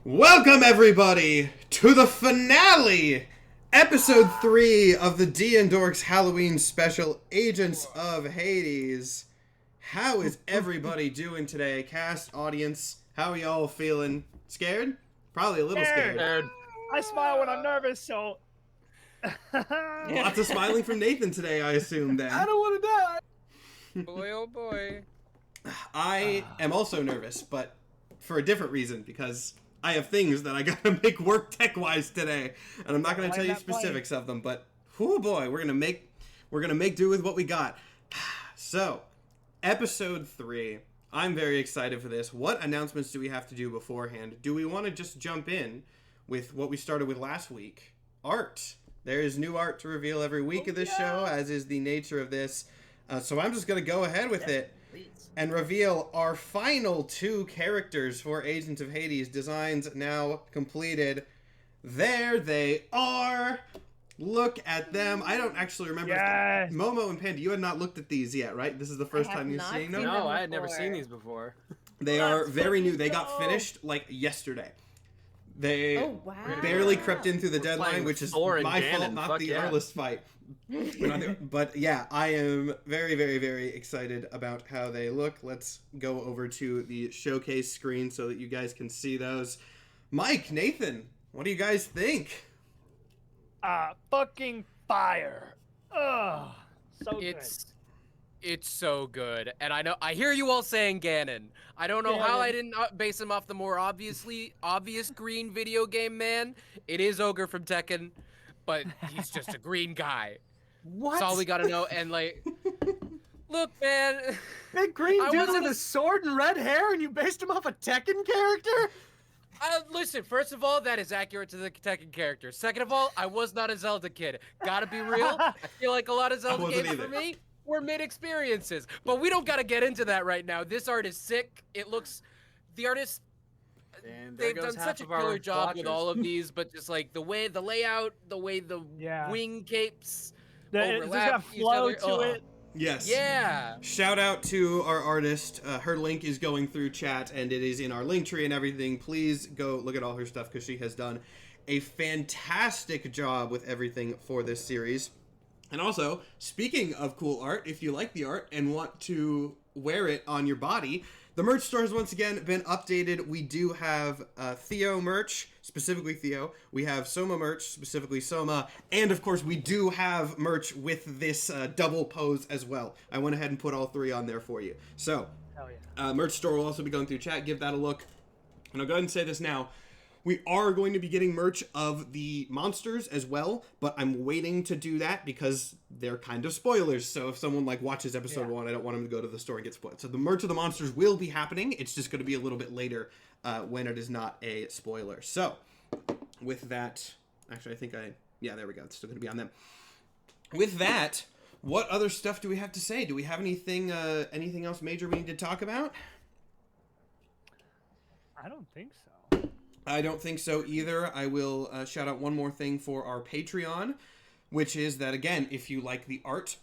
Welcome, everybody, to the finale, episode 3 of the D&Dorks Halloween special, Agents of Hades. How is everybody doing today? Cast, audience, how are y'all feeling? Scared? Probably a little scared. I smile when I'm nervous, so... Lots of smiling from Nathan today, I assume, then. I don't want to die! Boy, oh boy. I am also nervous, but for a different reason, because I have things that I gotta make work tech-wise today, and I'm not gonna tell you specifics of them, but oh boy, we're gonna make do with what we got. So, episode 3. I'm very excited for this. What announcements do we have to do beforehand? Do we want to just jump in with what we started with last week? Art. There is new art to reveal every week of this show, as is the nature of this. So I'm just gonna go ahead with it. And reveal our final 2 characters for Agents of Hades. Designs now completed. There they are. Look at them. I don't actually remember. Yes. Momo and Panda, you had not looked at these yet, right? This is the first time you're seeing them? No, I had never seen these before. They are very new. They got finished like yesterday. They barely crept in through the deadline, which is my fault, not the Earlist fight. But yeah, I am very, very, very excited about how they look. Let's go over to the showcase screen so that you guys can see those. Mike, Nathan, what do you guys think? Fucking fire. Ugh. So good. It's so good. And I hear you all saying Ganon. I don't know how I didn't base him off the more obvious green video game man. It is Ogre from Tekken, but he's just a green guy. What? That's all we gotta know. And like, look, man. Big green dude with a sword and red hair, and you based him off a Tekken character? Listen, first of all, that is accurate to the Tekken character. Second of all, I was not a Zelda kid. Gotta be real. I feel like a lot of Zelda games for me were mid-experiences. But we don't gotta get into that right now. This art is sick. It looks... The artists... They've done such a killer job with all of these, but just like the layout, the way the wing capes overlap each other. To it. Yes. Yeah. Shout out to our artist. Her link is going through chat, and it is in our link tree and everything. Please go look at all her stuff, because she has done a fantastic job with everything for this series. And also, speaking of cool art, if you like the art and want to wear it on your body, the merch store has once again been updated. We do have Theo merch, specifically Theo. We have Soma merch, specifically Soma. And of course, we do have merch with this double pose as well. I went ahead and put all 3 on there for you. So, merch store will also be going through chat. Give that a look. And I'll go ahead and say this now. We are going to be getting merch of the monsters as well, but I'm waiting to do that because they're kind of spoilers. So if someone like watches episode 1, I don't want them to go to the store and get spoiled. So the merch of the monsters will be happening. It's just going to be a little bit later when it is not a spoiler. So with that, actually, I think yeah, there we go. It's still going to be on them. With that, what other stuff do we have to say? Do we have anything else major we need to talk about? I don't think so. I don't think so either. I will shout out one more thing for our Patreon, which is that, again, if you like the art,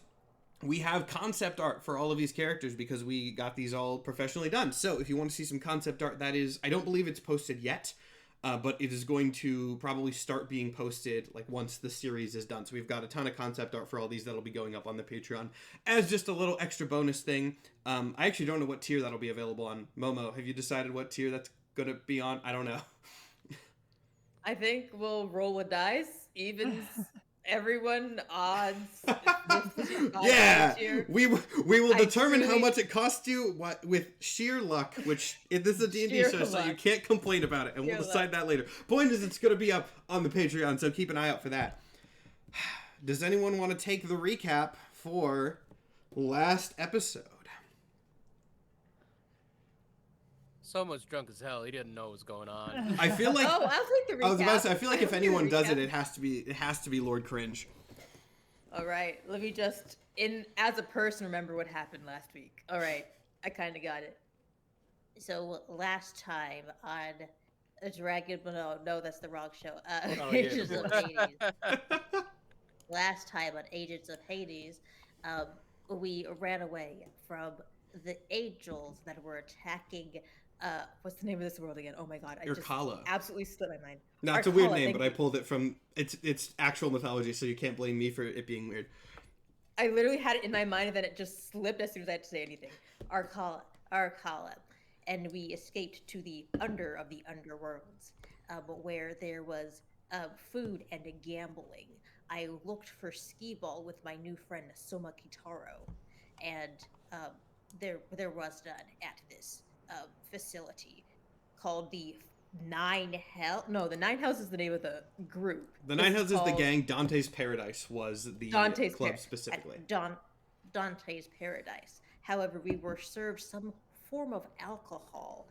we have concept art for all of these characters because we got these all professionally done. So if you want to see some concept art, that is, I don't believe it's posted yet, but it is going to probably start being posted like once the series is done. So we've got a ton of concept art for all these that'll be going up on the Patreon as just a little extra bonus thing. I actually don't know what tier that'll be available on. Momo, have you decided what tier that's going to be on? I don't know. I think we'll roll with dice, evens, everyone, odds. Yeah, we will determine how much it costs you with sheer luck, which this is a D&D show, so you can't complain about it, and we'll decide that later. Point is, it's going to be up on the Patreon, so keep an eye out for that. Does anyone want to take the recap for last episode? Someone's drunk as hell. He didn't know what was going on. I feel like I'll take the recap. I was about to say, I feel like if anyone does it, it has to be Lord Cringe. All right, let me just as a person remember what happened last week. All right, I kind of got it. So last time on Dragon, no, that's the wrong show. Agents of Hades. Last time on Agents of Hades, we ran away from the angels that were attacking what's the name of this world again? Oh my god, I Urkala. just absolutely slipped my mind. No, it's a weird name, but I pulled it from it's actual mythology, so you can't blame me for it being weird. I literally had it in my mind, and then it just slipped as soon as I had to say anything. Arkala. And we escaped to the underworlds, where there was food and gambling. I looked for skee ball with my new friend Soma Kitaro, and there was none at this facility called the Nine Hell. No, the Nine Hells is the name of the group. The Nine Hells is the gang. Dante's Paradise was the club specifically. Dante's Paradise. However, we were served some form of alcohol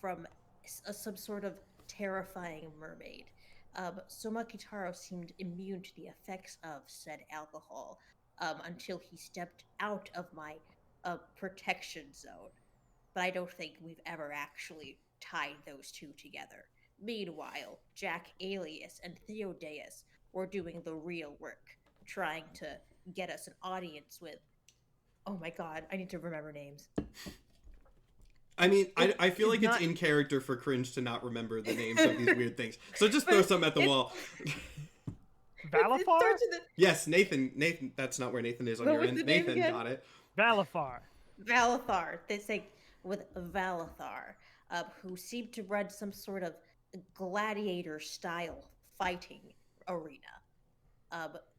from some sort of terrifying mermaid. Soma Kitaro seemed immune to the effects of said alcohol until he stepped out of my protection zone. But I don't think we've ever actually tied those two together. Meanwhile, H.A.D.E.S and Theodus were doing the real work, trying to get us an audience with... Oh my god, I need to remember names. I mean, I feel like it's in character for Cringe to not remember the names of these weird things. So just throw something at the wall. Valafar? Yes, Nathan, that's not where Nathan is on your end. Nathan got it. Valafar. They say with Valathar, who seemed to run some sort of gladiator-style fighting arena.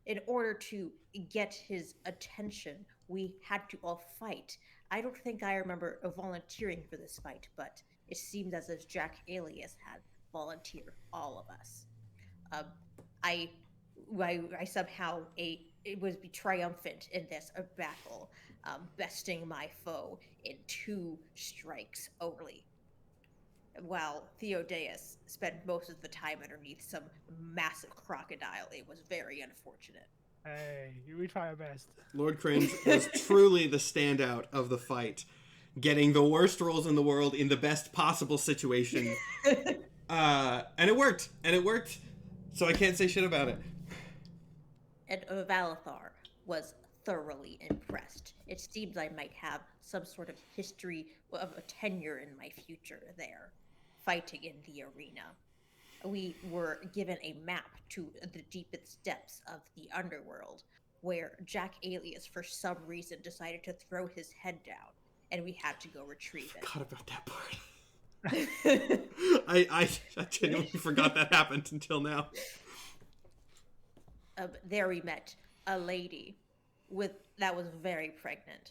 In order to get his attention, we had to all fight. I don't think I remember volunteering for this fight, but it seemed as if H.A.D.E.S had volunteered all of us. I somehow was triumphant in this battle, besting my foe in 2 strikes only, while Theodus spent most of the time underneath some massive crocodile. It was very unfortunate. Hey, we try our best. Lord Cringe was truly the standout of the fight, getting the worst rolls in the world in the best possible situation. And it worked. So I can't say shit about it. And Valathar was thoroughly impressed. It seems I might have some sort of history of a tenure in my future there, fighting in the arena. We were given a map to the deepest depths of the underworld, where H.A.D.E.S for some reason decided to throw his head down, and we had to go retrieve it. I forgot about that part. I genuinely forgot that happened until now. There we met a lady that was very pregnant.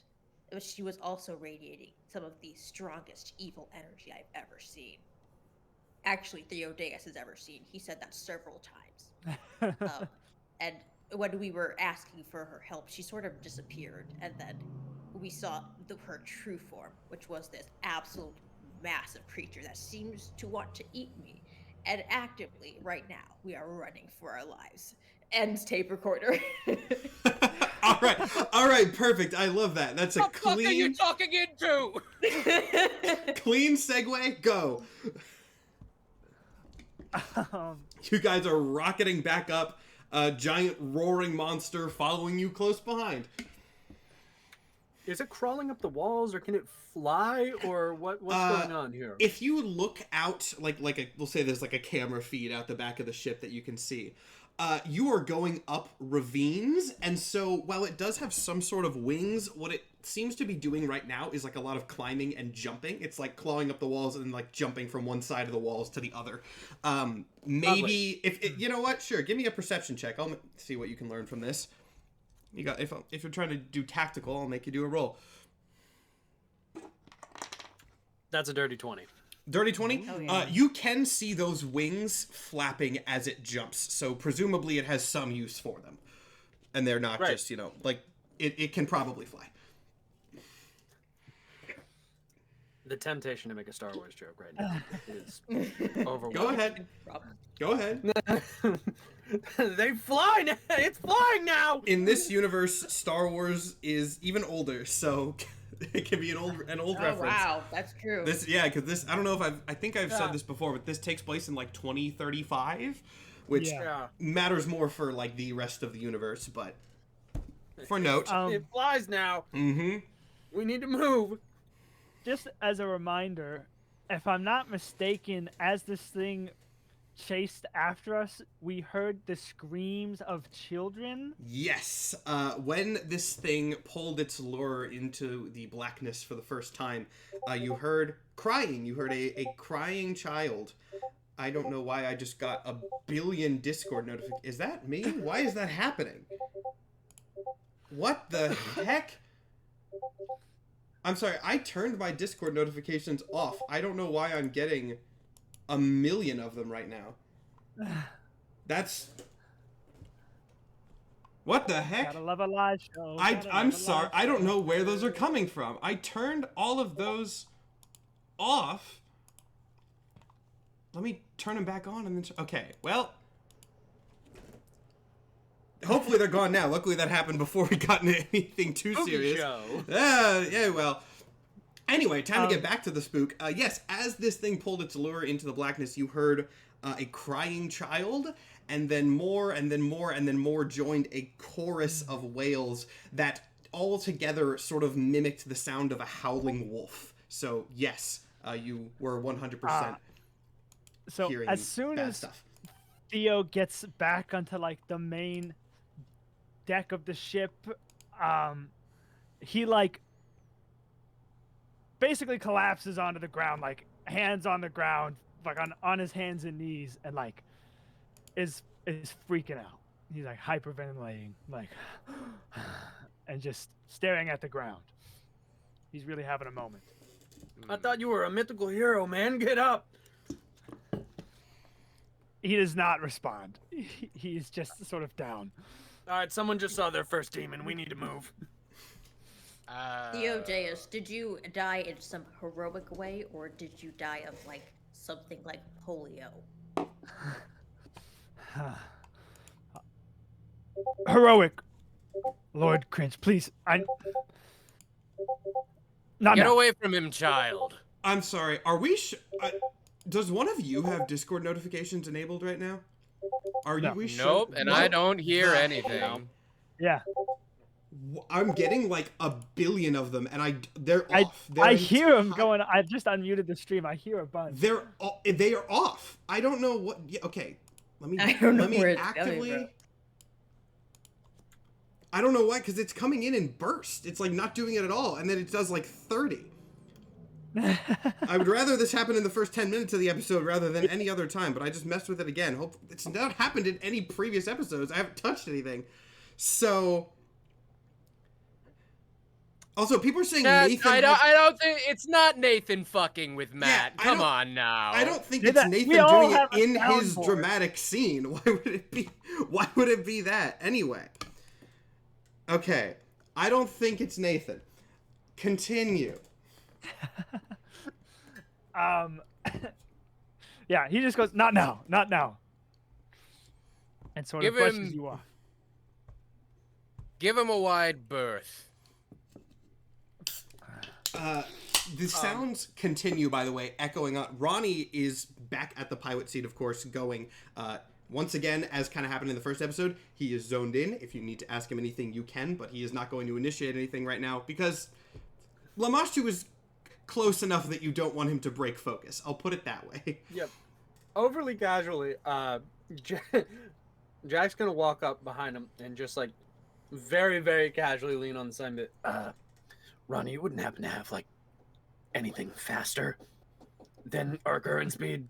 She was also radiating some of the strongest evil energy I've ever seen. Actually, Theodus has ever seen. He said that several times. And when we were asking for her help, she sort of disappeared, and then we saw her true form, which was this absolute massive creature that seems to want to eat me. And actively, right now, we are running for our lives. Ends tape recorder. All right, perfect. I love that. That's what the fuck are you talking into? Clean segue. Go. You guys are rocketing back up. A giant roaring monster following you close behind. Is it crawling up the walls, or can it fly, or what's going on here? If you look out, we'll say there's like a camera feed out the back of the ship that you can see. You are going up ravines, and so while it does have some sort of wings, what it seems to be doing right now is like a lot of climbing and jumping. It's like clawing up the walls and like jumping from one side of the walls to the other. Maybe if you know what, sure, give me a perception check. I'll see what you can learn from this. You got if you're trying to do tactical, I'll make you do a roll. That's a dirty 20. Dirty 20? Oh, yeah. You can see those wings flapping as it jumps, so presumably it has some use for them. And they're not just, like, it can probably fly. The temptation to make a Star Wars joke right now is overwhelming. Go ahead. They fly now! It's flying now! In this universe, Star Wars is even older, so... It can be an old reference. Wow, that's true. Because I don't know if I think I've said this before, but this takes place in like 2035, which matters more for like the rest of the universe, but for note. It flies now. Mm-hmm. We need to move. Just as a reminder, if I'm not mistaken, as this thing chased after us, we heard the screams of children. Yes. When this thing pulled its lure into the blackness for the first time, you heard crying. You heard a crying child. I don't know why I just got a billion Discord notifications. Is that me? Why is that happening? What the heck? I'm sorry, I turned my Discord notifications off. I don't know why I'm getting a million of them right now. That's... What the heck? Gotta love a live show. I'm sorry, I don't know where those are coming from. I turned all of those off. Let me turn them back on and then... Okay, well... Hopefully they're gone now. Luckily that happened before we got into anything too serious. Yeah, well. Anyway, time to get back to the spook. Yes, as this thing pulled its lure into the blackness, you heard a crying child, and then more, and then more, and then more joined a chorus of wails that all together sort of mimicked the sound of a howling wolf. So, yes, you were 100% so hearing as soon bad as stuff. Theo gets back onto like the main deck of the ship, he like basically collapses onto the ground, like hands on the ground, like on his hands and knees, and like is freaking out. He's like hyperventilating, like and just staring at the ground. He's really having a moment. I thought you were a mythical hero, man. Get up. He does not respond. He's just sort of down. All right, someone just saw their first demon. We need to move. H.A.D.E.S, did you die in some heroic way, or did you die of like something like polio? Heroic, Lord Cringe, please. Get away from him, child. I'm sorry, are we... does one of you have Discord notifications enabled right now? Are No. we Nope, and I don't hear anything. Yeah. I'm getting like a billion of them, and they're I off. They're hear him going. I've just unmuted the stream. I hear a bunch. They are off. I don't know what. Yeah, okay, I don't know let me where it's actively. coming from. I don't know why, because it's coming in bursts. It's like not doing it at all, and then it does like 30. I would rather this happen in the first 10 minutes of the episode rather than any other time, but I just messed with it again. Hope it's not happened in any previous episodes. I haven't touched anything. So also people are saying Nathan I don't think it's not Nathan fucking with Matt. Yeah, Come on now. I don't think Yeah, it's that- Nathan we all doing it have a in his soundboard. dramatic scene. Why would it be? Why would it be that anyway? Okay, I don't think it's Nathan. Continue. Yeah, he just goes, not now, not now, and sort of Give brushes him- you off. Give him a wide berth. The sounds continue, by the way, echoing on. Ronnie is back at the pilot seat, of course, going. Once again, as kind of happened in the first episode, he is zoned in. If you need to ask him anything, you can, but he is not going to initiate anything right now because Lamashtu is close enough that you don't want him to break focus. I'll put it that way. Yep. Overly casually, Jack's gonna walk up behind him and just like very, very casually lean on the side bit. Ronnie, you wouldn't happen to have like anything faster than our current speed?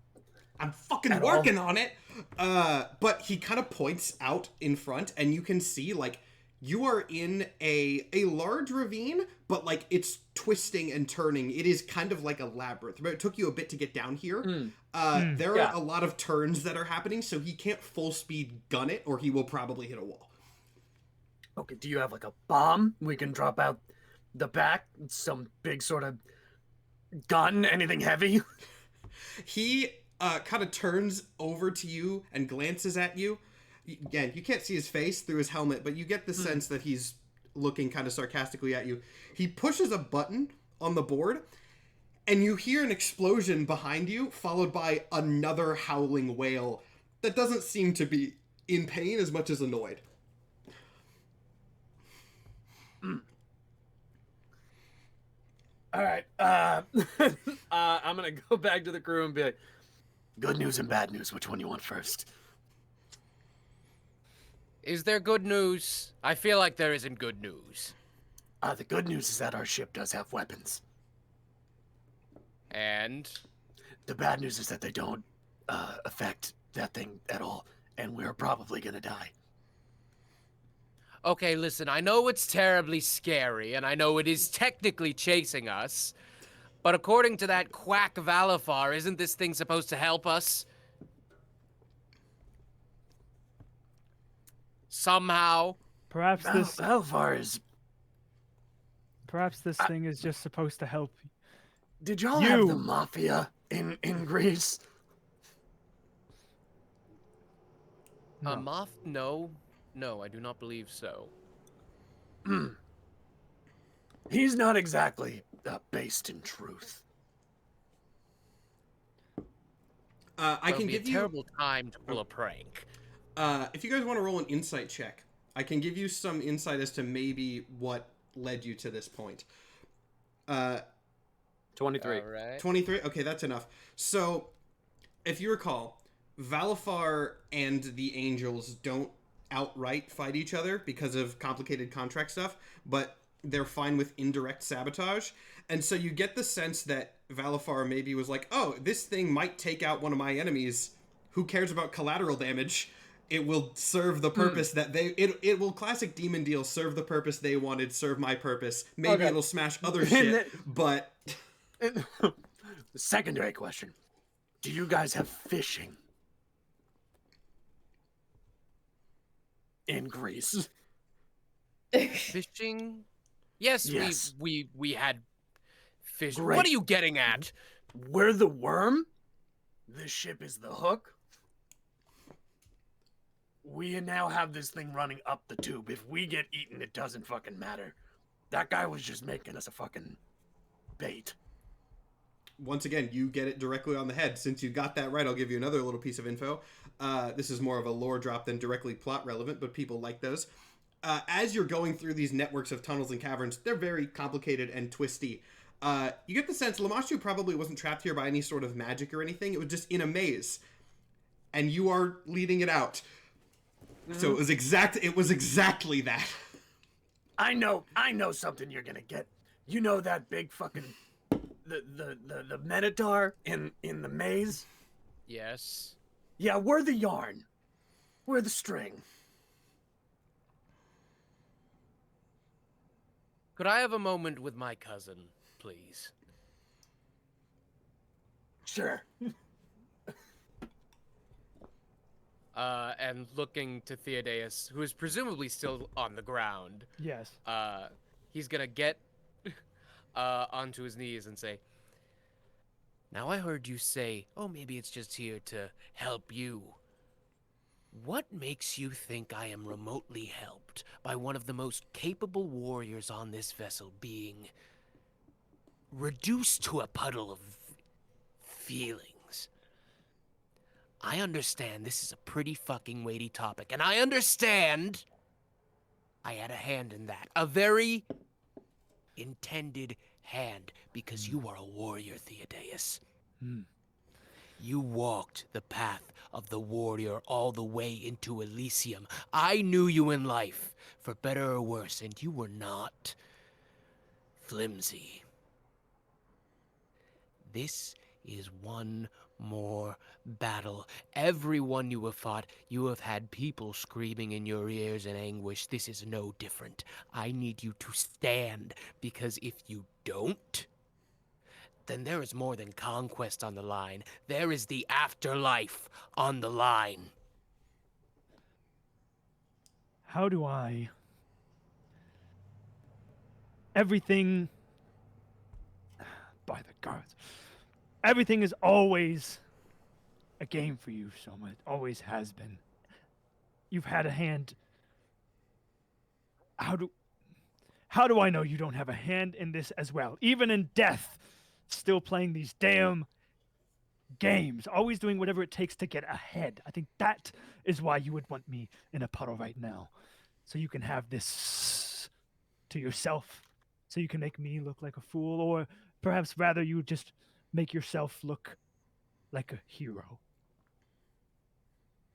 I'm fucking At working on it. But he kind of points out in front, and you can see like you are in a large ravine, but like it's twisting and turning. It is kind of like a labyrinth. But it took you a bit to get down here. There are a lot of turns that are happening, so he can't full speed gun it, or he will probably hit a wall. Okay, do you have like a bomb we can drop out the back? Some big sort of gun? Anything heavy? He kind of turns over to you and glances at you. Again, you can't see his face through his helmet, but you get the sense that he's looking kind of sarcastically at you. He pushes a button on the board, and you hear an explosion behind you, followed by another howling wail that doesn't seem to be in pain as much as annoyed. All right. I'm gonna go back to the crew and be like, good news and bad news. Which one you want first? Is there good news? I feel like there isn't good news. The good news is that our ship does have weapons. And The bad news is that they don't affect that thing at all, and we're probably gonna die. okay, listen, I know it's terribly scary, and I know it is technically chasing us, but according to that quack Valafar, isn't this thing supposed to help us? Somehow? Perhaps this Valvar is. perhaps this thing is just supposed to help. Did y'all have the mafia in Greece? A moth? No. No, I do not believe so. He's not exactly based in truth. I can be give a terrible time to pull a prank. If you guys want to roll an insight check, I can give you some insight as to maybe what led you to this point. 23. All right. 23? Okay, that's enough. So, if you recall, Valafar and the Angels don't outright fight each other because of complicated contract stuff, but they're fine with indirect sabotage. And so you get the sense that Valafar maybe was like, oh, this thing might take out one of my enemies. Who cares about collateral damage? It will serve the purpose that it will, classic demon deal, serve the purpose they wanted, serve my purpose. Maybe it'll smash other shit, but... The secondary question. Do you guys have fishing in Greece? Fishing? Yes, Yes. we had fish. Great. What are you getting at? We're the worm. This ship is the hook. We now have this thing running up the tube. If we get eaten, it doesn't fucking matter. That guy was just making us a fucking bait. Once again, you get it directly on the head. Since you got that right, I'll give you another little piece of info. This is more of a lore drop than directly plot relevant, but people like those. As you're going through these networks of tunnels and caverns, they're very complicated and twisty. You get the sense Lamashu probably wasn't trapped here by any sort of magic or anything. It was just in a maze. And you are leading it out. Mm-hmm. So it was exactly that. I know something you're gonna get. You know that big fucking the Minotaur in the maze? Yes. Yeah, we're the yarn. We're the string. Could I have a moment with my cousin, please? Sure. And looking to Theodus, who is presumably still on the ground. Yes. He's gonna get onto his knees and say, "Now I heard you say, oh, maybe it's just here to help you. What makes you think I am remotely helped by one of the most capable warriors on this vessel being reduced to a puddle of feelings? I understand this is a pretty fucking weighty topic, and I understand I had a hand in that. A very intended hand, because you are a warrior, Theodus. You walked the path of the warrior all the way into Elysium. I knew you in life, for better or worse, and you were not flimsy. This is one more battle. Everyone you have fought, you have had people screaming in your ears in anguish. This is no different. I need you to stand, because if you don't, then there is more than conquest on the line. There is the afterlife on the line. How do I... Everything... By the gods. Everything is always a game for you, Soma. It always has been. You've had a hand. How do I know you don't have a hand in this as well? Even in death, still playing these damn games, always doing whatever it takes to get ahead. I think that is why you would want me in a puddle right now. So you can have this to yourself so you can make me look like a fool, or perhaps rather you just make yourself look like a hero?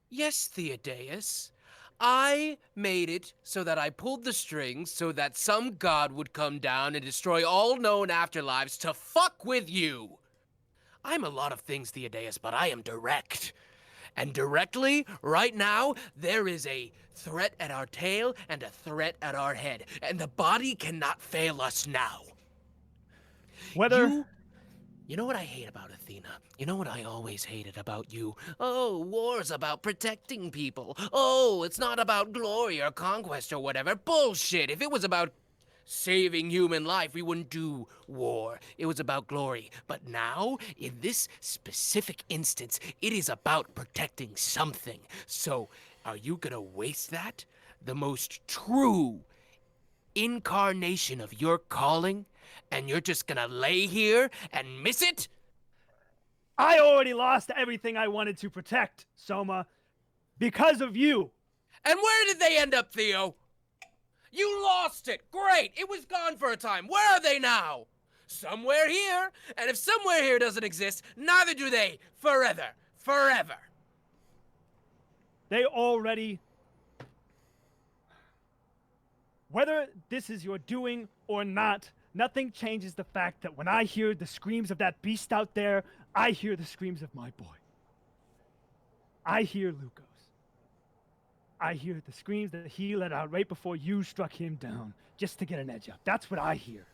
Yes, Theodus. I made it so that I pulled the strings so that some god would come down and destroy all known afterlives to fuck with you. I'm a lot of things, Theodus, but I am direct. And directly, right now, there is a threat at our tail and a threat at our head. And the body cannot fail us now. Whether You know what I hate about Athena? You know what I always hated about you? Oh, war's about protecting people. Oh, it's not about glory or conquest or whatever. Bullshit. If it was about saving human life, we wouldn't do war. It was about glory. But now, in this specific instance, it is about protecting something. So, are you gonna waste that? The most true incarnation of your calling? And you're just gonna lay here and miss it? I already lost everything I wanted to protect, Soma, because of you. And where did they end up, Theo? You lost it! Great! It was gone for a time. Where are they now? Somewhere here. And if somewhere here doesn't exist, neither do they. Forever. Forever. They already... Whether this is your doing or not, nothing changes the fact that when I hear the screams of that beast out there, I hear the screams of my boy. I hear Lucos. I hear the screams that he let out right before you struck him down, just to get an edge up. That's what I hear.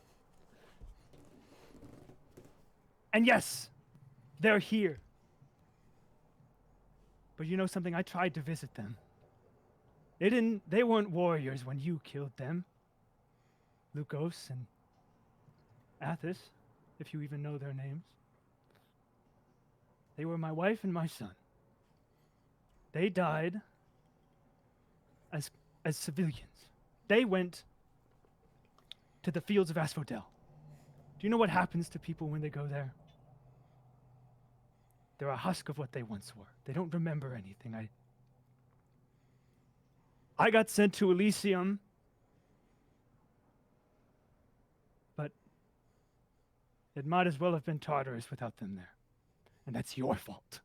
And yes, they're here. But you know something? I tried to visit them. They weren't warriors when you killed them. Lucos and H.A.D.E.S, if you even know their names. They were my wife and my son. They died as civilians. They went to the fields of Asphodel. Do you know what happens to people when they go there? They're a husk of what they once were. They don't remember anything. I got sent to Elysium, but it might as well have been Tartarus without them there. And that's your fault.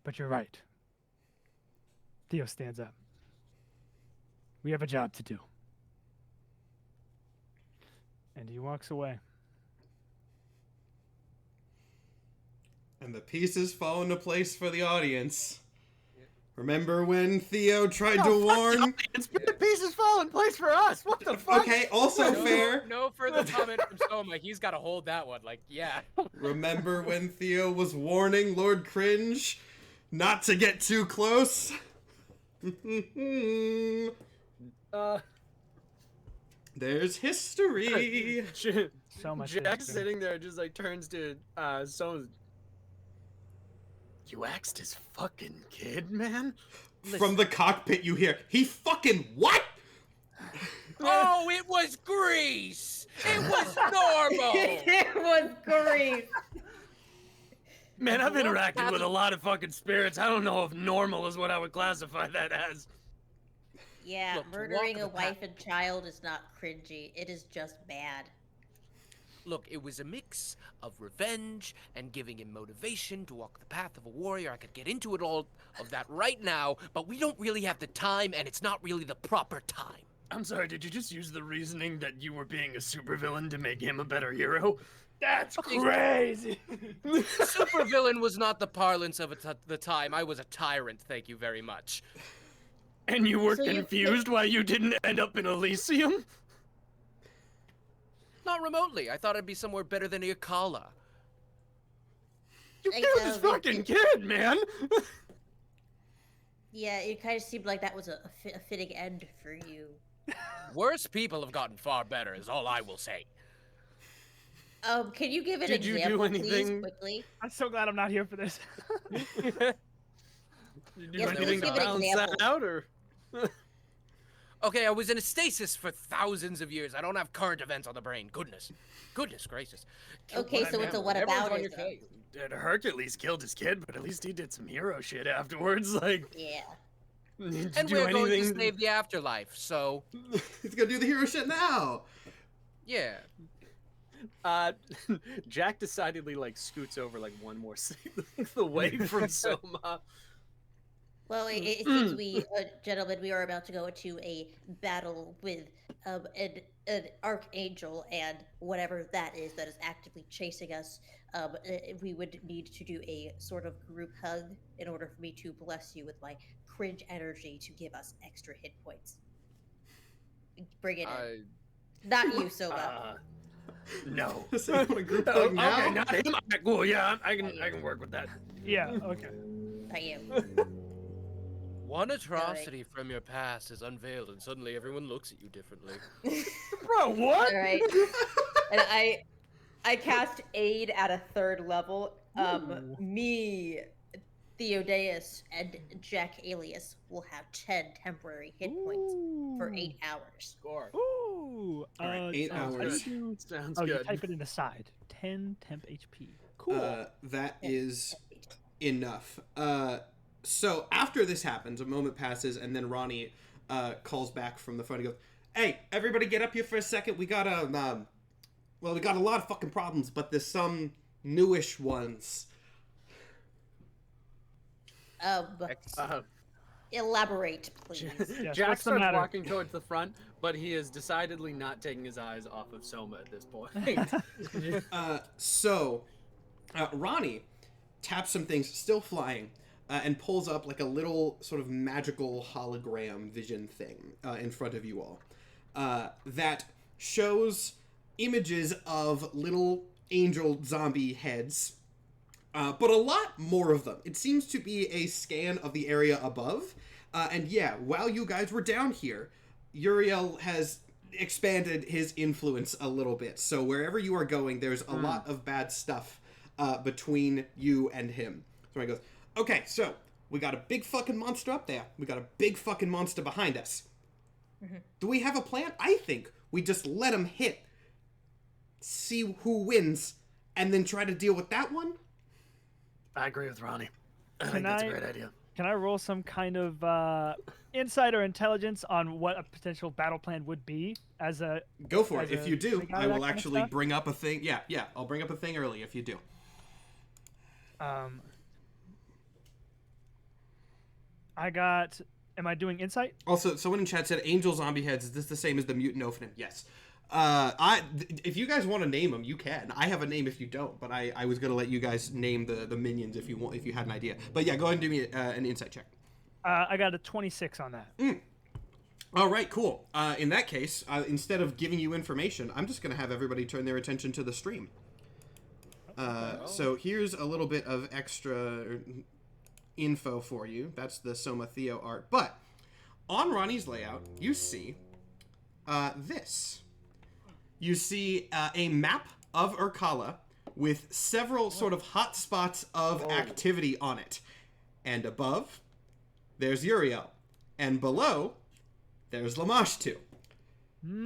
But you're right. Theo stands up. We have a job to do. And he walks away. And the pieces fall into place for the audience. Remember when Theo tried to warn? The pieces fall in place for us. What the fuck? Okay, also fair. No further comment from Soma. He's got to hold that one. Like, yeah. Remember when Theo was warning Lord Cringe not to get too close? There's history. So much Jack's history. sitting there, just like turns to someone. You axed his fucking kid, man? From the cockpit you hear, he fucking what? Oh, it was Greece! It was normal! It was great. Man, I've interacted with a lot of fucking spirits. I don't know if normal is what I would classify that as. Yeah, Look, to murdering walk a the wife and child is not cringy. It is just bad. Look, it was a mix of revenge and giving him motivation to walk the path of a warrior. I could get into it all of that right now, but we don't really have the time, and it's not really the proper time. I'm sorry, did you just use the reasoning that you were being a supervillain to make him a better hero? That's crazy! Supervillain was not the parlance of the time. I was a tyrant, thank you very much. And you were So you- confused why you didn't end up in Elysium? Not remotely. I thought I'd be somewhere better than Yakala. You I killed his know, fucking kid, man! Yeah, it kind of seemed like that was a fitting end for you. Worse people have gotten far better, is all I will say. Can you give an Did you do example, anything- please, quickly? I'm so glad I'm not here for this. Did you do Yes, anything to please give an balance that example. out, or? Okay, I was in a stasis for thousands of years. I don't have current events on the brain. Goodness gracious. Okay, so it's a what Everyone's about on it, your though? case. Hercules killed his kid, but at least he did some hero shit afterwards. Like, Yeah. did you And do we're going to anything? save the afterlife, so He's gonna do the hero shit now. yeah. Jack decidedly like scoots over like one more length away from Soma. Well, it seems we, gentlemen, we are about to go into a battle with an archangel and whatever that is actively chasing us. We would need to do a sort of group hug in order for me to bless you with my cringe energy to give us extra hit points. Bring it in. Not you, Soba. No. So you want a group hug now? Okay, not him. Alright, cool. Yeah, I can work with that. Yeah. Okay. Not you. One atrocity from your past is unveiled, and suddenly everyone looks at you differently. Bro, what? All right. And I cast aid at a 3rd level. Me, Theodus, and Jack Alias will have 10 temporary hit points for 8 hours. Score. Ooh. All right, 8 how do hours. you- Sounds Oh, you good. type it in the side. 10 temp HP. Cool. That is enough. So after this happens, a moment passes, and then Ronnie calls back from the front and goes, "Hey, everybody, get up here for a second. We got a we got a lot of fucking problems, but there's some newish ones." Elaborate, please. Yes, Jack what's the starts matter? walking towards the front, but he is decidedly not taking his eyes off of Soma at this point. Ronnie taps some things, still flying, and pulls up like a little sort of magical hologram vision thing in front of you all that shows images of little angel zombie heads, but a lot more of them. It seems to be a scan of the area above. And yeah, while you guys were down here, Uriel has expanded his influence a little bit. So wherever you are going, there's a lot of bad stuff between you and him. So he goes, "Okay, so we got a big fucking monster up there. We got a big fucking monster behind us. Do we have a plan? I think we just let him hit, see who wins, and then try to deal with that one." I agree with Ronnie. I think that's a great idea. Can I roll some kind of insight or intelligence on what a potential battle plan would be as a... Go for it. as If a you do, big guy, I that will kind of actually stuff? bring up a thing. Yeah, I'll bring up a thing early if you do. I got... Am I doing insight? Also, someone in chat said angel zombie heads. Is this the same as the mutant ophanim? Yes. If you guys want to name them, you can. I have a name if you don't, but I was gonna let you guys name the minions if you had an idea. But yeah, go ahead and do me an insight check. I got a 26 on that. All right, cool. In that case, instead of giving you information, I'm just gonna have everybody turn their attention to the stream. So here's a little bit of extra info for you. That's the Soma Theo art. But on Ronnie's layout, you see this. You see a map of Urkala with several sort of hot spots of activity on it. And above, there's Uriel. And below, there's Lamashtu.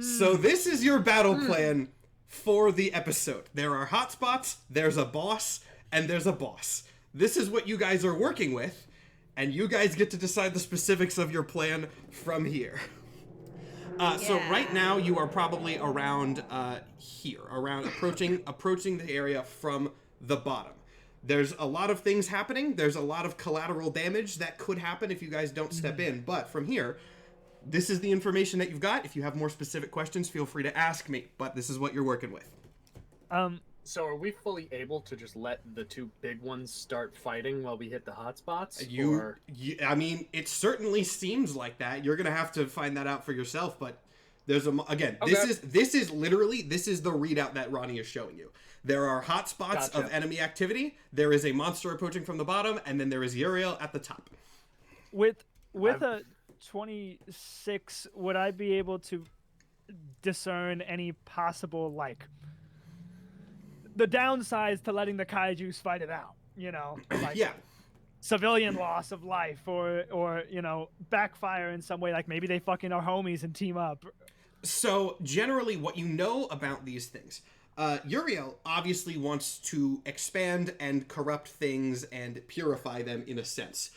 So this is your battle plan for the episode. There are hot spots, there's a boss, and there's a boss. This is what you guys are working with, and you guys get to decide the specifics of your plan from here. So right now you are probably around here, around approaching the area from the bottom. There's a lot of things happening. There's a lot of collateral damage that could happen if you guys don't step in. But from here, this is the information that you've got. If you have more specific questions, feel free to ask me. But this is what you're working with. So are we fully able to just let the two big ones start fighting while we hit the hot spots? I mean, it certainly seems like that. You're gonna have to find that out for yourself. But there's this is literally the readout that Ronnie is showing you. There are hot spots of enemy activity. There is a monster approaching from the bottom, and then there is Uriel at the top. With a 26, would I be able to discern any possible, like, the downsides to letting the kaijus fight it out, you know? Like, Yeah. civilian loss of life, or you know, backfire in some way. Like maybe they fucking are homies and team up. So generally, what you know about these things, Uriel obviously wants to expand and corrupt things and purify them in a sense.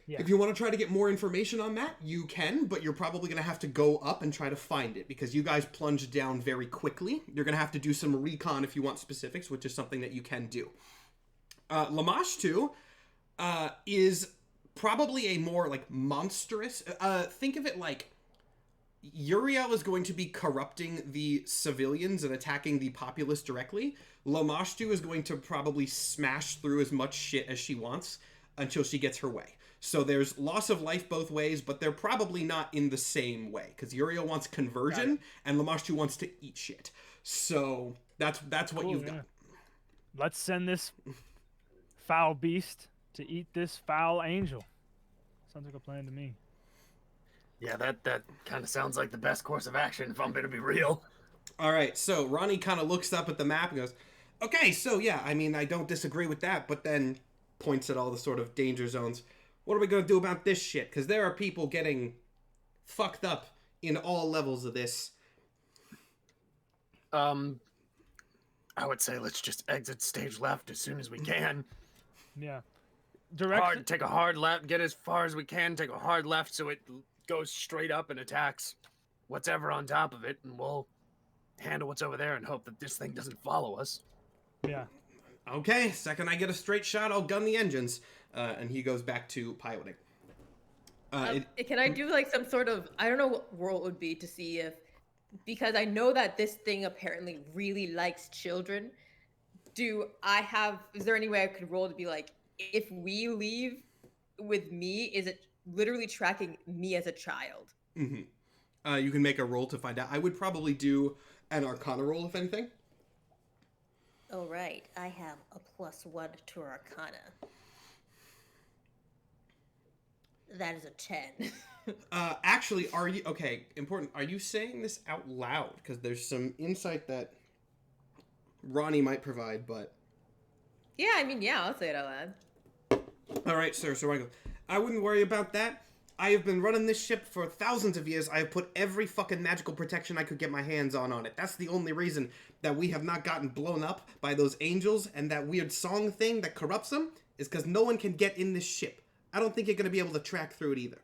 Yeah. If you want to try to get more information on that, you can, but you're probably going to have to go up and try to find it because you guys plunged down very quickly. You're going to have to do some recon if you want specifics, which is something that you can do. Lamash 2 is probably a more, like, monstrous... think of it like Uriel is going to be corrupting the civilians and attacking the populace directly. Lamash 2 is going to probably smash through as much shit as she wants until she gets her way. So there's loss of life both ways, but they're probably not in the same way because Uriel wants conversion and Lamash 2 wants to eat shit. So that's what you've got. Let's send this foul beast to eat this foul angel. Sounds like a plan to me. Yeah, that kind of sounds like the best course of action if I'm going to be real. All right, so Ronnie kind of looks up at the map and goes, okay, so yeah, I mean, I don't disagree with that, but then points at all the sort of danger zones. What are we going to do about this shit? Because there are people getting fucked up in all levels of this. I would say let's just exit stage left as soon as we can. Yeah. Take a hard left, get as far as we can, take a hard left so it goes straight up and attacks what's ever on top of it, and we'll handle what's over there and hope that this thing doesn't follow us. Yeah. Okay, second I get a straight shot, I'll gun the engines. And he goes back to piloting. Can I do like some sort of, I don't know what role it would be to see if, because I know that this thing apparently really likes children. Is there any way I could roll to be like, if we leave with me, is it literally tracking me as a child? Mm-hmm. You can make a roll to find out. I would probably do an Arcana roll, if anything. Oh, right. I have a +1 to Arcana. That is a 10. Actually, are you... Okay, important. Are you saying this out loud? Because there's some insight that Ronnie might provide, but... Yeah, I mean, yeah, I'll say it out loud. All right, sir. So Ronnie goes, I wouldn't worry about that. I have been running this ship for thousands of years. I have put every fucking magical protection I could get my hands on it. That's the only reason that we have not gotten blown up by those angels and that weird song thing that corrupts them is because no one can get in this ship. I don't think you're going to be able to track through it either.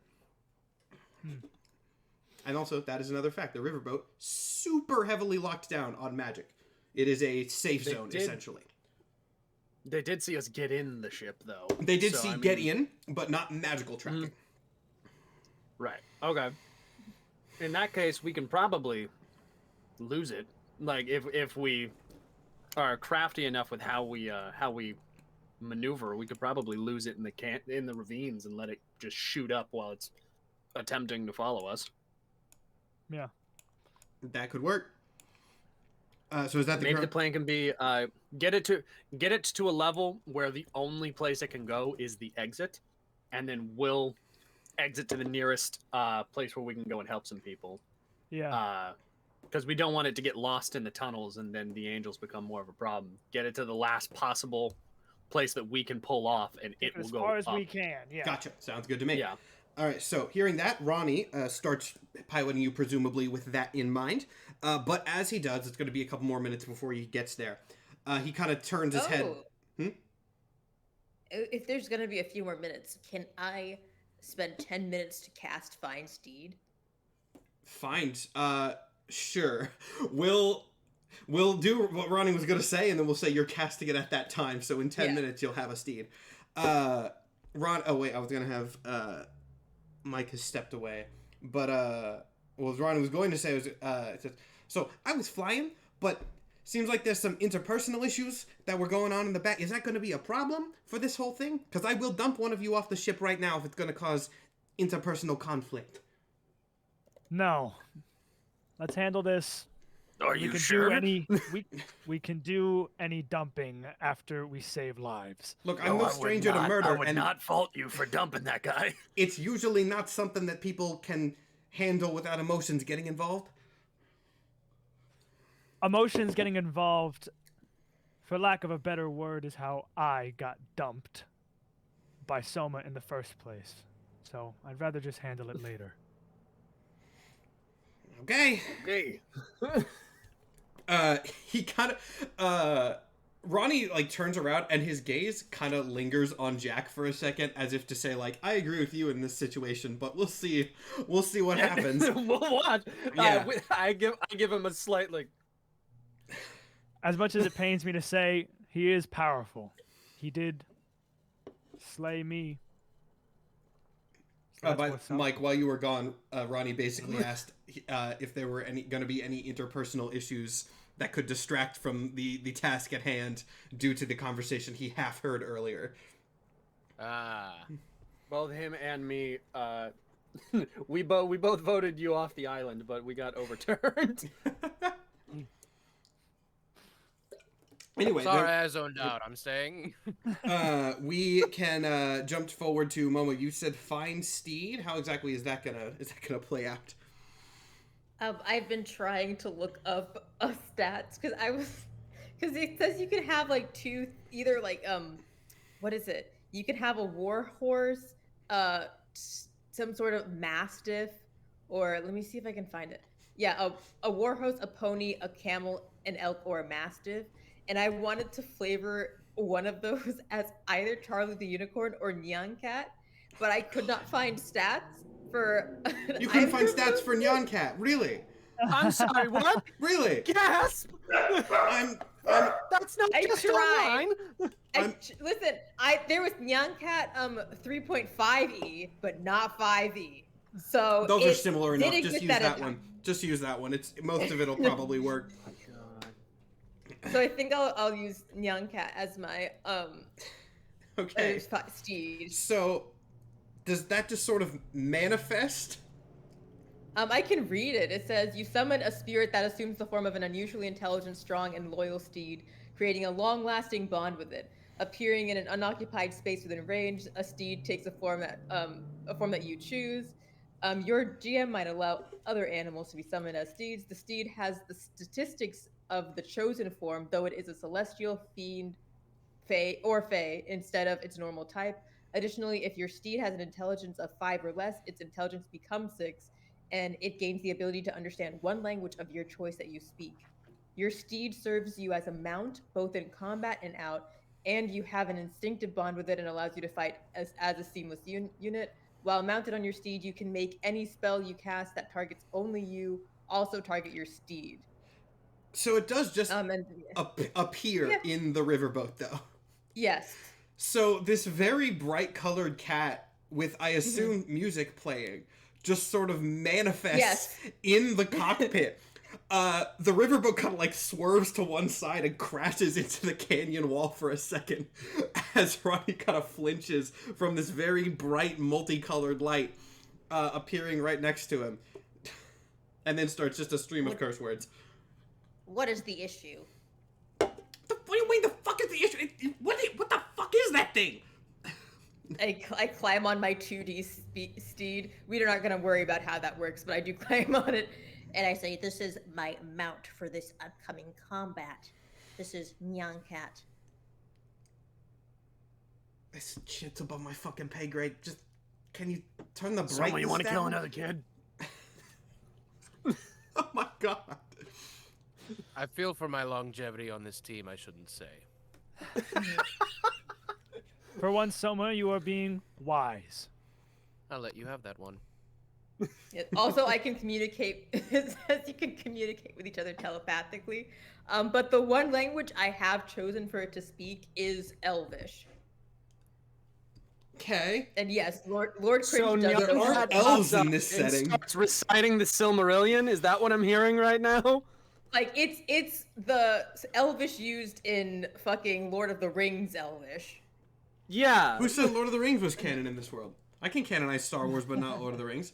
And also, that is another fact. The riverboat, super heavily locked down on magic. It is a safe zone, essentially. They did see us get in the ship, though. They did get in, but not magical tracking. Right. Okay. In that case, we can probably lose it. Like, if we are crafty enough with how we maneuver, we could probably lose it in the ravines and let it just shoot up while it's attempting to follow us. Yeah. That could work. So is that maybe the plan can be get it to a level where the only place it can go is the exit, and then we'll exit to the nearest place where we can go and help some people. Yeah. Because we don't want it to get lost in the tunnels and then the angels become more of a problem. Get it to the last possible place that we can pull off, and it will go as far as up. we can. Yeah. Gotcha. Sounds good to me. Yeah. All right. So hearing that, Ronnie starts piloting you, presumably with that in mind. But as he does, it's going to be a couple more minutes before he gets there. He kind of turns his head. If there's going to be a few more minutes, can I spend 10 minutes to cast Find Steed? Find. Sure. We'll do what Ronnie was going to say, and then we'll say you're casting it at that time. So in 10 minutes, you'll have a steed. Oh, wait. I was going to have... Mike has stepped away. But what Ronnie was going to say was... so I was flying, but seems like there's some interpersonal issues that were going on in the back. Is that going to be a problem for this whole thing? Because I will dump one of you off the ship right now if it's going to cause interpersonal conflict. No. Let's handle this. Are you sure? We can do any dumping after we save lives. Look, I'm no stranger to murder. I would not fault you for dumping that guy. It's usually not something that people can handle without emotions getting involved. Emotions getting involved, for lack of a better word, is how I got dumped by Soma in the first place. So I'd rather just handle it later. Okay. Okay. He kind of, Ronnie, like, turns around and his gaze kind of lingers on Jack for a second as if to say, like, I agree with you in this situation, but we'll see what happens. We'll watch. Yeah. I give him a slight, like... As much as it pains me to say, he is powerful. He did slay me. So that's But what's up. Mike, while you were gone, Ronnie basically asked if there were going to be any interpersonal issues that could distract from the task at hand due to the conversation he half heard earlier. Both him and me, we both voted you off the island, but we got overturned. Anyway, Sorry, I zoned out. I'm staying. we can jump forward to Momo. You said find steed. How exactly is that gonna play out? I've been trying to look up stats because it says you could have like two, either like what is it? You could have a war horse, some sort of mastiff, or let me see if I can find it. Yeah, a war horse, a pony, a camel, an elk, or a mastiff. And I wanted to flavor one of those as either Charlie the Unicorn or Nyan Cat, but I could not find stats for. You couldn't find stats for Nyan Cat, really? I'm sorry, what? Really? Gasp! I'm That's not I just tried. online. Listen, there was Nyan Cat 3.5e, but not 5e. So those are similar enough. did Just exist use at a that time. one. Just use that one. It's most of it'll probably work. So I think I'll use Nyan Cat as my Okay. steed. So, does that just sort of manifest? I can read it. It says, you summon a spirit that assumes the form of an unusually intelligent, strong, and loyal steed, creating a long-lasting bond with it. Appearing in an unoccupied space within range, a steed takes a form that you choose. Your GM might allow other animals to be summoned as steeds. The steed has the statistics of the chosen form, though it is a celestial, fiend, fey instead of its normal type. Additionally, if your steed has an intelligence of 5 or less, its intelligence becomes 6, and it gains the ability to understand one language of your choice that you speak. Your steed serves you as a mount, both in combat and out, and you have an instinctive bond with it and allows you to fight as a seamless unit. While mounted on your steed, you can make any spell you cast that targets only you also target your steed. So it does just appear in the riverboat, though. Yes. So this very bright colored cat with, I assume, music playing just sort of manifests in the cockpit. The riverboat kind of like swerves to one side and crashes into the canyon wall for a second as Ronnie kind of flinches from this very bright multicolored light appearing right next to him. And then starts just a stream of curse words. What is the issue? What do you mean the fuck is the issue? What the fuck is that thing? I climb on my 2D steed. We are not going to worry about how that works, but I do climb on it. And I say, this is my mount for this upcoming combat. This is Nyan Cat. This shit's above my fucking pay grade. Just, can you turn the brightness Someone, you want to down? kill another kid? Oh my god. I feel for my longevity on this team, I shouldn't say. For once, Soma, you are being wise. I'll let you have that one. Also, I can communicate. It says you can communicate with each other telepathically. But the one language I have chosen for it to speak is Elvish. Okay. And yes, Lord Cringe So does there know aren't that. elves in Pops this up and setting. starts reciting the Silmarillion. Is that what I'm hearing right now? Like it's the Elvish used in fucking Lord of the Rings Elvish. Yeah. Who said Lord of the Rings was canon in this world? I can canonize Star Wars, but not Lord of the Rings.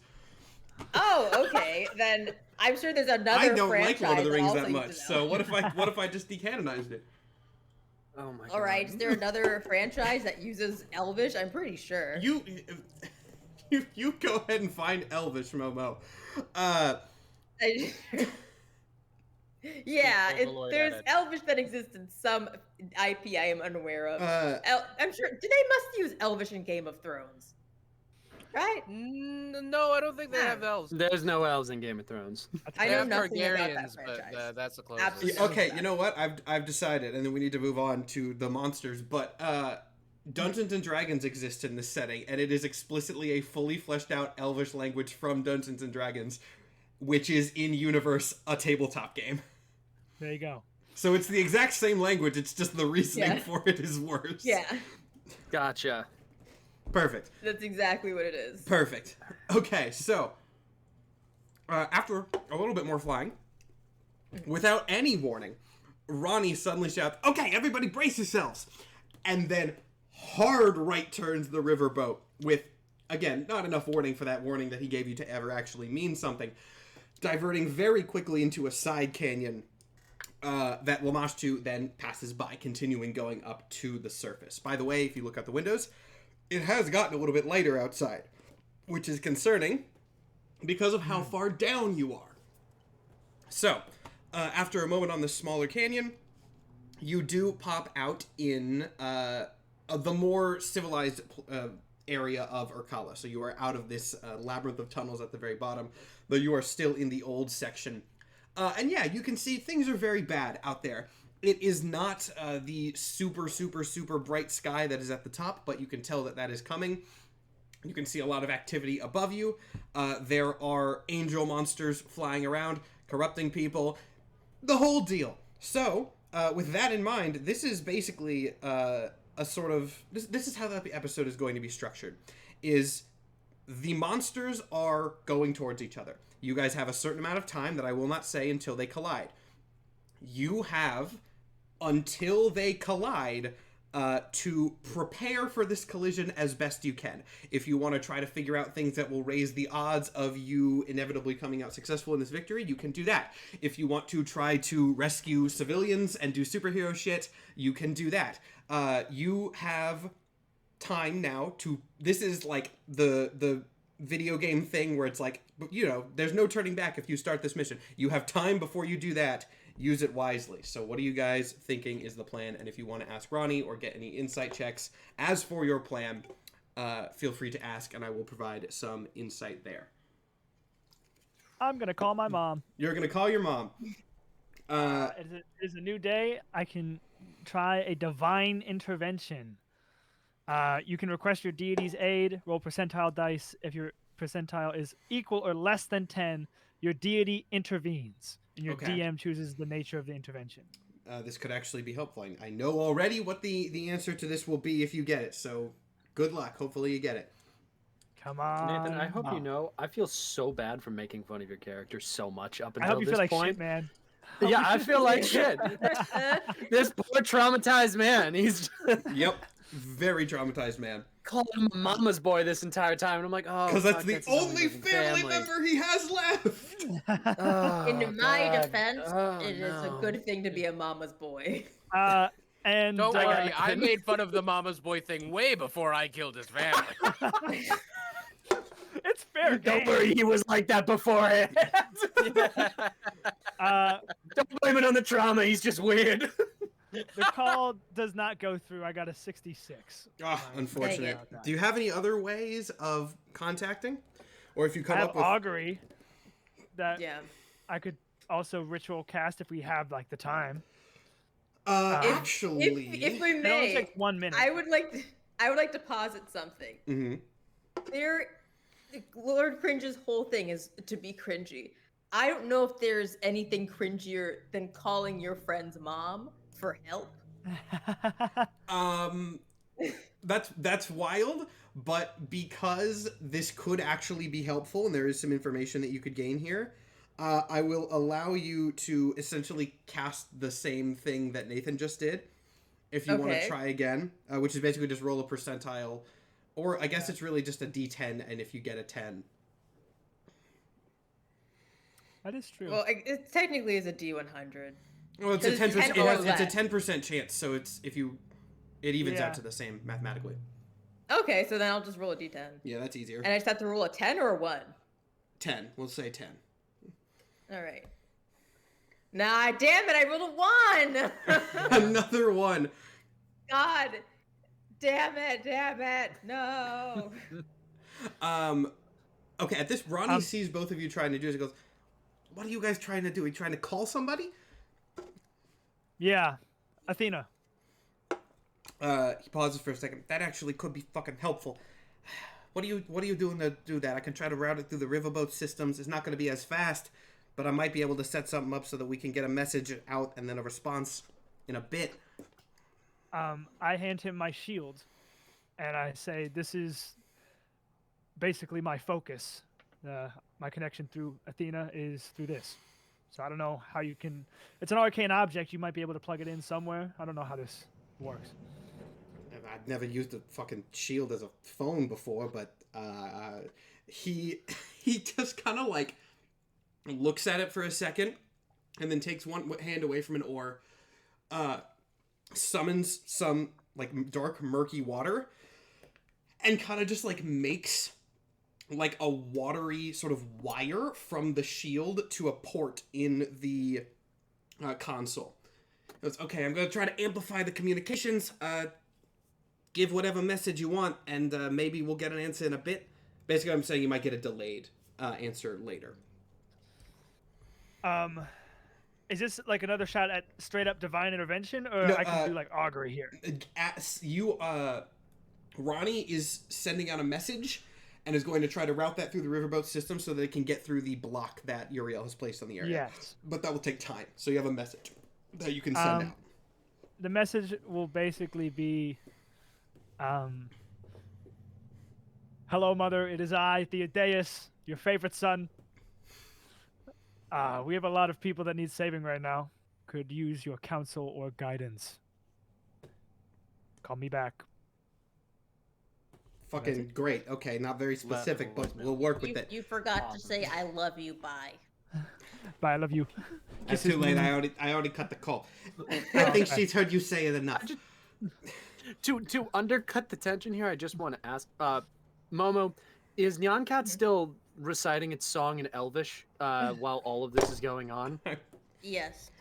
Oh, okay. Then I'm sure there's another. I don't franchise like Lord of the Rings also that much. uses So what if I just decanonized it? Oh my god. All right, is there another franchise that uses Elvish? I'm pretty sure. You go ahead and find Elvish, Momo. Yeah, Overlord there's at it. Elvish that exists in some IP I am unaware of. I'm sure. They must use Elvish in Game of Thrones, right? No, I don't think they have elves. There's no elves in Game of Thrones. I They know have nothing about that Targaryens, but franchise. that's the closest. Absolutely. Okay, you know what? I've decided, and then we need to move on to the monsters. But Dungeons and Dragons exist in this setting, and it is explicitly a fully fleshed out Elvish language from Dungeons and Dragons, which is in universe a tabletop game. There you go. So it's the exact same language. It's just the reasoning Yeah. for it is worse. Yeah, Gotcha. Perfect. that's exactly what it is. Perfect. Okay, so after a little bit more flying, without any warning, Ronnie suddenly shouts, "Okay, everybody brace yourselves!" And then hard right turns the riverboat with, again, not enough warning for that warning that he gave you to ever actually mean something, diverting very quickly into a side canyon that Lamashtu then passes by, continuing going up to the surface. By the way, if you look out the windows, it has gotten a little bit lighter outside, which is concerning because of how far down you are. So, after a moment on the smaller canyon, you do pop out in the more civilized area of Urkala. So you are out of this labyrinth of tunnels at the very bottom, though you are still in the old section. And yeah, you can see things are very bad out there. It is not the super, super, super bright sky that is at the top, but you can tell that that is coming. You can see a lot of activity above you. There are angel monsters flying around, corrupting people, the whole deal. So, with that in mind, this is basically a sort of... This is how the episode is going to be structured, is the monsters are going towards each other. You guys have a certain amount of time that I will not say until they collide. You have until they collide to prepare for this collision as best you can. If you want to try to figure out things that will raise the odds of you inevitably coming out successful in this victory, you can do that. If you want to try to rescue civilians and do superhero shit, you can do that. You have time now to... This is like the video game thing where it's like, you know, there's no turning back if you start this mission. You have time before you do that. Use it wisely. So what are you guys thinking is the plan? And if you want to ask Ronnie or get any insight checks as for your plan, feel free to ask and I will provide some insight there. I'm going to call my mom. You're going to call your mom. It is a new day. I can try a divine intervention. You can request your deity's aid, roll percentile dice. If your percentile is equal or less than 10, your deity intervenes, and your DM chooses the nature of the intervention. This could actually be helpful. I know already what the answer to this will be if you get it, so good luck. Hopefully you get it. Come on, Nathan, I hope Mom. you know, I feel so bad for making fun of your character so much up I until hope you this feel like point. shit, man. Yeah, I feel like shit. This poor traumatized man, he's Yep. Very traumatized man. calling him a mama's boy this entire time, and I'm like, oh, Because that's fuck, the his only living family member he has left. Oh, In my God. defense, Oh, it is a no. good thing to be a mama's boy. And Don't worry, I made fun of the mama's boy thing way before I killed his family. it's fair. Don't game. worry, he was like that beforehand. Don't blame it on the trauma. He's just weird. The call does not go through. I got a 66. Unfortunate. Dang Do you have any other ways of contacting? Or if you I come have up with... augury that Yeah. I could also ritual cast if we have like the time. Actually... If we It only may, takes 1 minute. I would like to posit something. Mm-hmm. Lord Cringe's whole thing is to be cringy. I don't know if there's anything cringier than calling your friend's mom for help. That's wild, but because this could actually be helpful and there is some information that you could gain here, I will allow you to essentially cast the same thing that Nathan just did. If you want to try again, which is basically just roll a percentile, or I guess it's really just a D10, and if you get a 10. That is true. Well, it technically is a D100. Well, it's a 'Cause 10%. 10 or It's a less. 10% chance, so it's it evens Yeah. out to the same mathematically. Okay, so then I'll just roll a D10. Yeah, that's easier. And I just have to roll a 10 or a 1? 10. We'll say 10. All right. Nah, damn it! I rolled a 1. Another 1. God, damn it! No. Okay, at this, Ronnie sees both of you trying to do this. He goes, "What are you guys trying to do? Are you trying to call somebody?" Yeah, Athena. He pauses for a second. That actually could be fucking helpful. What are you doing to do that? I can try to route it through the riverboat systems. It's not going to be as fast, but I might be able to set something up so that we can get a message out and then a response in a bit. I hand him my shield, and I say, "This is basically my focus. My connection through Athena is through this. So I don't know how you can. It's an arcane object. You might be able to plug it in somewhere. I don't know how this works." I've never used a fucking shield as a phone before, but he just kind of like looks at it for a second, and then takes one hand away from an oar, summons some like dark murky water, and kind of just like makes like a watery sort of wire from the shield to a port in the console. It goes, "Okay, I'm gonna try to amplify the communications. Give whatever message you want, and maybe we'll get an answer in a bit." Basically, I'm saying you might get a delayed answer later. Is this like another shot at straight up divine intervention, or No, I can do like augury here? Ronnie is sending out a message and is going to try to route that through the riverboat system so that it can get through the block that Uriel has placed on the area. Yes. But that will take time, so you have a message that you can send out. The message will basically be, "Hello, Mother. It is I, Theodus, your favorite son. We have a lot of people that need saving right now. Could use your counsel or guidance. Call me back." Fucking great. Okay, not very specific, but we'll work with it. You forgot to say "I love you." Bye. Bye. I love you. It's too late. I already cut the call. I think she's heard you say it enough. To undercut the tension here, I just want to ask, Momo, is Nyan Cat still reciting its song in Elvish while all of this is going on? Yes.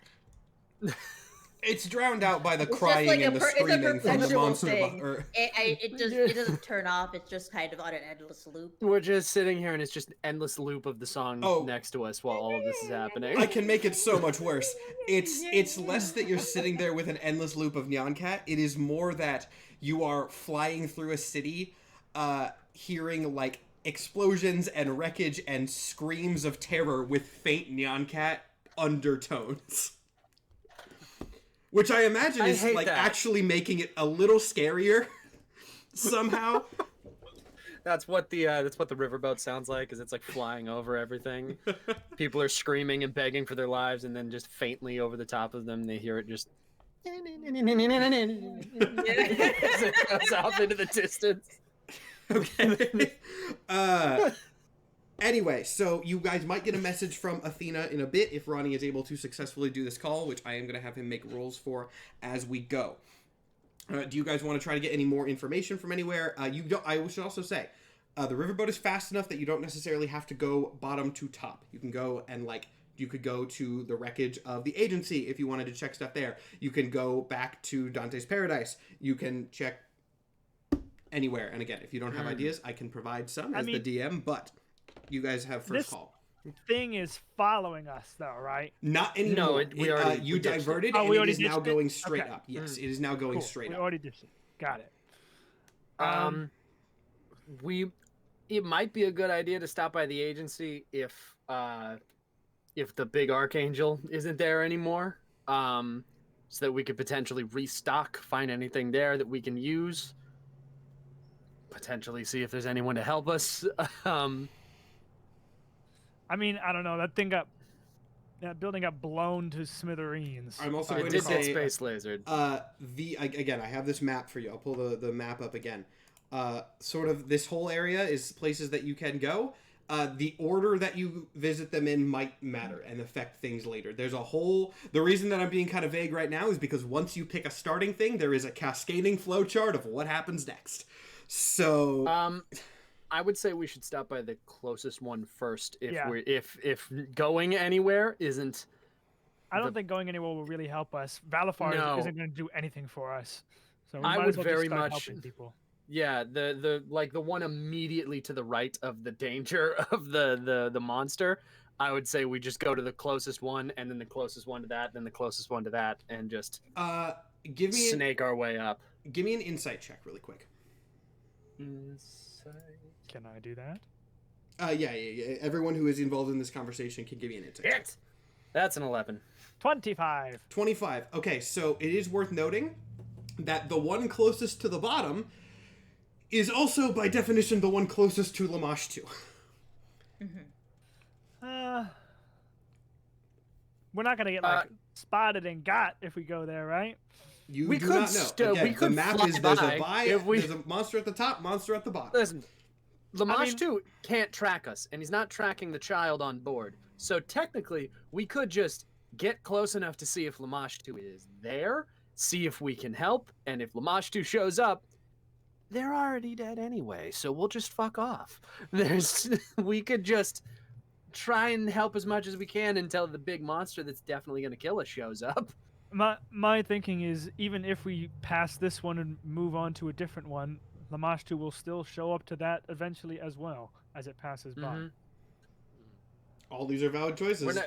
It's drowned out by the It's just crying like and the it's a screaming from the perpetual monster. thing. It doesn't turn off. It's just kind of on an endless loop. We're just sitting here, and it's just an endless loop of the song next to us while all of this is happening. I can make it so much worse. It's less that you're sitting there with an endless loop of Nyan Cat. It is more that you are flying through a city, hearing like explosions and wreckage and screams of terror with faint Nyan Cat undertones. Which I imagine is like actually making it a little scarier somehow. That's what the riverboat sounds like, is it's like flying over everything. People are screaming and begging for their lives, and then just faintly over the top of them, they hear it just as it goes off into the distance. Okay. Anyway, so you guys might get a message from Athena in a bit if Ronnie is able to successfully do this call, which I am going to have him make rolls for as we go. Do you guys want to try to get any more information from anywhere? I should also say, the riverboat is fast enough that you don't necessarily have to go bottom to top. You can go and you could go to the wreckage of the agency if you wanted to check stuff there. You can go back to Dante's Paradise. You can check anywhere. And again, if you don't have ideas, I can provide some as the DM, but you guys have first call. Thing is following us, though, right? Not anymore. No, you diverted, and it is now going straight up. Yes, it is now going straight up. We already did it. Got it. It might be a good idea to stop by the agency if the big archangel isn't there anymore, so that we could potentially restock, find anything there that we can use, potentially see if there's anyone to help us. I mean, I don't know. That building got blown to smithereens. I'm also going to say, space lasered. Again, I have this map for you. I'll pull the map up again. Sort of this whole area is places that you can go. The order that you visit them in might matter and affect things later. The reason that I'm being kind of vague right now is because once you pick a starting thing, there is a cascading flow chart of what happens next. So, I would say we should stop by the closest one first if going anywhere isn't I don't think going anywhere will really help us. Valafar No. isn't going to do anything for us. So we I might would as well just very start much- helping people. Yeah, the one immediately to the right of the danger of the monster. I would say we just go to the closest one, and then the closest one to that, then the closest one to that, and just Give me snake our way up. give me an insight check really quick. Insight. Can I do that? Yeah. Everyone who is involved in this conversation can give me an insight check. Hit. That's an 11. 25. 25. Okay, so it is worth noting that the one closest to the bottom is also, by definition, the one closest to Lamashtu. We're not going to get spotted and got if we go there, right? You We do could not know. still- Again, we could the map fly is there's a by if we- there's a monster at the top, monster at the bottom. Listen, Lamashtu can't track us, and he's not tracking the child on board. So technically, we could just get close enough to see if Lamashtu is there, see if we can help, and if Lamashtu shows up, they're already dead anyway, so we'll just fuck off. We could just try and help as much as we can until the big monster that's definitely going to kill us shows up. My thinking is, even if we pass this one and move on to a different one, Lamashtu will still show up to that eventually as well as it passes by. Mhm. All these are valid choices.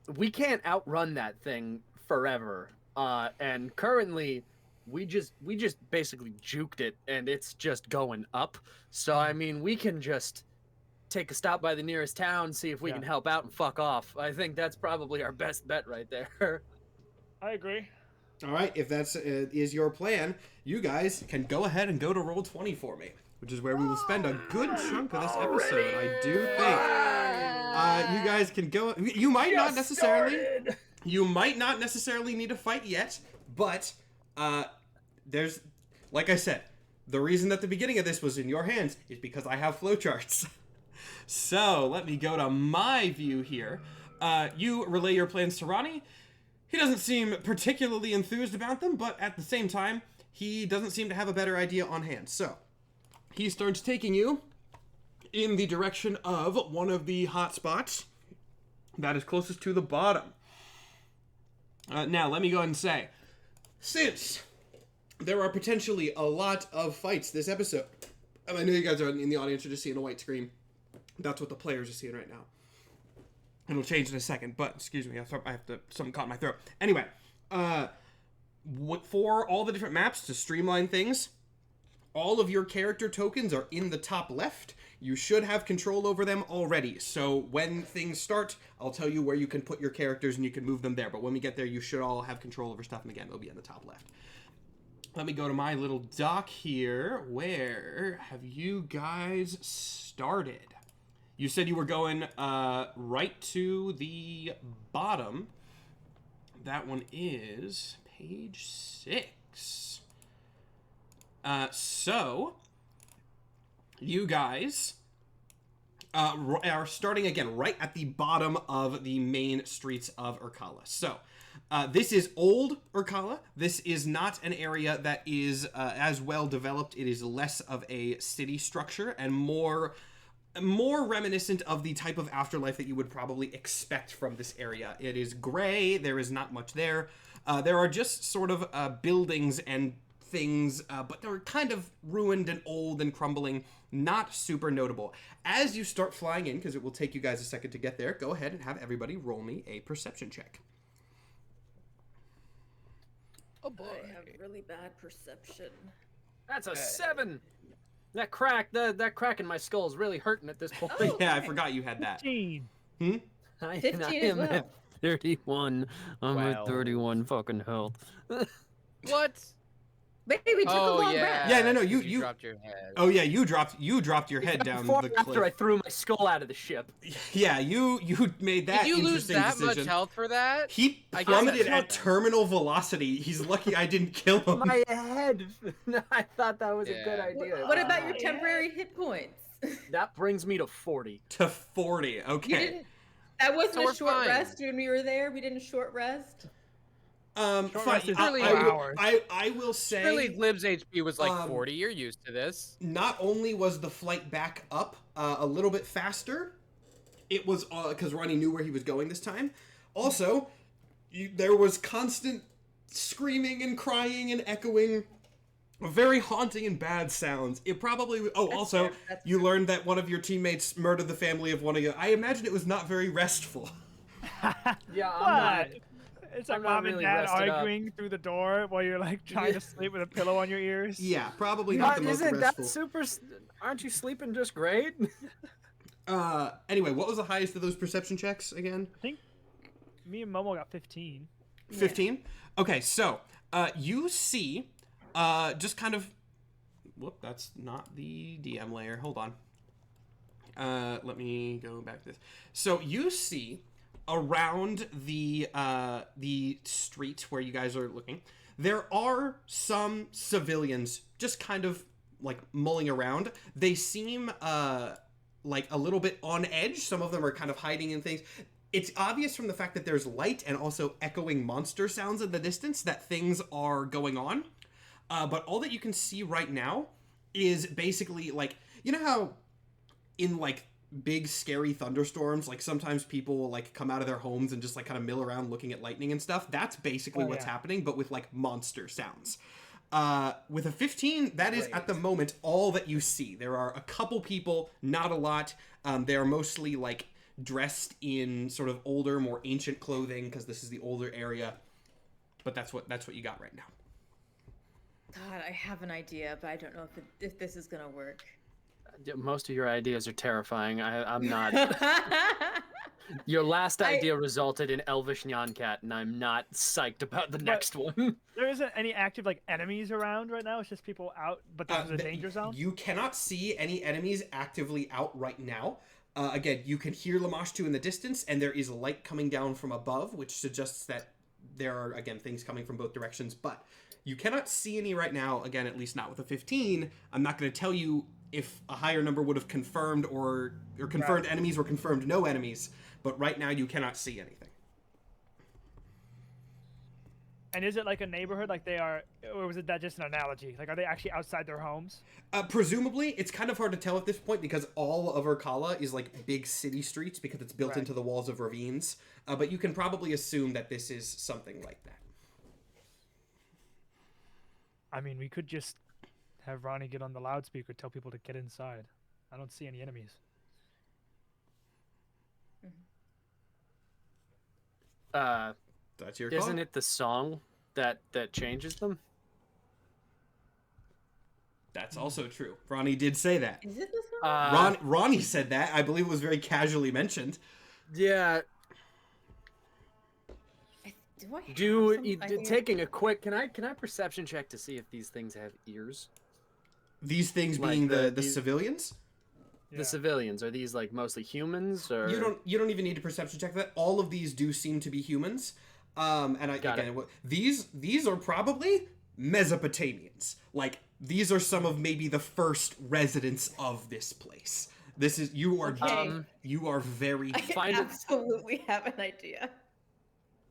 We can't outrun that thing forever. And currently, we just basically juked it, and it's just going up. So I mean, we can just take a stop by the nearest town, see if we can help out, and fuck off. I think that's probably our best bet right there. I agree. All right, if that's is your plan, you guys can go ahead and go to roll 20 for me, which is where we will spend a good chunk of this episode. I do think you guys can go. You might not necessarily need to fight yet, but there's, like I said, the reason that the beginning of this was in your hands is because I have flowcharts. So let me go to my view here. You relay your plans to Ronnie. He doesn't seem particularly enthused about them, but at the same time, he doesn't seem to have a better idea on hand. So he starts taking you in the direction of one of the hot spots that is closest to the bottom. Now, let me go ahead and say, since there are potentially a lot of fights this episode, and I know you guys are in the audience are just seeing a white screen. That's what the players are seeing right now. It'll change in a second, but excuse me, I have something caught in my throat. Anyway, for all the different maps to streamline things, all of your character tokens are in the top left. You should have control over them already. So when things start, I'll tell you where you can put your characters and you can move them there. But when we get there, you should all have control over stuff, and again, it'll be in the top left. Let me go to my little doc here. Where have you guys started? You said you were going right to the bottom. That one is page 6. So, you guys are starting again right at the bottom of the main streets of Urkala. So, this is old Urkala. This is not an area that is as well developed. It is less of a city structure and more reminiscent of the type of afterlife that you would probably expect from this area. It is gray. There is not much there. There are just sort of buildings and things, but they're kind of ruined and old and crumbling. Not super notable. As you start flying in, because it will take you guys a second to get there, go ahead and have everybody roll me a perception check. Oh boy. I have really bad perception. That's a 7. That crack in my skull is really hurting at this point. Oh, Yeah, I forgot you had that. 15. I 15 as am well. at 31. I'm at Wow. 31 fucking health. What? Maybe we took a long rest. Yeah, no, because you- dropped your head. Oh yeah, you dropped your head down Before the after I cliff. threw my skull out of the ship. Yeah, you made that Did you lose interesting that decision. much health for that? He I guess plummeted that's at not- terminal velocity. He's lucky I didn't kill him. My head. I thought that was a good Yeah. idea. What about your temporary hit points? That brings me to 40. To 40. You Okay. didn't. That wasn't So a we're short fine. rest when we were there. We didn't short rest. Short Fine. rest is really 4 hours. I will say. Really, Lib's HP was like 40. Um, You're used to this. Not only was the flight back up a little bit faster, it was because Ronnie knew where he was going this time. Also, there was constant screaming and crying and echoing, very haunting and bad sounds. It probably... Oh, That's also, fair. you learned that one of your teammates murdered the family of one of you. I imagine it was not very restful. Yeah, I'm not. It's like I'm not mom really and dad rested up. arguing through the door while you're like trying to sleep with a pillow on your ears. Yeah, probably not the most Isn't restful. that super? Aren't you sleeping just great? Anyway, what was the highest of those perception checks again? I think me and Momo got 15. 15? Okay, so, you see, just kind of... Whoop, that's not the DM layer. Hold on. Let me go back to this. So, you see, around the street where you guys are looking, there are some civilians just kind of, like, mulling around. They seem, like, a little bit on edge. Some of them are kind of hiding in things. It's obvious from the fact that there's light and also echoing monster sounds in the distance that things are going on. But all that you can see right now is basically, like, you know how in, like, big scary thunderstorms, like, sometimes people will, like, come out of their homes and just, like, kind of mill around looking at lightning and stuff? That's basically what's happening, but with, like, monster sounds. With a 15, that is, at the moment, all that you see. There are a couple people, not a lot. They are mostly, like, dressed in sort of older, more ancient clothing, because this is the older area. But that's what you got right now. God, I have an idea, but I don't know if this is gonna work. Most of your ideas are terrifying. I'm not. Your last idea resulted in Elvish Nyancat, and I'm not psyched about the next one. There isn't any active like enemies around right now. It's just people out, but this is a danger zone. You cannot see any enemies actively out right now. Again, you can hear Lamashtu in the distance, and there is light coming down from above, which suggests that there are, again, things coming from both directions, but you cannot see any right now, again, at least not with a 15. I'm not going to tell you if a higher number would have confirmed or confirmed enemies or confirmed no enemies, but right now you cannot see anything. And is it like a neighborhood, like they are, or was it that just an analogy? Like, are they actually outside their homes? Presumably, it's kind of hard to tell at this point because all of Urkala is like big city streets because it's built into the walls of ravines. But you can probably assume that this is something like that. I mean, we could just have Ronnie get on the loudspeaker, tell people to get inside. I don't see any enemies. That's your call. Isn't it the song that changes them? That's also true. Ronnie did say that. Is it this one? Ronnie said that. I believe it was very casually mentioned. Yeah. Do I have Taking a quick can I perception check to see if these things have ears? These things Like being the these- civilians? The civilians, are these like mostly humans or You don't even need to perception check that. All of these do seem to be humans. These are probably Mesopotamians. Like, these are some of maybe the first residents of this place. You are very I absolutely have an idea.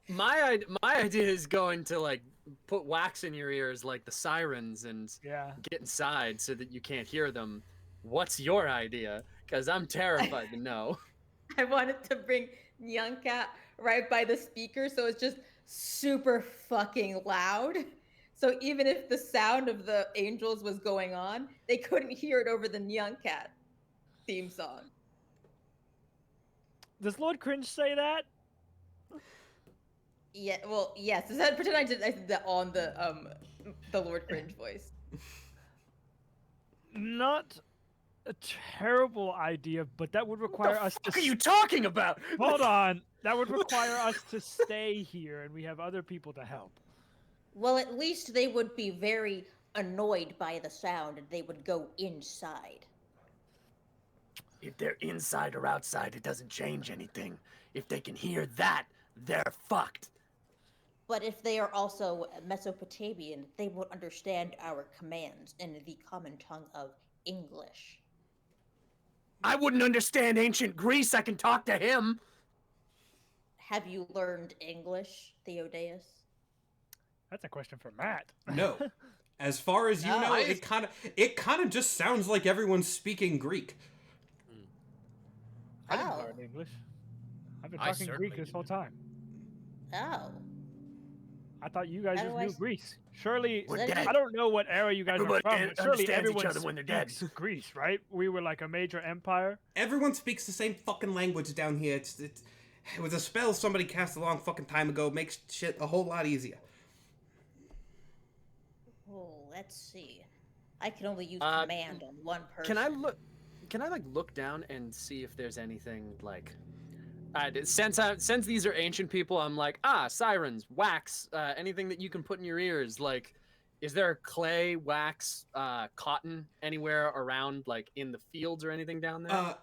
My idea is going to like put wax in your ears like the sirens and get inside so that you can't hear them. What's your idea? Because I'm terrified to know. I wanted to bring Nyankat right by the speaker so it's just super fucking loud. So even if the sound of the angels was going on, they couldn't hear it over the Nyankat theme song. Does Lord Cringe say that? Yeah, well, yes. Does that pretend I did that on the Lord Cringe voice? Not a terrible idea, but that would require us to. What are you talking about? Hold on. That would require us to stay here, and we have other people to help. Well, at least they would be very annoyed by the sound, and they would go inside. If they're inside or outside, it doesn't change anything. If they can hear that, they're fucked. But if they are also Mesopotamian, they would understand our commands in the common tongue of English. I wouldn't understand ancient Greece. I can talk to him. Have you learned English, Theodus? That's a question for Matt. No. As far as you know, it kind of just sounds like everyone's speaking Greek. I didn't learn English. I've been talking Greek this whole time. Oh. I thought you guys How just do I knew s- Greece. Surely, We're Is that dead. I don't know what era you guys are Everybody from, but surely understands each everyone other when they're dead. speaks Greece, right? We were like a major empire. Everyone speaks the same fucking language down here. It was a spell somebody cast a long fucking time ago. Makes shit a whole lot easier. Oh, let's see. I can only use Uh, command on one person. Can I like look down and see if there's anything like? Since these are ancient people, I'm like, sirens, wax, anything that you can put in your ears. Like, is there clay, wax, cotton anywhere around, like in the fields or anything down there?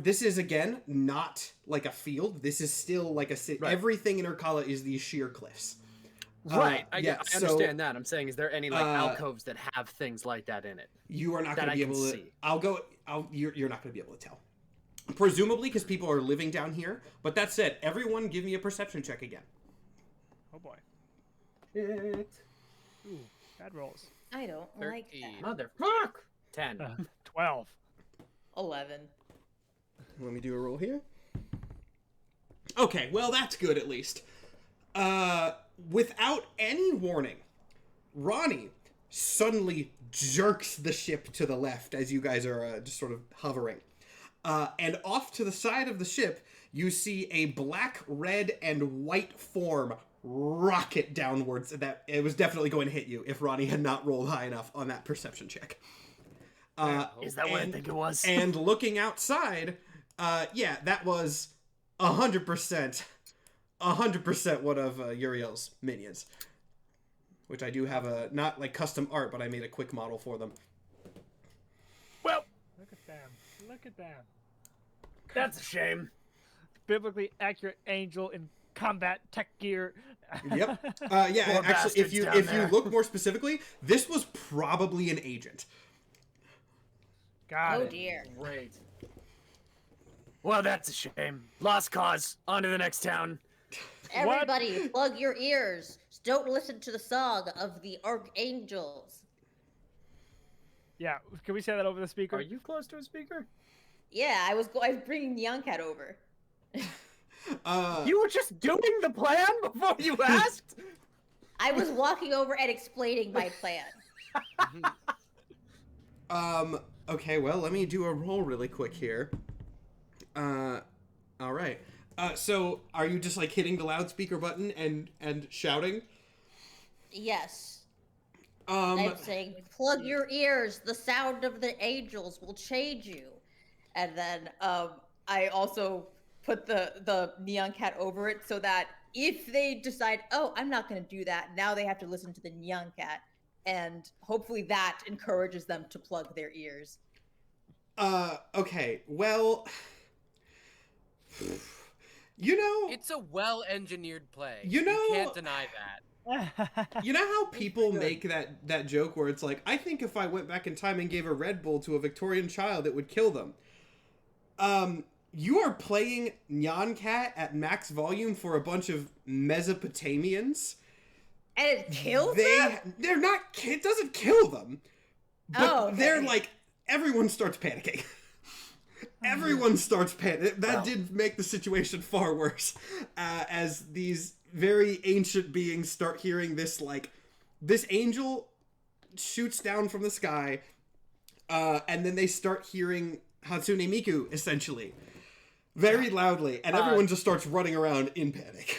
This is again not like a field. This is still like a city. Right. Everything in Urkala is these sheer cliffs. Right. I yeah, understand that. I'm saying, is there any like uh, alcoves that have things like that in it? You are not That going to I be can able to. see. You're not going to be able to tell. Presumably, because people are living down here. But that said, everyone, give me a perception check again. Oh boy. Shit. Ooh, bad rolls. I don't like 13. that. Motherfuck. 10. 12. 11. Let me do a roll here. Okay, well, that's good at least. Without any warning, Ronnie suddenly jerks the ship to the left as you guys are just sort of hovering. And off to the side of the ship, you see a black, red, and white form rocket downwards. That it was definitely going to hit you if Ronnie had not rolled high enough on that perception check. Is that what I think it was? And looking outside, yeah, that was 100% one of Uriel's minions. Which I do have not like custom art, but I made a quick model for them. Well, Look at them. Look at them. that's a shame. Biblically accurate angel in combat tech gear. Yep. Yeah, Poor actually, if bastards you down if there. you look more specifically, this was probably an agent. Got Oh it. dear. Great. Well, that's a shame. Lost cause. On to the next town. Everybody, plug your ears. Don't listen to the song of the archangels. Yeah, can we say that over the speaker? Are you close to a speaker? Yeah, I was bringing the young cat over. You were just doing the plan before you asked? I was walking over and explaining my plan. Okay, well, let me do a roll really quick here. All right. So are you just like hitting the loudspeaker button and shouting? Yes. I'm saying, plug your ears. The sound of the angels will change you. And then I also put the neon cat over it so that if they decide, oh, I'm not going to do that, now they have to listen to the neon cat. And hopefully that encourages them to plug their ears. Okay, well, you know, It's a well-engineered play. You know- you can't deny that. you know how people make that joke where it's like, I think if I went back in time and gave a Red Bull to a Victorian child, it would kill them. You are playing Nyan Cat at max volume for a bunch of Mesopotamians. And it kills them? They're not. It doesn't kill them. But Oh, okay. they're like, everyone starts panicking. Everyone starts panicking. That did make the situation far worse. As these very ancient beings start hearing this, like, this angel shoots down from the sky, and then they start hearing Hatsune Miku, essentially. Very loudly, and everyone just starts running around in panic.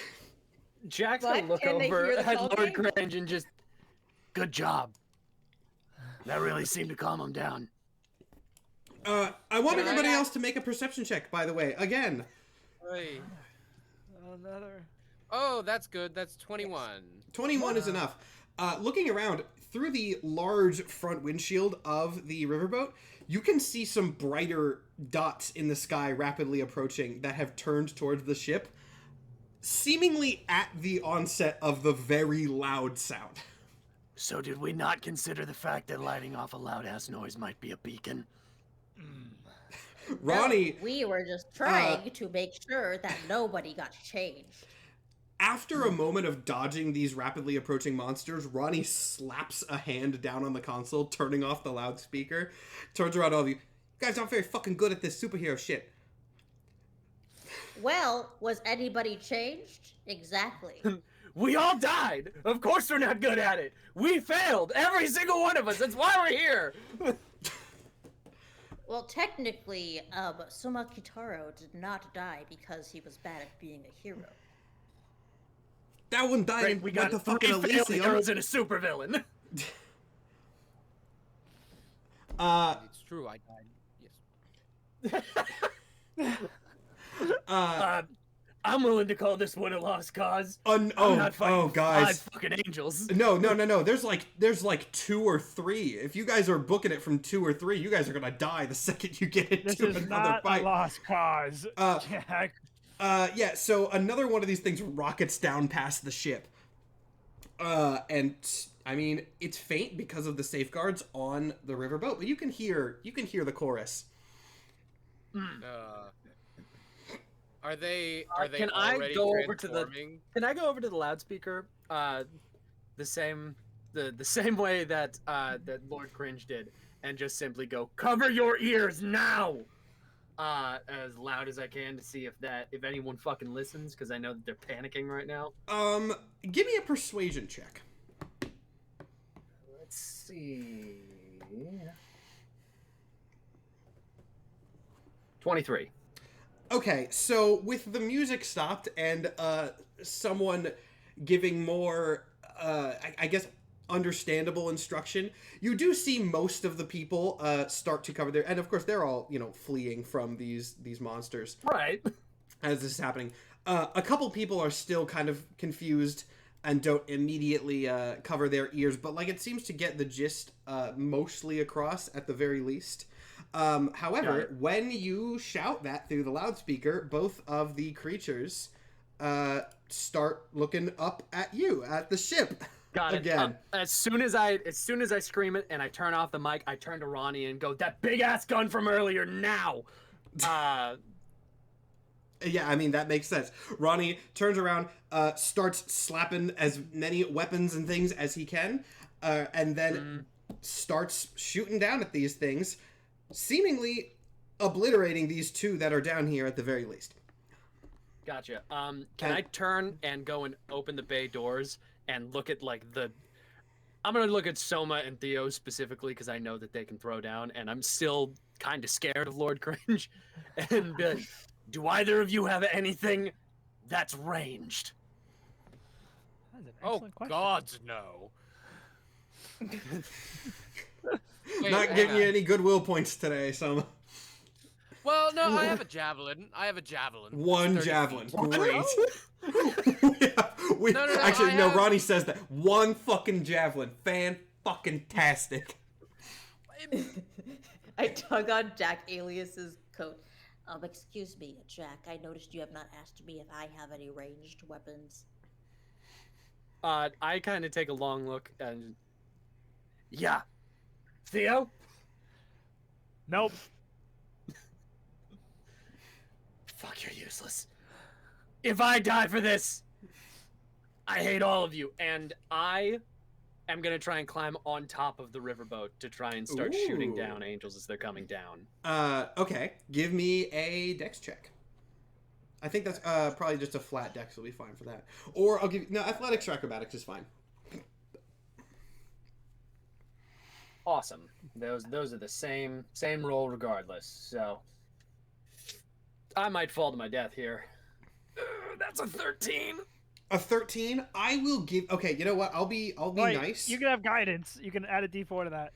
Jack's But gonna look can they over hear the at Lord talking? Grange and just, good job. That really seemed to calm him down. I want Can I everybody ask- else to make a perception check, by the way. Again, Hey. Another. Oh, that's good. That's 21. 21 is enough. Looking around, through the large front windshield of the riverboat, you can see some brighter dots in the sky rapidly approaching that have turned towards the ship, seemingly at the onset of the very loud sound. So did we not consider the fact that lighting off a loud-ass noise might be a beacon? Ronnie, No, we were just trying to make sure that nobody got changed. after a moment of dodging these rapidly approaching monsters, Ronnie slaps a hand down on the console, turning off the loudspeaker, turns around to all of you. You guys aren't very fucking good at this superhero shit. Well, was anybody changed? Exactly. We all died. Of course we're not good at it. We failed, every single one of us. That's why we're here. Well, technically, Soma Kitaro did not die because he was bad at being a hero. That one died Right, and we went got to fucking 3 failed Elysium. heroes and a supervillain. It's true, I died. Yes. I'm willing to call this one a lost cause. I'm Oh, not fighting guys. 5 fucking angels. No. There's like 2 or 3. If you guys are booking it from 2 or 3, you guys are gonna die the second you get into This is another not fight. a lost cause, Jack. Yeah, so another one of these things rockets down past the ship. And I mean, it's faint because of the safeguards on the riverboat, but you can hear the chorus. Are they Can I already go over to the? transforming? Can I go over to the loudspeaker? The same way that that Lord Cringe did, and just simply go, "Cover your ears now!" As loud as I can to see if anyone fucking listens, because I know that they're panicking right now. Give me a persuasion check. Let's see. 23. Okay, so with the music stopped and someone giving more, I guess, understandable instruction, you do see most of the people start to cover their, and of course they're all fleeing from these monsters. Right. As this is happening, a couple people are still kind of confused and don't immediately cover their ears, but like it seems to get the gist mostly across at the very least. However, when you shout that through the loudspeaker, both of the creatures start looking up at you, at the ship. Got it. Again. As soon as I scream it and I turn off the mic, I turn to Ronnie and go, "That big ass gun from earlier now." Yeah, I mean, that makes sense. Ronnie turns around, starts slapping as many weapons and things as he can, and then starts shooting down at these things, seemingly obliterating these 2 that are down here at the very least. Gotcha. Can I turn and go and open the bay doors and look at I'm gonna look at Soma and Theo specifically because I know that they can throw down, and I'm still kind of scared of Lord Cringe, and be like, do either of you have anything that's ranged? That is an Oh excellent question. gods, no. Wait, Not hang getting you on. any goodwill points today, so Well, no, I have a javelin. one 30 javelin. feet. Great. No, Actually, I no, have- Ronnie says that. One fucking javelin. Fan-fucking-tastic. I tug on Jack Alias's coat. Excuse me, Jack. I noticed you have not asked me if I have any ranged weapons. I kind of take a long look and yeah, Theo. Nope. Fuck, you're useless. If I die for this, I hate all of you, and I am gonna try and climb on top of the riverboat to try and start shooting Ooh. down angels as they're coming down. Okay. Give me a dex check. I think that's probably just a flat dex will be fine for that. Or I'll give you... No, athletics or acrobatics is fine. Awesome. Those are the same roll regardless. So I might fall to my death here. That's a 13. A 13? I will give... Okay, you know what? I'll be Wait, nice. You can have guidance. You can add a D4 to that.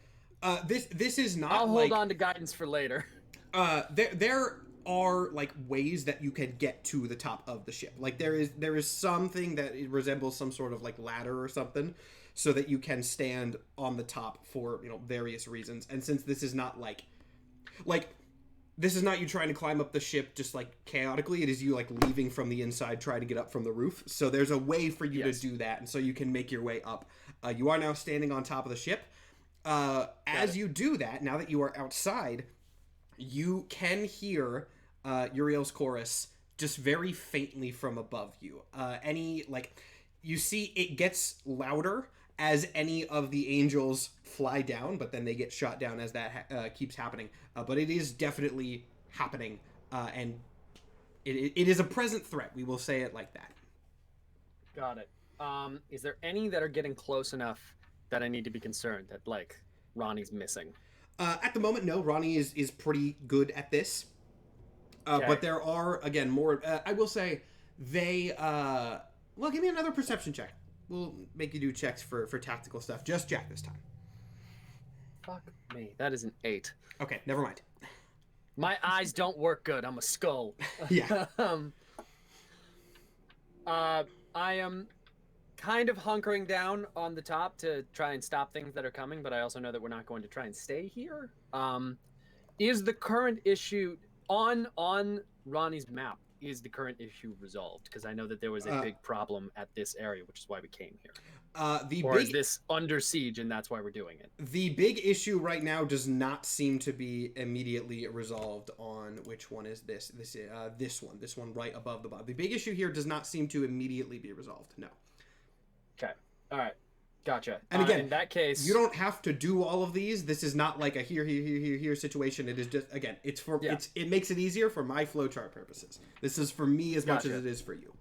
This is not I'll like... hold on to guidance for later. There are like ways that you can get to the top of the ship. Like there is something that resembles some sort of like ladder or something, so that you can stand on the top for various reasons. And since this is not like this is not you trying to climb up the ship just like chaotically, it is you like leaving from the inside trying to get up from the roof. So there's a way for you to do that, and so you can make your way up. You are now standing on top of the ship. As you do that, now that you are outside, you can hear Uriel's chorus just very faintly from above you. You see it gets louder as any of the angels fly down, but then they get shot down as that keeps happening. But it is definitely happening, and it is a present threat. We will say it like that. Got it. Is there any that are getting close enough that I need to be concerned that, like, Ronnie's missing? At the moment, no. Ronnie is pretty good at this. Okay. But there are, again, more... I will say, they... well, give me another perception check. We'll make you do checks for tactical stuff. Just Jack this time. Fuck me. That is an 8. Okay, never mind. My eyes don't work good. I'm a skull. Yeah. I am kind of hunkering down on the top to try and stop things that are coming, but I also know that we're not going to try and stay here. Is the current issue on Ronnie's map? Is the current issue resolved? Because I know that there was a big problem at this area, which is why we came here. Is this under siege and that's why we're doing it? The big issue right now does not seem to be immediately resolved on which one is this. This one right above the bottom. The big issue here does not seem to immediately be resolved. No. Okay. All right. Gotcha. And again, in that case, you don't have to do all of these. This is not like a here situation. It is just, again, it makes it easier for my flowchart purposes. This is for me as much as it is for you.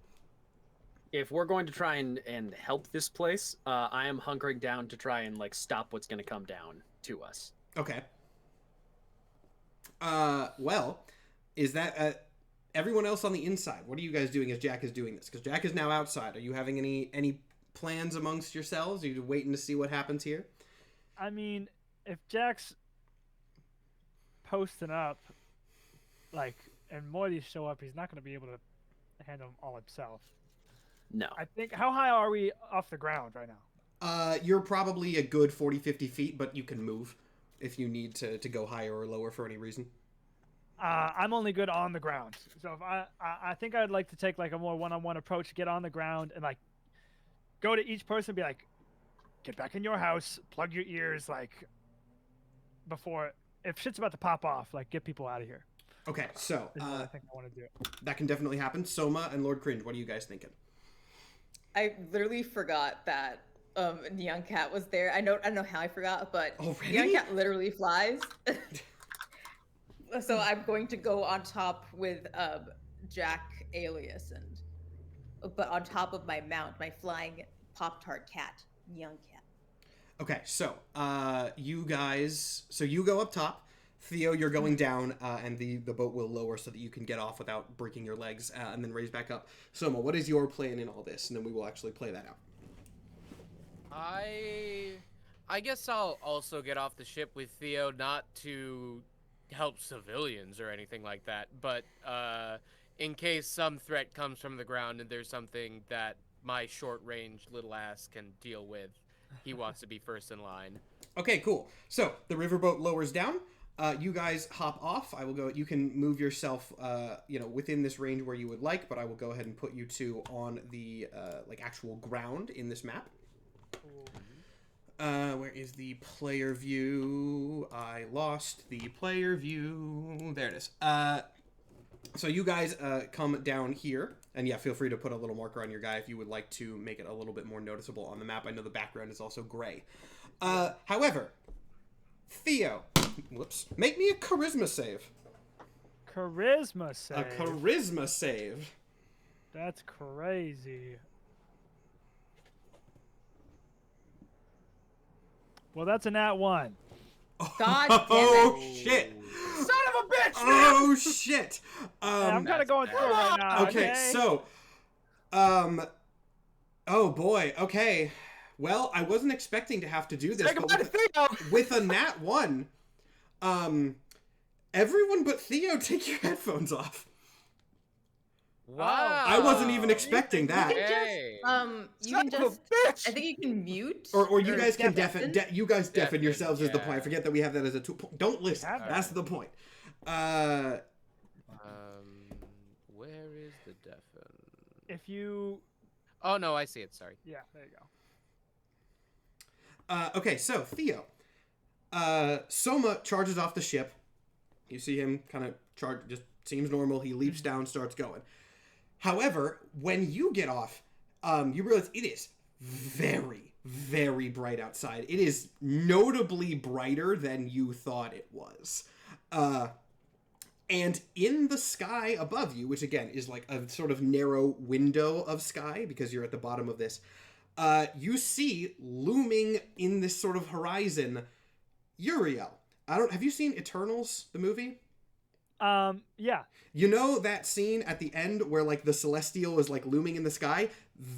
If we're going to try and help this place, I am hunkering down to try and, like, stop what's going to come down to us. Okay. Well, is that everyone else on the inside? What are you guys doing as Jack is doing this? Because Jack is now outside. Are you having any plans amongst yourselves? Are you waiting to see what happens here? I mean, if Jack's posting up, like, and more of these show up, he's not going to be able to handle them all himself. No. I think, how high are we off the ground right now? You're probably a good 40-50 feet, but you can move if you need to go higher or lower for any reason. I'm only good on the ground. So if I think I'd like to take, like, a more one-on-one approach, get on the ground and, like, go to each person and be like, get back in your house, plug your ears, like, before, if shit's about to pop off, like, get people out of here. Okay, so, I think I want to do. That can definitely happen. Soma and Lord Cringe, what are you guys thinking? I literally forgot that Young Cat was there. I don't know how I forgot, but Already? Young Cat literally flies. So I'm going to go on top with Jack Alias but on top of my mount, my flying Pop-Tart cat, Young Cat. Okay, so you guys, you go up top. Theo, you're going down, and the boat will lower so that you can get off without breaking your legs, and then raise back up. Soma, what is your plan in all this? And then we will actually play that out. I guess I'll also get off the ship with Theo, not to help civilians or anything like that, but in case some threat comes from the ground and there's something that my short-range little ass can deal with, he wants to be first in line. Okay, cool. So the riverboat lowers down. You guys hop off. I will go. You can move yourself, within this range where you would like, but I will go ahead and put you two on the actual ground in this map. Where is the player view? I lost the player view. There it is. So you guys come down here, and yeah, feel free to put a little marker on your guy if you would like to make it a little bit more noticeable on the map. I know the background is also gray. However, Theo, make me a charisma save. Charisma save? A charisma save. That's crazy. Well, that's a nat 1. God damn it. Oh, shit. Son of a bitch! Oh, shit. I'm kind of going through it right now. Okay, so, oh boy, okay. Well, I wasn't expecting to have to do this, but with a nat 1, everyone but Theo, take your headphones off. Wow. I wasn't even expecting that. You can just, I think you can mute. Or you guys can deafen yourselves as the yeah. point. I forget that we have that as a tool. Don't listen. That's the point. Where is the deafen? If you... Oh, no, I see it. Sorry. Yeah, there you go. Okay, so, Theo. Soma charges off the ship. You see him kind of charge, just seems normal. He leaps down, starts going. However, when you get off, you realize it is very, very bright outside. It is notably brighter than you thought it was. And in the sky above you, which again is like a sort of narrow window of sky because you're at the bottom of this, you see looming in this sort of horizon, Uriel. Have you seen Eternals, the movie? Yeah. You know that scene at the end where like the celestial is like looming in the sky?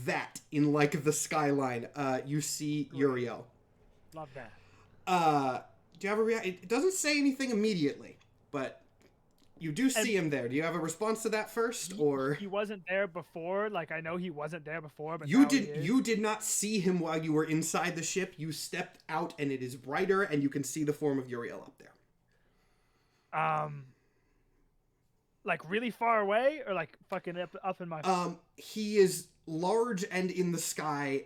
That in like the skyline, you see Uriel. Love that. Do you have a it doesn't say anything immediately, but you do see him there. Do you have a response to that first, or he wasn't there before? Like I know he wasn't there before, but you now did. he is. You did not see him while you were inside the ship. You stepped out, and it is brighter, and you can see the form of Uriel up there. Like really far away, or like fucking up in my. He is large and in the sky.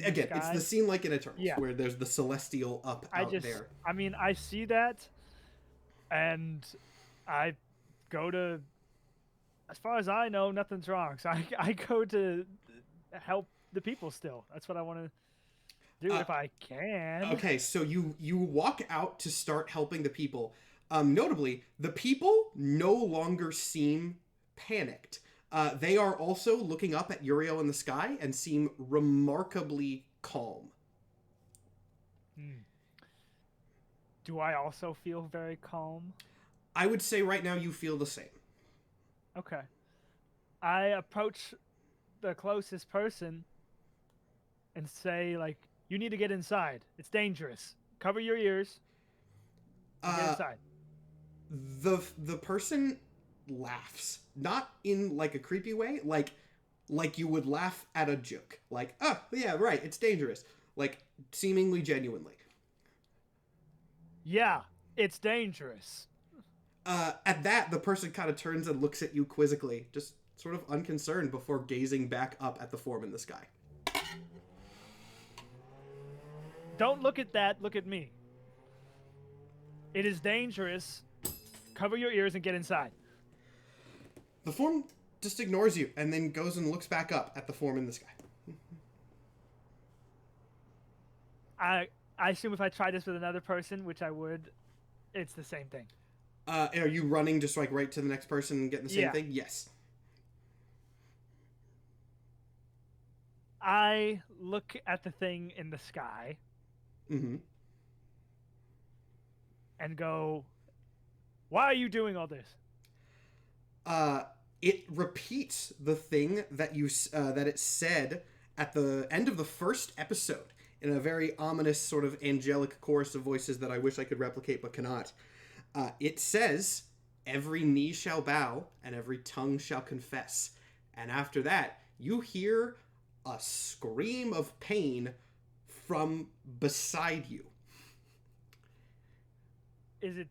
Again, it's the scene like in Eternals, where there's the celestial up out there. I mean, I see that, and I go to. As far as I know, nothing's wrong. So I go to help the people still. That's what I want to do if I can. Okay, so you walk out to start helping the people. Notably, the people no longer seem panicked. They are also looking up at Uriel in the sky and seem remarkably calm. Do I also feel very calm? I would say right now you feel the same. Okay. I approach the closest person and say, like, you need to get inside. It's dangerous. Cover your ears. Get inside. The person laughs, not in like a creepy way, like you would laugh at a joke, like, oh yeah, right, it's dangerous, like seemingly genuinely. Yeah, it's dangerous. At that, the person kind of turns and looks at you quizzically, just sort of unconcerned before gazing back up at the form in the sky. Don't look at that, look at me. It is dangerous. Cover your ears and get inside. The form just ignores you and then goes and looks back up at the form in the sky. I assume if I try this with another person, which I would, it's the same thing. Are you running just like right to the next person and getting the same thing? Yes. I look at the thing in the sky. Mm-hmm. And go, why are you doing all this? It repeats the thing that that it said at the end of the first episode in a very ominous sort of angelic chorus of voices that I wish I could replicate but cannot. It says, every knee shall bow and every tongue shall confess. And after that, you hear a scream of pain from beside you. Is it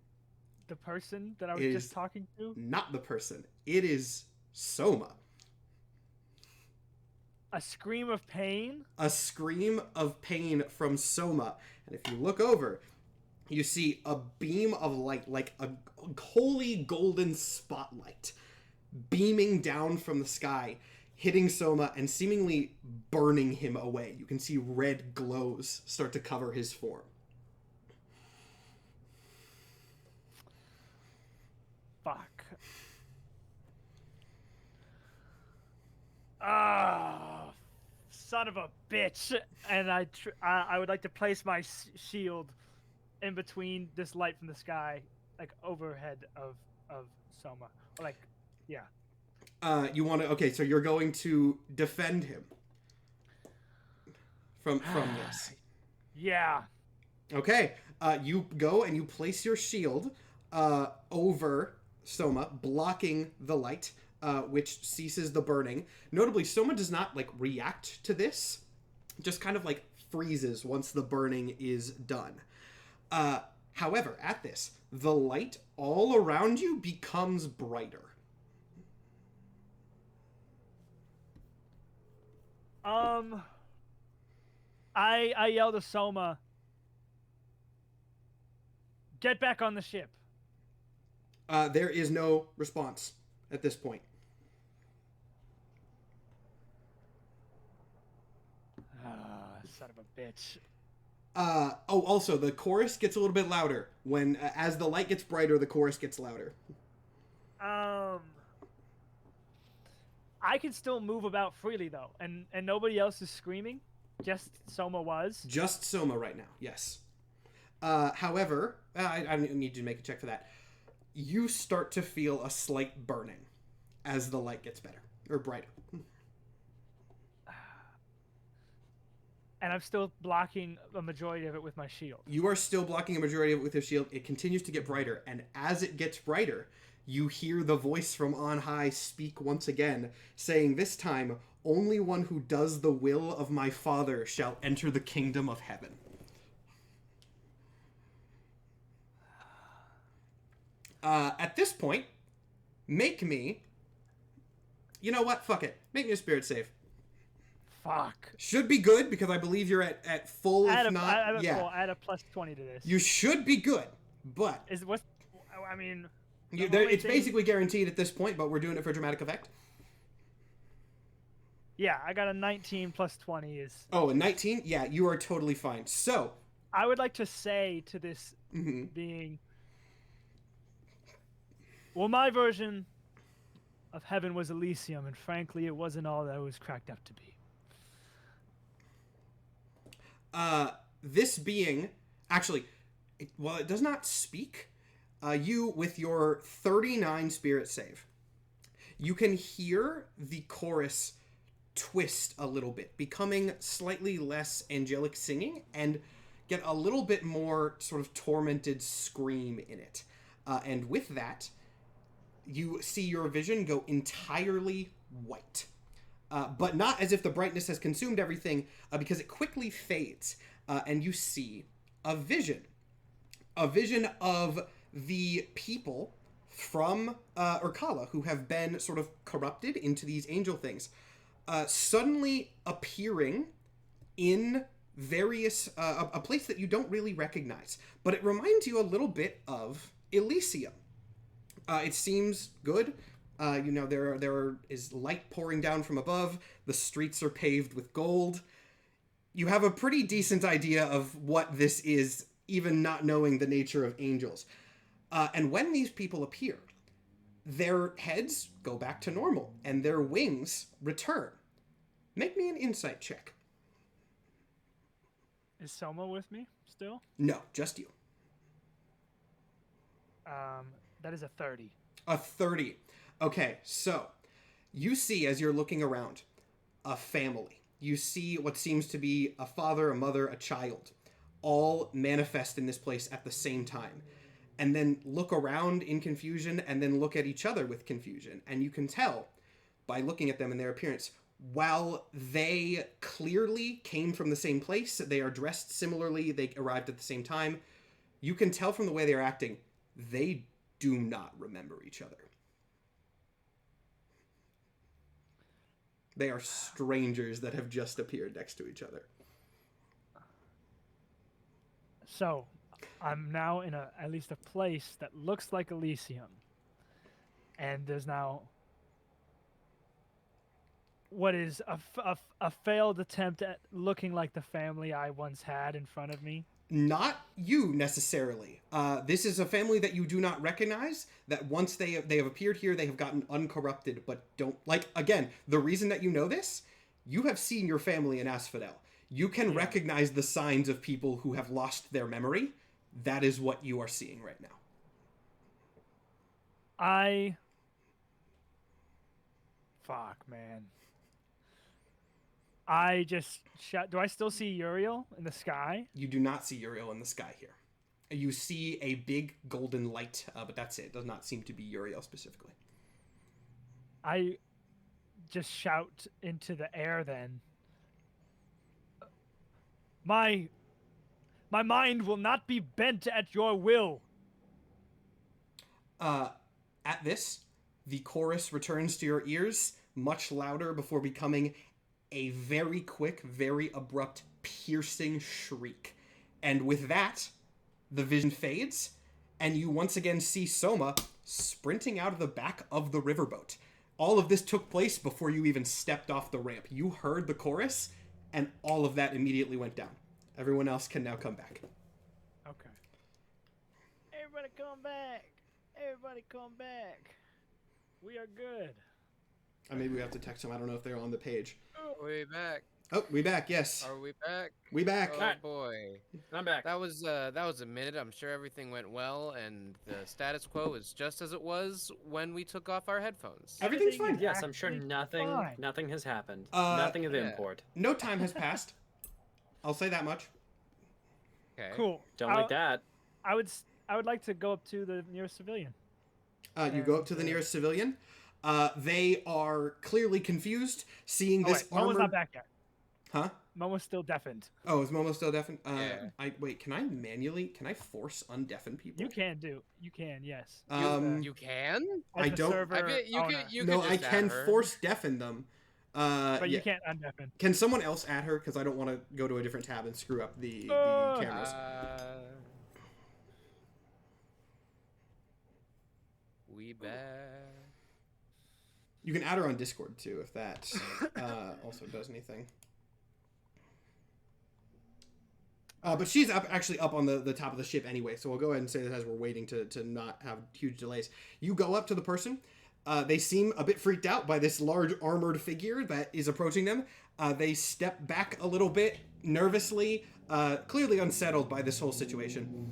the person that I was just talking to? Not the person. It is Soma. A scream of pain? A scream of pain from Soma. And if you look over, you see a beam of light, like a holy golden spotlight, beaming down from the sky, hitting Soma and seemingly burning him away. You can see red glows start to cover his form. Fuck. Ah, son of a bitch! And I would like to place my shield in between this light from the sky, like overhead of Soma, or like, yeah. You want to? Okay, so you're going to defend him from this. Yeah. Okay. You go and you place your shield over Soma, blocking the light, which ceases the burning. Notably, Soma does not like react to this; just kind of like freezes once the burning is done. However, at this, the light all around you becomes brighter. I yell to Soma, get back on the ship. There is no response at this point. Son of a bitch. Also, the chorus gets a little bit louder. When, as the light gets brighter, the chorus gets louder. I can still move about freely though, and nobody else is screaming. Just Soma was. Just Soma right now. Yes. However, I need you to make a check for that. You start to feel a slight burning as the light gets better or brighter. And I'm still blocking a majority of it with my shield. You are still blocking a majority of it with your shield. It continues to get brighter, and as it gets brighter, you hear the voice from on high speak once again, saying, this time, only one who does the will of my father shall enter the kingdom of heaven. At this point, make me... You know what? Fuck it. Make me a spirit save. Fuck. Should be good, because I believe you're at full, if not... Full. Add a plus 20 to this. You should be good, but... I mean... It's basically guaranteed at this point, but we're doing it for dramatic effect. Yeah, I got a 19 plus 20 is... Oh, a 19? Yeah, you are totally fine. So... I would like to say to this being... Well, my version of heaven was Elysium, and frankly, it wasn't all that it was cracked up to be. This being... Actually, it does not speak... you, with your 39 spirit save, you can hear the chorus twist a little bit, becoming slightly less angelic singing and get a little bit more sort of tormented scream in it. And with that, you see your vision go entirely white. But not as if the brightness has consumed everything, because it quickly fades, and you see a vision. A vision of the people from Urkala who have been sort of corrupted into these angel things, suddenly appearing in various a place that you don't really recognize, but it reminds you a little bit of Elysium. It seems good. There is light pouring down from above. The streets are paved with gold. You have a pretty decent idea of what this is, even not knowing the nature of angels. And when these people appear, their heads go back to normal, and their wings return. Make me an insight check. Is Soma with me still? No, just you. That is a 30. A 30. Okay, so you see, as you're looking around, a family. You see what seems to be a father, a mother, a child, all manifest in this place at the same time. And then look around in confusion, and then look at each other with confusion. And you can tell, by looking at them and their appearance, while they clearly came from the same place, they are dressed similarly, they arrived at the same time, you can tell from the way they're acting, they do not remember each other. They are strangers that have just appeared next to each other. So, I'm now in at least a place that looks like Elysium. And there's now what is a failed attempt at looking like the family I once had in front of me. Not you, necessarily. This is a family that you do not recognize, that once they have appeared here, they have gotten uncorrupted, but don't... Like, again, the reason that you know this, you have seen your family in Asphodel. You can recognize the signs of people who have lost their memory. That is what you are seeing right now. Fuck, man. I just shot... Do I still see Uriel in the sky? You do not see Uriel in the sky here. You see a big golden light, but that's it. It does not seem to be Uriel specifically. I just shout into the air then. My mind will not be bent at your will. At this, the chorus returns to your ears, much louder before becoming a very quick, very abrupt, piercing shriek. And with that, the vision fades, and you once again see Soma sprinting out of the back of the riverboat. All of this took place before you even stepped off the ramp. You heard the chorus, and all of that immediately went down. Everyone else can now come back. Okay. Everybody come back. Everybody come back. We are good. Maybe we have to text them. I don't know if they're on the page. Are we back? Oh, we back. Yes, Are we back? we back. Oh Alright. boy. I'm back. That was a minute. I'm sure everything went well, and the status quo is just as it was when we took off our headphones. Everything's Everything fine. is Yes, I'm sure actually nothing fine. has happened. Uh, Nothing of yeah. import. No time has passed. I'll say that much. Okay. Cool. Don't like that. I would like to go up to the nearest civilian. You go up to the nearest civilian. They are clearly confused, seeing this Momo's armored. not back yet. Huh? Momo's still deafened. Oh, is Momo still deafened? Yeah. Wait. Can I force undeafen people? You can, yes. You can? As I the don't- server I bet you owner. could. You no, could I just can add her. force deafen them. But Yeah. you can't undeafen. Can someone else add her? Because I don't want to go to a different tab and screw up the cameras. We back. You can add her on Discord too, if that also does anything. But she's actually up on the top of the ship anyway, so we'll go ahead and say that as we're waiting to not have huge delays. You go up to the person. They seem a bit freaked out by this large armored figure that is approaching them. They step back a little bit, nervously, clearly unsettled by this whole situation.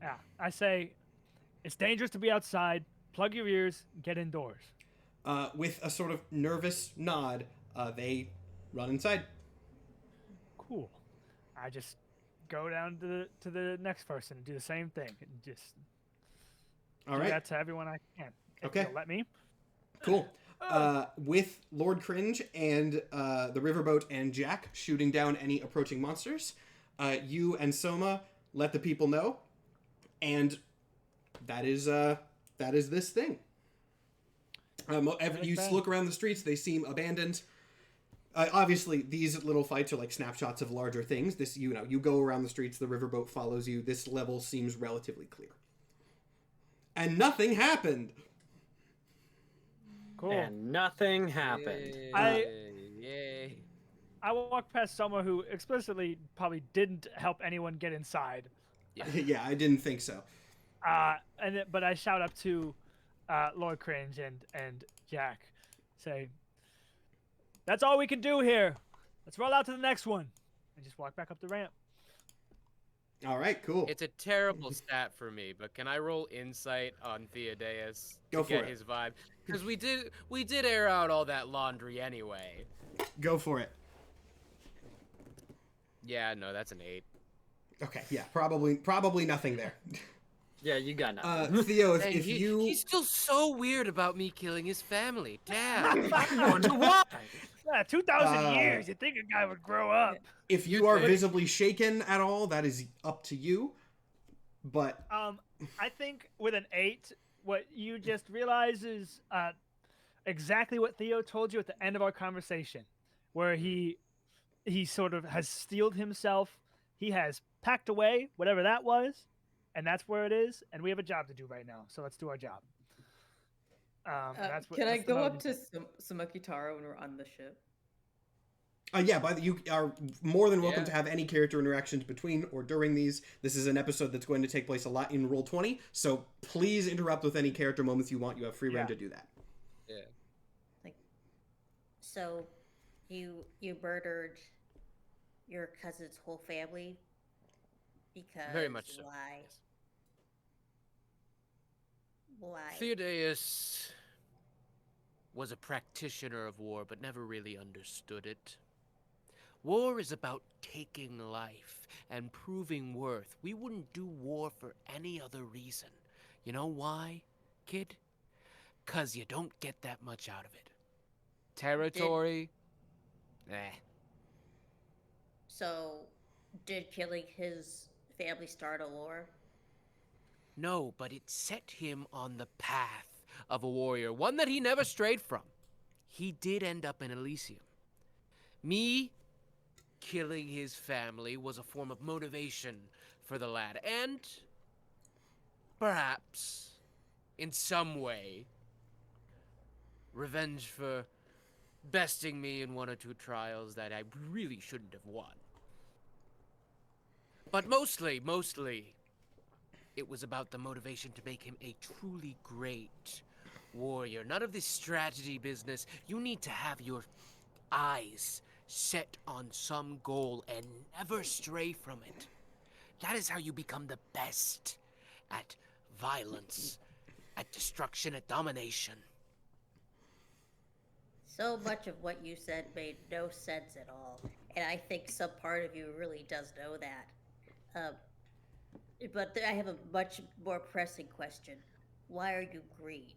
Yeah, I say, it's dangerous to be outside. Plug your ears. Get indoors. With a sort of nervous nod, they run inside. Cool. I just go down to the next person and do the same thing. And just All do right. that to everyone I can. If Okay. you'll let me. Cool. With Lord Cringe and the riverboat and Jack shooting down any approaching monsters, you and Soma let the people know, and that is this thing. You look around the streets; they seem abandoned. Obviously, these little fights are like snapshots of larger things. This, you go around the streets, the riverboat follows you. This level seems relatively clear, and nothing happened. Cool. And nothing happened. Yay. I walked past someone who explicitly probably didn't help anyone get inside. Yeah, I didn't think so. But I shout up to Lord Cringe and Jack, say, "That's all we can do here. Let's roll out to the next one," and just walk back up the ramp. All right, cool. It's a terrible stat for me, but can I roll insight on Theodus Go to for get it. his vibe? Because we did air out all that laundry anyway. Go for it. Yeah, no, that's an 8. Okay, yeah, probably nothing there. Yeah, you got nothing. Theo, Dang, if you he's still so weird about me killing his family. Damn. I wonder why. Yeah, 2,000 years. You'd think a guy would grow up. if you are visibly shaken at all, that is up to you. But I think with an 8, what you just realize is exactly what Theo told you at the end of our conversation, where he sort of has steeled himself. He has packed away whatever that was, and that's where it is. And we have a job to do right now, so let's do our job. Can I go up to Sumokitaro when we're on the ship? yeah, you are more than welcome to have any character interactions between or during these. This is an episode that's going to take place a lot in Roll20, so please interrupt with any character moments you want. You have free reign to do that. Yeah. So, you murdered your cousin's whole family because Very much so. why? Yes. Why? Theodus was a practitioner of war, but never really understood it. War is about taking life and proving worth. We wouldn't do war for any other reason. You know why, kid? 'Cause you don't get that much out of it. Territory? So, did killing his family start a war? No, but it set him on the path of a warrior, one that he never strayed from. He did end up in Elysium. Me killing his family was a form of motivation for the lad, and perhaps, in some way, revenge for besting me in 1 or 2 trials that I really shouldn't have won. But mostly, it was about the motivation to make him a truly great warrior. None of this strategy business. You need to have your eyes set on some goal and never stray from it. That is how you become the best at violence, at destruction, at domination. So much of what you said made no sense at all, and I think some part of you really does know that. But I have a much more pressing question. Why are you green?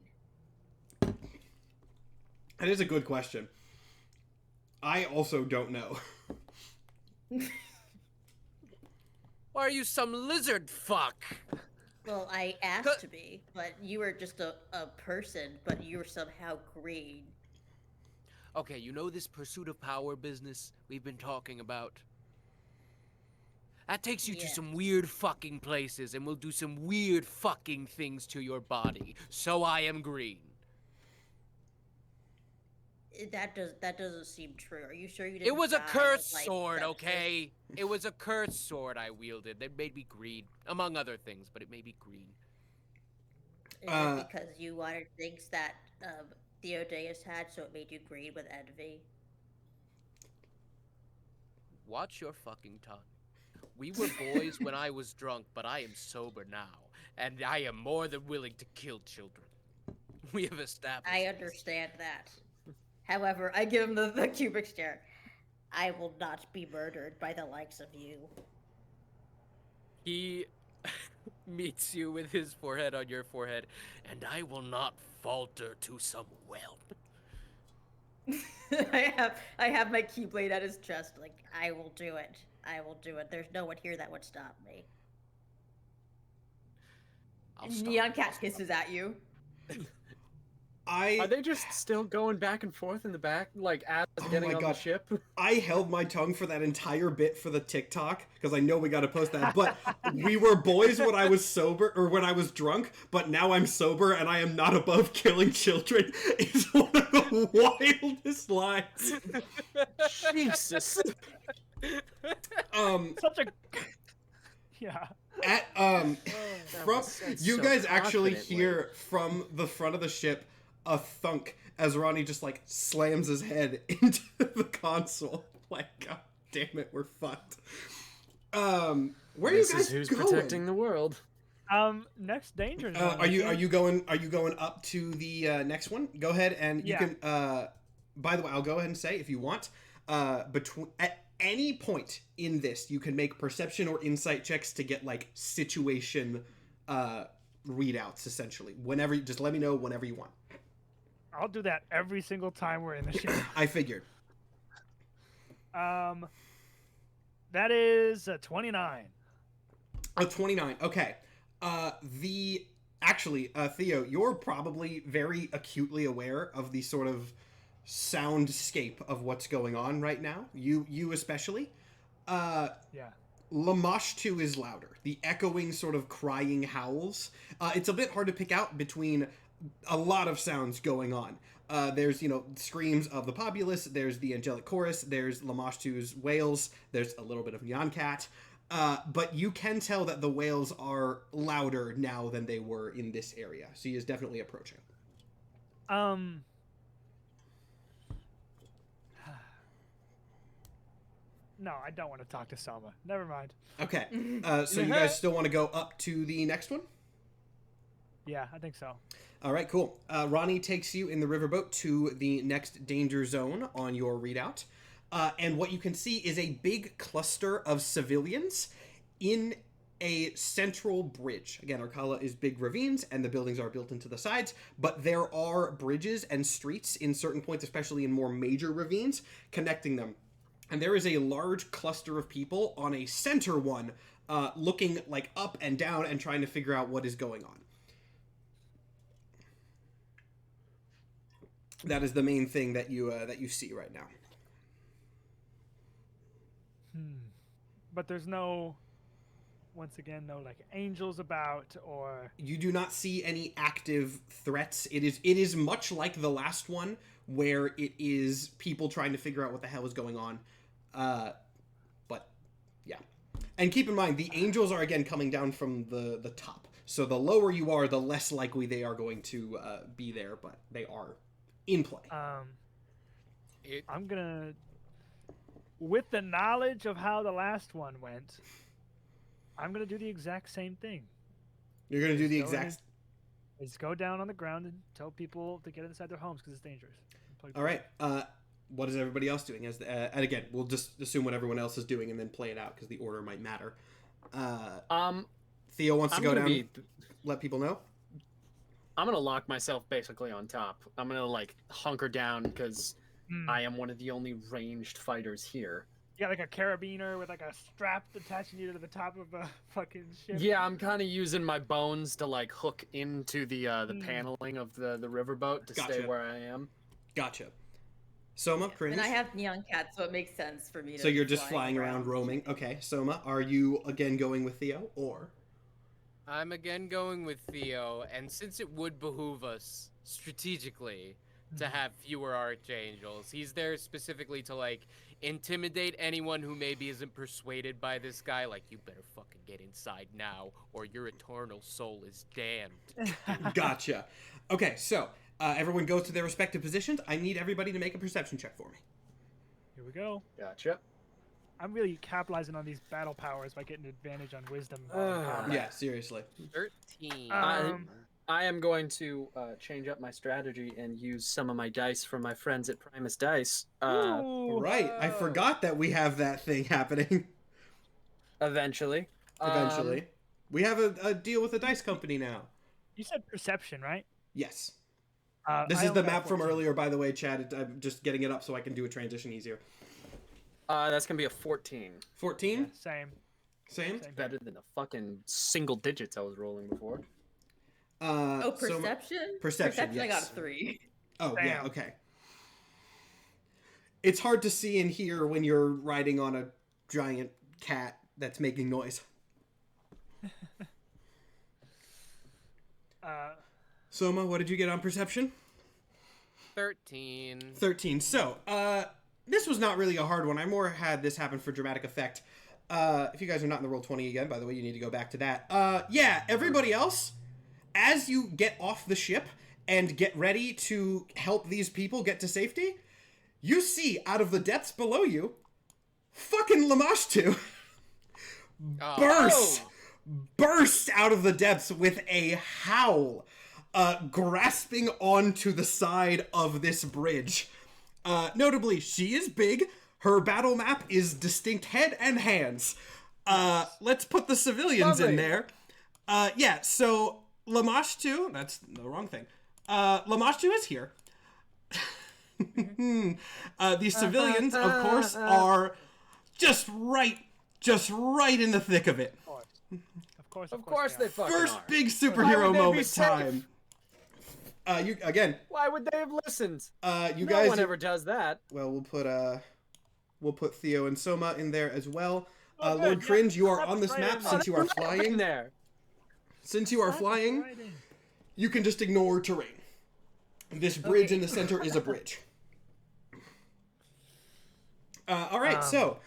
That is a good question. I also don't know. Why are you some lizard fuck? Well, I asked to be, but you were just a person, but you were somehow green. Okay, you know this pursuit of power business we've been talking about? That takes you to some weird fucking places and will do some weird fucking things to your body. So I am green. That doesn't seem true. Are you sure you didn't? It was a die cursed of, like, sword, sepsis? okay? It was a cursed sword I wielded that made me green, among other things, but it made me green. Is it because you wanted things that Theodus had, so it made you green with envy? Watch your fucking tongue. We were boys when I was drunk, but I am sober now, and I am more than willing to kill children. We have established I this. understand that. However, I give him the cubic stare. I will not be murdered by the likes of you. He meets you with his forehead on your forehead, and I will not falter to some whelp. I have my keyblade at his chest. Like, I will do it. I will do it. There's no one here that would stop me. Neon Cat hisses at you. Are they just still going back and forth in the back, like as getting on the ship? I held my tongue for that entire bit for the TikTok because I know we got to post that. But we were boys when I was sober or when I was drunk, but now I'm sober and I am not above killing children. It's one of the wildest lines. Jesus. Such a yeah. From you so guys actually confidently. hear from the front of the ship a thunk as Ronnie just like slams his head into the console. Like, god damn it, we're fucked. Where are you guys who's going? protecting the world. Next danger zone. Are you going up to the next one? Go ahead and you can. By the way, I'll go ahead and say if you want, at any point in this, you can make perception or insight checks to get like situation readouts. Essentially, whenever, just let me know whenever you want. I'll do that every single time we're in the ship. I figured. That is a 29. A 29. Okay. Theo, you're probably very acutely aware of the sort of soundscape of what's going on right now. You especially. Yeah. Lamashtu is louder. The echoing sort of crying howls. It's a bit hard to pick out between a lot of sounds going on. There's, screams of the populace. There's the angelic chorus. There's Lamashtu's wails. There's a little bit of Nyan Cat. But you can tell that the wails are louder now than they were in this area. So he is definitely approaching. No, I don't want to talk to Selma. Never mind. Okay. So you guys still want to go up to the next one? Yeah, I think so. All right, cool. Ronnie takes you in the riverboat to the next danger zone on your readout. And what you can see is a big cluster of civilians in a central bridge. Again, Arcala is big ravines, and the buildings are built into the sides, but there are bridges and streets in certain points, especially in more major ravines, connecting them. And there is a large cluster of people on a center one, looking like up and down and trying to figure out what is going on. That is the main thing that you see right now. But there's no like angels about, or you do not see any active threats. It is much like the last one, where it is people trying to figure out what the hell is going on. But yeah, and keep in mind the angels are again coming down from the top. So the lower you are, the less likely they are going to be there, but they are in play. I'm gonna, with the knowledge of how the last one went, I'm gonna do the exact same thing. You're going to do the exact... Is go down on the ground and tell people to get inside their homes because it's dangerous. All right. What is everybody else doing? And again, we'll just assume what everyone else is doing and then play it out because the order might matter. Theo wants to go down. Let people know. I'm gonna lock myself basically on top. I'm gonna like hunker down because I am one of the only ranged fighters here. You got like a carabiner with like a strap attaching you to the top of a fucking ship. Yeah, I'm kind of using my bones to like hook into the paneling of the riverboat to stay where I am. Gotcha. Soma, Cringe. And I have Neon Cat, so it makes sense for me to. So you're just flying around roaming. Okay, Soma, are you again going with Theo or? I'm again going with Theo, and since it would behoove us strategically to have fewer archangels, he's there specifically to like intimidate anyone who maybe isn't persuaded by this guy. Like, you better fucking get inside now, or your eternal soul is damned. Gotcha. Okay, so everyone goes to their respective positions. I need everybody to make a perception check for me. Here we go. Gotcha. I'm really capitalizing on these battle powers by getting advantage on wisdom. Yeah, seriously. 13. I am going to change up my strategy and use some of my dice from my friends at Primus Dice. Right, I forgot that we have that thing happening. Eventually. We have a deal with a dice company now. You said perception, right? Yes. This is the map from earlier, by the way, Chad. I'm just getting it up so I can do a transition easier. That's going to be a 14. 14? Yeah, same. Better than the fucking single digits I was rolling before. Perception? Perception, yes. I got a 3. Oh, Damn. yeah, okay. It's hard to see and hear when you're riding on a giant cat that's making noise. Soma, what did you get on perception? 13. 13. So, this was not really a hard one. I more had this happen for dramatic effect. If you guys are not in the Roll20 again, by the way, you need to go back to that. Yeah, everybody else, as you get off the ship and get ready to help these people get to safety, you see out of the depths below you, fucking Lamashtu burst out of the depths with a howl, grasping onto the side of this bridge. Notably, she is big. Her battle map is distinct head and hands. Let's put the civilians in there. Yeah, so Lamashtu, that's the wrong thing. Lamashtu is here. These civilians, of course, are just right in the thick of it. Of course they fucking First are. big superhero moment time. You again. Why would they have listened? You no guys. one ever does that. Well, we'll put Theo and Soma in there as well. Lord Cringe, you are on this map since you are flying. There. Since you are flying, you can just ignore terrain. This bridge in the center is a bridge. All right, so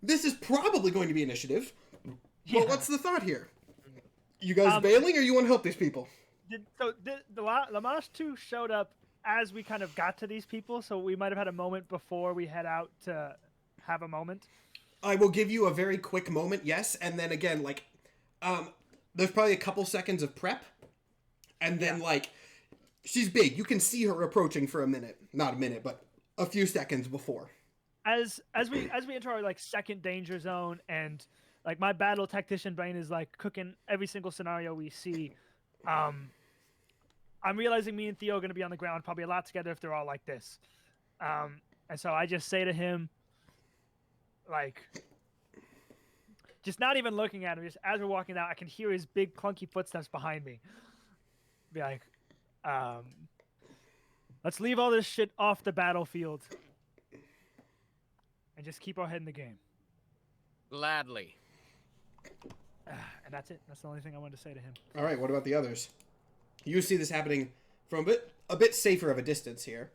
this is probably going to be initiative. Yeah. Well, what's the thought here? You guys bailing, or you want to help these people? The Lamashtu showed up as we kind of got to these people, so we might have had a moment before we head out to have a moment. I will give you a very quick moment, yes, and then again, like, there's probably a couple seconds of prep, and then, like, she's big. You can see her approaching for a minute. Not a minute, but a few seconds before. As we enter our, like, second danger zone, and, like, my battle tactician brain is, like, cooking every single scenario we see, I'm realizing me and Theo are going to be on the ground probably a lot together if they're all like this. And so I just say to him, like, just not even looking at him, just as we're walking out, I can hear his big clunky footsteps behind me. Be like, let's leave all this shit off the battlefield and just keep our head in the game. Gladly. And that's it. That's the only thing I wanted to say to him. All right, what about the others? You see this happening from a bit safer of a distance here.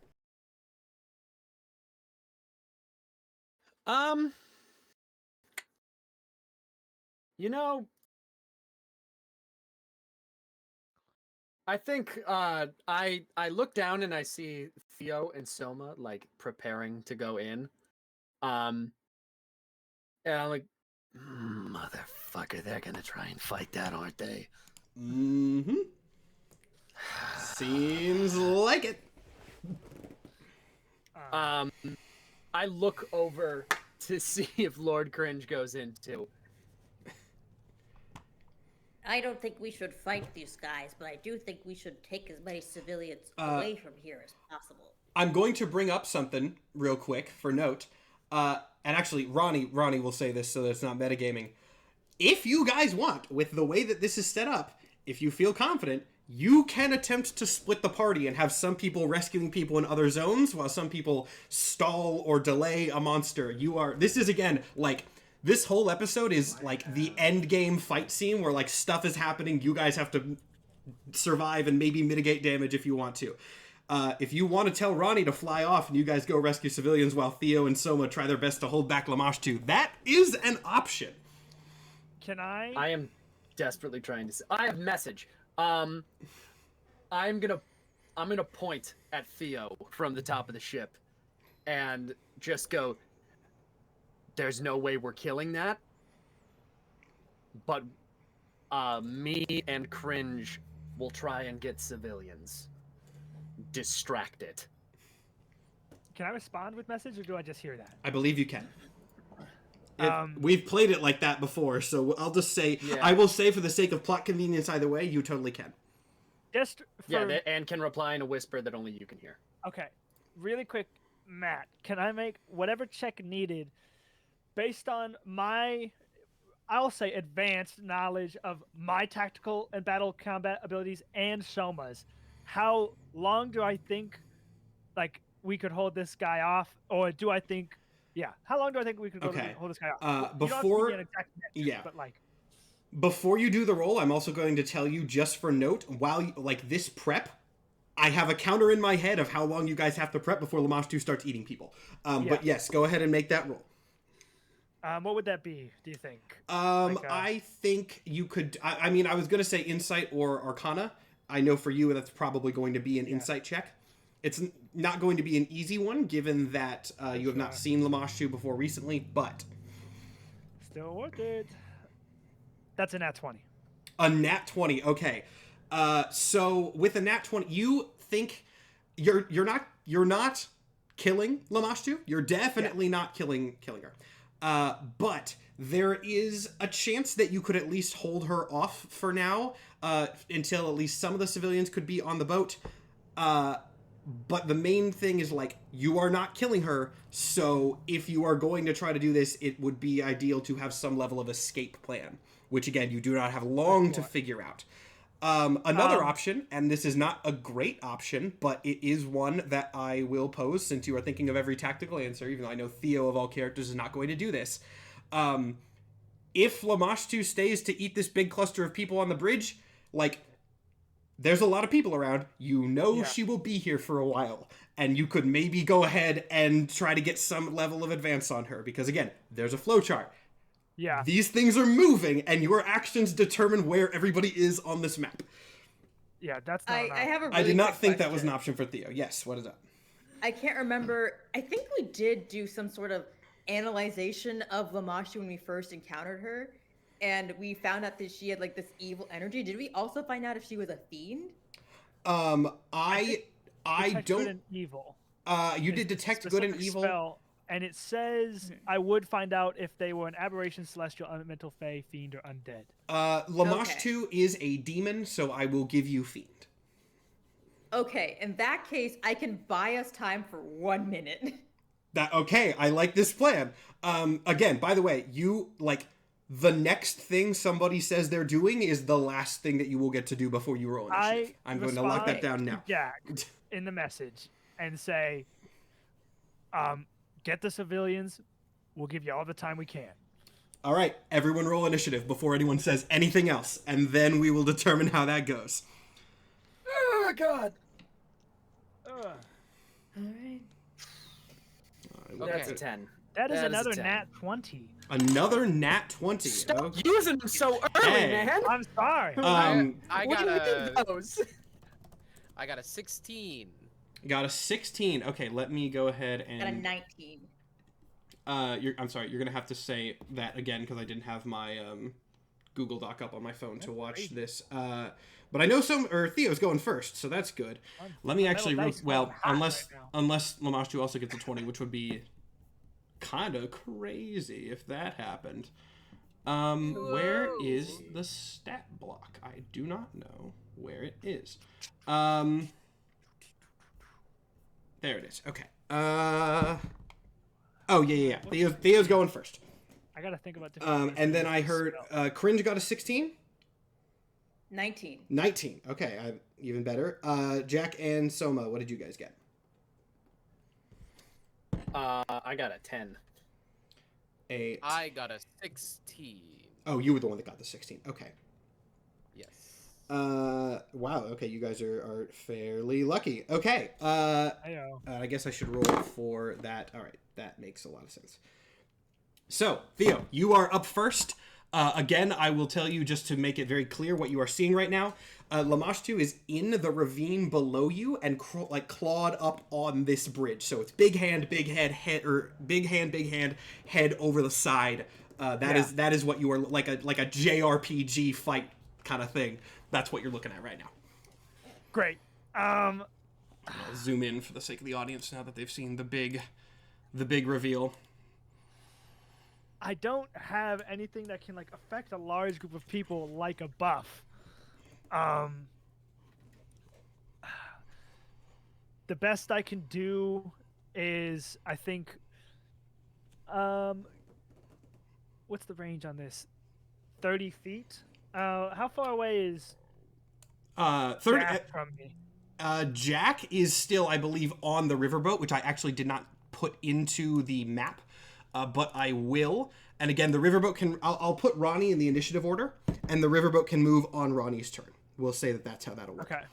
You know, I think I look down and I see Theo and Soma like preparing to go in. And I'm like, motherfucker, they're gonna try and fight that, aren't they? Mm-hmm. Seems like it. I look over to see if Lord Cringe goes in too. I don't think we should fight these guys, but I do think we should take as many civilians away from here as possible. I'm going to bring up something real quick for note. And actually, Ronnie will say this so that it's not metagaming. If you guys want, with the way that this is set up, if you feel confident, you can attempt to split the party and have some people rescuing people in other zones while some people stall or delay a monster. This is, again, like, this whole episode is, like, the end game fight scene where, like, stuff is happening. You guys have to survive and maybe mitigate damage if you want to. If you want to tell Ronnie to fly off and you guys go rescue civilians while Theo and Soma try their best to hold back Lamashtu, that is an option. Can I? I am desperately trying to. I have message. I'm gonna point at Theo from the top of the ship, and just go. There's no way we're killing that. But, me and Cringe will try and get civilians distracted. Can I respond with message, or do I just hear that? I believe you can. We've played it like that before, so I'll just say, I will say for the sake of plot convenience either way, you totally can. Just for... and can reply in a whisper that only you can hear. Okay. Really quick, Matt, can I make whatever check needed based on my, I'll say, advanced knowledge of my tactical and battle combat abilities and Soma's? How long do I think, like, we could hold this guy off, or do I think... Yeah. How long do I think we could hold this guy off? Before, but like, before you do the roll, I'm also going to tell you, just for note, while this prep, I have a counter in my head of how long you guys have to prep before Lamashtu starts eating people. But yes, go ahead and make that roll. What would that be, do you think? I think you could... I mean, I was going to say Insight or Arcana. I know for you that's probably going to be an Insight check. It's not going to be an easy one, given that you have not seen Lamashtu before recently, but... Still worth it. That's a nat 20. A nat 20, okay. So, with a nat 20, you think... You're not killing Lamashtu. You're definitely not killing her. But there is a chance that you could at least hold her off for now, until at least some of the civilians could be on the boat. But the main thing is, like, you are not killing her, so if you are going to try to do this, it would be ideal to have some level of escape plan, which, again, you do not have long to figure out. Another option, and this is not a great option, but it is one that I will pose since you are thinking of every tactical answer, even though I know Theo of all characters is not going to do this. If Lamashtu stays to eat this big cluster of people on the bridge, like... There's a lot of people around. You know she will be here for a while. And you could maybe go ahead and try to get some level of advance on her. Because, again, there's a flowchart. Yeah. These things are moving, and your actions determine where everybody is on this map. Yeah, that's not I have a really I did not think question. that was an option for Theo. Yes, what is that? I can't remember. I think we did do some sort of analyzation of Lamashtu when we first encountered her. And we found out that she had, like, this evil energy. Did we also find out if she was a fiend? I detect don't... Good and evil. You did detect good and evil. Spell, and it says I would find out if they were an aberration, celestial, elemental, fey, fiend, or undead. Lamashtu is a demon, so I will give you fiend. Okay, in that case, I can buy us time for 1 minute. Okay, I like this plan. Again, by the way, you, like... The next thing somebody says they're doing is the last thing that you will get to do before you roll initiative. I'm going to lock that down now. Jack in the message and say, get the civilians. We'll give you all the time we can. All right, everyone roll initiative before anyone says anything else, and then we will determine how that goes. Oh, God. All right. That's a 10. That is another nat 20. Another nat 20. Stop using them so early, man. I'm sorry. I what got do you think those? I got a 16. Got a 16. Okay, let me go ahead and... Got a 19. I'm sorry, you're gonna have to say that again because I didn't have my Google Doc up on my phone to watch this. But I know Theo's going first, so that's good. Let me actually, unless Lamashtu also gets a 20, which would be kind of crazy if that happened. Where is the stat block? I do not know where it is. There it is. Okay. Oh, yeah. Theo's going first. I gotta think about different and then I heard Cringe got a 16? 19. 19. Okay, even better. Jack and Soma, what did you guys get? I got a 10. I got a 16. Oh, you were the one that got the 16. Okay. Yes. Wow. Okay, you guys are fairly lucky. Okay. I guess I should roll for that. All right, that makes a lot of sense. So, Theo, you are up first. Again, I will tell you just to make it very clear what you are seeing right now. Lamashtu is in the ravine below you and clawed up on this bridge. So it's big hand, big head, big hand, head over the side. That is what you are like a JRPG fight kind of thing. That's what you're looking at right now. Great. I'll zoom in for the sake of the audience now that they've seen the big reveal. I don't have anything that can affect a large group of people like a buff. The best I can do is, I think, what's the range on this? 30 feet? How far away is 30 Jack from me? Jack is still, I believe, on the riverboat, which I actually did not put into the map. But I will. And again, the riverboat can... I'll put Ronnie in the initiative order, and the riverboat can move on Ronnie's turn. We'll say that's how that'll work. Okay.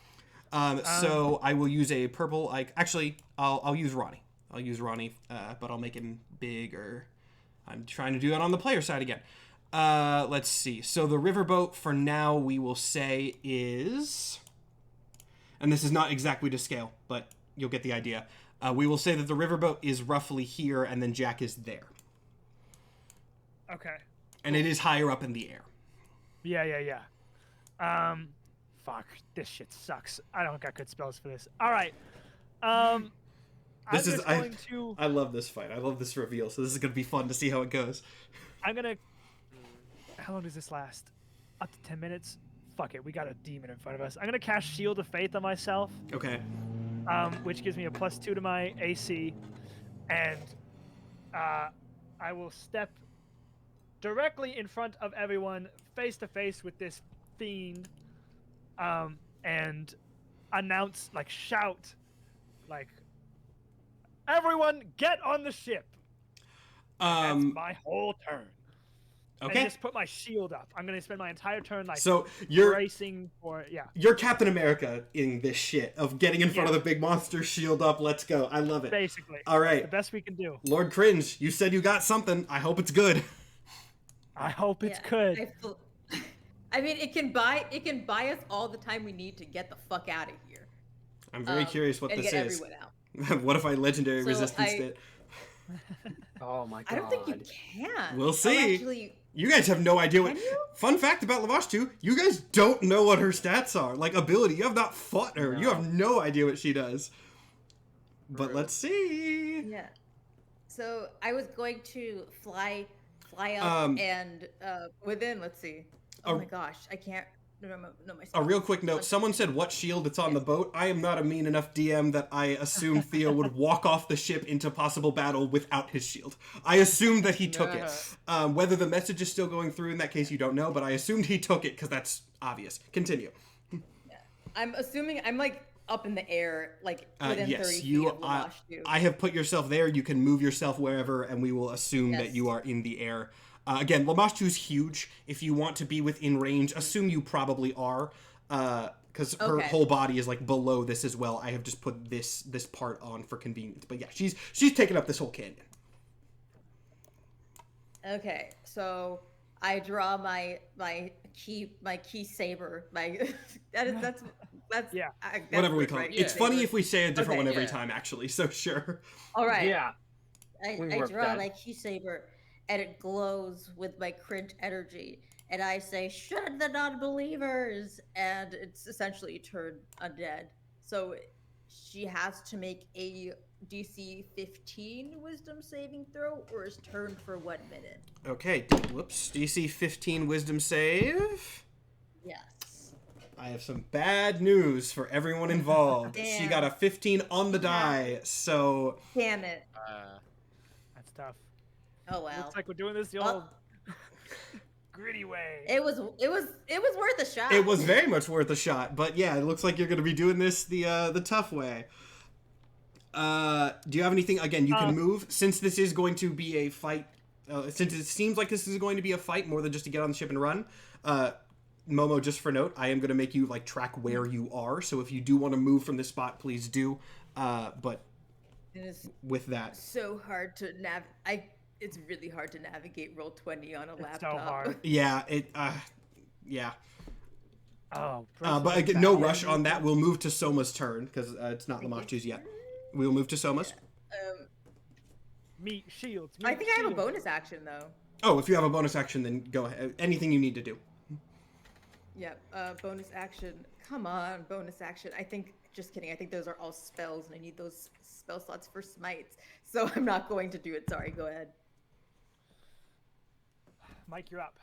So I will use a purple... Actually, I'll use Ronnie. But I'll make him bigger. I'm trying to do that on the player side again. Let's see. So the riverboat, for now, we will say is... And this is not exactly to scale, but you'll get the idea. We will say that the riverboat is roughly here, and then Jack is there. Okay. And it is higher up in the air. Yeah. Fuck. This shit sucks. I don't got good spells for this. All right. I love this fight. I love this reveal, so this is going to be fun to see how it goes. I'm going to... How long does this last? Up to 10 minutes? Fuck it. We got a demon in front of us. I'm going to cast Shield of Faith on myself. Okay. Which gives me a +2 to my AC, and I will step directly in front of everyone, face to face with this fiend, and announce, shout, everyone get on the ship. And that's my whole turn. Okay. And just put my shield up. I'm gonna spend my entire turn so you're bracing for You're Captain America in this shit of getting in front of the big monster, shield up, let's go. I love it. Basically. All right. The best we can do. Lord Cringe, you said you got something. I hope it's good. I hope it's good. I mean, it can buy us all the time we need to get the fuck out of here. I'm very curious what this is. And get everyone out. What if I legendary resistance it? Oh my god. I don't think you can. We'll see. Actually, you guys have no idea what... Can you? Fun fact about Lamashtu, you guys don't know what her stats are. Ability. You have not fought her. No. You have no idea what she does. But let's see. Yeah. So I was going to fly up and within, let's see. Oh my gosh, I can't remember my spells. A real quick note, someone said what shield it's on the boat. I am not a mean enough DM that I assumed Theo would walk off the ship into possible battle without his shield. I assumed that he took it. Whether the message is still going through in that case, you don't know, but I assumed he took it because that's obvious. Continue. Yeah. I'm assuming I'm up in the air, within yes, 30 feet you, of Lamashtu. I have put yourself there. You can move yourself wherever, and we will assume that you are in the air. Again, Lamashtu's huge. If you want to be within range, assume you probably are, because her whole body is below this as well. I have just put this part on for convenience. But yeah, she's taken up this whole canyon. Okay, so I draw my key saber. That's That's Yeah. that's Whatever we good, call it. right? It's Yeah. funny if we say a different Okay. one every Yeah. time, actually. So sure. All right. Yeah. we I work draw that. my key saber, and it glows with my crit energy, and I say, "Shut the non-believers!" And it's essentially turned undead. So she has to make a DC 15 Wisdom saving throw, or is turned for 1 minute. Okay. Whoops. DC 15 Wisdom save. Yes. I have some bad news for everyone involved. She Damn. got a 15 on the Yeah. die, so Damn it. That's tough. Oh well. Looks like we're doing this the Oh. old gritty way. It was worth a shot. it was very much worth a shot. But yeah, it looks like you're going to be doing this the tough way. Do you have anything? Again, you can move. Since this is going to be a fight, since it seems like this is going to be a fight more than just to get on the ship and run, Momo, just for note, I am going to make you like track where you are. So if you do want to move from this spot, please do. But It is with that, so hard to it's really hard to navigate Roll20 on a laptop. It's so hard. yeah, yeah. Oh, But again, no rush on that. We'll move to Soma's turn because it's not Lamashtu's yet. We'll move to Soma's. Meat shields. I think I have a bonus action though. Oh, if you have a bonus action, then go ahead. Anything you need to do. Yeah, bonus action. Come on, bonus action. Just kidding. I think those are all spells, and I need those spell slots for smites. So I'm not going to do it. Sorry, go ahead. Mike, you're up.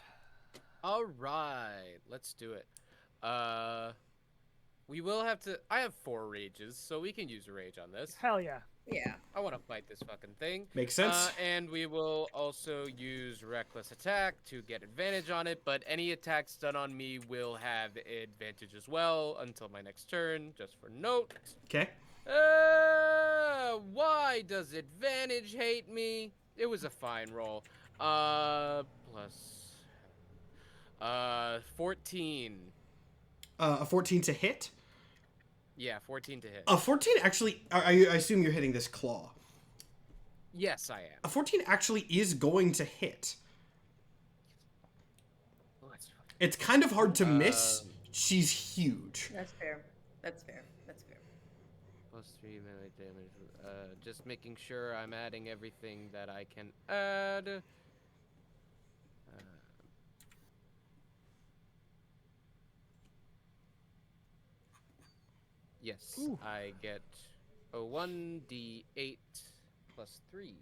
All right, let's do it. We will have to. I have 4 rages, so we can use a rage on this. Hell yeah. Yeah. I want to fight this fucking thing. Makes sense. And we will also use reckless attack to get advantage on it, but any attacks done on me will have advantage as well until my next turn, just for note. Okay. Why does advantage hate me? It was a fine roll. Plus 14. A 14 to hit. Yeah, 14 to hit. A 14 actually. I assume you're hitting this claw. Yes, I am. A 14 actually is going to hit. Oh, that's fucking... It's kind of hard to miss. She's huge. That's fair. That's fair. That's fair. Plus 3 melee damage. Just making sure I'm adding everything that I can add. Yes, Ooh. I get a 1d8 plus 3.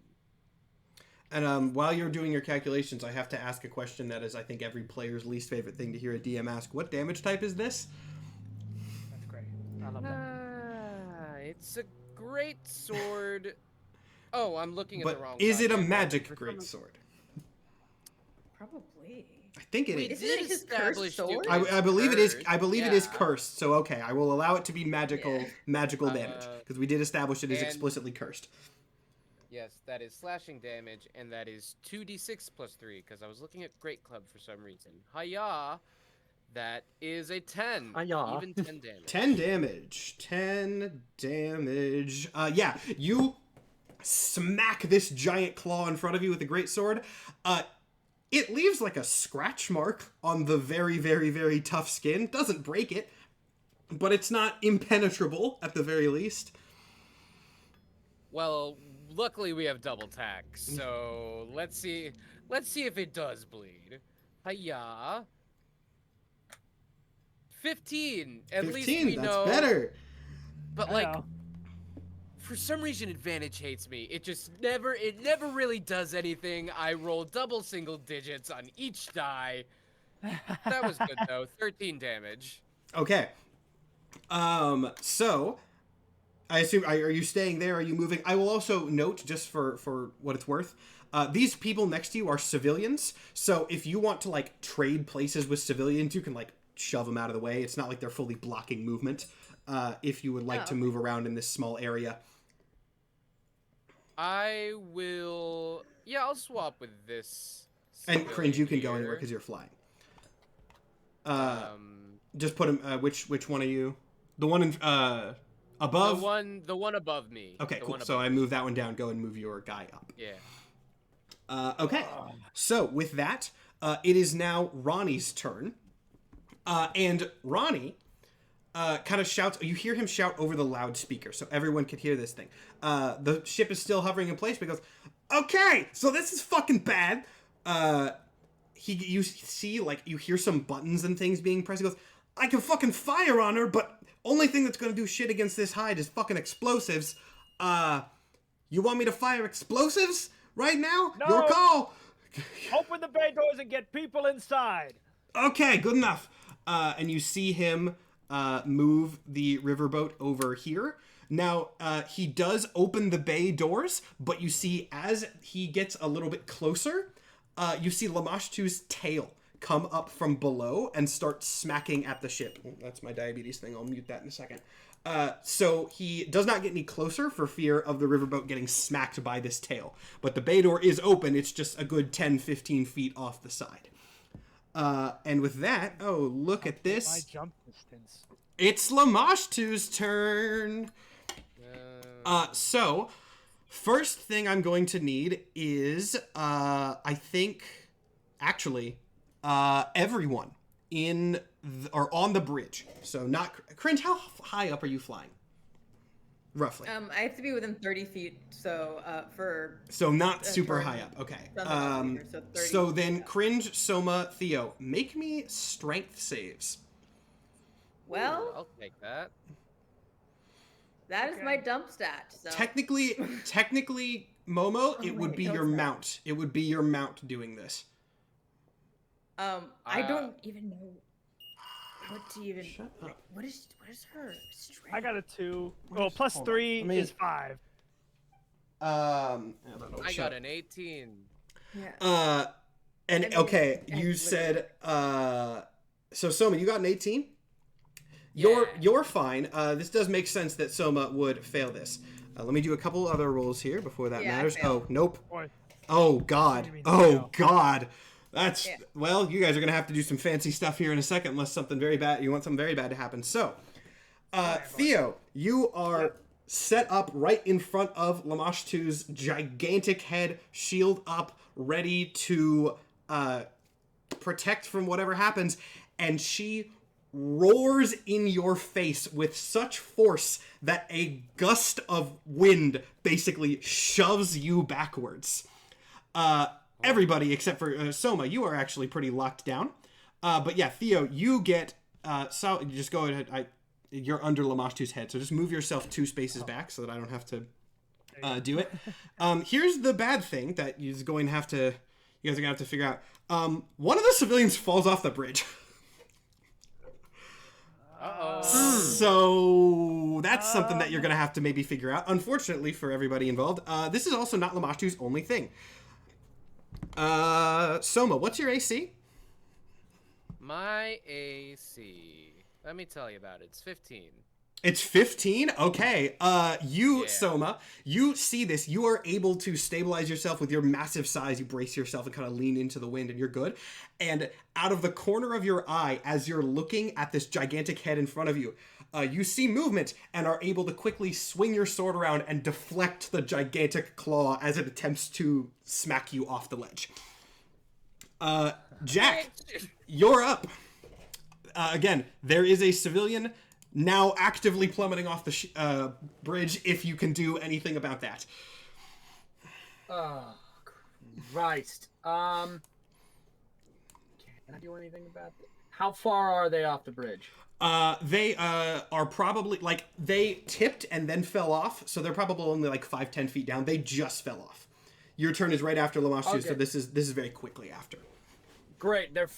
And while you're doing your calculations, I have to ask a question that is, I think, every player's least favorite thing to hear a DM ask. What damage type is this? That's great. I love that. It's a great sword. Oh, I'm looking at But the wrong. is it a goddamn magic one. For some- greatsword? Probably. I think it We is. Isn't it did his establish cursed sword? I believe it is. cursed, I believe it is yeah. cursed. So okay, I will allow it to be magical. Yeah. Magical damage because we did establish it is and- explicitly cursed. Yes, that is slashing damage, and that is 2d6 plus 3, because I was looking at Great Club for some reason. Hiya! That is a 10. Hiya. Even 10 damage. 10 damage. 10 damage. Yeah, you smack this giant claw in front of you with a great sword. It leaves like a scratch mark on the very, very, very tough skin. Doesn't break it, but it's not impenetrable at the very least. Well, luckily we have double tack, so let's see if it does bleed. Hiya! 15. At 15, least we that's know. better. But I like, know. for some reason, advantage hates me. It just never really does anything. I roll double single digits on each die. That was good though. 13 damage. Okay. So I assume, are you staying there? Are you moving? I will also note, just for what it's worth, these people next to you are civilians. So if you want to like trade places with civilians, you can like shove them out of the way. It's not like they're fully blocking movement. If you would like to move around in this small area. I will. Yeah, I'll swap with this. And Cringe, you can go civilian anywhere here. because you're flying. Just put him. Which one are you? The one in above. The one above me. Okay, The cool. one So above I move that one down. Go and move your guy up. Yeah. Okay. So with that, it is now Ronnie's turn. And Ronnie, kind of shouts. You hear him shout over the loudspeaker, so everyone could hear this thing. The ship is still hovering in place, but he goes, "Okay, so this is fucking bad." You see, like, you hear some buttons and things being pressed. He goes, "I can fucking fire on her, but only thing that's gonna do shit against this hide is fucking explosives. You want me to fire explosives right now? No. Your call." Open the bay doors and get people inside. Okay, good enough. And you see him move the riverboat over here. Now, he does open the bay doors, but you see as he gets a little bit closer, you see Lamashtu's tail come up from below and start smacking at the ship. That's my diabetes thing. I'll mute that in a second. So he does not get any closer for fear of the riverboat getting smacked by this tail. But the bay door is open. It's just a good 10, 15 feet off the side. And with that, oh, look at this. My jump distance. It's Lamashtu's turn. So, first thing I'm going to need is, I think, actually, everyone or on the bridge. So not Cringe. How high up are you flying? Roughly. I have to be within 30 feet, so So not super high up. Okay. So then, Cringe, Soma, Theo, make me strength saves. Well, I'll take that. that is my dump stat. So. Technically, Momo, it would be your mount. It would be your mount doing this. I don't even know what to even. Shut up. What is her strength? I got a 2. Well, plus Hold 3 on. is 5. I don't know. I got an 18. Yeah. And I mean, okay, I you literally- said so Soma, you got an 18? Yeah. You're fine. This does make sense that Soma would fail this. Let me do a couple other rolls here before that Yeah, I matters. failed. Oh, nope. Boy, Oh god. do you mean Oh fail? god. That's Yeah. well, you guys are gonna have to do some fancy stuff here in a second, unless something very bad. You want something very bad to happen. So, Theo, you are set up right in front of Lamashtu's gigantic head, shield up, ready to protect from whatever happens, and she roars in your face with such force that a gust of wind basically shoves you backwards. Everybody except for Soma, you are actually pretty locked down. But yeah, Theo, you get so you just go ahead. You're under Lamashtu's head, so just move yourself 2 spaces back so that I don't have to do it. Here's the bad thing that you guys are gonna have to figure out. One of the civilians falls off the bridge. So that's something that you're gonna have to maybe figure out. Unfortunately for everybody involved, this is also not Lamashtu's only thing. Soma, what's your AC? My AC. Let me tell you about it. It's 15. It's 15? Okay. You, Yeah. Soma, you see this. You are able to stabilize yourself with your massive size. You brace yourself and kind of lean into the wind, and you're good. And out of the corner of your eye, as you're looking at this gigantic head in front of you, you see movement and are able to quickly swing your sword around and deflect the gigantic claw as it attempts to smack you off the ledge. Jack, you're up. Again, there is a civilian now actively plummeting off the bridge, if you can do anything about that. Oh, Christ. Can I do anything about that? How far are they off the bridge? They are probably, like, they tipped and then fell off, so they're probably only like 5-10 feet down. They just fell off. Your turn is right after Lamashtu, so Okay. this is very quickly after. Great. They're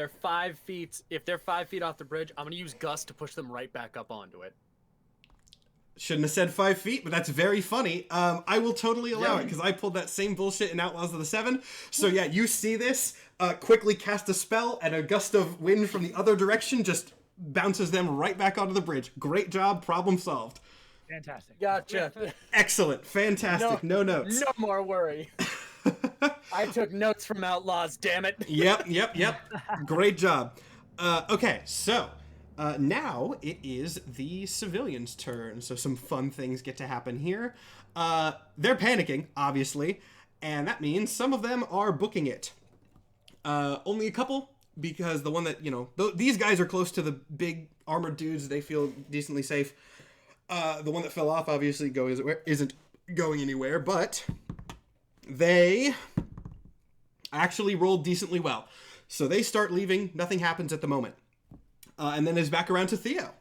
5 feet. If they're 5 feet off the bridge, I'm gonna use Gust to push them right back up onto it. Shouldn't have said 5 feet, but that's very funny. I will totally allow it, because I pulled that same bullshit in Outlaws of the Seven. So yeah, you see this, quickly cast a spell, and a gust of wind from the other direction just bounces them right back onto the bridge. Great job, problem solved. Fantastic. Gotcha. Excellent, fantastic, no notes. No more worry. I took notes from Outlaws, damn it. Yep. Great job. Okay, so now it is the civilians' turn. So some fun things get to happen here. They're panicking, obviously, and that means some of them are booking it. Only a couple because the one that, these guys are close to the big armored dudes. They feel decently safe. The one that fell off obviously isn't going anywhere, but they actually rolled decently well. So they start leaving. Nothing happens at the moment. And then it's back around to Theo.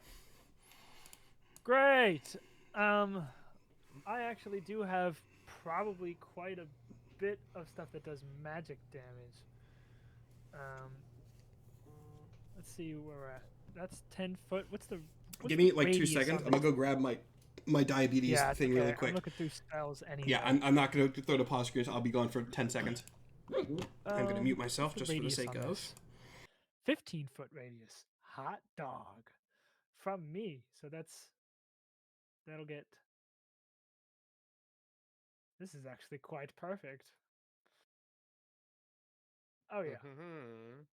Great. I actually do have probably quite a bit of stuff that does magic damage. Let's see where we're at. That's 10 foot. What's Give me like 2 radius seconds. on I'm gonna go grab my diabetes thing really quick. I'm looking through spells anyway. Yeah, I'm not gonna throw the pause screen. So I'll be gone for 10 seconds. I'm gonna mute myself just for the sake of. 15-foot radius. Hot dog. From me. So that'll get. This is actually quite perfect. Oh yeah.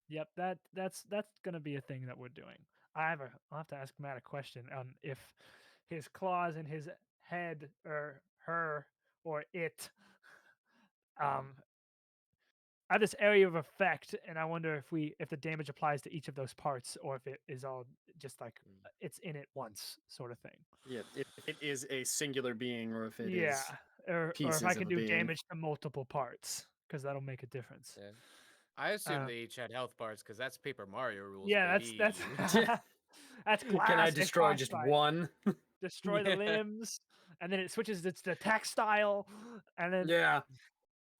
Yep, that's gonna be a thing that we're doing. I'll have to ask Matt a question on if his claws in his head or her or it have this area of effect, and I wonder if the damage applies to each of those parts or if it is all just like it's in it once sort of thing. Yeah, if it is a singular being or if it is or pieces if I of can a do being. damage to multiple parts, because that'll make a difference. Yeah. I assume they each had health bars because that's Paper Mario rules. Yeah, baby. that's that's classic. Can I destroy just fight. one? Destroy the limbs, and then it switches its attack style, and then Yeah.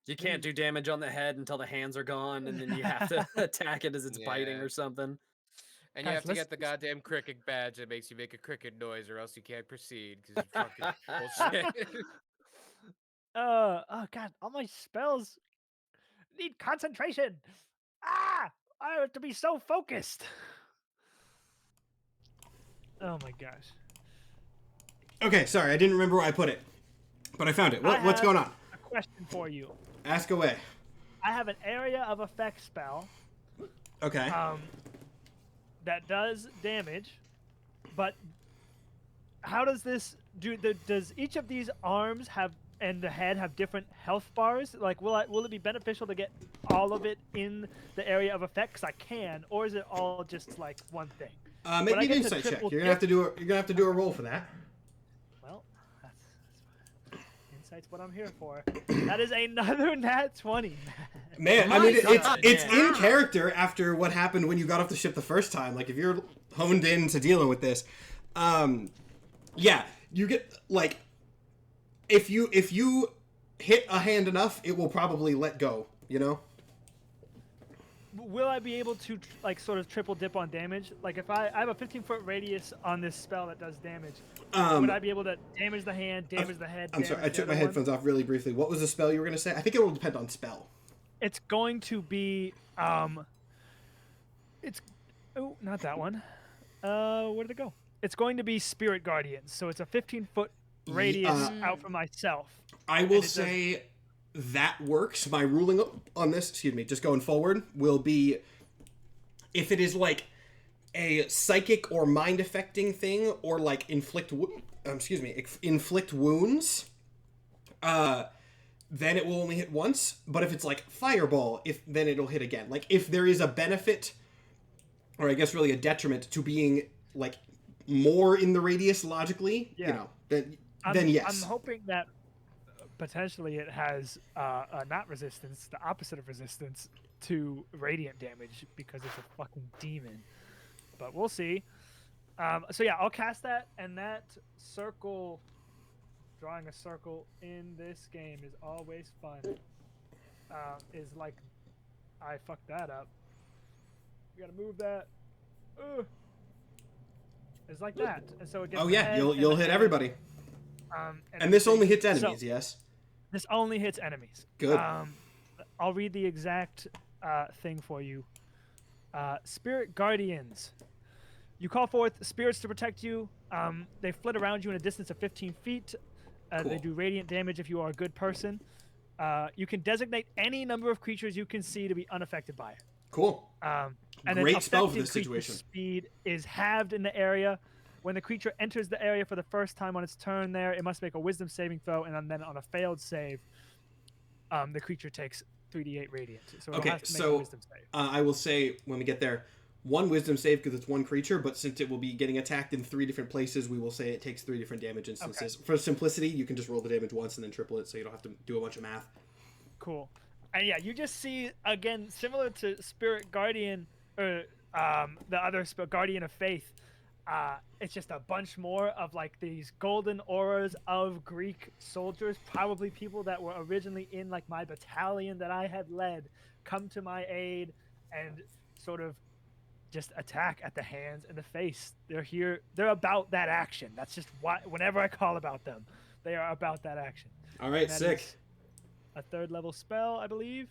You can't do damage on the head until the hands are gone, and then you have to attack it as it's biting Yeah. or something. And Guys, you have to let's- get the goddamn cricket badge that makes you make a cricket noise, or else you can't proceed because you fucking bullshit. oh god, all my spells need concentration. I have to be so focused. Oh my gosh. Okay, sorry, I didn't remember where I put it, but I found it. What's going on? A question for you. Ask away. I have an area of effect spell. Okay. That does damage, but how does this do? Does each of these arms and the head have different health bars? Like, will it be beneficial to get all of it in the area of effect? 'Cause I can, or is it all just like one thing? Make me an insight check. You're gonna have to do a roll for that. Well, that's insight's what I'm here for. That is another nat 20. Man, I mean, it's in character after what happened when you got off the ship the first time. Like, if you're honed into dealing with this, yeah, you get like, if you hit a hand enough, it will probably let go. You know. Will I be able to like sort of triple dip on damage? Like, if I have a 15-foot radius on this spell that does damage, would I be able to damage the hand, damage the head? I'm sorry, I took my headphones off really briefly. What was the spell you were gonna say? I think it will depend on spell. It's going to be not that one. Where did it go? It's going to be Spirit Guardians. So it's a 15-foot radius out from myself. I will say that works. My ruling on this, just going forward, will be if it is like a psychic or mind affecting thing, or like inflict wounds. Then it will only hit once. But if it's like fireball, then it'll hit again. Like, if there is a benefit, or I guess really a detriment to being like more in the radius logically, then yes. I'm hoping that potentially it has not resistance, the opposite of resistance to radiant damage, because it's a fucking demon. But we'll see. So yeah, I'll cast that, and that circle. Drawing a circle in this game is always fun. Is like, I fucked that up. You gotta move that. It's like that, and so it gets. Oh yeah, you'll hit everybody. And this only hits enemies, yes. This only hits enemies. Good. I'll read the exact thing for you. Spirit Guardians. You call forth spirits to protect you. They flit around you in a distance of 15 feet. Cool. They do radiant damage if you are a good person. You can designate any number of creatures you can see to be unaffected by it. Cool. And Great spell for affected this situation. creature's speed is halved in the area. When the creature enters the area for the first time on its turn there, it must make a wisdom saving throw, and then on a failed save, the creature takes 3d8 radiant. So it Okay, has to make a so wisdom save. I will say when we get there, 1 wisdom save because it's 1 creature, but since it will be getting attacked in 3 different places, we will say it takes 3 different damage instances. For simplicity, you can just roll the damage once and then triple it, so you don't have to do a bunch of math. Cool. And yeah, you just see, again, similar to Spirit Guardian, or the other Guardian of Faith, it's just a bunch more of like these golden auras of Greek soldiers, probably people that were originally in like my battalion that I had led, come to my aid and sort of just attack at the hands and the face. They're here. They're about that action. That's just why whenever I call about them, they are about that action. All right, sick. A 3rd level spell, I believe.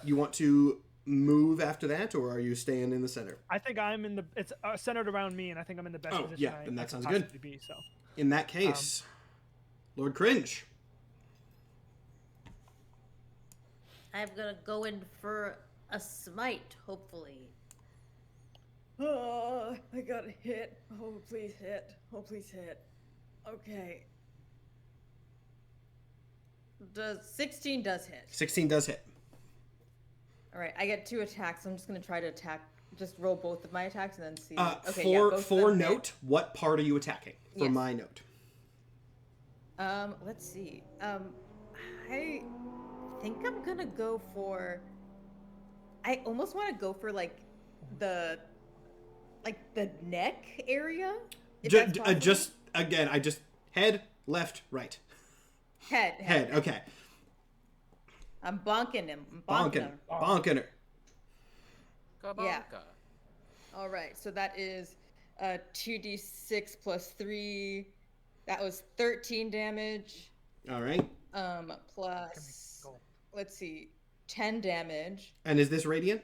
You want to move after that, or are you staying in the center? I think I'm in the. It's centered around me, and I think I'm in the best position. Yeah, then that sounds possibly good. Be, so. In that case, Lord Cringe. I'm gonna go in for a smite, hopefully. Oh, I got a hit. Oh, please hit. Oh, please hit. Okay. 16 does hit. 16 does hit. All right, I get 2 attacks. So I'm just gonna try to attack. Just roll both of my attacks and then see. For note, what part are you attacking? For my note. Let's see. I think I'm gonna go for. I almost want to go for like the neck area. Just again, head, left, right. Head. Okay. I'm bonking him. Bonking her. Yeah. All right. So that is 2d6 plus 3. That was 13 damage. All right. Plus, let's see, 10 damage. And is this radiant?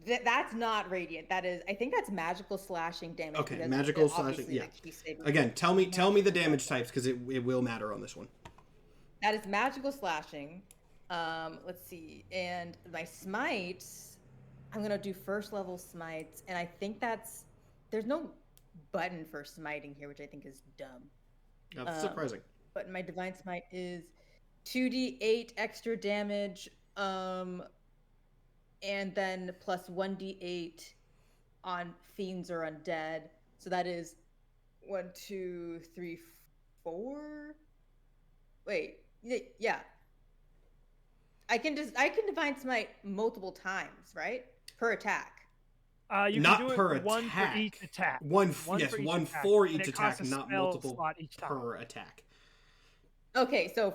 That's not radiant. That is, I think that's magical slashing damage. Okay, magical slashing. Yeah. Again, tell me the damage types because it will matter on this one. That is magical slashing. Let's see, and my smites, I'm gonna do 1st level smites, and I think there's no button for smiting here, which I think is dumb. That's surprising. But my divine smite is 2d8 extra damage. And then plus 1d8 on fiends or undead. So that is 1, 2, 3, 4. Wait, yeah. I can divine smite multiple times, right? Per attack. You not can do per it one attack. for each attack. One for each attack, not multiple each time. per attack. Okay, so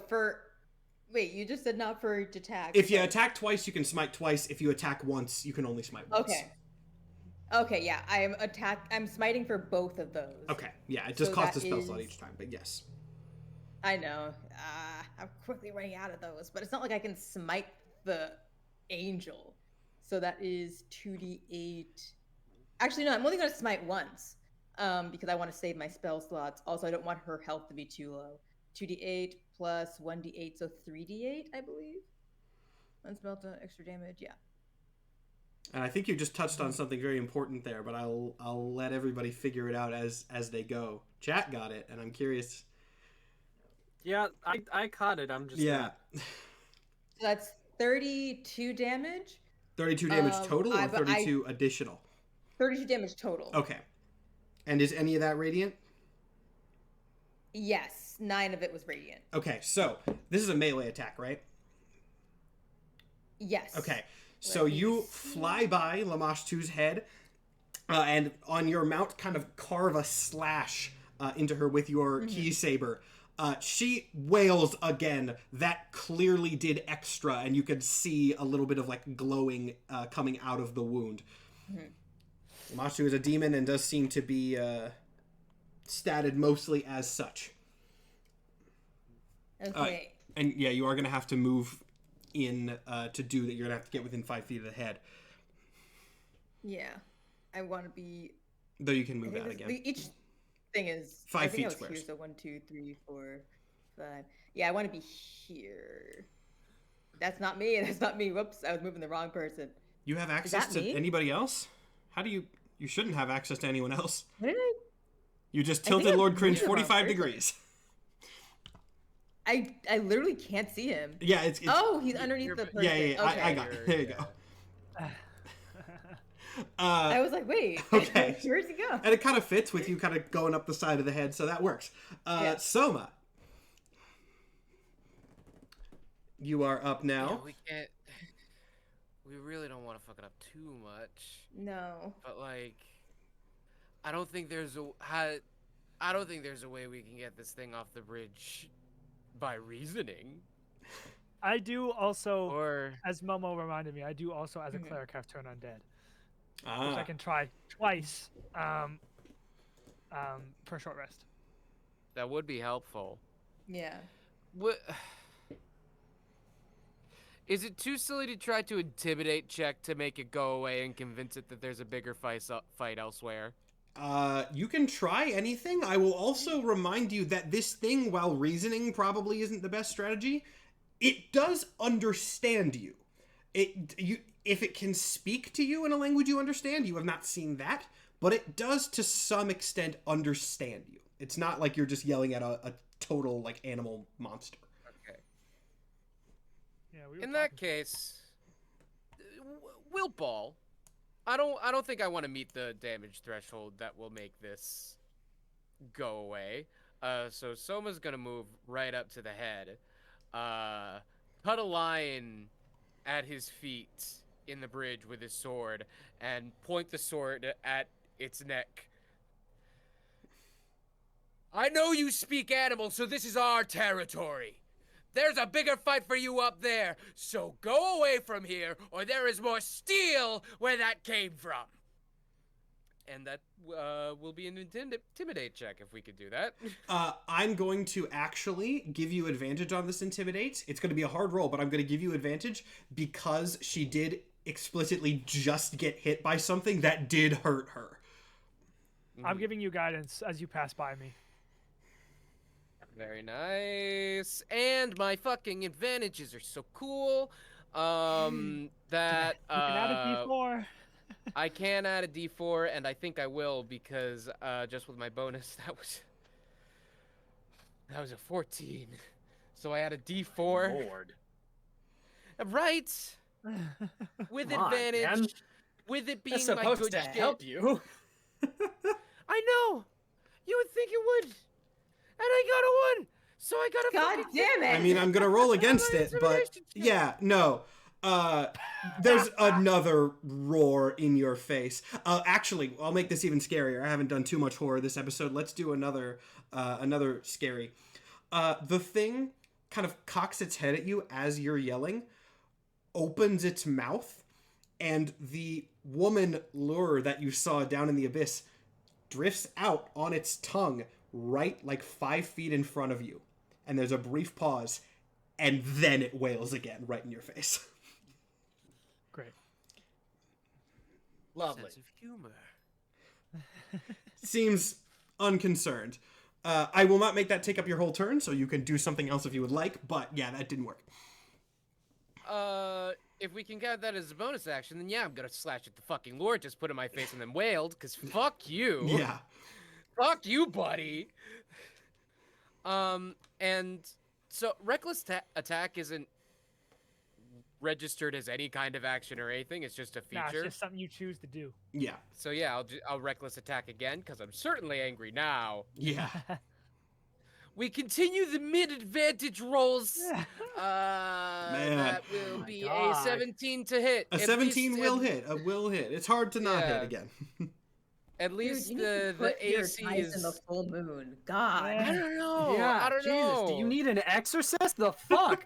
wait, you just said not for each attack. If you attack twice, you can smite twice. If you attack once, you can only smite once. Okay, yeah. I'm smiting for both of those. Okay, yeah, it just costs a spell slot each time, but yes. I know. I'm quickly running out of those, but it's not like I can smite the angel. So that is 2d8. Actually, no, I'm only going to smite once because I want to save my spell slots. Also, I don't want her health to be too low. 2d8 plus 1d8, so 3d8, I believe. One spell to extra damage, yeah. And I think you just touched on something very important there, but I'll let everybody figure it out as they go. Chat got it, and I'm curious. Yeah, I caught it. I'm just So that's 32 damage. 32 damage total, or 32 additional? 32 damage total. Okay. And is any of that radiant? Yes, 9 of it was radiant. Okay, so this is a melee attack, right? Yes. Okay, so you fly by Lamashtu's head, and on your mount kind of carve a slash into her with your key saber. She wails again. That clearly did extra, and you could see a little bit of like glowing coming out of the wound. Lamashtu is a demon and does seem to be statted mostly as such. Okay. And yeah, you are going to have to move in to do that. You're going to have to get within 5 feet of the head. Yeah. I want to be... Though you can move that again. Each thing is... 5 feet squares. Here, so 1, 2, 3, 4, 5... Yeah, I want to be here. That's not me. That's not me. Whoops, I was moving the wrong person. You have access to anybody else? How do you... You shouldn't have access to anyone else. What did I... You just tilted Lord Cringe 45 degrees. I literally can't see him. Yeah, it's Oh, he's underneath the person. yeah. Okay. I got it. There you go. I was like, wait. Okay. Where's he go? And it kind of fits with you kind of going up the side of the head, so that works. Yeah. Soma, you are up Yeah, now. we can't. We really don't want to fuck it up too much. No. But like, I don't think there's a way we can get this thing off the bridge by reasoning. I do also, Or as Momo reminded me, I do also, as a cleric, have Turn Undead, which I Ah. can try twice for a short rest. that would be helpful. Yeah. What? Is it too silly to try to intimidate check to make it go away and convince it that there's a bigger fight elsewhere? You can try anything. I will also remind you that this thing, while reasoning probably isn't the best strategy, it does understand you. If it can speak to you in a language you understand, you have not seen that, but it does to some extent understand you. It's not like you're just yelling at a total like animal monster. Okay. Yeah, we were In that talking. case, Wilt Ball. I don't think I want to meet the damage threshold that will make this go away. So Soma's gonna move right up to the head, cut a line at his feet in the bridge with his sword, and point the sword at its neck. I know you speak animal, so this is our territory. There's a bigger fight for you up there, so go away from here, or there is more steel where that came from. And that will be an intimidate check if we could do that. I'm going to actually give you advantage on this intimidate. It's going to be a hard roll, but I'm going to give you advantage because she did explicitly just get hit by something that did hurt her. I'm giving you guidance as you pass by me. Very nice. And my fucking advantages are so cool. That You can add a D4. I can add a D4, and I think I will because just with my bonus, that was a 14. So I add a D4. Lord. Right. With Come on, advantage. man. With it being That's my supposed good to shit. help you. I know. You would think it would. And I got a 1. So I got a God fucking damn it! I mean, I'm going to roll against it, but intimidation check. yeah, no. There's another roar in your face. Actually, I'll make this even scarier. I haven't done too much horror this episode. Let's do another scary. The thing kind of cocks its head at you as you're yelling, opens its mouth, and the woman lure that you saw down in the abyss drifts out on its tongue right like 5 feet in front of you. And there's a brief pause, and then it wails again right in your face. Great. Lovely. Sense of humor. Seems unconcerned. I will not make that take up your whole turn, so you can do something else if you would like, but yeah, that didn't work. If we can count that as a bonus action, then yeah, I'm gonna slash at the fucking Lord, just put in my face and then wailed, because fuck you. Yeah. Fuck you, buddy. And so Reckless Attack isn't registered as any kind of action or anything. It's just a feature. Nah, it's just something you choose to do. Yeah. So yeah, I'll Reckless Attack again, because I'm certainly angry now. Yeah. We continue the mid-advantage rolls. Man. That will be a God. 17 to hit. A At 17 least- will hit. A will hit. It's hard to not Yeah. hit again. At Dude, least you need to the put your AC ties is. in the full moon. God. I don't know. Yeah, I don't Jesus, know. do you need an exorcist? The fuck?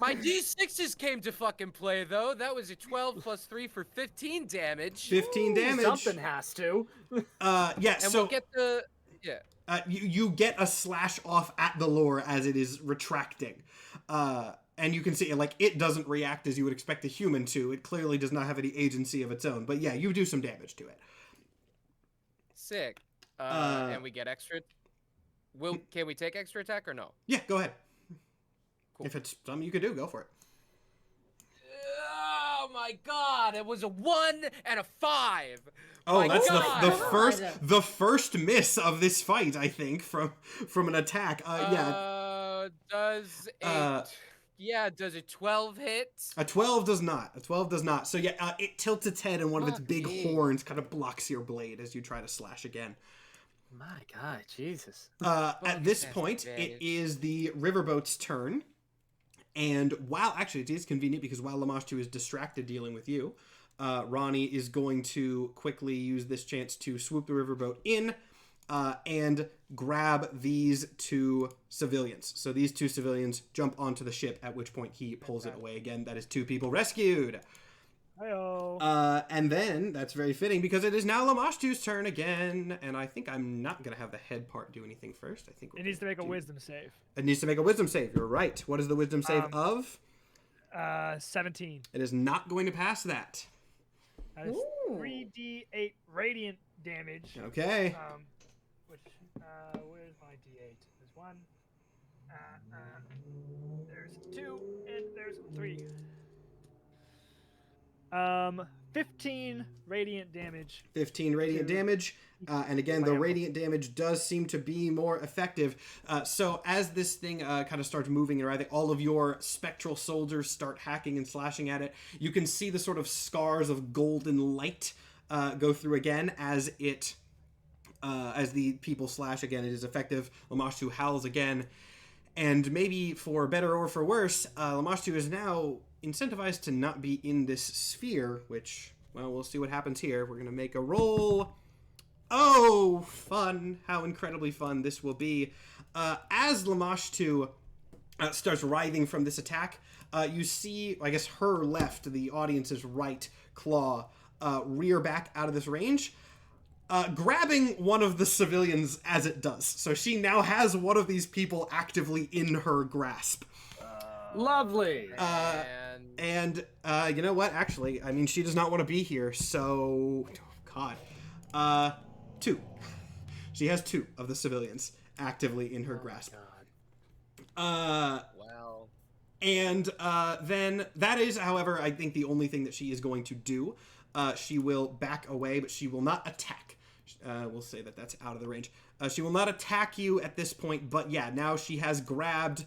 My D6s came to fucking play though. That was a 12 plus 3 for 15 damage. 15 damage. Something has to. Yeah, And so we'll get the you get a slash off at the lure as it is retracting. And you can see, like, it doesn't react as you would expect a human to. It clearly does not have any agency of its own. But yeah, you do some damage to it. sick. And we get extra. Can we take extra attack or no? Yeah, go ahead. Cool. If it's something you could do, go for it. Oh my god! It was a 1 and a 5. Oh, My that's God. the first miss of this fight, I think, from an attack. Yeah. Does does a 12 hit? A 12 does not. A 12 does not. So yeah, it tilts its head and one of its big horns kind of blocks your blade as you try to slash again. My God, Jesus. At this point, it is the riverboat's turn. And actually it is convenient because while Lamashtu is distracted dealing with you, Ronnie is going to quickly use this chance to swoop the riverboat in and grab these 2 civilians. So these 2 civilians jump onto the ship, at which point he pulls it away again. That is 2 people rescued. Hi-oh. And then, that's very fitting, because it is now Lamashtu's turn again, and I think I'm not going to have the head part do anything first. I think it needs to make a wisdom save. It needs to make a wisdom save, you're right. What is the wisdom save of? 17. It is not going to pass that. That is 3d8 radiant damage. Okay. Where's my d8? There's 1. There's 2, and there's 3. 15 radiant damage. 15 radiant damage. And again, the radiant damage does seem to be more effective. So as this thing kind of starts moving and writhing, all of your spectral soldiers start hacking and slashing at it. You can see the sort of scars of golden light go through again as it... as the people slash again. It is effective. Lamashtu howls again. And maybe for better or for worse, Lamashtu is now incentivized to not be in this sphere, which, well, we'll see what happens here. We're going to make a roll. Oh, fun. How incredibly fun this will be. As Lamashtu starts writhing from this attack, you see, I guess, her left, the audience's right claw, rear back out of this range, grabbing one of the civilians as it does. So she now has one of these people actively in her grasp. Lovely. And you know what? Actually, I mean, she does not want to be here. So, God, 2. She has 2 of the civilians actively in her grasp. Wow. And then that is, however, I think the only thing that she is going to do. She will back away, but she will not attack. We'll say that that's out of the range. She will not attack you at this point, but yeah, now she has grabbed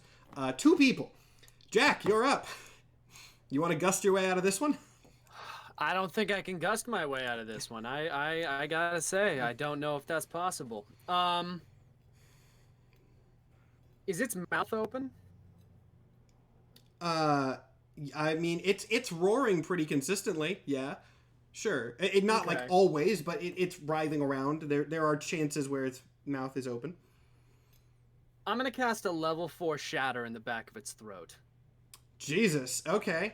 2 people. Jack, you're up. You want to gust your way out of this one? I don't think I can gust my way out of this one. I gotta say, I don't know if that's possible. Is its mouth open? I mean, it's roaring pretty consistently, yeah. Sure. It not like always, but it's writhing around. There are chances where its mouth is open. I'm gonna cast a level 4 shatter in the back of its throat. Jesus. Okay.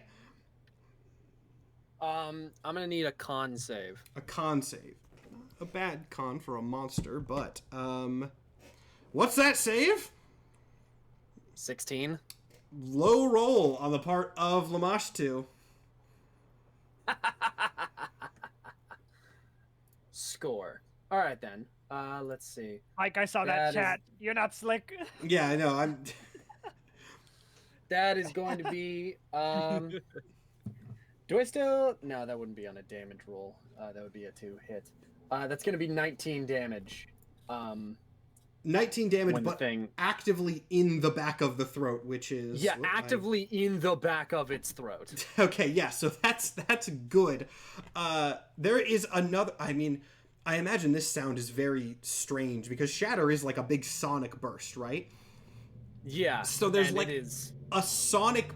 I'm gonna need a con save. A con save. A bad con for a monster, but what's that save? 16. Low roll on the part of Lamashtu. Score. All right then. Let's see. Mike, I saw that chat. You're not slick. Yeah, I know. I'm. That is going to be. Do I still? No, that wouldn't be on a damage roll. That would be a 2 hit. That's going to be 19 damage. 19 damage, but actively in the back of the throat, which is... Yeah, actively in the back of its throat. Okay, yeah, so that's good. There is another... I mean, I imagine this sound is very strange, because shatter is like a big sonic burst, right? Yeah. So there's like a sonic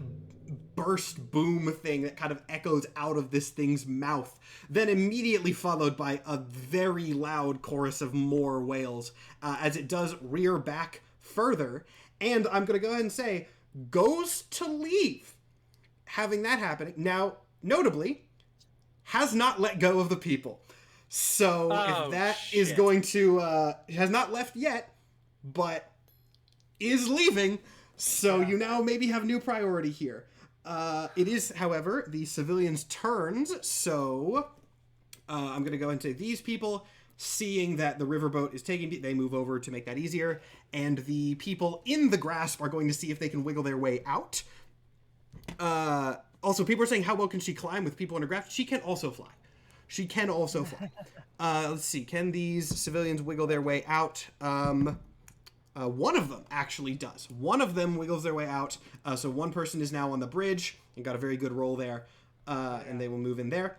burst boom thing that kind of echoes out of this thing's mouth, then immediately followed by a very loud chorus of more wails as it does rear back further, and I'm going to go ahead and say goes to leave. Having that happening, now, notably, has not let go of the people. So if that is going to, has not left yet, but is leaving, so you now maybe have new priority here. It is, however, the civilians' turns, so I'm going to go into these people. Seeing that the riverboat is taking, they move over to make that easier, and the people in the grasp are going to see if they can wiggle their way out. Also, people are saying, how well can she climb with people in her grasp? She can also fly. She can also fly. Let's see, can these civilians wiggle their way out? One of them actually does. One of them wiggles their way out. So one person is now on the bridge and got a very good roll there. And they will move in there.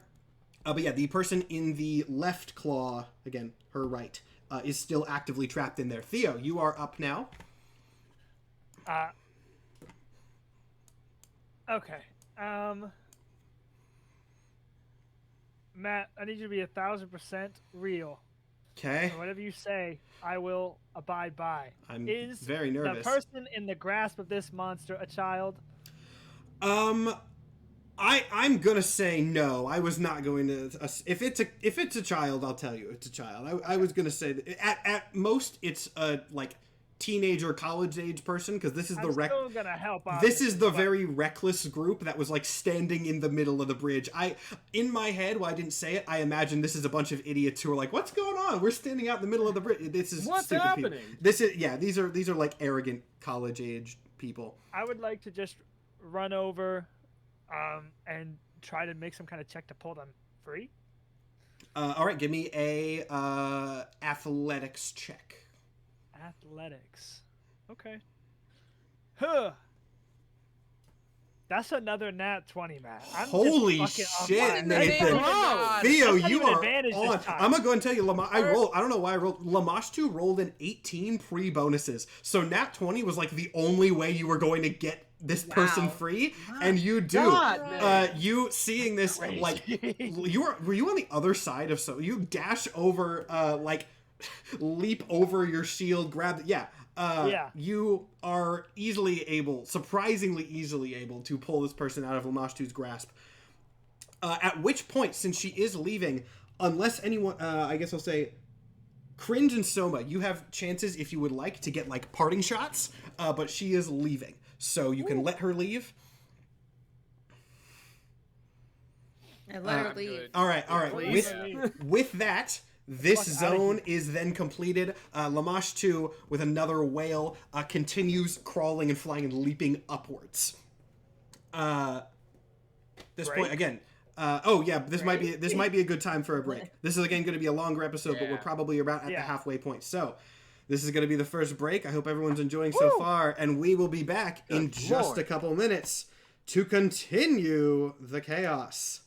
But yeah, the person in the left claw, again, her right, is still actively trapped in there. Theo, you are up now. Okay. Matt, I need you to be 1,000% real. Okay. And whatever you say, I will abide by. I'm Is very nervous. the person in the grasp of this monster a child? I'm gonna say no. I was not going to. If it's a child, I'll tell you it's a child. I was gonna say that at most it's a like teenager, college age person, because this is I'm still gonna help. This is the very reckless group that was like standing in the middle of the bridge. In my head, while I didn't say it, I imagine this is a bunch of idiots who are like, "What's going on? We're standing out in the middle of the bridge. This is What's stupid happening?" people." These are like arrogant college age people. I would like to just run over, and try to make some kind of check to pull them free. All right, give me a athletics check. Athletics. Okay. Huh. That's another nat 20, Matt. Holy shit, Nathan! Theo, you are on. I'm gonna go and tell you, I don't know why I rolled. Lamashtu rolled an 18 pre-bonuses, so nat 20 was like the only way you were going to get this person free, and you do. You seeing this like were you on the other side of you dash over like leap over your shield, grab you are surprisingly easily able to pull this person out of Lamashtu's grasp. At which point, since she is leaving, unless anyone, I guess I'll say, Cringe and Soma, you have chances if you would like to get like parting shots, but she is leaving, so you can let her leave. And let her leave. All right. With that. This zone is then completed. Lamashtu, with another whale, continues crawling and flying and leaping upwards. This point again. This might be a good time for a break. This is again going to be a longer episode, but we're probably about at the halfway point. So, this is going to be the first break. I hope everyone's enjoying so far, and we will be back in just a couple minutes to continue the chaos.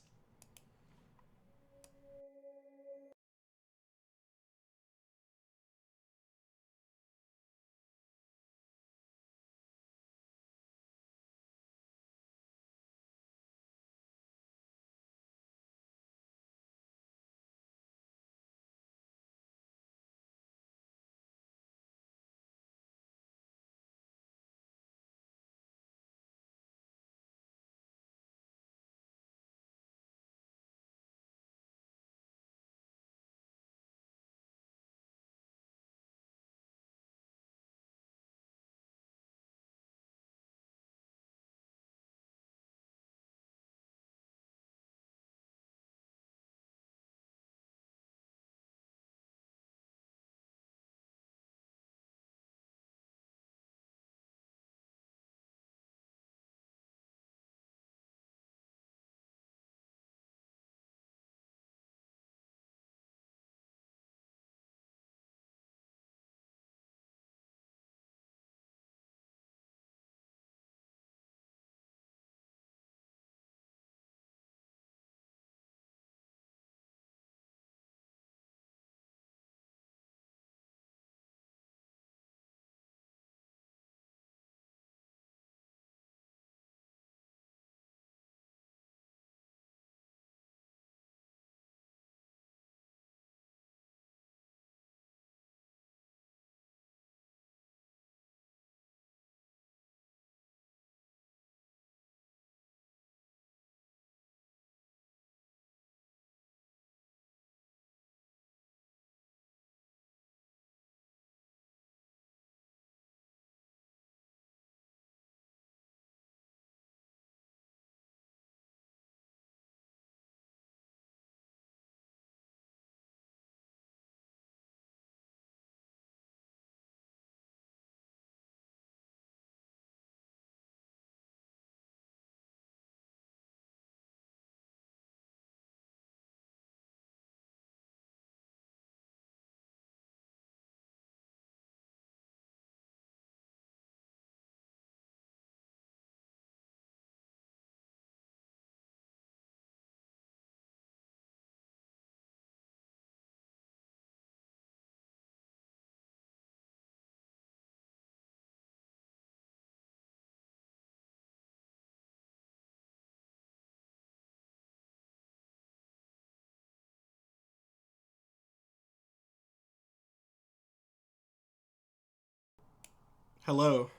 Hello.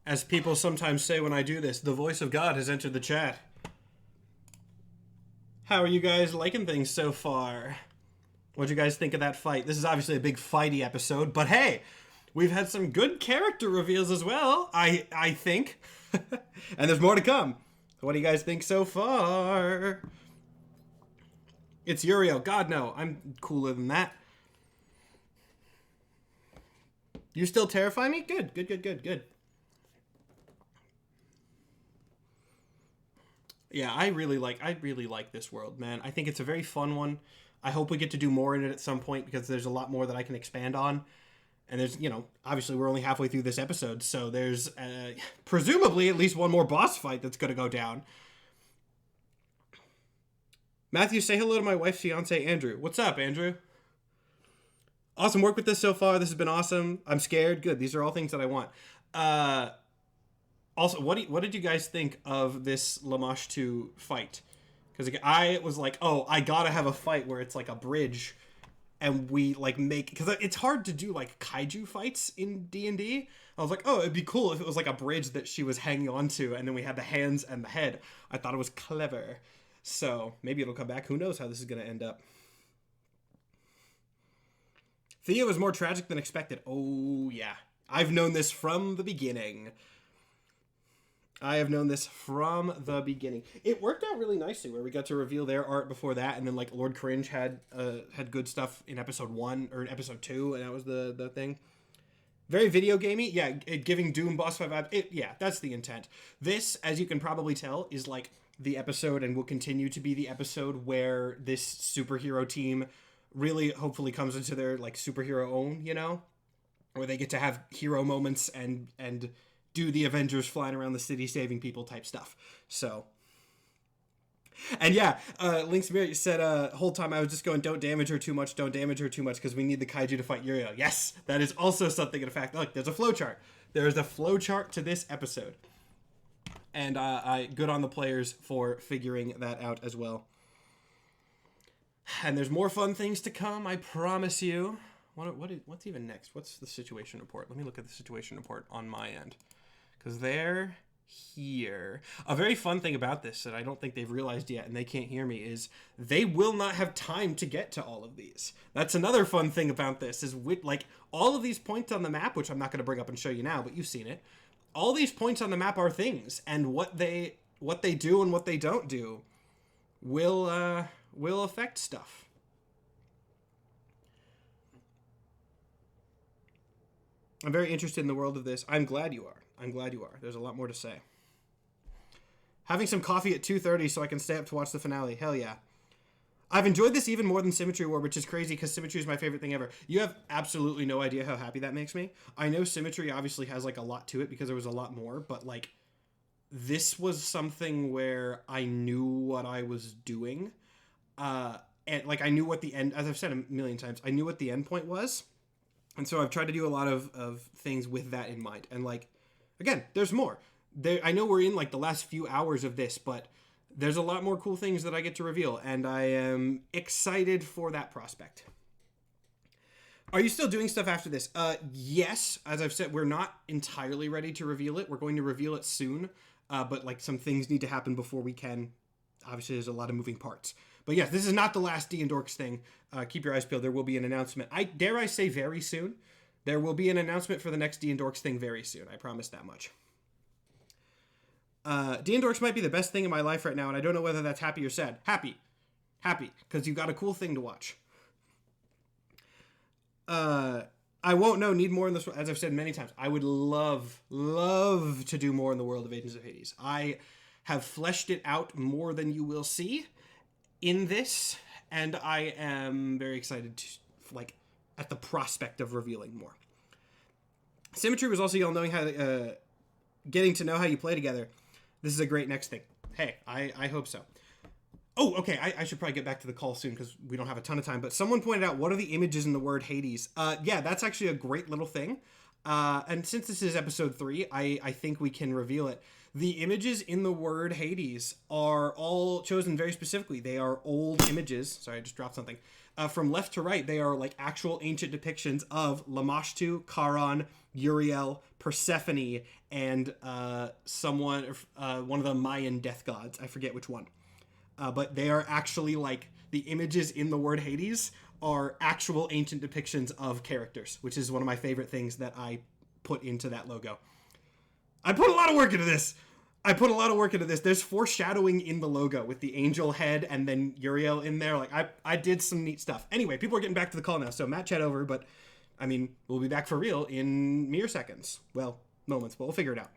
As people sometimes say when I do this, the voice of God has entered the chat. How are you guys liking things so far? What'd you guys think of that fight? This is obviously a big fighty episode, but hey, we've had some good character reveals as well, I think. And there's more to come. What do you guys think so far? It's Uriel. God, no. I'm cooler than that. You still terrify me? Good, good, good, good, good. Yeah, I really like this world, man. I think it's a very fun one. I hope we get to do more in it at some point because there's a lot more that I can expand on. And there's, you know, obviously we're only halfway through this episode, so there's presumably at least one more boss fight that's going to go down. Matthew, say hello to my wife's fiance, Andrew. What's up, Andrew? Awesome work with this so far. This has been awesome. I'm scared. Good. These are all things that I want. Also, what did you guys think of this Lamash 2 fight? Because I was like, oh, I gotta have a fight where it's like a bridge, and we like make, because it's hard to do like kaiju fights in D&D. I was like, oh, it'd be cool if it was like a bridge that she was hanging onto, and then we had the hands and the head. I thought it was clever. So maybe it'll come back. Who knows how this is gonna end up? Theo was more tragic than expected. Oh yeah, I've known this from the beginning. I have known this from the beginning. It worked out really nicely where we got to reveal their art before that, and then like Lord Cringe had good stuff in episode 1 or episode 2, and that was the thing. Very video gamey, yeah. Giving Doom boss fight vibes. Yeah, that's the intent. This, as you can probably tell, is like the episode, and will continue to be the episode where this superhero team really, hopefully, comes into their like superhero own. You know, where they get to have hero moments and do the Avengers flying around the city saving people type stuff. So, and yeah, Link's Mirror said, whole time I was just going, don't damage her too much, because we need the kaiju to fight Uriel. Yes, that is also something in fact. Look, there's a flowchart. There is a flowchart to this episode. And I good on the players for figuring that out as well. And there's more fun things to come, I promise you. What's even next? What's the situation report? Let me look at the situation report on my end. Because they're here. A very fun thing about this that I don't think they've realized yet, and they can't hear me, is they will not have time to get to all of these. That's another fun thing about this, is with like all of these points on the map, which I'm not going to bring up and show you now, but you've seen it. All these points on the map are things, and what they do and what they don't do will affect stuff. I'm very interested in the world of this. I'm glad you are. There's a lot more to say. Having some coffee at 2:30 so I can stay up to watch the finale. Hell yeah. I've enjoyed this even more than Symmetry War, which is crazy because Symmetry is my favorite thing ever. You have absolutely no idea how happy that makes me. I know Symmetry obviously has like a lot to it because there was a lot more, but like this was something where I knew what I was doing. And like I knew what the end, as I've said a million times, I knew what the end point was. And so I've tried to do a lot of things with that in mind. And like, again, there's more. I know we're in like the last few hours of this, but there's a lot more cool things that I get to reveal. And I am excited for that prospect. Are you still doing stuff after this? Yes. As I've said, we're not entirely ready to reveal it. We're going to reveal it soon. But like some things need to happen before we can. Obviously, there's a lot of moving parts. But yes, this is not the last D&Dorks thing. Keep your eyes peeled. There will be an announcement. Dare I say very soon. There will be an announcement for the next D&Dorks thing very soon. I promise that much. D&Dorks might be the best thing in my life right now, and I don't know whether that's happy or sad. Happy. Happy, because you've got a cool thing to watch. I won't know, need more in this, as I've said many times. I would love to do more in the world of Agents of Hades. I have fleshed it out more than you will see in this, and I am very excited to, like, at the prospect of revealing more. Symmetry was also y'all knowing how to, getting to know how you play together. This is a great next thing. Hey, I hope so. Oh, okay, I should probably get back to the call soon because we don't have a ton of time, but someone pointed out, what are the images in the word Hades? Yeah, that's actually a great little thing. And since this is episode 3, I think we can reveal it. The images in the word Hades are all chosen very specifically. They are old images. Sorry, I just dropped something. From left to right, they are like actual ancient depictions of Lamashtu, Charon, Uriel, Persephone, and one of the Mayan death gods. I forget which one. But they are actually like the images in the word Hades are actual ancient depictions of characters, which is one of my favorite things that I put into that logo. I put a lot of work into this. There's foreshadowing in the logo with the angel head and then Uriel in there. Like I did some neat stuff. Anyway, people are getting back to the call now, so Matt, chat over. But I mean, we'll be back for real in mere seconds. Well, moments, but we'll figure it out.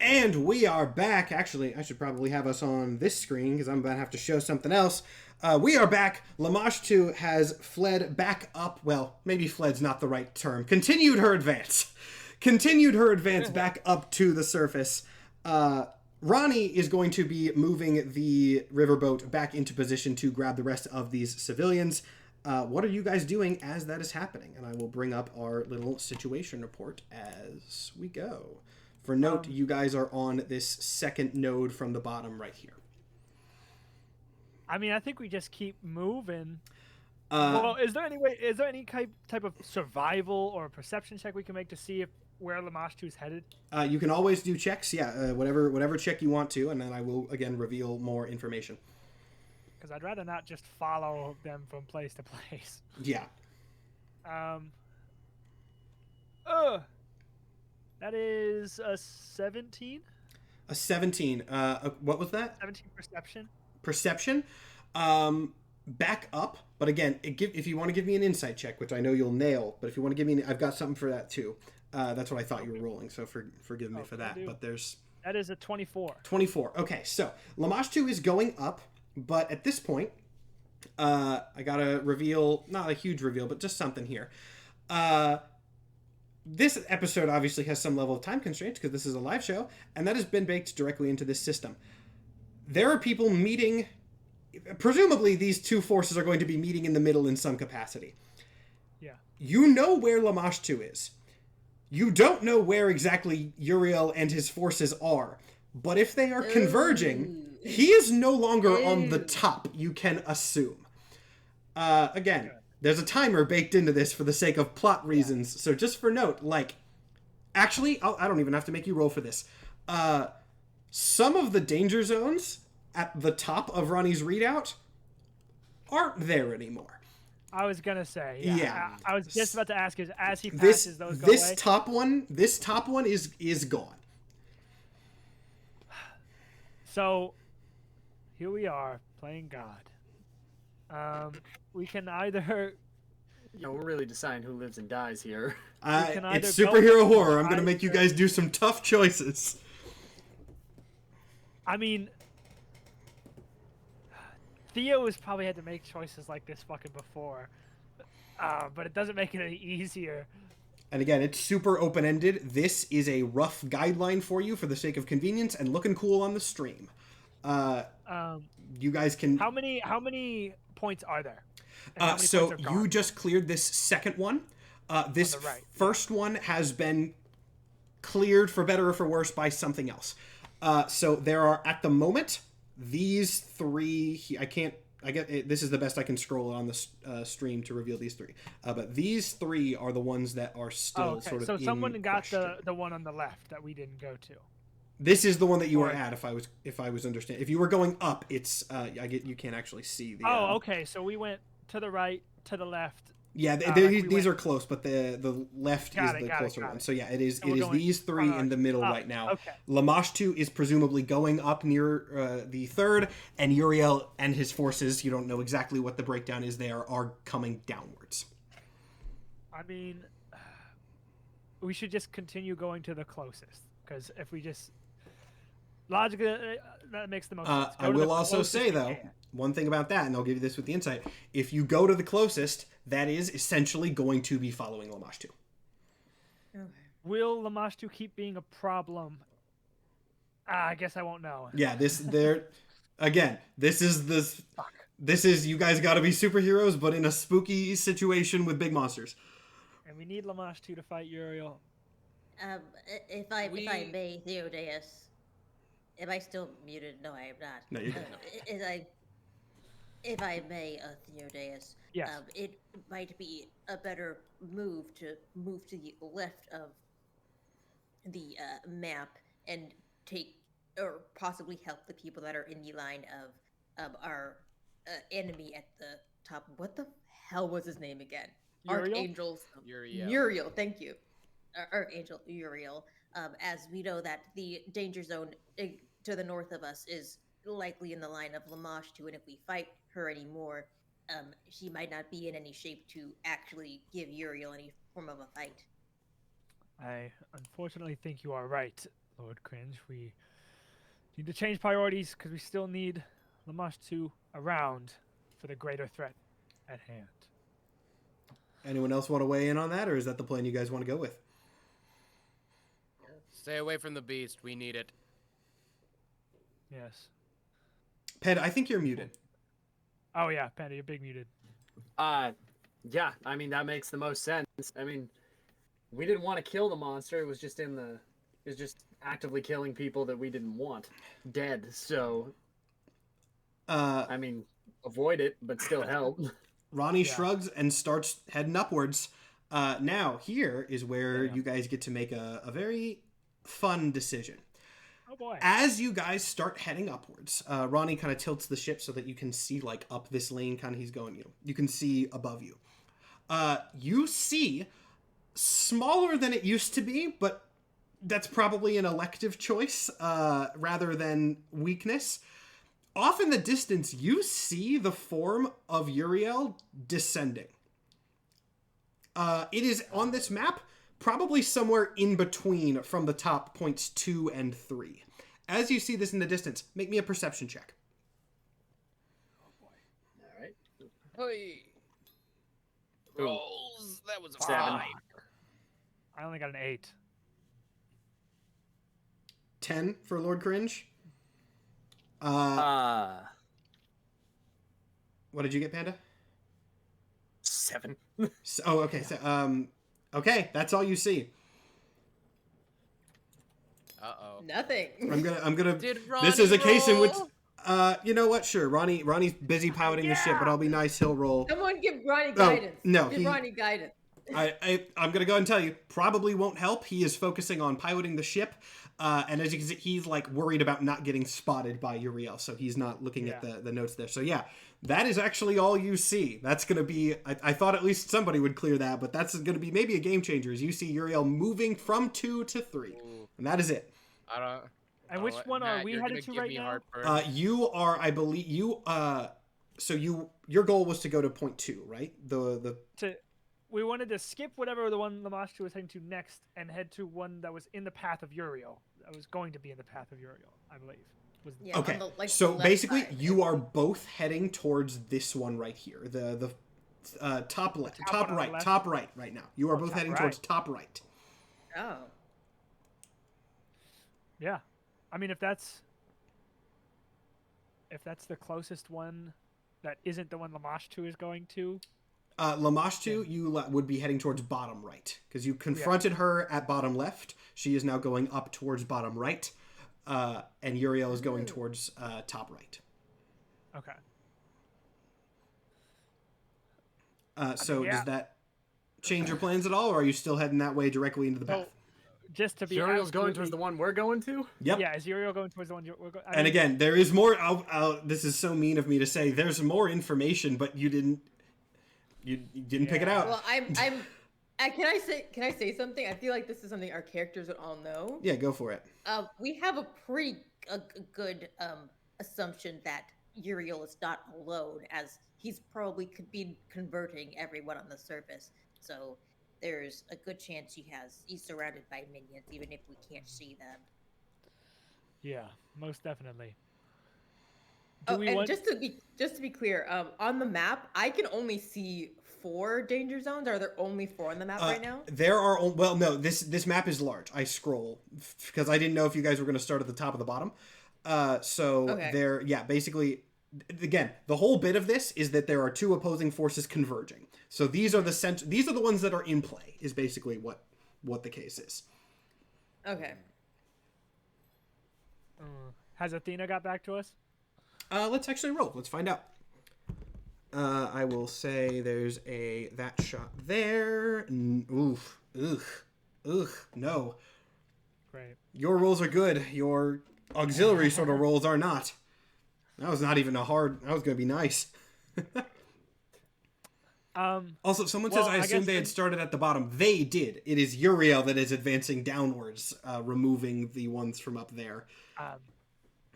And we are back. Actually, I should probably have us on this screen because I'm about to have to show something else. We are back. Lamashtu has fled back up. Well, maybe fled's not the right term. Continued her advance. Continued her advance back up to the surface. Ronnie is going to be moving the riverboat back into position to grab the rest of these civilians. What are you guys doing as that is happening? And I will bring up our little situation report as we go. For note, you guys are on this second node from the bottom right here. I mean, I think we just keep moving. Well, is there any type of survival or perception check we can make to see if where Lamashtu is headed? You can always do checks, yeah. Whatever check you want to, and then I will again reveal more information. Because I'd rather not just follow them from place to place. Yeah. That is a 17. A 17. What was that? 17 perception. Perception. Back up, but again, if you want to give me an insight check, which I know you'll nail, but if you want to give me, I've got something for that too. That's what I thought you were rolling, so forgive me for that. But that is a 24. 24. Okay, so Lamashtu is going up, but at this point, I gotta reveal, not a huge reveal, but just something here. This episode obviously has some level of time constraints because this is a live show, and that has been baked directly into this system. There are people meeting. Presumably, these two forces are going to be meeting in the middle in some capacity. Yeah. You know where Lamashtu is. You don't know where exactly Uriel and his forces are, but if they are converging, he is no longer on the top, you can assume. Again, there's a timer baked into this for the sake of plot reasons, so just for note, actually, I don't even have to make you roll for this. Some of the danger zones at the top of Ronnie's readout aren't there anymore. I was gonna say, yeah. I was just about to ask, as he passes those go away? This top one is gone. So, here we are playing God. We can either. We're really deciding who lives and dies here. It's superhero horror. I'm gonna make you guys do some tough choices. I mean, Theo has probably had to make choices like this fucking before, but it doesn't make it any easier. And again, it's super open-ended. This is a rough guideline for you for the sake of convenience and looking cool on the stream. You guys can. How many points are there? So you just cleared this second one. This first one has been cleared for better or for worse by something else. So there are at the moment these three. This is the best I can scroll on the stream to reveal these three. But these three are the ones that are still sort of. So someone got question. the one on the left that we didn't go to. This is the one that you were at. If I was understanding, if you were going up, it's you can't actually see the. Okay. So we went to the right, to the left. Yeah, these are close, but the left is the closer one. So yeah, it is these three in the middle right now. Okay. Lamashtu is presumably going up near the third, and Uriel and his forces, you don't know exactly what the breakdown is there, are coming downwards. I mean, we should just continue going to the closest, because if we just logically that makes the most sense. I will also say though, one thing about that, and I'll give you this with the insight: if you go to the closest, that is essentially going to be following Lamashtu. Okay. Will Lamashtu keep being a problem? I guess I won't know. Yeah, this is you guys got to be superheroes, but in a spooky situation with big monsters. And we need Lamashtu to fight Uriel. If I may, Theodus. Am I still muted? No, I am not. No, you're good. If I may, Theodus, yes. It might be a better move to move to the left of the map and take, or possibly help the people that are in the line of our enemy at the top. What the hell was his name again? Uriel? Archangel's Uriel. Uriel, thank you. Archangel Uriel. As we know that the danger zone to the north of us is likely in the line of Lamashtu, and if we fight her anymore, she might not be in any shape to actually give Uriel any form of a fight. I unfortunately think you are right, Lord Cringe. We need to change priorities because we still need Lamash 2 around for the greater threat at hand. Anyone else want to weigh in on that, or is that the plan you guys want to go with? Stay away from the beast. We need it. Yes. Panda, I think you're muted. Oh yeah, Panda, you're big muted. Yeah, I mean, that makes the most sense. I mean, we didn't want to kill the monster. It was just actively killing people that we didn't want dead. So, I mean, avoid it, but still help. Ronnie shrugs and starts heading upwards. Now, here is where you guys get to make a very fun decision. Oh boy. As you guys start heading upwards, Ronnie kind of tilts the ship so that you can see, like, up this lane, kind of he's going, you can see above you. You see, smaller than it used to be, but that's probably an elective choice rather than weakness. Off in the distance, you see the form of Uriel descending. It is on this map, probably somewhere in between from the top points 2 and 3. As you see this in the distance, make me a perception check. Oh boy. All right. Hey. Rolls. That was a 7. 5. I only got an 8. 10 for Lord Cringe. Uh, What did you get, Panda? 7. So, oh, okay. So, okay, that's all you see. Uh-oh. Nothing. I'm gonna. Did This is a Ronnie case in which, roll? you know what? Sure, Ronnie's busy piloting the ship, but I'll be nice. He'll roll. Someone give Ronnie guidance. no, Give Ronnie guidance. I'm gonna go and tell you, probably won't help. He is focusing on piloting the ship, and as you can see, he's like worried about not getting spotted by Uriel, so he's not looking at the notes there. So yeah, that is actually all you see. That's gonna be. I thought at least somebody would clear that, but that's gonna be maybe a game changer. As you see Uriel moving from 2 to 3, and that is it. I don't. And which one are Matt, we you're headed gonna to give right me now? heartburn. You are, I believe, your goal was to go to point 2, right? We wanted to skip whatever the one Lamash was heading to next and head to one that was in the path of Uriel. That was going to be in the path of Uriel, I believe. Yeah, okay. on the, So the left basically, side. you are both heading towards this one right here. The top left, top right now. You are both heading towards top right. Oh. Yeah. I mean, if that's the closest one that isn't the one Lamash 2 is going to. Lamash 2, you would be heading towards bottom right because you confronted her at bottom left. She is now going up towards bottom right, and Uriel is going towards top right. Okay. So does that change your plans at all, or are you still heading that way directly into the path? Just to be Uriel's going towards the one we're going to? Yep. Yeah, is Uriel going towards the one we're going? And again, there is more. This is so mean of me to say. There's more information, but you didn't pick it out. Well, can I say something? I feel like this is something our characters would all know. Yeah, go for it. We have a pretty good assumption that Uriel is not alone, as he's probably could be converting everyone on the surface. So there's a good chance he's surrounded by minions, even if we can't see them. Yeah, most definitely. Just to be clear, on the map, I can only see 4 danger zones. Are there only 4 on the map right now? There are. Well, no. This map is large. I scroll because I didn't know if you guys were going to start at the top or the bottom. There. Yeah. Basically, again, the whole bit of this is that there are 2 opposing forces converging. So these are These are the ones that are in play. Is basically what the case is. Okay. Has Athena got back to us? Let's actually roll. Let's find out. I will say there's that shot there. Oof. No. Great. Your rolls are good. Your auxiliary sort of rolls are not. That was not even that was going to be nice. Also, someone says, I assume they had started at the bottom. They did. It is Uriel that is advancing downwards, removing the ones from up there.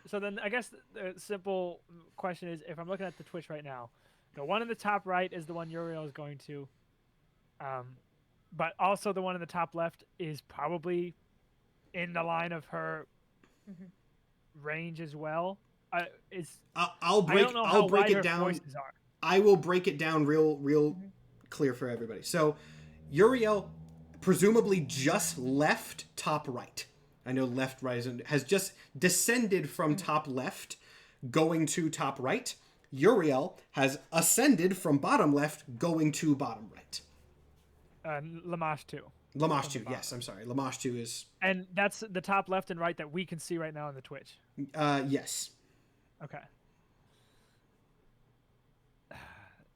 So then I guess the simple question is, if I'm looking at the Twitch right now, the one in the top right is the one Uriel is going to. But also the one in the top left is probably in the line of her range as well? I'll break it down. Voices are. I will break it down real clear for everybody. So Uriel presumably just left top right. I know left right has just descended from top left going to top right. Uriel has ascended from bottom left going to bottom right. Lamash 2. Lamash 2, yes, I'm sorry. Lamash 2 is... And that's the top left and right that we can see right now on the Twitch. Yes. Okay.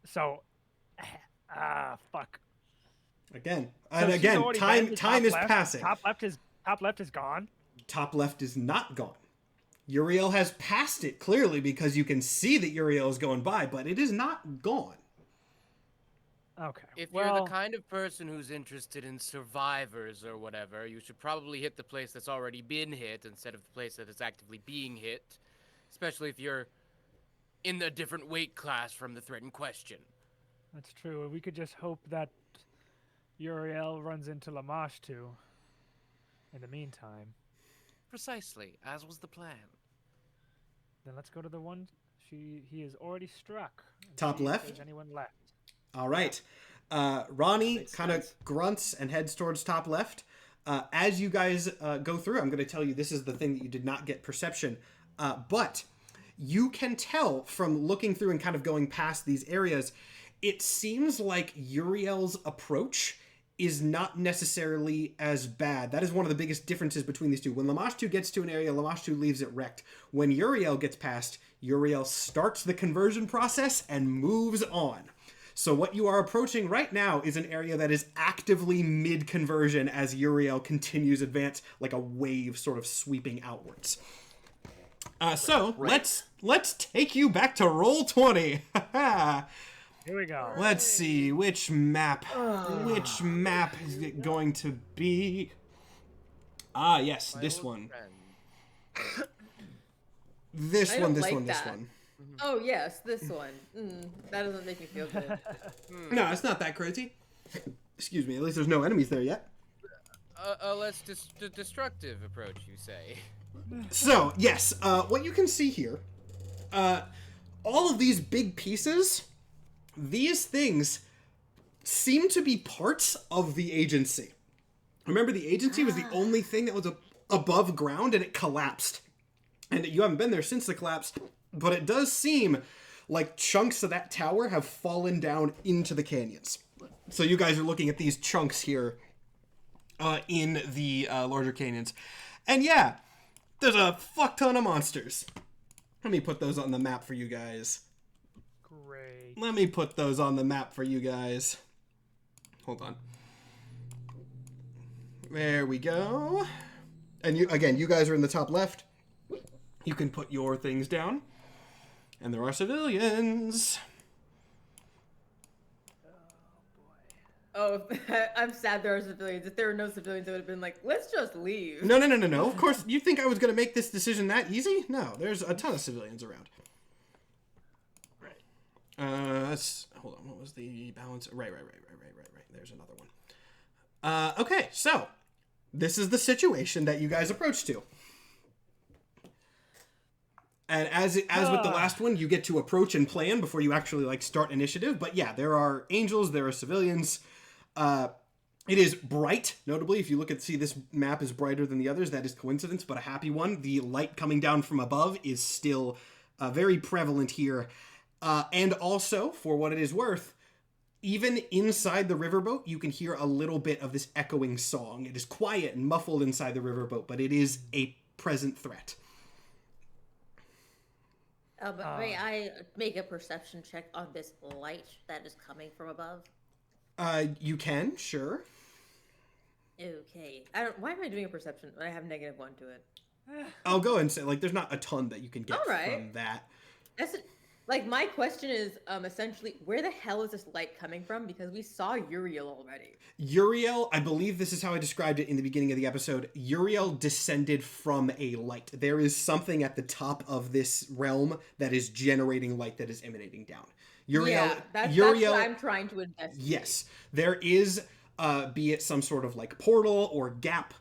So, fuck. Again, So and she's again, already time been to time top is left. passing. Top left is gone. Top left is not gone. Uriel has passed it clearly because you can see that Uriel is going by, but it is not gone. Okay. If you're the kind of person who's interested in survivors or whatever, you should probably hit the place that's already been hit instead of the place that is actively being hit, especially if you're in a different weight class from the threat in question. That's true. We could just hope that Uriel runs into Lamash 2 in the meantime. Precisely, as was the plan. Then let's go to the one he is already struck. Top See if left? there's anyone left. All right. Ronnie kind of grunts and heads towards top left. As you guys go through, I'm going to tell you this is the thing that you did not get perception. But you can tell from looking through and kind of going past these areas, it seems like Uriel's approach is not necessarily as bad. That is one of the biggest differences between these two. When Lamash 2 gets to an area, Lamash 2 leaves it wrecked. When Uriel gets past, Uriel starts the conversion process and moves on. So what you are approaching right now is an area that is actively mid-conversion as Uriel continues advance like a wave sort of sweeping outwards. Let's take you back to Roll20. Here we go. Let's see which map is it going to be? Ah, yes, this one. This one. Oh yes, this one. That doesn't make me feel good. No, it's not that crazy. Excuse me. At least there's no enemies there yet. A less destructive approach, you say? So yes, what you can see here, all of these big pieces, these things seem to be parts of the agency. Remember, the agency was the only thing that was above ground, and it collapsed. And you haven't been there since the collapse. But it does seem like chunks of that tower have fallen down into the canyons. So you guys are looking at these chunks here in the larger canyons. And yeah, there's a fuck ton of monsters. Let me put those on the map for you guys. Great. Let me put those on the map for you guys. Hold on. There we go. And you guys are in the top left. You can put your things down. And there are civilians. Oh, I'm sad there are civilians. If there were no civilians, I would have been like, let's just leave. No. Of course, you think I was going to make this decision that easy? No, there's a ton of civilians around. Right. Hold on. What was the balance? Right. There's another one. Okay, so this is the situation that you guys approach to. And as with the last one, you get to approach and plan before you actually start initiative. But yeah, there are angels, there are civilians. It is bright, notably. If you look see this map is brighter than the others. That is coincidence, but a happy one. The light coming down from above is still very prevalent here. And also, for what it is worth, even inside the riverboat, you can hear a little bit of this echoing song. It is quiet and muffled inside the riverboat, but it is a present threat. But may I make a perception check on this light that is coming from above? You can, sure. Okay. Why am I doing a perception when I have -1 to it? I'll go and say, there's not a ton that you can get from that. My question is, essentially, where the hell is this light coming from? Because we saw Uriel already. Uriel, I believe this is how I described it in the beginning of the episode. Uriel descended from a light. There is something at the top of this realm that is generating light that is emanating down. That's what I'm trying to investigate. Yes, there is, be it some sort of portal or gap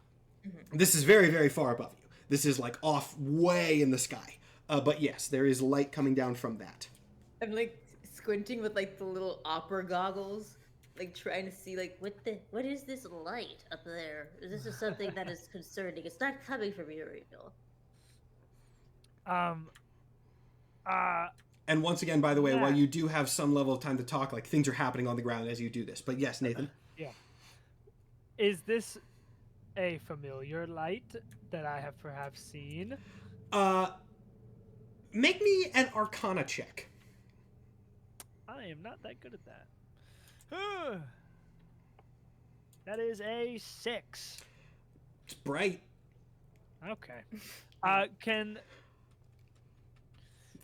This is very, very far above you. This is like off way in the sky. But yes, there is light coming down from that. I'm like squinting with like the little opera goggles, like trying to see like what is this light up there? This is something that is concerning. It's not coming from Uriel. And once again, by the way, while you do have some level of time to talk, like things are happening on the ground as you do this. But yes, Nathan. Yeah. Is this a familiar light that I have perhaps seen? Make me an Arcana check. I am not that good at that. That is a 6. It's bright. Okay.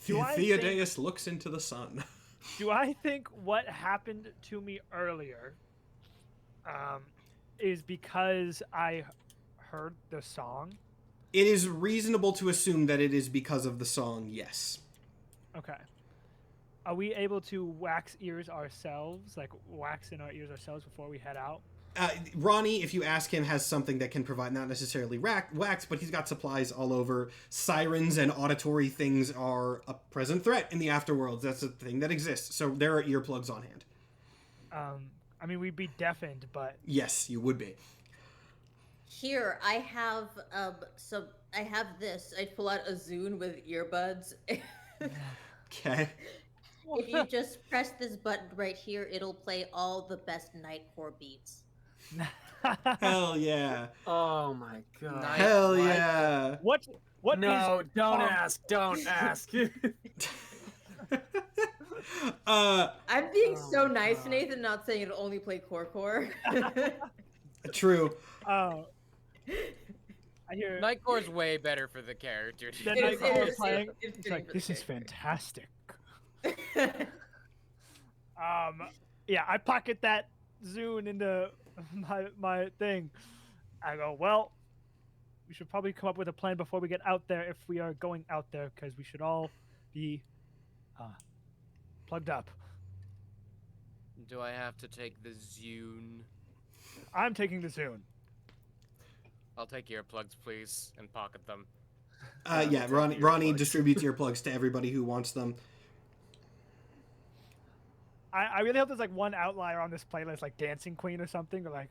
Do I Theodus looks into the sun. Do I think what happened to me earlier is because I heard the song? It is reasonable to assume that it is because of the song, yes. Okay. Are we able to wax ears ourselves? Like, wax in our ears ourselves before we head out? Ronnie, if you ask him, has something that can provide not necessarily wax, but he's got supplies all over. Sirens and auditory things are a present threat in the afterworlds. That's a thing that exists. So there are earplugs on hand. I mean, we'd be deafened, but... Yes, you would be. Here, I have I have this. I pull out a Zune with earbuds. Okay. If you just press this button right here, it'll play all the best Nightcore beats. Hell yeah. Oh my god. Hell yeah. What No, is- don't ask. Don't ask. I'm being so nice to Nathan, not saying it'll only play core. True. Oh. I hear... Nightcore's way better for the character. That It is- Nightcore it is- playing. it's It's like, fitting for this the is character. fantastic. Yeah, I pocket that Zune into my thing. I go, well, we should probably come up with a plan before we get out there if we are going out there, because we should all be plugged up. Do I have to take the Zune? I'm taking the Zune. I'll take earplugs, please, and pocket them. Yeah, Ronnie distributes earplugs to everybody who wants them. I really hope there's like one outlier on this playlist, like Dancing Queen or something, or like...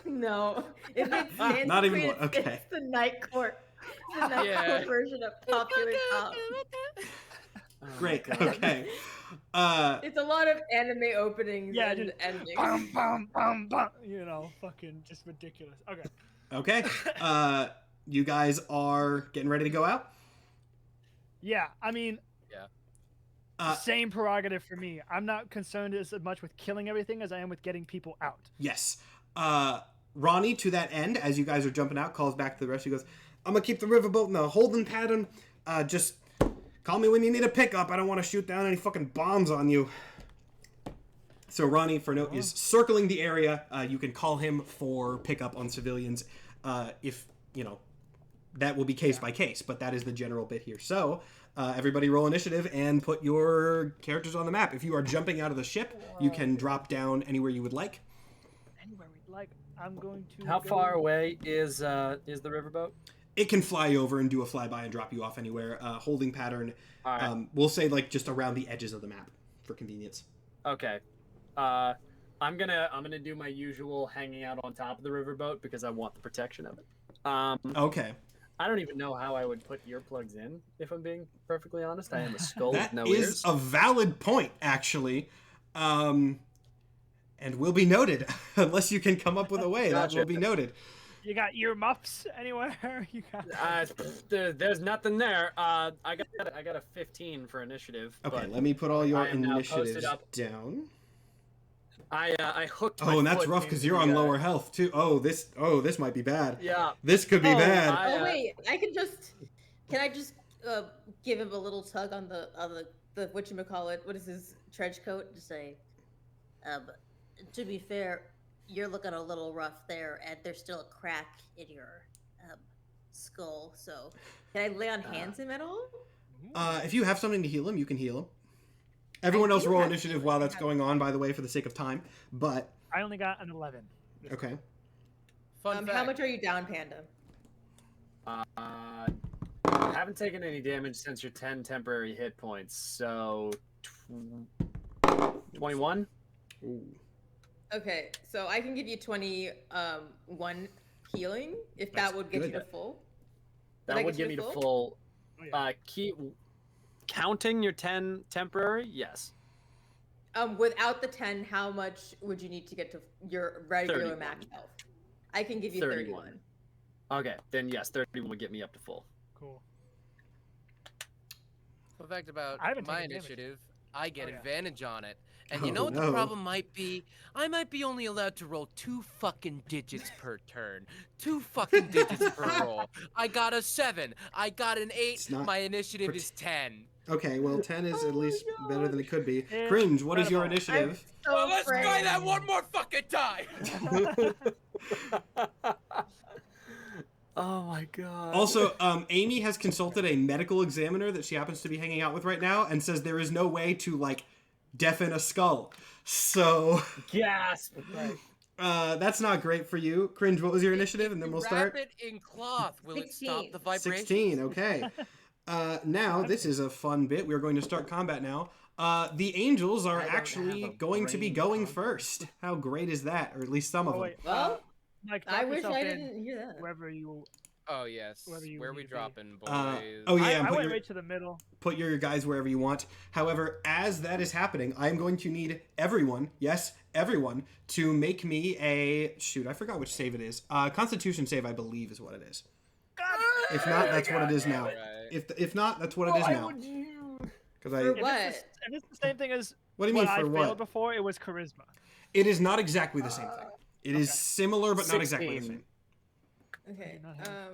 No. If it's Nancy Not even Queen, one, okay. It's the Nightcore. It's the Nightcore Yeah. version of Popular Top. Great. Okay. It's a lot of anime openings Yeah, and just endings. bum, bum, bum, bum, you know, fucking just ridiculous. Okay. Okay. You guys are getting ready to go out? Yeah, I mean... same prerogative for me. I'm not concerned as much with killing everything as I am with getting people out. Yes. Ronnie, to that end, as you guys are jumping out, calls back to the rest. He goes, I'm going to keep the riverboat in the holding pattern. Just call me when you need a pickup. I don't want to shoot down any fucking bombs on you. So Ronnie, for note, is circling the area. You can call him for pickup on civilians if, you know, that will be case by case, but that is the general bit here. So everybody roll initiative and put your characters on the map. If you are jumping out of the ship, you can drop down anywhere you would like. Anywhere we'd like. I'm going to... How go- far away is the riverboat? It can fly over and do a flyby and drop you off anywhere. Holding pattern, All right. we'll say like just around the edges of the map for convenience. Okay. I'm gonna do my usual hanging out on top of the riverboat because I want the protection of it. Okay. I don't even know how I would put earplugs in, if I'm being perfectly honest. I am a skull That with no is ears. a valid point, actually. And will be noted. Unless you can come up with a way, that Gotcha. will be noted. You got earmuffs anywhere? You got... There's nothing there. I got a 15 for initiative. Okay, but let me put all your I am now posted initiatives up. down. I hooked. My Oh, and that's foot rough because into you're on the, lower health too. Oh, this might be bad. Yeah. This could be bad. Oh wait, can I just give him a little tug on the whatchamacallit, what is his trench coat, to say, to be fair, you're looking a little rough there, and there's still a crack in your skull, so can I lay on hands him at all? If you have something to heal him, you can heal him. Everyone else do roll have initiative healing. while that's going on, by the way, for the sake of time. But I only got an 11. okay. Fun fact. How much are you down, Panda? I haven't taken any damage since your 10 temporary hit points, so 21. Ooh. Okay, so I can give you 21 healing if That's that would get you good. to full. That would get me to full. Oh, yeah. Counting your 10 temporary, yes. Without the 10, how much would you need to get to your regular 31. max health? I can give you 31. 31. Okay, then yes, 31 would get me up to full. Cool. Fun fact about I haven't my taken damage. initiative, I get Oh, yeah. advantage on it. And Oh, you know what no. the problem might be? I might be only allowed to roll 2 fucking digits per turn. 2 fucking digits per roll. I got a 7. I got an 8. It's not My initiative pret- is 10. Okay, well, 10 is at least better than it could be. Yeah. Cringe, what is your Incredible. initiative? Well, let's try that one more fucking time! Oh my god. Also, Amy has consulted a medical examiner that she happens to be hanging out with right now and says there is no way to, like, deafen a skull. So, gasp. that's not great for you. Cringe, what was your initiative? And then we'll start. Wrap it in cloth. Will it stop 16. the vibration? 16, okay. Now, this is a fun bit. We're going to start combat now. The angels are I don't actually have a going to be brain going combat. first. How great is that? Or at least some of Oh, them. wait. Well, Mike, I drop wish yourself I in didn't hear that. Wherever you. Oh, yes. Wherever you Where need we to be. dropping, boys? Oh, yeah, I and put went your, right to the middle. put your guys wherever you want. However, as that is happening, I'm going to need everyone, yes, everyone, to make me a... Shoot, I forgot which save it is. Constitution save, I believe, is what it is. If not, that's what it is now. Right. If not, that's what it is now. Because For I... what? If it's the same thing as What do you mean I for failed what? before, it was charisma. It is not exactly the same thing. It is Okay. similar, but not exactly the 16. same. Okay. not have-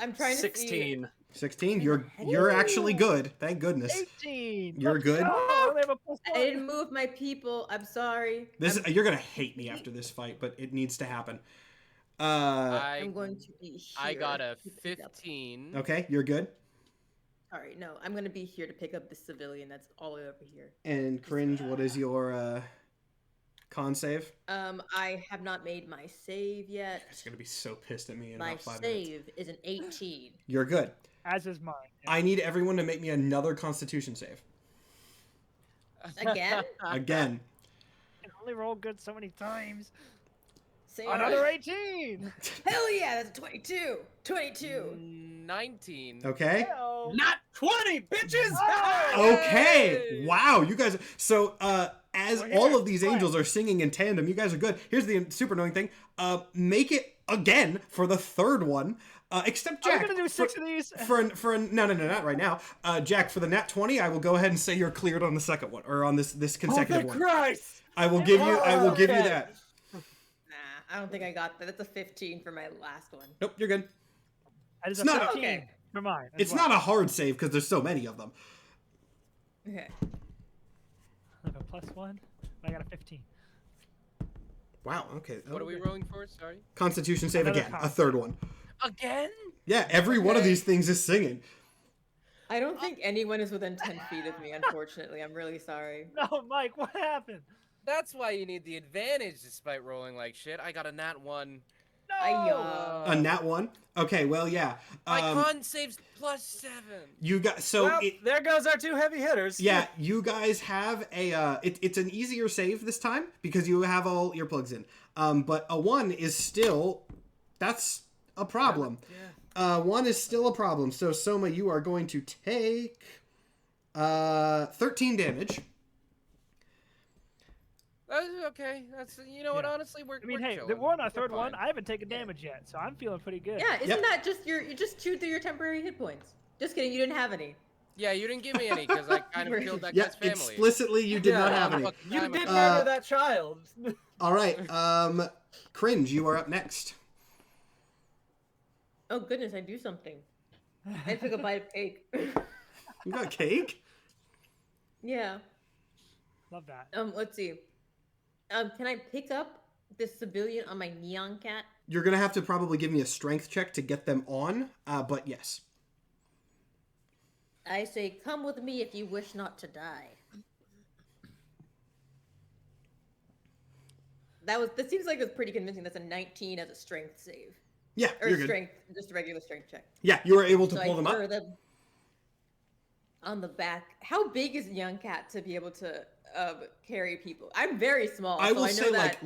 I'm trying to see. 16. 16, you're actually good. Thank goodness. 18. You're Let's good? go! I only have a +1. I didn't move my people. I'm sorry. You're gonna hate me after this fight, but it needs to happen. I'm going to be here. I got a to pick up- 15. Okay, you're good. Sorry, no. I'm going to be here to pick up the civilian that's all the way over here. And Cringe, what is your con save? I have not made my save yet. It's gonna be so pissed at me in My about 5 minutes. save is an 18. You're good. As is mine. Yeah. I need everyone to make me another Constitution save. Again? Again. I can only roll good so many times. Say Another 18. Hell yeah, that's a 22. 22. 19. Okay. Hello. Not 20, bitches! Okay. Wow, you guys. So, as We're all here. of these angels are singing in tandem, you guys are good. Here's the super annoying thing. Make it again for the third one. Except Are we Jack. gonna do 6 of these? No, not right now. Jack, for the nat 20, I will go ahead and say you're cleared on the second one, or on this consecutive one. Christ! I will give you Okay. that. Nah, I don't think I got that. That's a 15 for my last one. Nope, you're good. I just It's have not- 15 okay. for mine. as It's well. not a hard save because there's so many of them. Okay. I have a +1. I got a 15. Wow. Okay. What are we rolling for? Sorry. Constitution save Another again. A con. third one. Again? Yeah. Every one of Okay. these things is singing. I don't think anyone is within 10 feet of me, unfortunately. I'm really sorry. No, Mike, what happened? That's why you need the advantage despite rolling like shit. I got a nat 1. No. A nat one. Okay. Well, yeah. My con saves +7. You got so. Well, there goes our 2 heavy hitters. Yeah, you guys have a. It's an easier save this time because you have all earplugs in. But a 1 is still. That's a problem. Yeah. 1 is still a problem. So Soma, you are going to take 13 damage. That's okay. That's what. Yeah. Honestly, we're. I mean, we're hey, chilling. we're on our third fine. one. I haven't taken damage yet, so I'm feeling pretty good. Yeah, isn't Yep. that just you just chewed through your temporary hit points? Just kidding, you didn't have any. Yeah, you didn't give me any because I kind of killed that Yeah, guy's family. explicitly you did not have any. Fucking You time did ago. murder that child. All right, Cringe, you are up next. Oh goodness, I do something. I took a bite of cake. You got cake? Yeah. Love that. Let's see. Can I pick up this civilian on my neon cat? You're gonna have to probably give me a strength check to get them on, but yes. I say, come with me if you wish not to die. That seems like it was pretty convincing. That's a 19 as a strength save. Yeah, Or you're good. strength, just a regular strength check. Yeah, you were able to So pull I them up. throw them on the back. How big is young cat to be able to carry people? I'm very small. I will know say that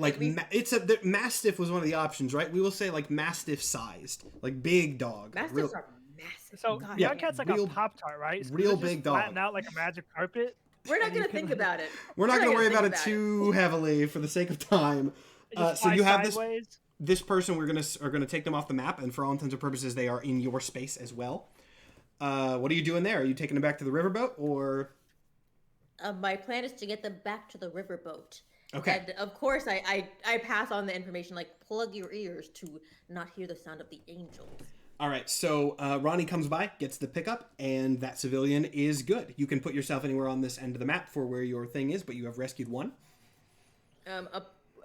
Mastiff was one of the options, right? We will say like Mastiff sized, like big dog. Mastiffs are massive. So God, young cat's like real- a Pop-Tart, right? So real does it just big dog. flatten out like a magic carpet. We're not and you gonna can, think like, about it. We're not going to worry think about it too heavily for the sake of time. just So fly you have sideways. this person. We're gonna take them off the map, and for all intents and purposes, they are in your space as well. What are you doing there? Are you taking them back to the riverboat, or? My plan is to get them back to the riverboat. Okay. And of course, I pass on the information, like plug your ears to not hear the sound of the angels. All right, so Ronnie comes by, gets the pickup, and that civilian is good. You can put yourself anywhere on this end of the map for where your thing is, but you have rescued one.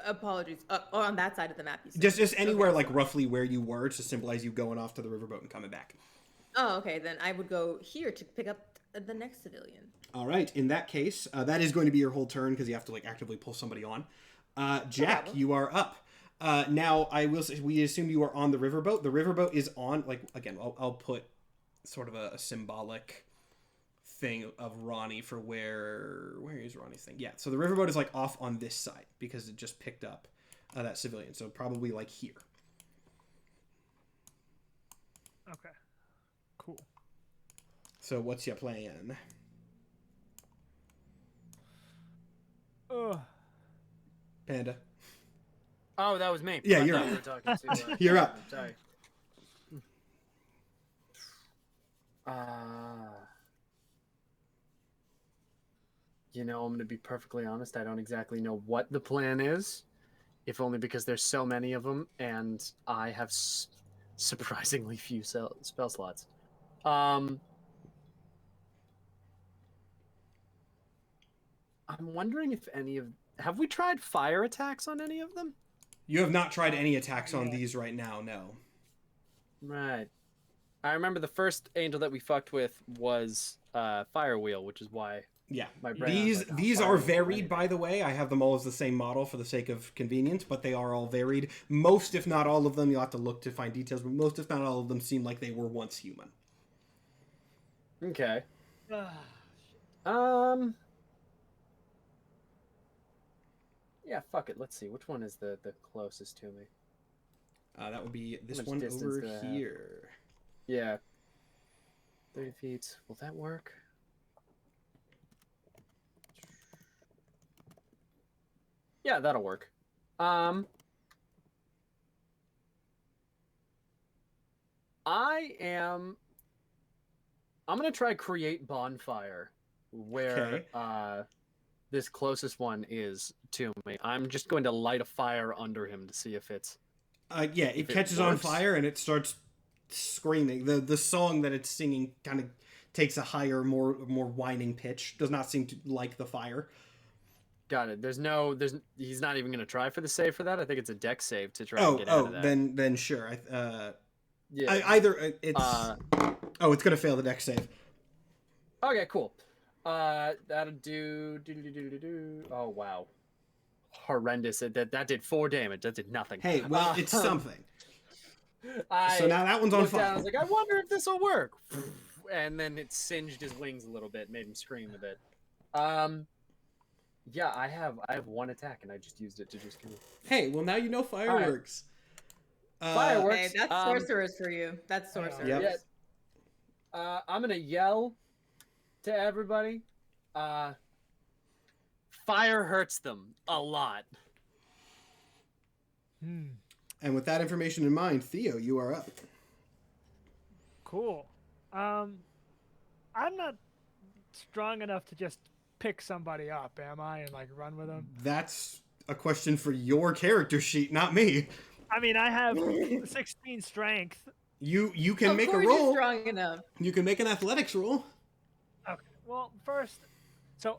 Apologies. On that side of the map, you said. Just anywhere, like roughly where you were, to symbolize you going off to the riverboat and coming back. Oh, okay. Then I would go here to pick up the next civilian. All right, in that case, that is going to be your whole turn because you have to like actively pull somebody on. Jack, you are up. Now, I will say, we assume you are on the riverboat. The riverboat is on, like, again, I'll put sort of a symbolic thing of Ronnie for where is Ronnie's thing? Yeah, so the riverboat is, like, off on this side because it just picked up that civilian. So probably, like, here. Okay. Cool. So what's your plan? Panda. Oh, that was me. Yeah, I you're thought up. you were talking to, You're up. Sorry. You know, I'm going to be perfectly honest. I don't exactly know what the plan is, if only because there's so many of them, and I have surprisingly few spell slots. I'm wondering if any of... Have we tried fire attacks on any of them? You have not tried any attacks on these right now, no. Right. I remember the first angel that we fucked with was Fire Wheel, which is why... Yeah, my brain was like, these oh, are fire varied, by the way. I have them all as the same model for the sake of convenience, but they are all varied. Most, if not all of them, you'll have to look to find details, but most, if not all of them, seem like they were once human. Okay. Yeah, fuck it. Let's see. Which one is the closest to me? That would be this much one distance over do I have? here. Yeah. 30 feet. Will that work? Yeah, that'll work. I'm gonna try create bonfire where this closest one is to me. I'm just going to light a fire under him to see if it's yeah, it catches on fire and it starts screaming. The song that it's singing kind of takes a higher, more whining pitch. Does not seem to like the fire. Got it. He's not even gonna try for the save for that. I think it's a dex save to try and get out of that. Then sure. Yeah. It's gonna fail the dex save. Okay, cool. That'll do. Oh wow, horrendous! That did 4 damage. That did nothing. Hey, well, it's something. So now that one's on fire. I was like, I wonder if this will work. And then it singed his wings a little bit, made him scream a bit. Yeah, I have 1 attack, and I just used it to just kill him. Hey, well now you know fireworks. Fireworks. Okay, that's sorcerers for you. That's sorcerers. Yep. Yeah. I'm gonna yell to everybody. Fire hurts them a lot. And with that information in mind, Theo, you are up. Cool. I'm not strong enough to just pick somebody up, am I, and like run with them? That's a question for your character sheet, not me. I mean, I have 16 strength. You can Of make a course roll. you're strong enough. You can make an athletics roll. Okay. Well, first, a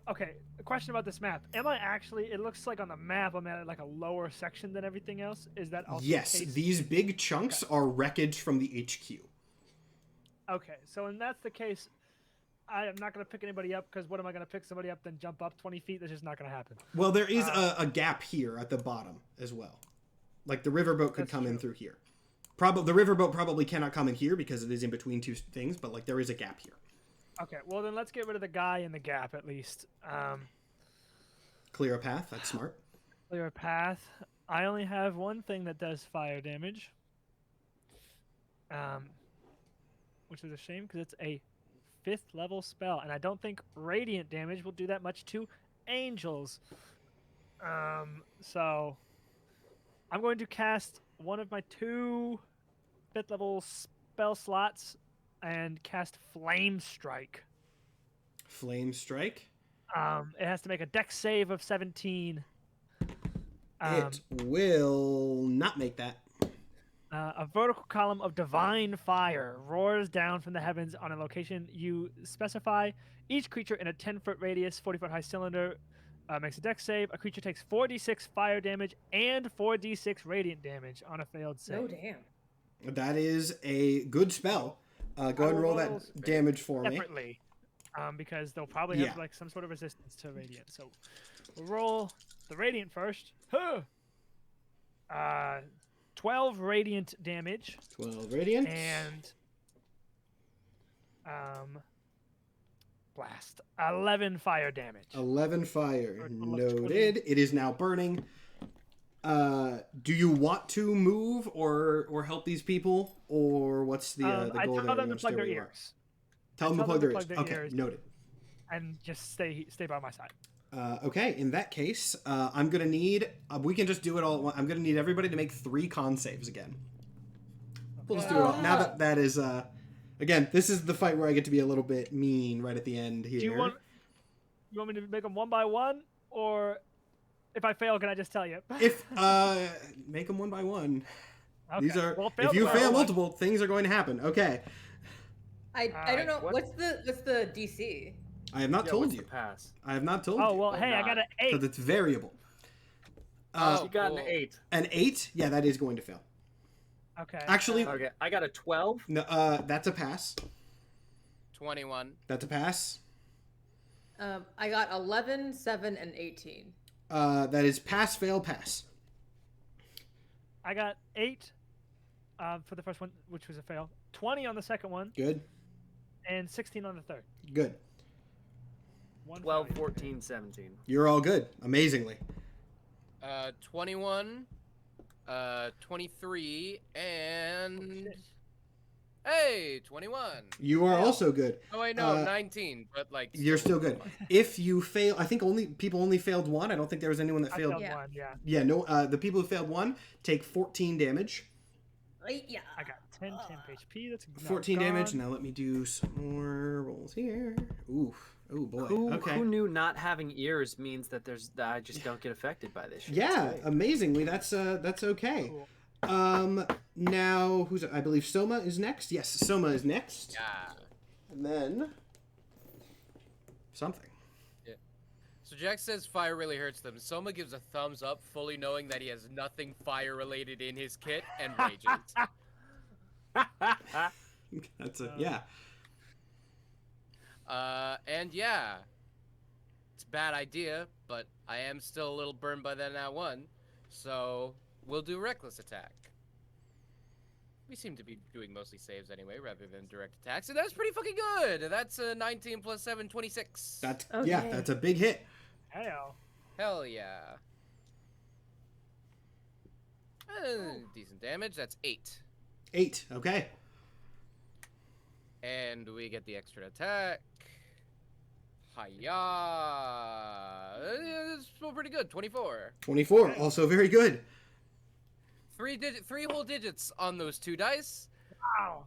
question about this map. Am I actually? It looks like on the map I'm at like a lower section than everything else. Is that also Yes, the case? these big chunks are wreckage from the HQ. Okay, so when that's the case, I'm not going to pick anybody up because what am I going to pick somebody up then jump up 20 feet? That's just not going to happen. Well, there is a gap here at the bottom as well. Like the riverboat could come in through here. Probably the riverboat probably cannot come in here because it is in between two things, but like there is a gap here. Okay, well then let's get rid of the guy in the gap at least. Clear a path. That's smart. Clear a path. I only have one thing that does fire damage. Which is a shame because it's a 5th level spell, and I don't think radiant damage will do that much to angels. So I'm going to cast one of my 2 5th level spell slots and cast Flame Strike. Flame Strike? It has to make a dex save of 17. It will not make that. A vertical column of divine fire roars down from the heavens on a location you specify. Each creature in a 10-foot radius, 40-foot high cylinder makes a dex save. A creature takes 4d6 fire damage and 4d6 radiant damage on a failed save. Oh, damn. That is a good spell. Go ahead and roll that damage for me. Separately, because they'll probably have like some sort of resistance to radiant. So we'll roll the radiant first. 12 radiant damage. 12 radiant. And blast. 11 fire damage. 11 fire. Noted. It is now burning. Do you want to move or help these people, or what's the goal there? I tell them to plug their ears. Tell them to plug their ears. Okay, noted. And just stay by my side. Okay, in that case, I'm gonna need. We can just do it all at once. I'm gonna need everybody to make 3 con saves again. We'll just do it all. Now that is. Again, this is the fight where I get to be a little bit mean right at the end here. Do you want me to make them one by one, or if I fail, can I just tell you? If make them one by one. Okay. These are. Well, if you fail multiple, things are going to happen. Okay. I don't know what's the DC. I have not told you. Pass? I have not told you. Oh well, hey, I got an 8. Because it's variable. You got an 8. An 8? Yeah, that is going to fail. Okay. Actually, okay, I got a 12. No, that's a pass. 21. That's a pass. I got 11, 7, and 18. That is pass, fail, pass. I got 8 for the first one, which was a fail. 20 on the second one. Good. And 16 on the third. Good. 12, 14, 17. You're all good. Amazingly. 21, 23, and... Hey, 21. You are also good. Oh, I know, 19, but like... You're still good. If you fail, I think people only failed 1. I don't think there was anyone that failed. I failed 1, yeah. Yeah, no, the people who failed 1 take 14 damage. Yeah. I got 10 HP. That's 14 damage. Now let me do some more rolls here. Oof. Oh boy. Okay. Who knew not having ears means that I just don't get affected by this shit? Yeah, amazingly, that's okay. Cool. Now I believe Soma is next. Yes, Soma is next. Yeah. And then something. Yeah. So Jack says fire really hurts them. Soma gives a thumbs up, fully knowing that he has nothing fire related in his kit, and rages. That's a yeah. And yeah, it's a bad idea, but I am still a little burned by that now 1, so we'll do reckless attack. We seem to be doing mostly saves anyway, rather than direct attacks, and that's pretty fucking good. That's 19 plus 7, 26. That's yeah, that's a big hit. Hell yeah. Decent damage. That's 8. 8. Okay. And we get the extra attack. Hiya! It's still pretty good. 24. 24. Also very good. 3 whole digits on those 2 dice. Wow.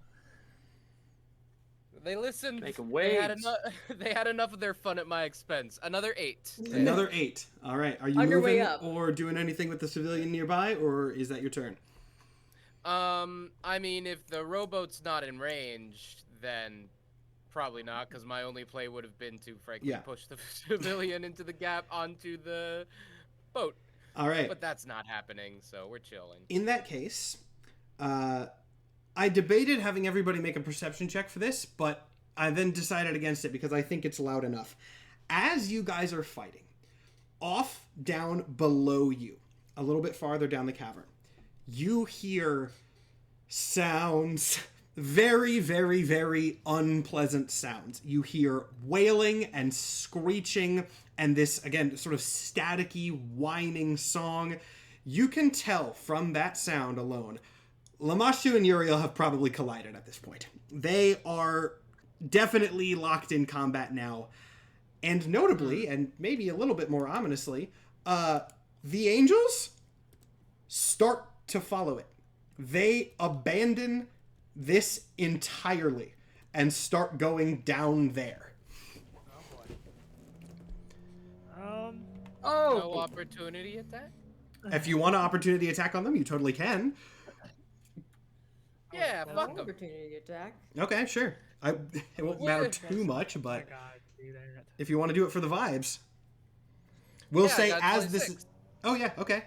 They listened. Making They waves. they had enough of their fun at my expense. Another 8. Another 8. All right. Are you On your way moving up. or doing anything with the civilian nearby, or is that your turn? I mean, if the rowboat's not in range, then probably not, because my only play would have been to, frankly, push the civilian into the gap onto the boat. All right. But that's not happening, so we're chilling. In that case, I debated having everybody make a perception check for this, but I then decided against it because I think it's loud enough. As you guys are fighting, off down below you, a little bit farther down the cavern, you hear sounds, very, very, very unpleasant sounds. You hear wailing and screeching and this, again, sort of staticky, whining song. You can tell from that sound alone, Lamashu and Uriel have probably collided at this point. They are definitely locked in combat now. And notably, and maybe a little bit more ominously, the angels start to follow it. They abandon this entirely and start going down there. No opportunity attack? If you want an opportunity attack on them, you totally can. Yeah, No fuck them. opportunity attack. Okay, sure. It won't matter too much, but if you want to do it for the vibes, we'll Yeah, say I got as 26. this. Oh yeah, okay.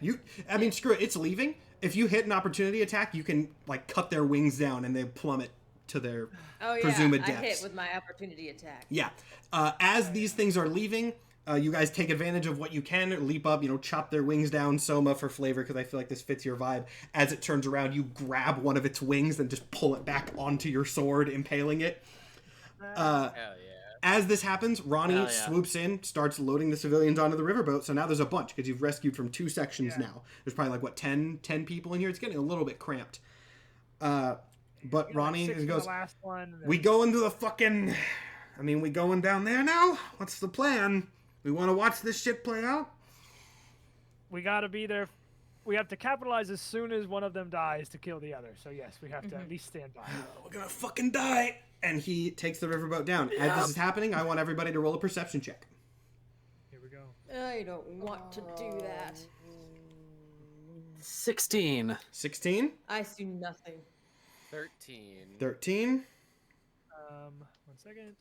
I mean, screw it. It's leaving. If you hit an opportunity attack, you can like cut their wings down and they plummet to their Oh yeah, presumed I depths. hit with my opportunity attack. Yeah. As these things are leaving, you guys take advantage of what you can, leap up, chop their wings down, Soma for flavor, because I feel like this fits your vibe. As it turns around, you grab one of its wings and just pull it back onto your sword, impaling it. Hell yeah. As this happens, Ronnie Hell yeah. swoops in, starts loading the civilians onto the riverboat, so now there's a bunch, because you've rescued from 2 sections now. There's probably like, 10 people in here? It's getting a little bit cramped. But Ronnie goes, we going to the fucking... we going down there now? What's the plan? We want to watch this shit play out? We gotta be there. We have to capitalize as soon as one of them dies to kill the other. So yes, we have to at least stand by. We're gonna fucking die! And he takes the riverboat down. As this is happening, I want everybody to roll a perception check. Here we go. I don't want to do that. 16. 16? I see nothing. 13. 13? 1 second.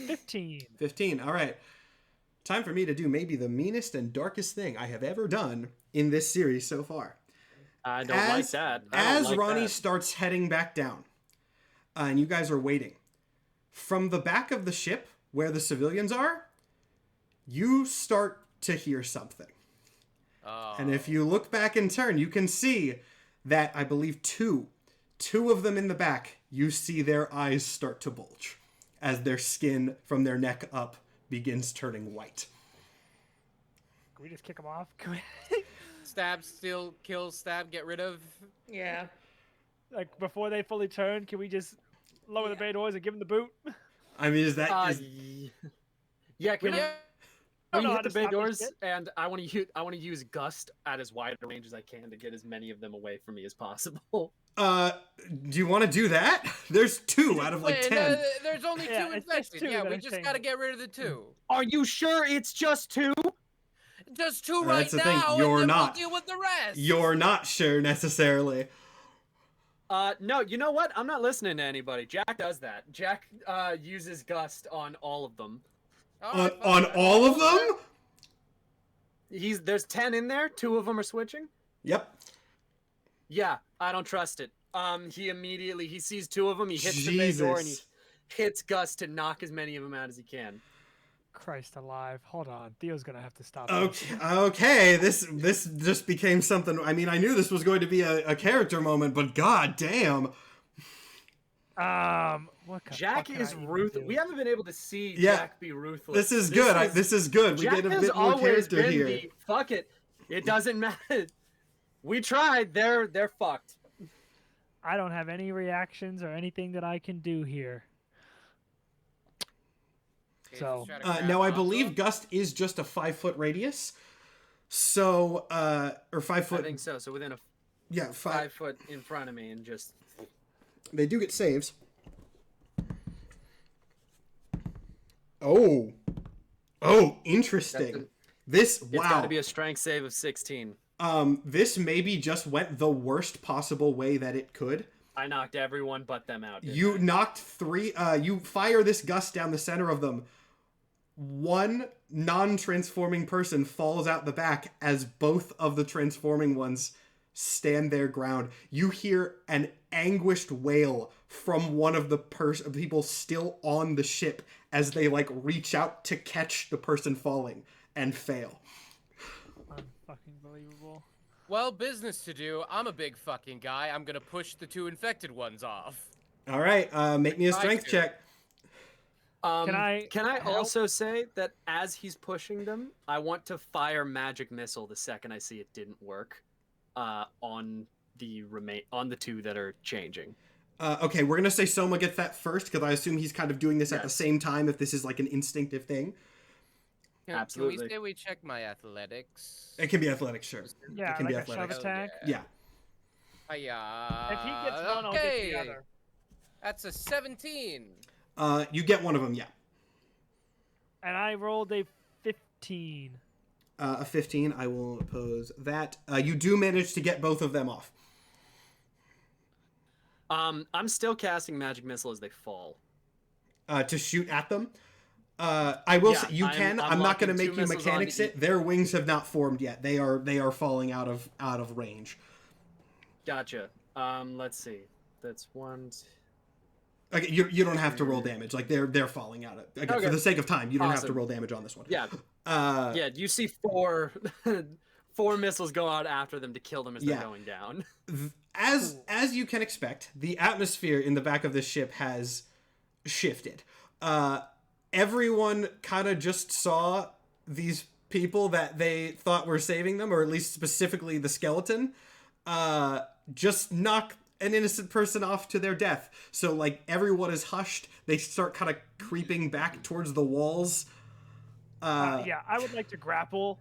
15. 15. All right. Time for me to do maybe the meanest and darkest thing I have ever done in this series so far. I don't like that. As Ronnie starts heading back down, and you guys are waiting, from the back of the ship where the civilians are, you start to hear something. And if you look back in turn, you can see that I believe two of them in the back, you see their eyes start to bulge as their skin from their neck up begins turning white. Can we just kick them off? Can we... Stab, steal, kill, stab, get rid of. Yeah. Like before they fully turn, can we just lower the bay doors and give them the boot? Is that... Yeah, can Yeah. we know how hit the to bay stop this doors? shit. And I want to use Gust at as wide a range as I can to get as many of them away from me as possible. Do you want to do that? There's 2 out of like Wait, 10. there's only 2 Yeah, it's just infected. 2 Yeah, that we I'm just saying. gotta get rid of the 2. Are you sure it's just 2? Just 2 right That's the thing, now, you're and then not. we'll deal with the rest. You're not sure necessarily. No, you know what? I'm not listening to anybody. Jack does that. Jack uses Gust on all of them. All right, On fine. all of them? There's 10 in there. 2 of them are switching. Yep. Yeah, I don't trust it. He sees 2 of them. He hits the bay door and he Jesus. hits Gust to knock as many of them out as he can. Christ alive. Hold on. Theo's gonna have to stop. Okay, this just became something. I knew this was going to be a character moment, but god damn. What Jack is ruthless. We haven't been able to see Yeah. Jack be ruthless. This is good. This is good. We Jack get a has bit more always character been here. the, fuck it. It doesn't matter. We tried. They're fucked. I don't have any reactions or anything that I can do here. Okay, So, just try to grab Now I onto believe him. Gust is just a 5-foot radius. So, or 5 I foot. think so. So within a Yeah, 5 foot in front of me and just. They do get saves. Oh, interesting. It's got Wow. to be a strength save of 16. This maybe just went the worst possible way that it could. I knocked everyone but them out. didn't You I? knocked 3. You fire this gust down the center of them. One non-transforming person falls out the back as both of the transforming ones stand their ground. You hear an anguished wail from one of the people still on the ship as they like reach out to catch the person falling and fail. Unfucking believable. Well, business to do. I'm a big fucking guy. I'm gonna push the 2 infected ones off. All right, make me a strength check. Can I help? also say that as he's pushing them, I want to fire magic missile the second I see it didn't work on the 2 that are changing. Okay, we're gonna say Soma gets that first because I assume he's kind of doing this at the Yes. same time. If this is like an instinctive thing, Absolutely. Can we say we check my athletics? it can be athletics, sure. Yeah, it can like be a shove athletics. attack. Yeah. If he gets one, I'll get okay. the other. That's a 17. You get one of them, yeah. And I rolled a 15. A 15. I will oppose that. You do manage to get both of them off. I'm still casting magic missile as they fall. To shoot at them. I will say you can. I'm not going to unlocking make 2 you missiles mechanics on it. Their wings have not formed yet. They are falling out of range. Gotcha. Let's see. That's 1. Okay, you don't have to roll damage. Like they're falling out. Again, Okay. for the sake of time, you don't have to Awesome. roll damage on this one. Yeah. Yeah. You see 4 missiles go out after them to kill them as Yeah. they're going down. As you can expect, the atmosphere in the back of this ship has shifted. Everyone kind of just saw these people that they thought were saving them, or at least specifically the skeleton, just knock an innocent person off to their death. So like everyone is hushed. They start kind of creeping back towards the walls. Yeah, I would like to grapple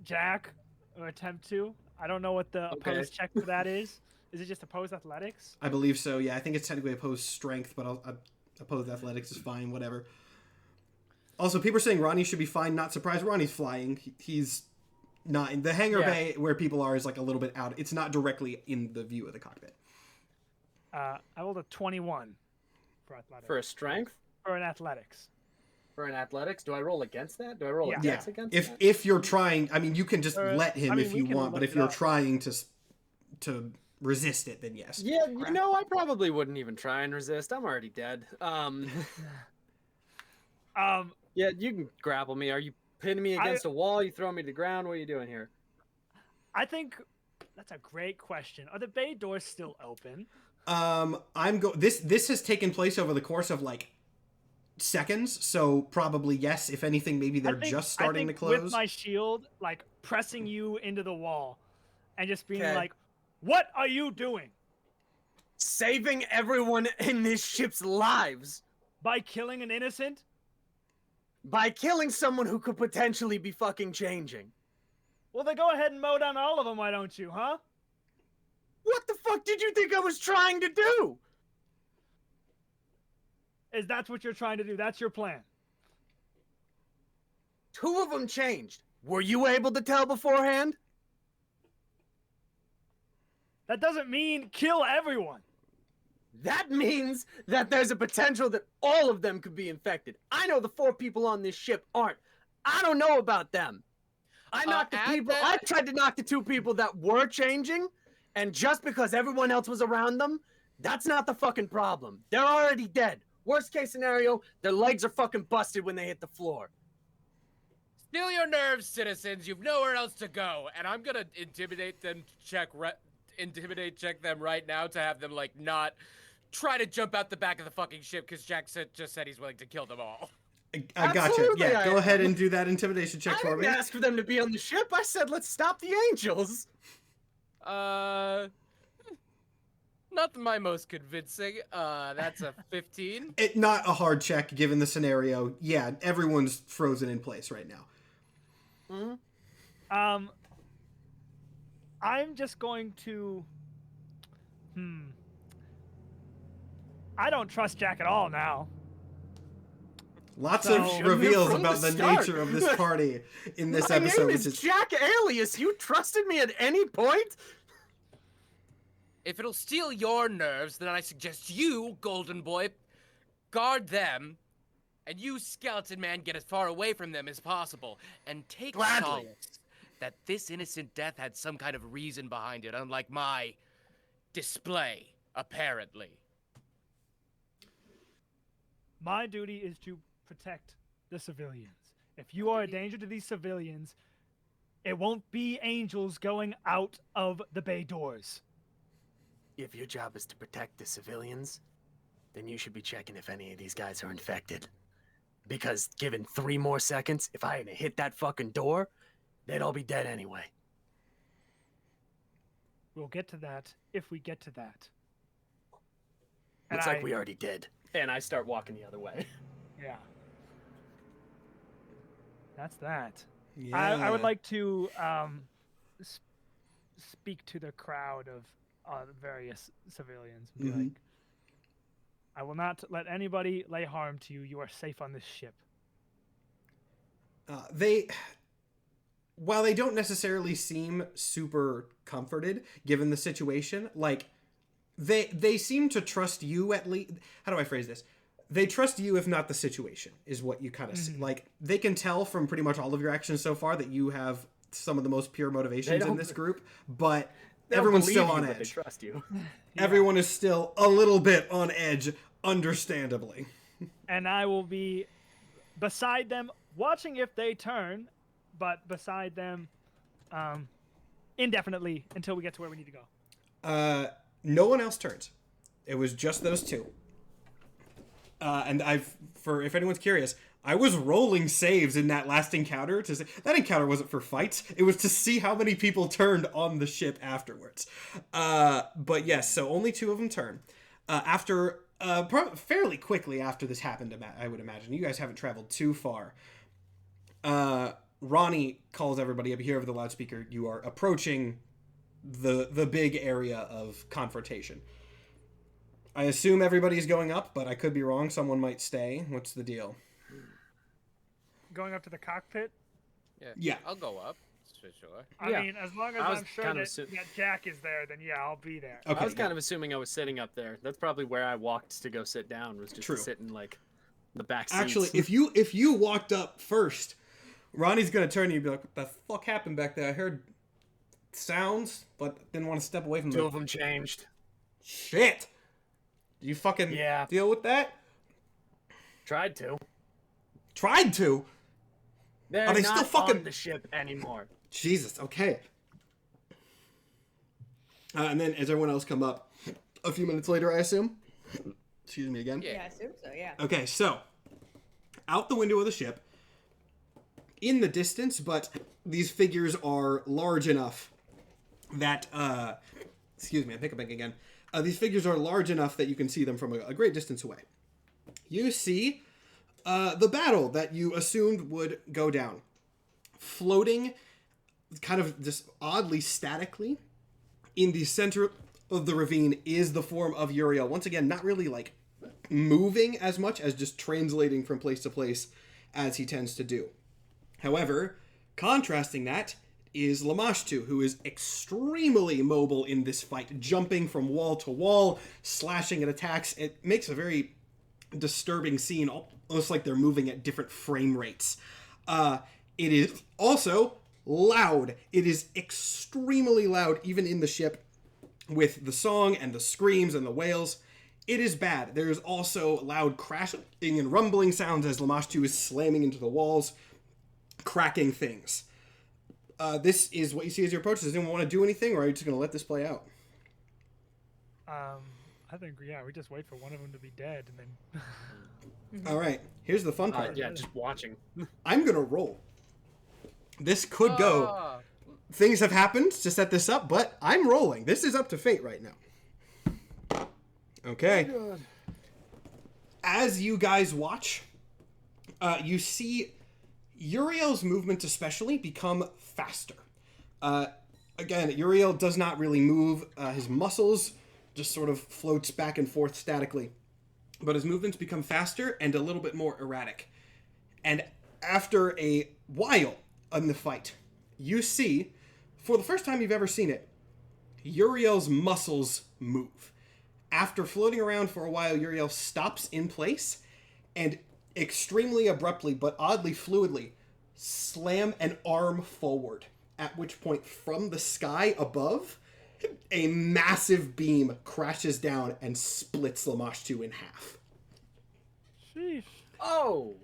Jack, or attempt to. I don't know what the opposed check for that is. Is it just opposed athletics? I believe so. Yeah, I think it's technically opposed strength, but opposed athletics is fine. Whatever. Also, people are saying Ronnie should be fine. Not surprised. Ronnie's flying. He's not in the hangar bay where people are. Is like a little bit out. It's not directly in the view of the cockpit. I rolled a 21 for athletics. For a strength? For an athletics. For an athletics? Do I roll against that? Do I roll a Yeah. dex against that? If you're trying, I mean, you can just let him if we you can want. But look if it you're up. trying to resist it, then yes. Yeah, I probably wouldn't even try and resist. I'm already dead. Yeah, you can grapple me. Are you pinning me against a wall? You throwing me to the ground? What are you doing here? I think that's a great question. Are the bay doors still open? This has taken place over the course of like seconds, so probably yes. If anything, maybe they're just starting to close. With my shield, like pressing you into the wall, and just being Okay. like, "What are you doing?" Saving everyone in this ship's lives By killing an innocent? by killing someone who could potentially be fucking changing. Well, then go ahead and mow down all of them, why don't you, huh? What the fuck did you think I was trying to do? Is that what you're trying to do? That's your plan. 2 of them changed. Were you able to tell beforehand? That doesn't mean kill everyone. That means that there's a potential that all of them could be infected. I know the 4 people on this ship aren't. I don't know about them. I knocked the people. I tried to knock the 2 people that were changing, and just because everyone else was around them, that's not the fucking problem. They're already dead. Worst case scenario, their legs are fucking busted when they hit the floor. Steal your nerves, citizens. You've nowhere else to go, and I'm gonna intimidate them check them right now to have them like not try to jump out the back of the fucking ship because Jack just said he's willing to kill them all. I gotcha. Absolutely, Yeah, I go am. ahead and do that intimidation check I for didn't me. ask for them to be on the ship. I said, let's stop the angels. Not my most convincing. That's a 15. Not a hard check given the scenario. Yeah, everyone's frozen in place right now. Mm-hmm. I'm just going to... I don't trust Jack at all now. Lots So- of Shouldn't reveals have from about the the start. nature of this party in this My episode, name which is is Jack Alias. You trusted me at any point? If it'll steal your nerves, then I suggest you, Golden Boy, guard them, and you, Skeleton Man, get as far away from them as possible, and take Gladly. solace. that this innocent death had some kind of reason behind it, unlike my display, apparently. My duty is to protect the civilians. If you are a danger to these civilians, it won't be angels going out of the bay doors. If your job is to protect the civilians, then you should be checking if any of these guys are infected. Because given 3 more seconds, if I had hit that fucking door, they'd all be dead anyway. We'll get to that if we get to that. Looks like we already did. And I start walking the other way. Yeah. That's that. Yeah. I would like to speak to the crowd of various civilians and be like, I will not let anybody lay harm to you. You are safe on this ship. While they don't necessarily seem super comforted given the situation, like they seem to trust you at least. How do I phrase this? They trust you, if not the situation, is what you kind of see. Like, they can tell from pretty much all of your actions so far that you have some of the most pure motivations in this group, but everyone's still on edge. They trust you. Everyone is still a little bit on edge, understandably. And I will be beside them, watching if they turn, but beside them indefinitely until we get to where we need to go. No one else turns. It was just those two. And if anyone's curious, I was rolling saves in that last encounter to say that encounter wasn't for fights. It was to see how many people turned on the ship afterwards. But yes, so only 2 of them turn. Fairly quickly after this happened, I would imagine. You guys haven't traveled too far. Ronnie calls everybody up. You hear over the loudspeaker, you are approaching the big area of confrontation. I assume everybody's going up, but I could be wrong. Someone might stay. What's the deal? Going up to the cockpit? Yeah. I'll go up. For sure. I mean, as long as I'm sure that Jack is there, then yeah, I'll be there. Okay, I was kind of assuming I was sitting up there. That's probably where I walked to go sit down, was just to sit in, like, the back seats. Actually, if you walked up first, Ronnie's going to turn to you and be like, what the fuck happened back there? I heard sounds, but didn't want to step away from them. 2 of them changed. Shit! Do you fucking deal with that? Tried to. Tried to? They're Are they not still fucking on the ship anymore. Jesus, okay. And then as everyone else come up, a few minutes later, I assume? Excuse me again? Yeah, I assume so, yeah. Okay, so, out the window of the ship, in the distance, but these figures are large enough that, excuse me, I'm hiccuping again. These figures are large enough that you can see them from a great distance away. You see the battle that you assumed would go down. Floating, kind of just oddly statically, in the center of the ravine is the form of Uriel. Once again, not really like moving as much as just translating from place to place as he tends to do. However, contrasting that is Lamashtu, who is extremely mobile in this fight, jumping from wall to wall, slashing at attacks. It makes a very disturbing scene, almost like they're moving at different frame rates. It is also loud. It is extremely loud, even in the ship, with the song and the screams and the wails. It is bad. There's also loud crashing and rumbling sounds as Lamashtu is slamming into the walls, cracking things. This is what you see as you approach. Does anyone want to do anything, or are you just going to let this play out? I think, we just wait for one of them to be dead, and then... All right, here's the fun part. Yeah, just watching. I'm going to roll. This could go. Things have happened to set this up, but I'm rolling. This is up to fate right now. Okay. Oh, as you guys watch, you see Uriel's movement especially become faster. Again, Uriel does not really move. His muscles just sort of floats back and forth statically. But his movements become faster and a little bit more erratic. And after a while in the fight, you see, for the first time you've ever seen it, Uriel's muscles move. After floating around for a while, Uriel stops in place and extremely abruptly, but oddly fluidly, slam an arm forward at which point from the sky above, a massive beam crashes down and splits Lamashtu in half. Sheesh. Oh,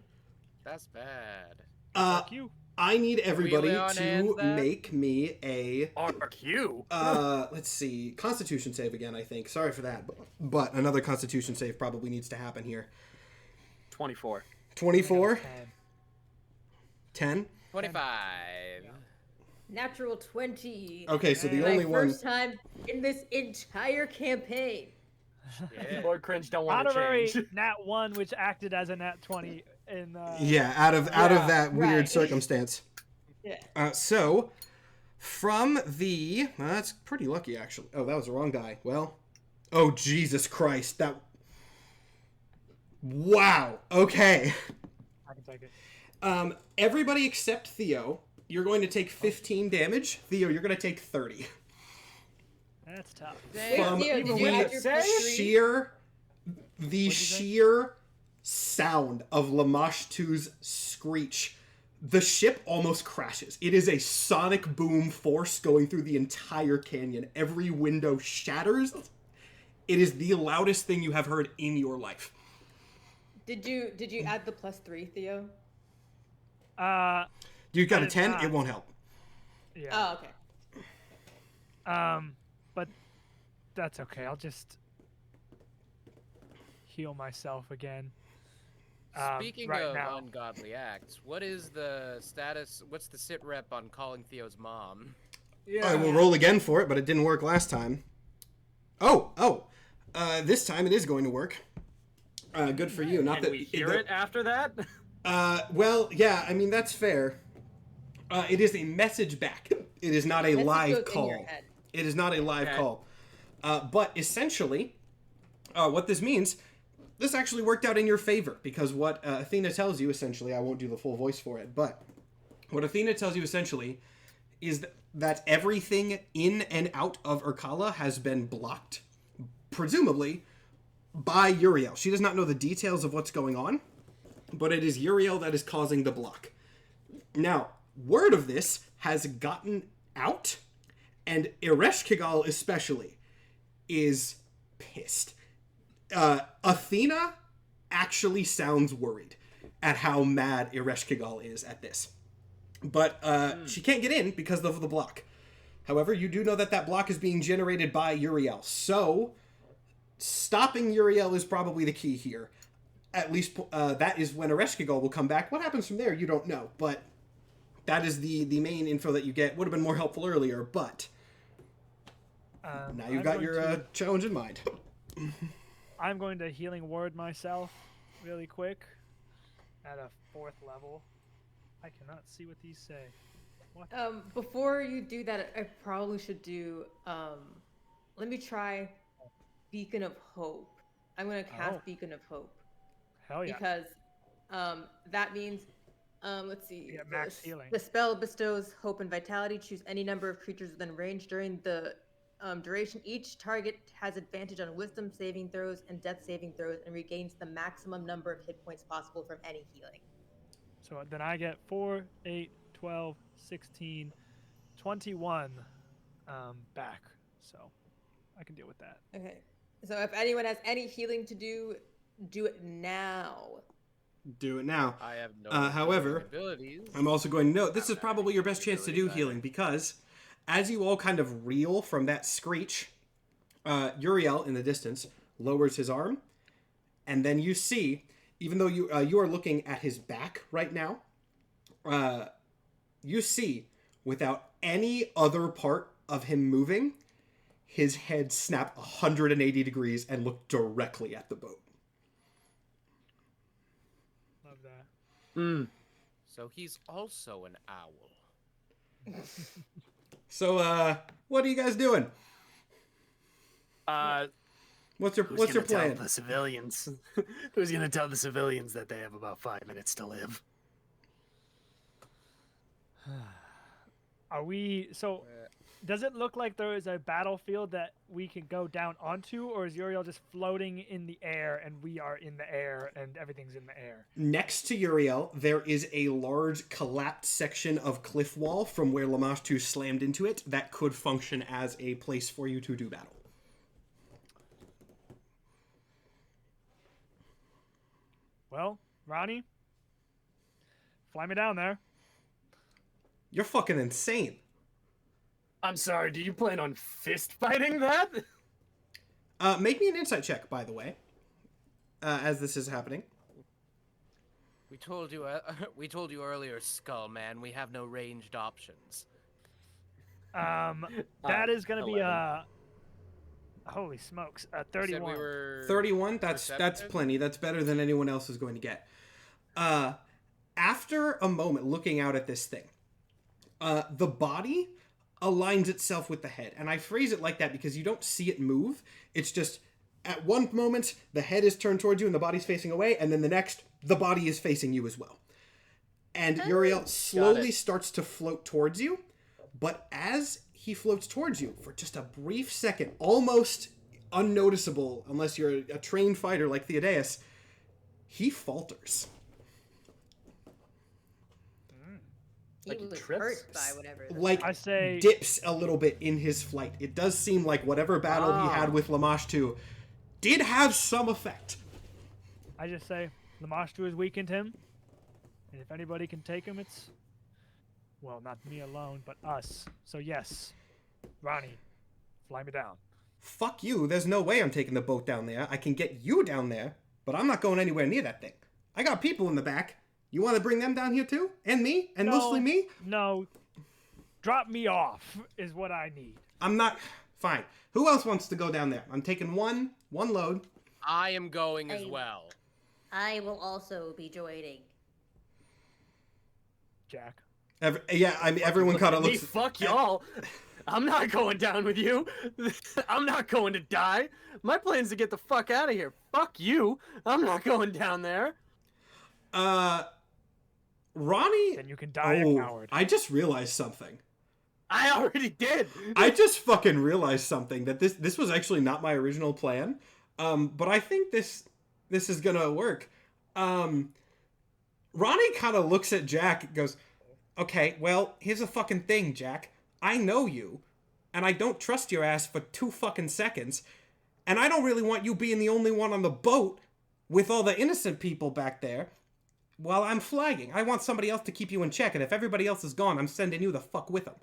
That's bad. Fuck you. I need everybody lay on hands to that? make me a RQ. let's see, Constitution save again, I think. Sorry for that, but another Constitution save probably needs to happen here. 24. 24? 10? 25. Natural 20. Okay, so the My only one... first time in this entire campaign. Yeah. Lord Cringe don't want to Honorary change. nat 1, which acted as a nat 20 in. Yeah, out of that weird right. circumstance. Yeah. So, from the... that's pretty lucky, actually. Oh, that was the wrong die. Well... Oh, Jesus Christ. That... Wow. Okay. I can take it. Everybody except Theo, you're going to take 15 damage. Theo, you're going to take 30. That's tough. From Theo, did you add your plus three? sheer sound of Lamashtu's screech, the ship almost crashes. It is a sonic boom force going through the entire canyon. Every window shatters. It is the loudest thing you have heard in your life. Did you add the plus 3, Theo? You got I a did 10? not. It won't help. Yeah. Oh, okay. But that's okay. I'll just heal myself again. Speaking right of now. ungodly acts, what is the status? What's the sit rep on calling Theo's mom? Yeah. I will roll again for it, but it didn't work last time. This time it is going to work. Good for you. Not Can that we hear it after that? Well, yeah, I mean that's fair. It is a message back. It is not a Message live goes in call. your head. It is not a live Okay. call. But essentially, what this means, this actually worked out in your favor because what Athena tells you essentially, I won't do the full voice for it, but what Athena tells you essentially is that everything in and out of Urkala has been blocked, presumably by Uriel. She does not know the details of what's going on, but it is Uriel that is causing the block. Now, word of this has gotten out, and Ereshkigal especially is pissed. Athena actually sounds worried at how mad Ereshkigal is at this. But she can't get in because of the block. However, you do know that block is being generated by Uriel. So, stopping Uriel is probably the key here. At least that is when Ereshkigal will come back. What happens from there, you don't know. But that is the main info that you get. Would have been more helpful earlier, but now you've got your challenge in mind. I'm going to healing word myself really quick at a 4th level. I cannot see what these say. What? Before you do that, I probably should do. Let me try Beacon of Hope. I'm gonna cast Beacon of Hope Hell yeah. because that means. Let's see. Yeah, max healing. The spell bestows hope and vitality. Choose any number of creatures within range during the duration. Each target has advantage on wisdom saving throws and death saving throws and regains the maximum number of hit points possible from any healing. So then I get 4, 8, 12, 16, 21 back. So I can deal with that. Okay. So if anyone has any healing to do it now. Do it now. I have no however, abilities. I'm also going to note, this is probably your best chance to do healing because as you all kind of reel from that screech, Uriel in the distance lowers his arm, and then you see, even though you are looking at his back right now, you see, without any other part of him moving, his head snap 180 degrees and look directly at the boat. Love that. So he's also an owl. So, what are you guys doing? What's your Tell plan? the civilians. Who's gonna tell the civilians that they have about 5 minutes to live? Are we so? Does it look like there is a battlefield that we can go down onto, or is Uriel just floating in the air and we are in the air and everything's in the air? Next to Uriel, there is a large collapsed section of cliff wall from where Lamash 2 slammed into it that could function as a place for you to do battle. Well, Ronnie, fly me down there. You're fucking insane. I'm sorry, do you plan on fist fighting that? Make me an insight check, by the way, as this is happening. We told you earlier, Skull Man. We have no ranged options. That is going to be holy smokes, 31. 31. That's plenty. That's better than anyone else is going to get. After a moment looking out at this thing, the body aligns itself with the head. And I phrase it like that because you don't see it move. It's just at one moment, the head is turned towards you and the body's facing away. And then the next, the body is facing you as well. And Uriel slowly starts to float towards you. But as he floats towards you for just a brief second, almost unnoticeable, unless you're a trained fighter like Theodus, he falters. He was hurt by whatever. Like, I say, dips a little bit in his flight. It does seem like whatever battle he had with Lamash 2 did have some effect. I just say, Lamashtu has weakened him. And if anybody can take him, it's, well, not me alone, but us. So yes, Ronnie, fly me down. Fuck you. There's no way I'm taking the boat down there. I can get you down there, but I'm not going anywhere near that thing. I got people in the back. You want to bring them down here too? And me? And mostly me? No. Drop me off is what I need. I'm not... Fine. Who else wants to go down there? I'm taking one load. I am going as well. I will also be joining. Jack. Everyone kind of looks... Fuck y'all. I'm not going down with you. I'm not going to die. My plan's to get the fuck out of here. Fuck you. I'm not going down there. Ronnie... Then you can die a coward. I just realized something. I already did. I just fucking realized something, that this was actually not my original plan. But I think this is gonna work. Ronnie kind of looks at Jack and goes, okay, well, here's a fucking thing, Jack. I know you, and I don't trust your ass for 2 fucking seconds, and I don't really want you being the only one on the boat with all the innocent people back there while I'm flagging. I want somebody else to keep you in check, and if everybody else is gone, I'm sending you the fuck with them.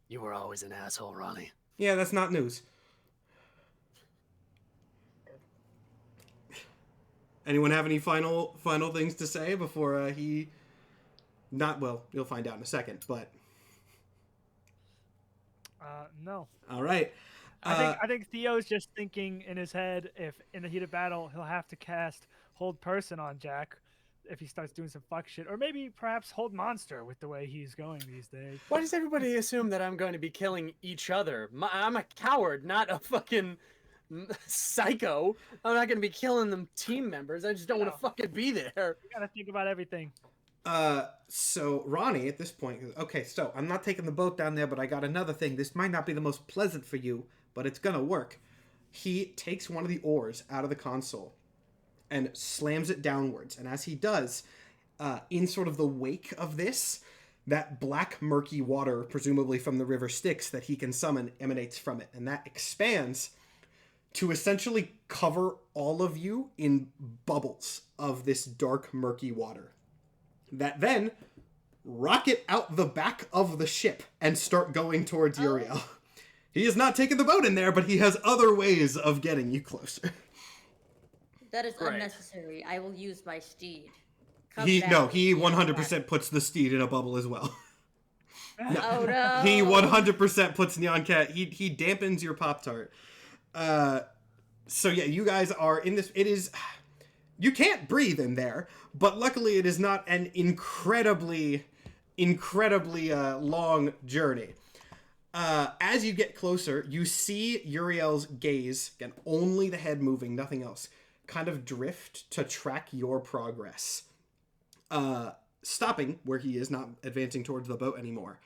You were always an asshole, Ronnie. Yeah, that's not news. Anyone have any final things to say before he... Not, well, you'll find out in a second, but... No. All right. I think Theo's just thinking in his head, if in the heat of battle, he'll have to cast Hold Person on Jack if he starts doing some fuck shit. Or maybe perhaps Hold Monster with the way he's going these days. Why does everybody assume that I'm going to be killing each other? I'm a coward, not a fucking psycho. I'm not going to be killing them team members. I just don't want to fucking be there. You gotta think about everything. So Ronnie at this point goes, okay, so I'm not taking the boat down there, but I got another thing. This might not be the most pleasant for you, but it's gonna work. He takes one of the oars out of the console and slams it downwards. And as he does, in sort of the wake of this, that black murky water, presumably from the river Styx that he can summon, emanates from it. And that expands to essentially cover all of you in bubbles of this dark, murky water that then rocket out the back of the ship and start going towards Uriel. He is not taking the boat in there, but he has other ways of getting you closer. That is unnecessary. I will use my steed. He 100% puts the steed in a bubble as well. Oh no! He 100% puts Neon Cat. He dampens your Pop-Tart. So yeah, you guys are in this. It is. You can't breathe in there, but luckily it is not an incredibly long journey. As you get closer, you see Uriel's gaze, again, only the head moving, nothing else, kind of drift to track your progress. stopping where he is, not advancing towards the boat anymore.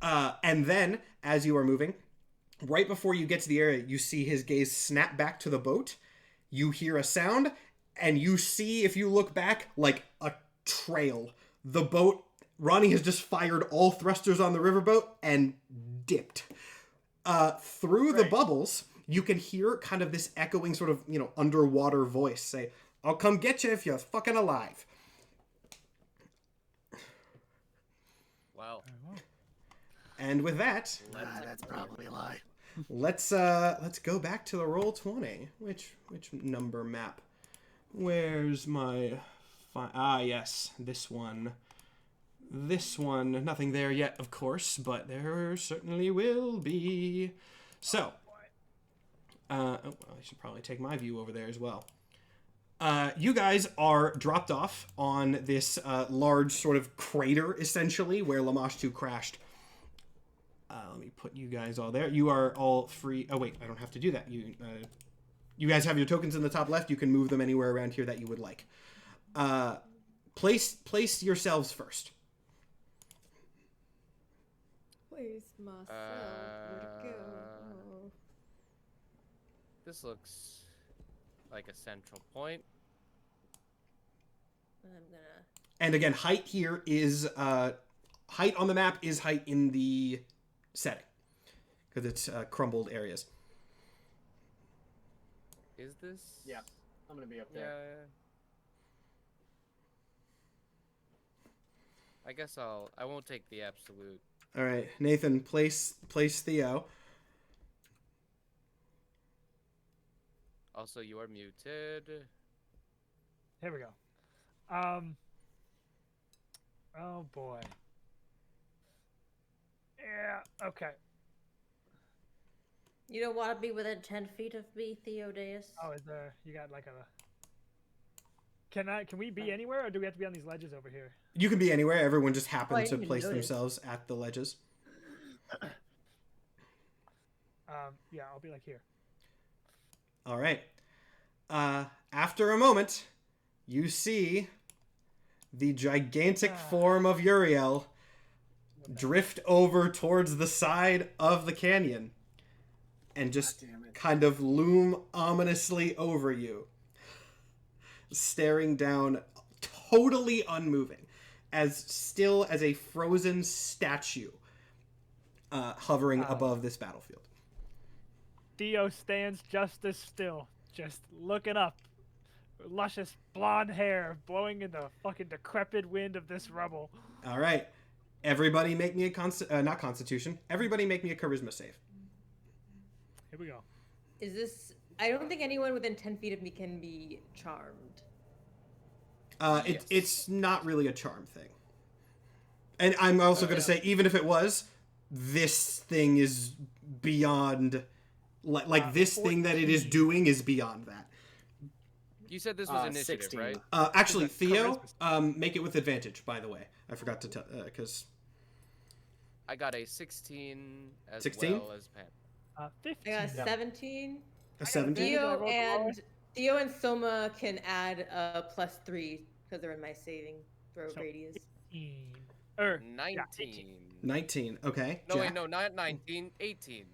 And then, as you are moving, right before you get to the area, you see his gaze snap back to the boat. You hear a sound, and you see, if you look back, like a trail. The boat, Ronnie has just fired all thrusters on the riverboat and dipped. Through the bubbles, you can hear kind of this echoing sort of, underwater voice say, "I'll come get you if you're fucking alive." Wow. And with that, That's probably a lie. let's go back to the Roll20. Which number map? Where's my yes, this one. This one, nothing there yet, of course, but there certainly will be. So, I should probably take my view over there as well. You guys are dropped off on this large sort of crater, essentially, where Lamash 2 crashed. Let me put you guys all there. You are all free. Oh, wait, I don't have to do that. You guys have your tokens in the top left. You can move them anywhere around here that you would like. Place yourselves first. Place myself. Where'd it go? Oh. This looks like a central point. I'm gonna. And again, height here is height on the map is height in the setting because it's crumbled areas. Is this? Yeah, I'm gonna be up Yeah. there. I guess I won't take the absolute. All right, Nathan, place Theo. Also, you are muted. Here we go. Oh boy. Yeah. Okay. You don't want to be within 10 feet of me, Theodus. Oh, is there? You got like a. Can we be anywhere, or do we have to be on these ledges over here? You can be anywhere. Everyone just happened I to didn't place notice. themselves at the ledges. Yeah, I'll be like here. All right. After a moment, you see the gigantic form of Uriel drift over towards the side of the canyon and just kind of loom ominously over you, staring down, totally unmoving, as still as a frozen statue hovering above this battlefield. Theo stands just as still, just looking up. Luscious blonde hair blowing in the fucking decrepit wind of this rubble. All right. Everybody make me a not Constitution. Everybody make me a Charisma save. Here we go. Is this? I don't think anyone within 10 feet of me can be charmed. It's not really a charm thing. And I'm also going to say, even if it was, this thing is beyond... Like this thing that it is doing is beyond that. You said this was initiative, 16. right? Actually, Theo, make it with advantage, by the way. I forgot to tell, because... I got a 16 as 16? well as Pat. 15. I got a 17. A 17? Theo and Soma can add a +3 because they're in my saving throw radius. 19. 19, okay. No, Jack? wait, no, not 19. 18.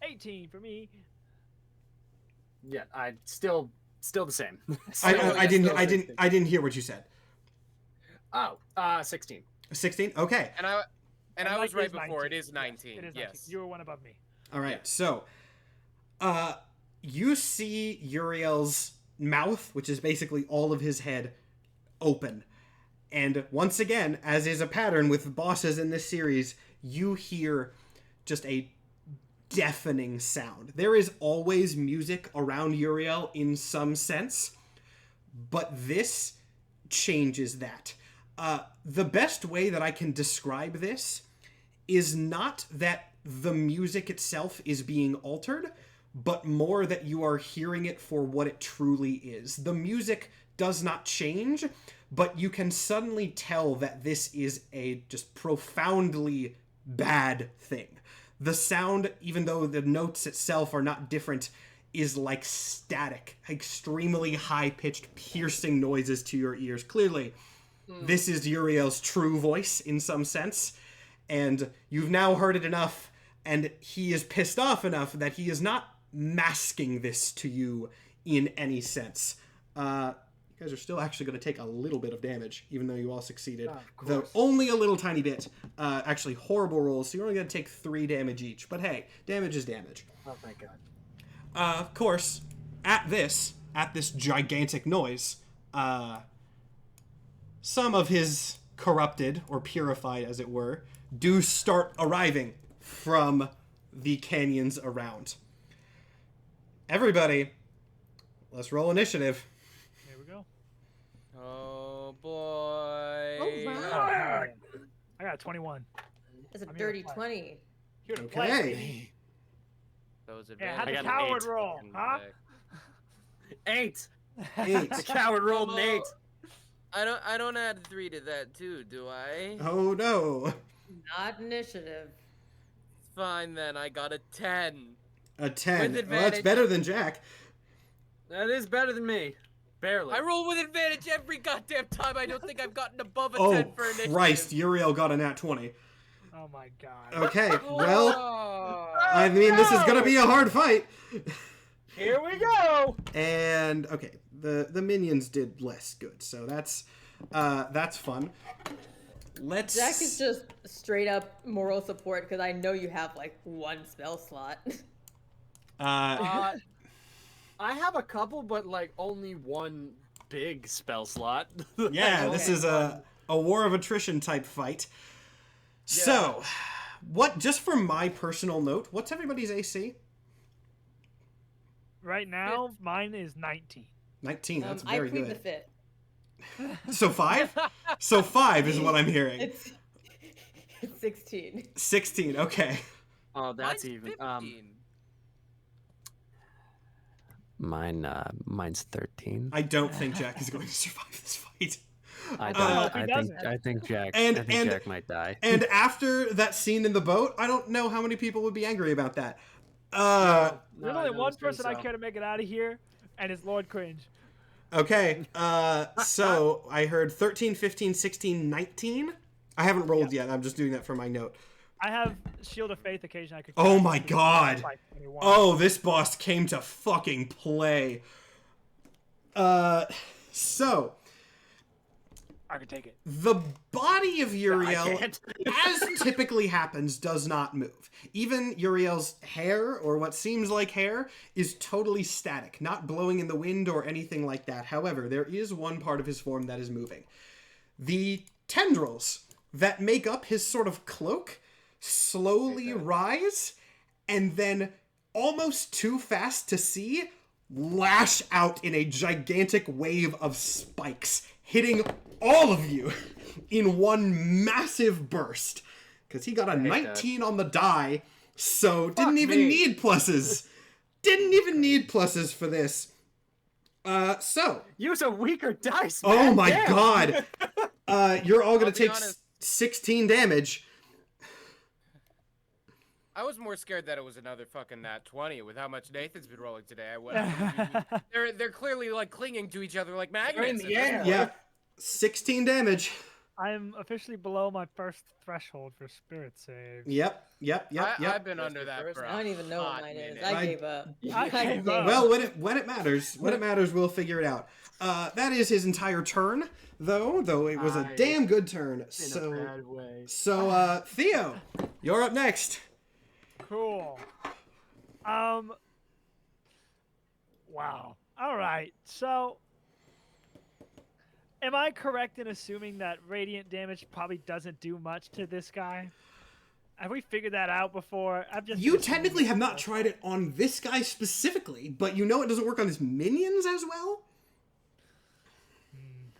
18 for me. Yeah, I still the same. I didn't hear what you said. Oh, 16. 16? Okay. And I was Mike right is before. 19. It is 19. It is 19. Yes. You were one above me. All right. So, you see Uriel's mouth, which is basically all of his head, open. And once again, as is a pattern with bosses in this series, you hear just a deafening sound. There is always music around Uriel in some sense, but this changes that. The best way that I can describe this is not that the music itself is being altered, but more that you are hearing it for what it truly is. The music does not change, but you can suddenly tell that this is a just profoundly bad thing. The sound, even though the notes itself are not different, is like static, extremely high-pitched, piercing noises to your ears. Clearly, This is Uriel's true voice in some sense, and you've now heard it enough, and he is pissed off enough that he is not masking this to you in any sense. You guys are still actually going to take a little bit of damage, even though you all succeeded. Though only a little tiny bit. Actually, horrible rolls, so you're only going to take 3 damage each. But hey, damage is damage. Oh, thank God. Of course, at this gigantic noise, some of his corrupted, or purified as it were, do start arriving from the canyons around. Everybody, let's roll initiative. Here we go. Oh boy. Oh, I got a 21. That's a I'm dirty gonna 20. Here to Okay. Those Yeah, how'd advantages. the I got an coward 8. roll, huh? 8. 8. The coward rolled an 8. I don't add 3 to that too, do I? Oh no. Not initiative. Fine then, I got a 10. A 10. With Well, that's advantage. better than Jack. That is better than me. Barely. I roll with advantage every goddamn time. I don't think I've gotten above a Oh, 10 for initiative. Christ. Uriel got a nat 20. Oh my god. Okay, well, Oh. I mean, this is going to be a hard fight. Here we go. And, okay, the minions did less good, so that's fun. Let's... Jack is just straight up moral support because I know you have like 1 spell slot. I have a couple, but like only 1 big spell slot. Yeah, this is a war of attrition type fight. So, just for my personal note, what's everybody's AC? Right now, mine is 19. 19, that's I very plead the good. fifth. So 5? So 5 is what I'm hearing. It's 16. 16, okay. Oh, that's Mine's even. 15. Mine's 13. I don't think Jack is going to survive this fight. I hope don't. he doesn't. I think Jack. And- I think and- Jack might die. And after that scene in the boat, I don't know how many people would be angry about that. There's only one person I care to make it out of here, and it's Lord Cringe. Okay, so I heard 13, 15, 16, 19. I haven't rolled yet. I'm just doing that for my note. I have Shield of Faith occasion I could. Oh cast my to god. fight 21. Oh, this boss came to fucking play. So I could take it. the body of Uriel, can't. as typically happens, does not move. Even Uriel's hair, or what seems like hair, is totally static, not blowing in the wind or anything like that. However, there is one part of his form that is moving. The tendrils that make up his sort of cloak slowly rise, and then, almost too fast to see, lash out in a gigantic wave of spikes, hitting all of you in one massive burst. Because he got a 19 on the die, so didn't even need pluses. Didn't even need pluses for this. So. Use a weaker dice. Oh man. my Damn. god. You're all gonna I'll be take honest. 16 damage. I was more scared that it was another fucking nat 20 with how much Nathan's been rolling today. They're clearly like clinging to each other like magnets. in the air. Yeah. 16 damage. I am officially below my first threshold for spirit save. Yep. I've been under that for I don't even know what hot mine is. minute. I gave up. I gave up. Well, when it matters, we'll figure it out. That is his entire turn, though it was a Nice. damn good turn. In a So, bad way. Theo, you're up next. Cool. Wow. All right. So, am I correct in assuming that radiant damage probably doesn't do much to this guy? Have we figured that out before? You technically have not tried it on this guy specifically, but you know it doesn't work on his minions as well?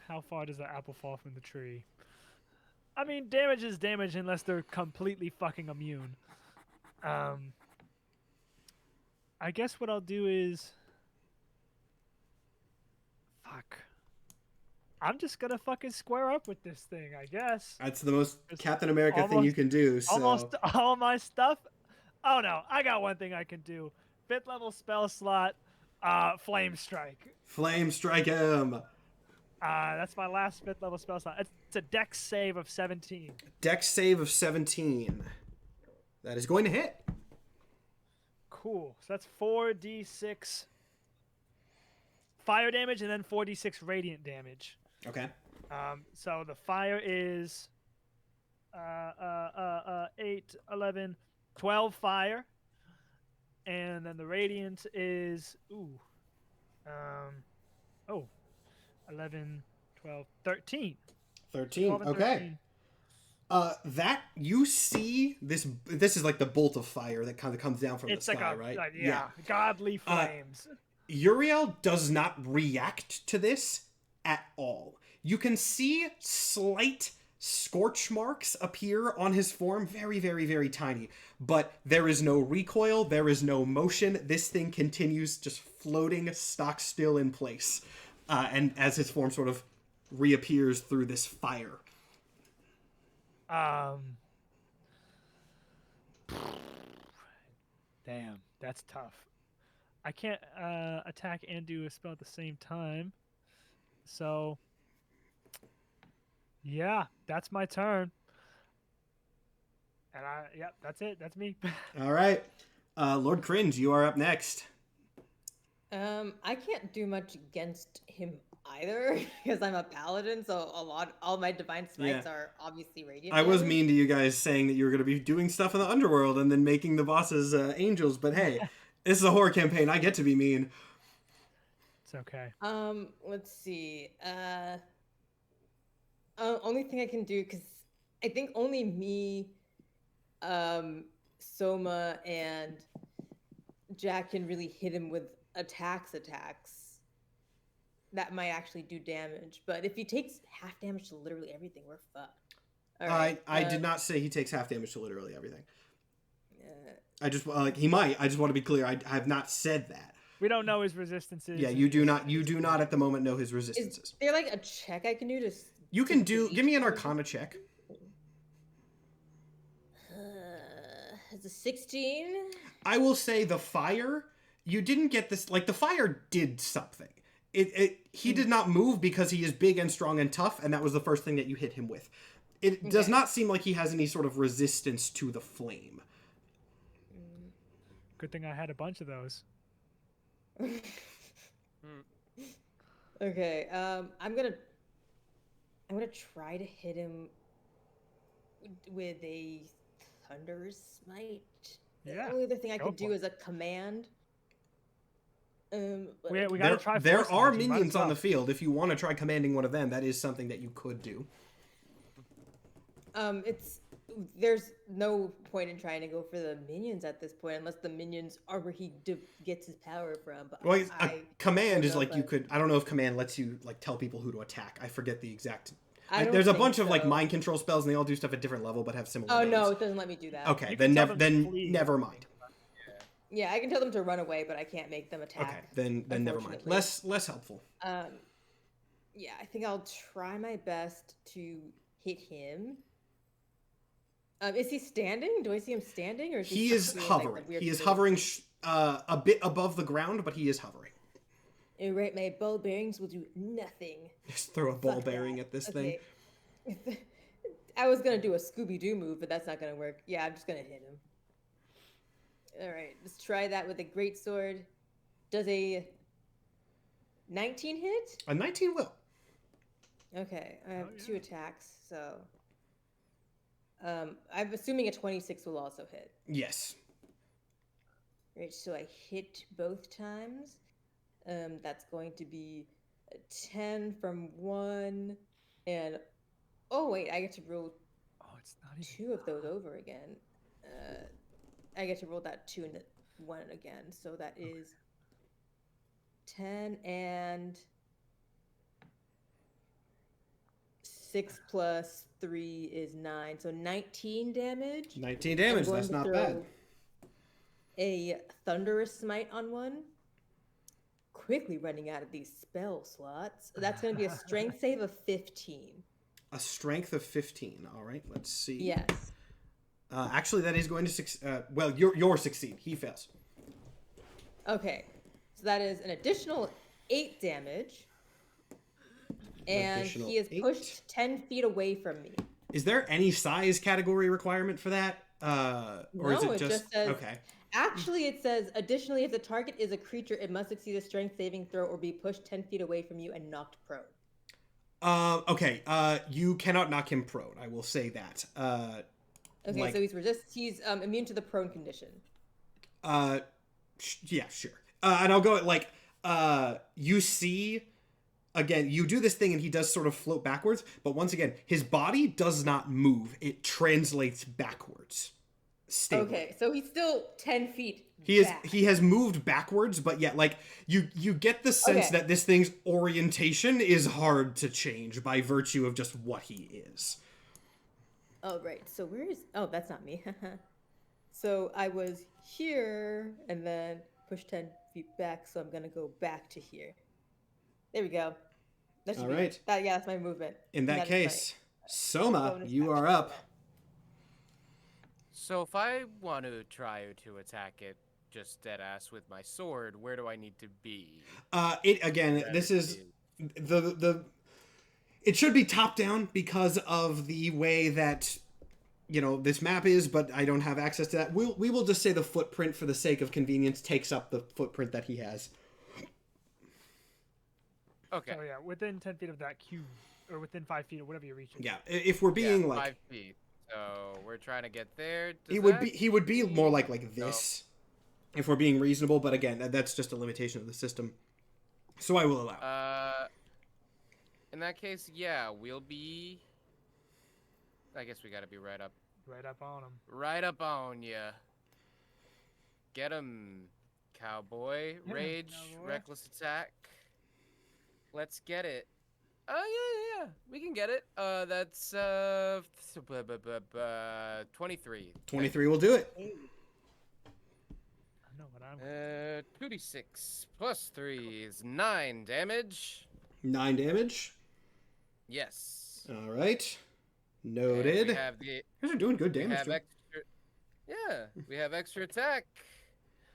How far does the apple fall from the tree? I mean, damage is damage unless they're completely fucking immune. I guess what I'll do is... Fuck. I'm just gonna fucking square up with this thing, I guess. That's the most It's Captain America thing you can do, so... Almost all my stuff... Oh no, I got one thing I can do. 5th level spell slot, Flame Strike. Flame strike him. That's my last 5th level spell slot. It's a Dex save of 17. Dex save of 17. That is going to hit. Cool. So that's 4d6 fire damage and then 4d6 radiant damage. Okay. So the fire is 8, 11, 12 fire. And then the radiant is 11, 12, 13. 13. 12 and Okay. 13. That you see this is like the bolt of fire that kind of comes down from It's the like sky, a right? godly flames. Uriel does not react to this at all. You can see slight scorch marks appear on his form, very, very, very tiny. But there is no recoil, there is no motion. This thing continues just floating stock still in place. And as his form sort of reappears through this fire. Damn, that's tough. I can't attack and do a spell at the same time. So, yeah, that's my turn. And that's it. That's me. All right. Lord Cringe, you are up next. I can't do much against him either because I'm a paladin, so all my divine smites are obviously radiant. I was mean to you guys saying that you were going to be doing stuff in the underworld and then making the bosses angels, but hey, this is a horror campaign. I get to be mean. It's okay. Let's see. Only thing I can do, because I think only me, Soma, and Jack can really hit him with attacks that might actually do damage. But if he takes half damage to literally everything, we're fucked. All right, I did not say he takes half damage to literally everything. I just he might. I just want to be clear. I have not said that. We don't know his resistances. Yeah, you do not. You do not at the moment know his resistances. Is there like a check I can do to? You can do. Give me an Arcana check. It's a 16. I will say the fire. You didn't get this. Like the fire did something. He did not move because he is big and strong and tough, and that was the first thing that you hit him with. It does not seem like he has any sort of resistance to the flame. Good thing I had a bunch of those. Okay, I'm gonna try to hit him with a thunderous smite. Yeah. The only other thing I go could do for it. is a command. But We gotta try. There force are damage, you might minions as on well. the field. If you want to try commanding one of them, that is something that you could do. There's no point in trying to go for the minions at this point, unless the minions are where he gets his power from. But Well, command is know like if you I- could. I don't know if command lets you like tell people who to attack. I forget the exact. I don't there's a think bunch of like so. mind control spells, and they all do stuff at different level, but have similar. Oh names. no, it doesn't let me do that. Okay, You then can tell them to flee. never mind. Yeah, I can tell them to run away, but I can't make them attack. Okay, then never mind. unfortunately. Less helpful. Yeah, I think I'll try my best to hit him. Is he standing? Do I see him standing, or is He he is stuck doing, like, the hovering. weird He is move? hovering a bit above the ground, but he is hovering. All right, my ball bearings will do nothing. Just throw a ball Fuck bearing that. at this thing. Okay. I was gonna do a Scooby-Doo move, but that's not gonna work. Yeah, I'm just gonna hit him. All right, let's try that with a greatsword. Does a 19 hit? A 19 will. Okay, I have Oh, yeah. 2 attacks, so I'm assuming a 26 will also hit. Yes. Right, so I hit both times. That's going to be a 10 from 1, and oh wait, I get to roll Oh, it's not even. 2 of those over again. I get to roll that 2 and 1 again, so that is 10 and 6 plus 3 is 9, so 19 damage. 19 I'm damage. going That's to not throw bad. A thunderous smite on one. Quickly running out of these spell slots. That's going to be a strength save of 15. A strength of 15. All right, let's see. Yes. Actually, that is going to succeed. Well, your succeed. He fails. Okay. So that is an additional 8 damage. And Additional he is 8. pushed 10 feet away from me. Is there any size category requirement for that? Or is No, it just says, okay? Actually, it says, additionally, if the target is a creature, it must succeed a strength saving throw or be pushed 10 feet away from you and knocked prone. Okay. You cannot knock him prone. I will say that. Okay, so he's immune to the prone condition. Yeah, sure. And I'll go at you see, again, you do this thing and he does sort of float backwards, but once again, his body does not move. It translates backwards. Stably. Okay, so he's still 10 feet He has moved backwards, but yet, you get the sense that this thing's orientation is hard to change by virtue of just what he is. Oh, right. So where is... Oh, that's not me. So I was here and then push 10 feet back, so I'm going to go back to here. There we go. That should All be right. that's my movement. In that case, Soma, you are up. So if I want to try to attack it just dead ass with my sword, where do I need to be? This is the it should be top down because of the way that this map is, but I don't have access to that. We will just say the footprint for the sake of convenience takes up the footprint that he has. Okay. So yeah, within 10 feet of that cube, or within 5 feet or whatever you're reaching. Yeah, if we're being 5 feet. So we're trying to get there. He would be more like this, if we're being reasonable. But again, that's just a limitation of the system. So I will allow. In that case, yeah, we'll be. I guess we gotta be right up. Right up on him. Right up on ya. Get him, cowboy. Yeah, Rage, cowboy. reckless attack. Let's get it. Oh, yeah. We can get it. That's, 23. 23 will do it. I know what I'm... 2d6 plus 3 is 9 damage. 9 damage. Yes. All right. And Noted. we have the... You guys are doing good We damage. have Joe. extra... Yeah, we have extra attack.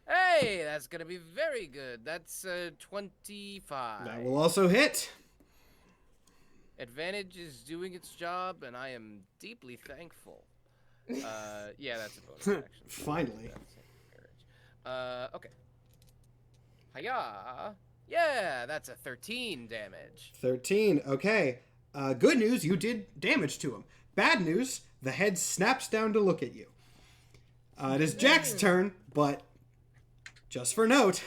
Hey, that's gonna be very good. That's 25. That will also hit. Advantage is doing its job, and I am deeply thankful. Yeah, that's a bonus action. Finally. Okay. Hiya! Yeah, that's a 13 damage. 13. Okay. Good news, you did damage to him. Bad news, the head snaps down to look at you. It is Jack's turn, but just for note.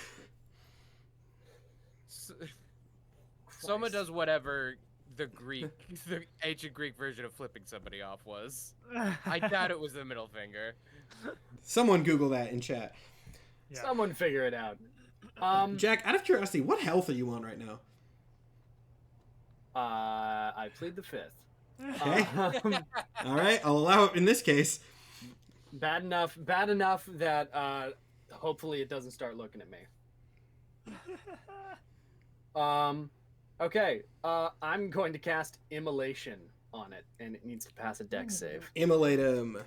Soma does whatever the ancient Greek version of flipping somebody off was. I doubt it was the middle finger. Someone Google that in chat. Yeah. Someone figure it out. Jack, out of curiosity, what health are you on right now? I plead the fifth. Okay. All right, I'll allow it in this case. Bad enough that hopefully it doesn't start looking at me. Okay, I'm going to cast Immolation on it, and it needs to pass a dex save. Immolate him.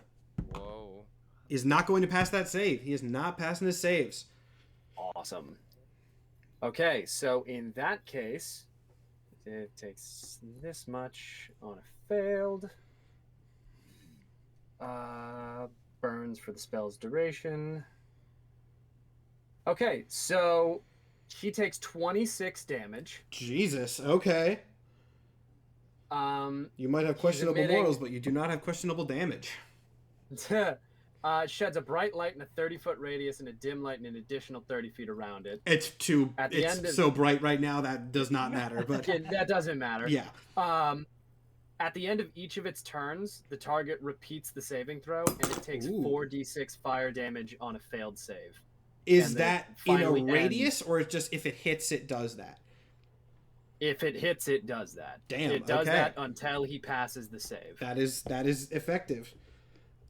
Whoa. Is not going to pass that save. He is not passing his saves. Awesome. Okay, so in that case, it takes this much on a failed. Burns for the spell's duration. Okay, so he takes 26 damage. Jesus, okay. You might have questionable emitting- morals, but you do not have questionable damage. Sheds a bright light in a 30-foot radius and a dim light in an additional 30 feet around it. It's so bright right now that does not matter, but That doesn't matter. yeah. At the end of each of its turns, the target repeats the saving throw, and it takes 4d6 fire damage on a failed save. Is And that then in a finally radius, or it's just if it hits, it does that? If it hits, it does that. Damn, It does okay. that until he passes the save. That is effective.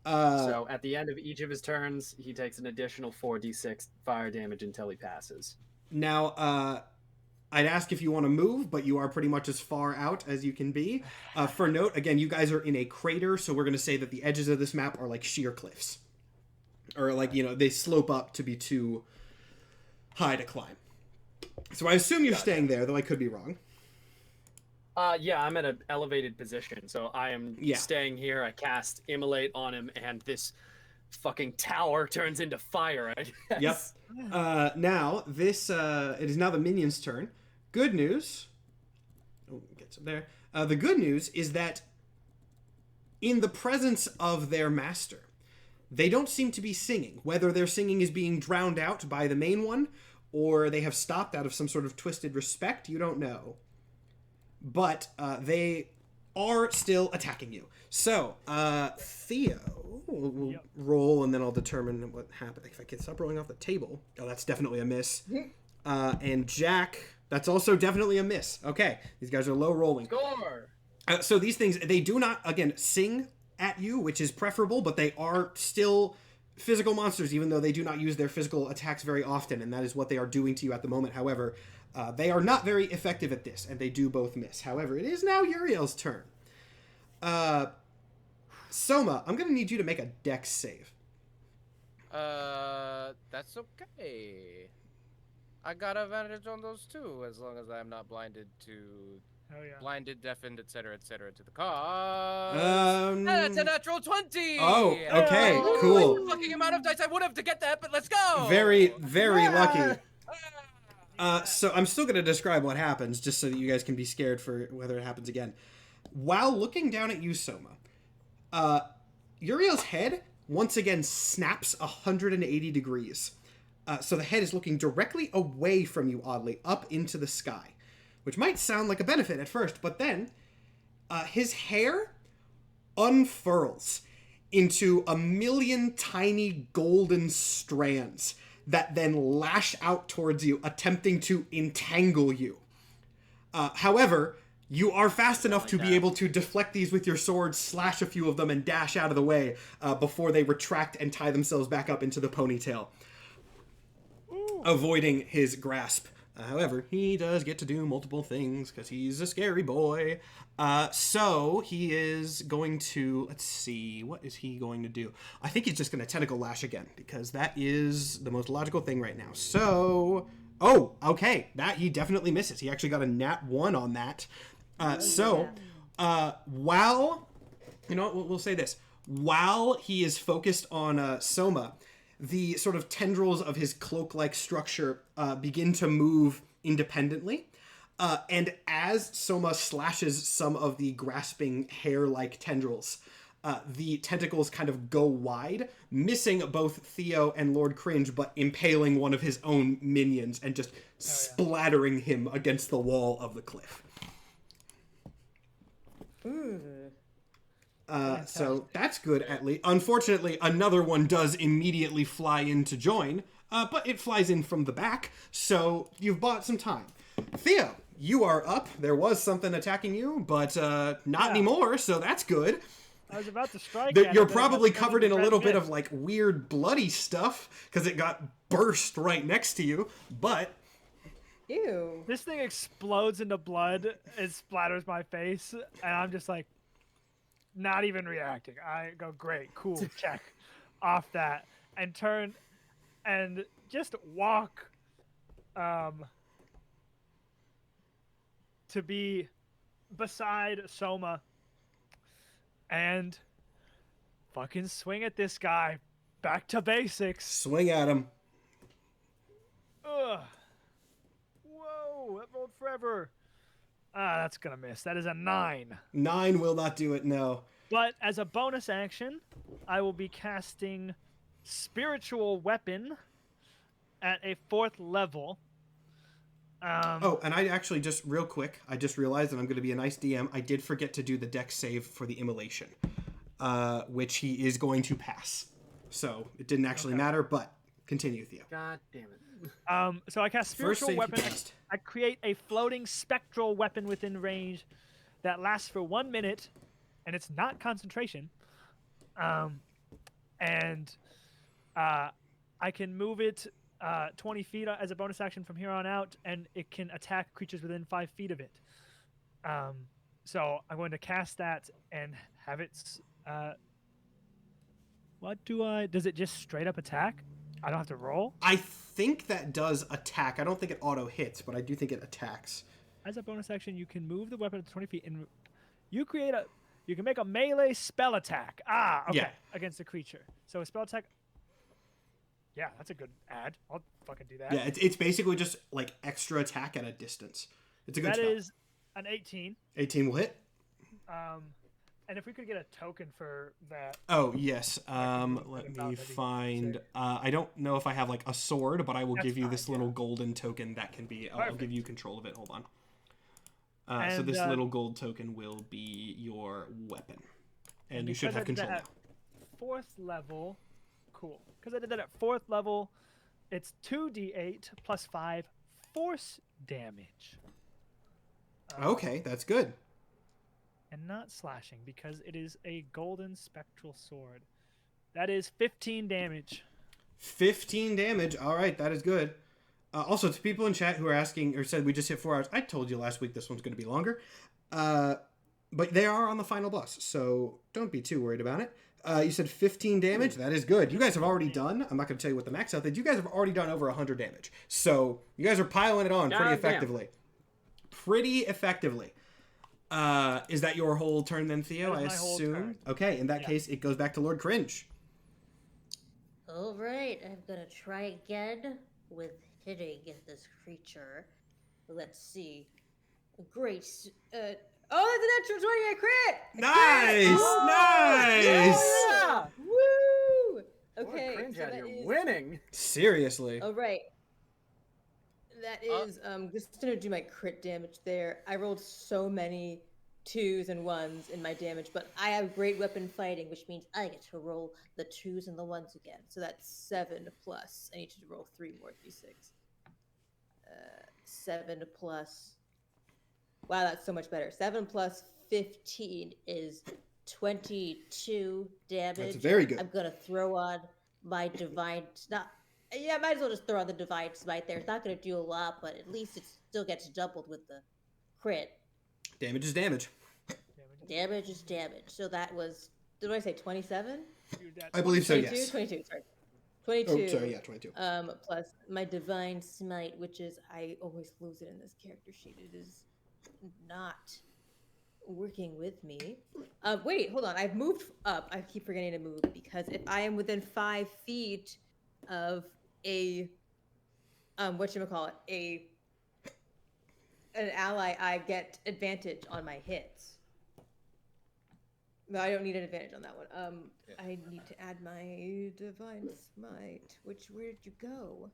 So at the end of each of his turns, he takes an additional 4d6 fire damage until he passes. Now, I'd ask if you want to move, but you are pretty much as far out as you can be. For note, again, you guys are in a crater, so we're going to say that the edges of this map are like sheer cliffs. Or like, they slope up to be too high to climb. So I assume you're staying there, though I could be wrong. Yeah, I'm at an elevated position, so I am staying here. I cast Immolate on him, and this fucking tower turns into fire, I guess. Yep. Now, this, it is now the minion's turn. Good news. Oh, gets up there. The good news is that in the presence of their master, they don't seem to be singing. Whether their singing is being drowned out by the main one, or they have stopped out of some sort of twisted respect, you don't know. But they are still attacking you. So, Theo will roll, and then I'll determine what happened. If I can stop rolling off the table. Oh, that's definitely a miss. And Jack, that's also definitely a miss. Okay, these guys are low rolling. Score! So these things, they do not, again, sing at you, which is preferable, but they are still physical monsters, even though they do not use their physical attacks very often, and that is what they are doing to you at the moment. However, they are not very effective at this, and they do both miss. However, it is now Uriel's turn. Soma, I'm going to need you to make a dex save. That's okay. I got advantage on those too, as long as I'm not blinded to... blinded, deafened, etc., to the cause. That's a natural 20! Oh, okay, cool. The fucking amount of dice I would have to get that, but let's go! Very, very lucky. So I'm still going to describe what happens, just so that you guys can be scared for whether it happens again. While looking down at you, Soma, Uriel's head once again snaps 180 degrees. So the head is looking directly away from you, oddly, up into the sky. Which might sound like a benefit at first, but then his hair unfurls into a million tiny golden strands that then lash out towards you, attempting to entangle you. However, you are fast enough to be able to deflect these with your sword, slash a few of them, and dash out of the way before they retract and tie themselves back up into the ponytail, avoiding his grasp. However, he does get to do multiple things because he's a scary boy. So he is going to, let's see, what is he going to do? I think he's just going to tentacle lash again because that is the most logical thing right now. So, oh, okay, that he definitely misses. He actually got a nat 1 on that. While, you know what, we'll say this. While he is focused on Soma, the sort of tendrils of his cloak-like structure begin to move independently. And as Soma slashes some of the grasping hair-like tendrils, the tentacles kind of go wide, missing both Theo and Lord Cringe, but impaling one of his own minions and just splattering him against the wall of the cliff. So that's good, at least. Unfortunately, another one does immediately fly in to join, but it flies in from the back, so you've bought some time. Theo, you are up. There was something attacking you, but not anymore, so that's good. I was about to strike. You're probably covered in a little bit of like weird bloody stuff because it got burst right next to you, but... Ew. This thing explodes into blood. It splatters my face, and I'm just like, not even reacting. I go, great, cool, check off that, and turn and just walk to be beside Soma and fucking swing at this guy. Back to basics. Swing at him. Ugh. Whoa, that rolled forever. That's gonna miss. That is a 9. 9 will not do it, no. But as a bonus action, I will be casting Spiritual Weapon at a 4th level. Oh, and I actually just, real quick, I just realized that I'm going to be a nice DM. I did forget to do the dex save for the immolation, which he is going to pass. So it didn't actually matter, but continue, Theo. God damn it. So I cast Spiritual Weapon. I create a floating spectral weapon within range that lasts for 1 minute, and it's not concentration. And I can move it 20 feet as a bonus action from here on out, and it can attack creatures within 5 feet of it. So I'm going to cast that and have it... Does it just straight up attack? I don't have to roll? I think that does attack. I don't think it auto hits, but I do think it attacks. as a bonus action, you can move the weapon to 20 feet, and you can make a melee spell attack. Okay. Yeah. Against a creature. So a spell attack. Yeah, that's a good add. I'll fucking do that. Yeah, it's basically just like extra attack at a distance. It's a good spell. That is an 18. 18 will hit. And if we could get a token for that. Oh, yes. Let me find... I don't know if I have, like, a sword, but I will give you this little golden token that can be... I'll give you control of it. Hold on. So this little gold token will be your weapon. And you should have control now. 4th level... Cool. Because I did that at 4th level, it's 2d8 plus 5 force damage. Okay, that's good. And not slashing, because it is a golden spectral sword. That is 15 damage. 15 damage. All right, that is good. Also, to people in chat who are asking or said we just hit 4 hours, I told you last week this one's going to be longer. But they are on the final boss, so don't be too worried about it. You said 15 damage. That is good. You guys have already done, I'm not going to tell you what the max health is. You guys have already done over 100 damage. So you guys are piling it on pretty effectively. Pretty effectively. Is that your whole turn then, Theo? I assume. Okay, in that case, it goes back to Lord Cringe. All right, I'm gonna try again with hitting this creature. Let's see. Great. That's an natural 20. I crit. Nice, nice. Yeah! Woo! Okay, Lord Cringe so out that here is... winning. Seriously. All right. That is just gonna do my crit damage there. I rolled so many 2s and 1s in my damage, but I have great weapon fighting, which means I get to roll the 2s and the 1s again. So that's 7 plus. I need to roll 3 more d6. 7 plus. Wow, that's so much better. 7 plus 15 is 22 damage. That's very good. I'm gonna throw on my divine. Yeah, I might as well just throw on the divine smite there. It's not gonna do a lot, but at least it still gets doubled with the crit. Damage is damage. Damage is damage. So that was, did I say 27? I believe so, 22, yes. 22, sorry. 22. Oh, sorry, yeah, 22. Plus my divine smite, which is, I always lose it in this character sheet. It is not working with me. Wait, hold on. I've moved up. I keep forgetting to move because if I am within 5 feet of a, whatchamacallit, an ally, I get advantage on my hits. No, I don't need an advantage on that one. I need to add my divine smite. Where did you go?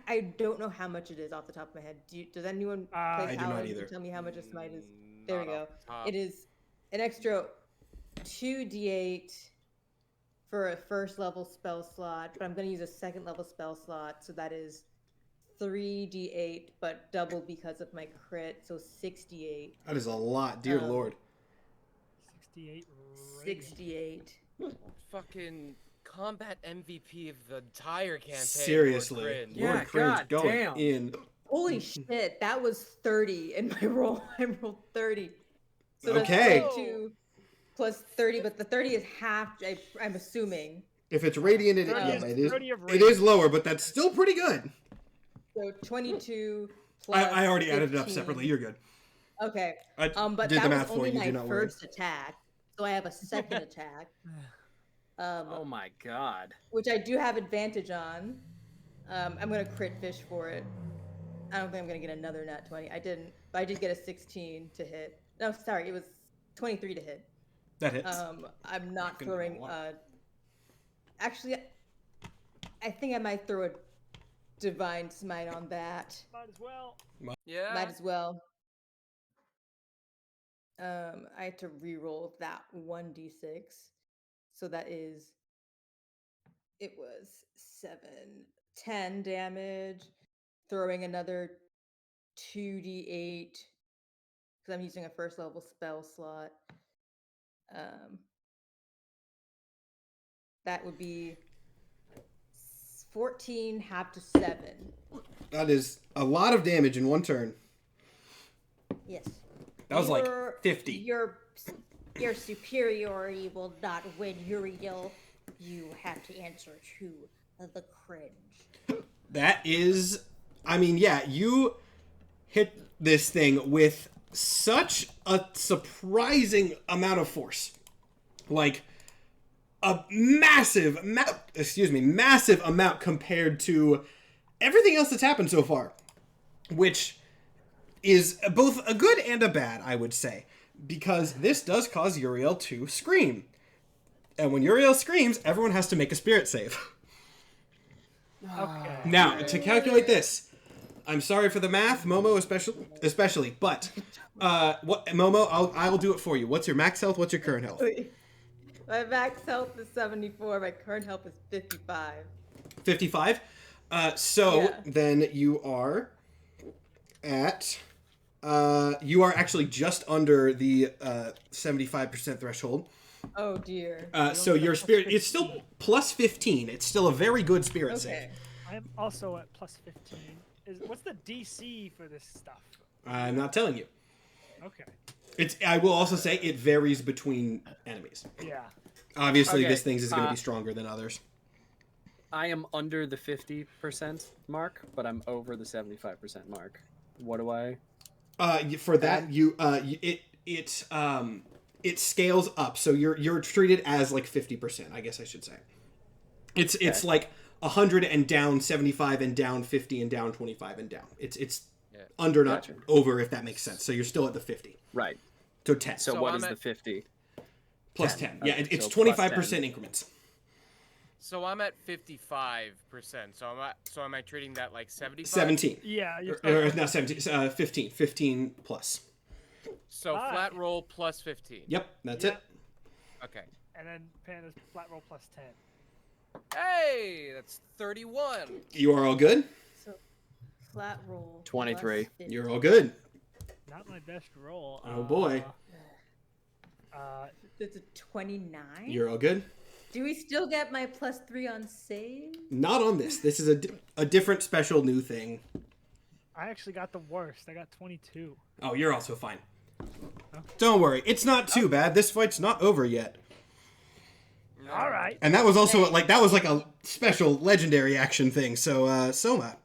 I don't know how much it is off the top of my head. Does anyone play I do not Paladin? either. Tell me how much a smite is. There we Not go. off the top. It is an extra 2d8 for a 1st level spell slot, but I'm going to use a 2nd level spell slot, so that is 3d8, but double because of my crit, so 68. That is a lot, dear Lord. 68. 68. Fucking combat MVP of the entire campaign. Seriously. Lord Cringe. Yeah, Lord Cringe God going damn. in. Holy shit, that was 30 in my roll. I rolled 30. So Okay. that's 22 plus 30, but the 30 is half, I'm assuming. If it's radiant, it 30 is. 30 of It is lower, but that's still pretty good. So 22 plus I already added it up 15. separately. You're good. Okay. I But did that the was math for only you. my Do not worry. first attack. So I have a 2nd attack. Oh my god. Which I do have advantage on. I'm gonna crit fish for it. I don't think I'm gonna get another nat 20. I didn't, but I did get a 16 to hit. No, sorry, it was 23 to hit. That hits. I'm not Gonna throwing. roll up. Actually, I think I might throw a divine smite on that. Might as well. Yeah. Might as well. I had to re-roll that 1d6. So that is, it was 10 damage, throwing another 2d8, because I'm using a 1st level spell slot. That would be 14 half to 7. That is a lot of damage in one turn. Yes. That was like Your- 50. Your superiority will not win, Uriel. You have to answer to the cringe. That is, I mean, yeah, you hit this thing with such a surprising amount of force. Like, a massive amount compared to everything else that's happened so far. Which is both a good and a bad, I would say. Because this does cause Uriel to scream. And when Uriel screams, everyone has to make a spirit save. Okay. Now, to calculate this, I'm sorry for the math, Momo especially, but what Momo, I'll do it for you. What's your max health? What's your current health? My max health is 74. My current health is 55. 55. Then you are at you are actually just under the 75% threshold. Oh dear. So your spirit, it's still plus 15. It's still a very good spirit save. Okay. I'm also at plus 15. What's the DC for this stuff? I'm not telling you. Okay. I will also say it varies between enemies. Yeah. Obviously, Okay, this thing is going to be stronger than others. I am under the 50% mark, but I'm over the 75% mark. What do I? For that, it scales up, so you're treated as like 50%. I guess I should say. It's like 100 and down 75 and down 50 and down 25 and down. It's under not over, if that makes sense. So you're still at the 50. Right. So 10. So what is the 50? Plus 10. Yeah, Okay, it's so 25% increments. So I'm at 55%. So am I treating that like 75? 17. Yeah. Or not 17. 15. 15 plus. So flat roll plus 15. Yep, that's it. Okay. And then Panda's flat roll plus 10. Hey, that's 31. You are all good? So flat roll. 23. plus 50. You're all good. Not my best roll. Oh boy. It's a 29. You're all good? Do we still get my plus 3 on save? Not on this. This is a different special new thing. I actually got the worst. I got 22. Oh, you're also fine. Don't worry. It's not too bad. This fight's not over yet. All right. And that was also like a special legendary action thing. So Soma,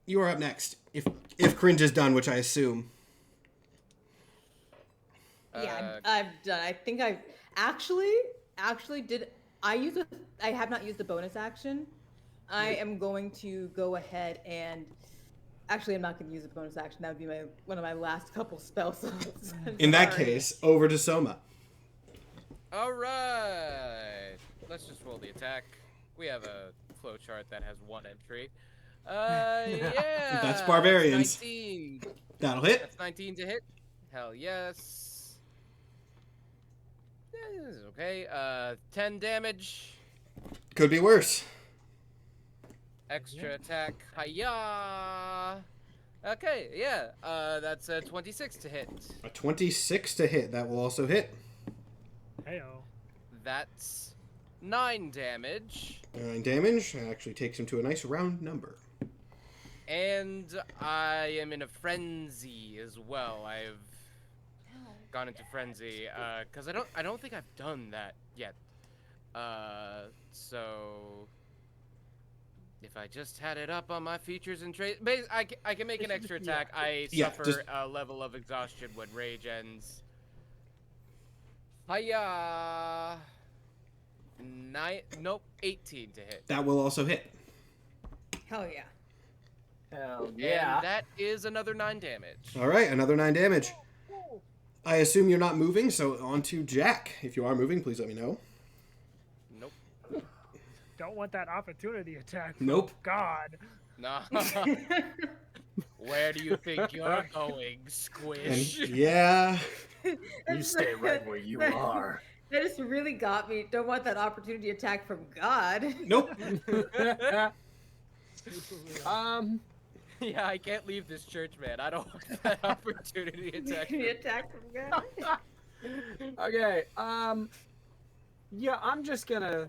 you are up next. If Cringe is done, which I assume. Yeah, I'm done. I think I actually did. I have not used the bonus action. I am going to go ahead and actually, I'm not going to use the bonus action. That would be one of my last couple spell slots. In that case, over to Soma. All right. Let's just roll the attack. We have a flowchart that has one entry. Yeah. That's barbarians. 19. That'll hit. That's 19 to hit. Hell yes. Yeah, this is okay. 10 damage. Could be worse. Extra attack. Hiya. Okay, yeah. That's a 26 to hit. A 26 to hit. That will also hit. Heyo. That's 9 damage. 9 damage. That actually takes him to a nice round number. And I am in a frenzy as well. I've gone into frenzy because I don't think I've done that yet. So if I just had it up on my features and traits, I can make an extra attack. I suffer a level of exhaustion when rage ends. Hiya! 18 to hit. That will also hit. Hell yeah. Hell yeah. And that is another 9 damage. All right, another 9 damage. I assume you're not moving, so on to Jack. If you are moving, please let me know. Nope. Don't want that opportunity attack. Nope. God. No. Where do you think you're going, And Squish? yeah. You stay right where you are. That just really got me. Don't want that opportunity attack from God. Nope. Yeah, I can't leave this church, man. I don't want that opportunity attack. The attack from God. Okay. Yeah, I'm just gonna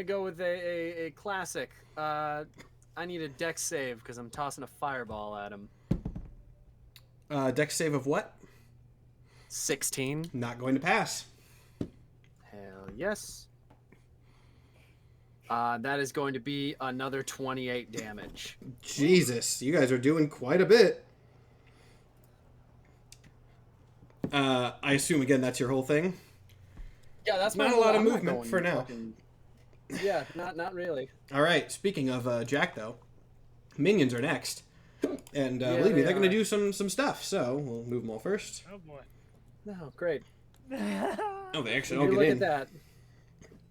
go with a classic. I need a dex save because I'm tossing a fireball at him. Dex save of what? 16. Not going to pass. Hell yes. That is going to be another 28 damage. Jesus, you guys are doing quite a bit. I assume again that's your whole thing. Yeah, that's Not my a lot of I'm not movement going for now. fucking- Yeah, not really. All right. Speaking of Jack, though, minions are next, and Yeah, believe me, they they're going to are. do some stuff. So we'll move them all first. Oh boy. No, great. Oh, they actually Would all you get look at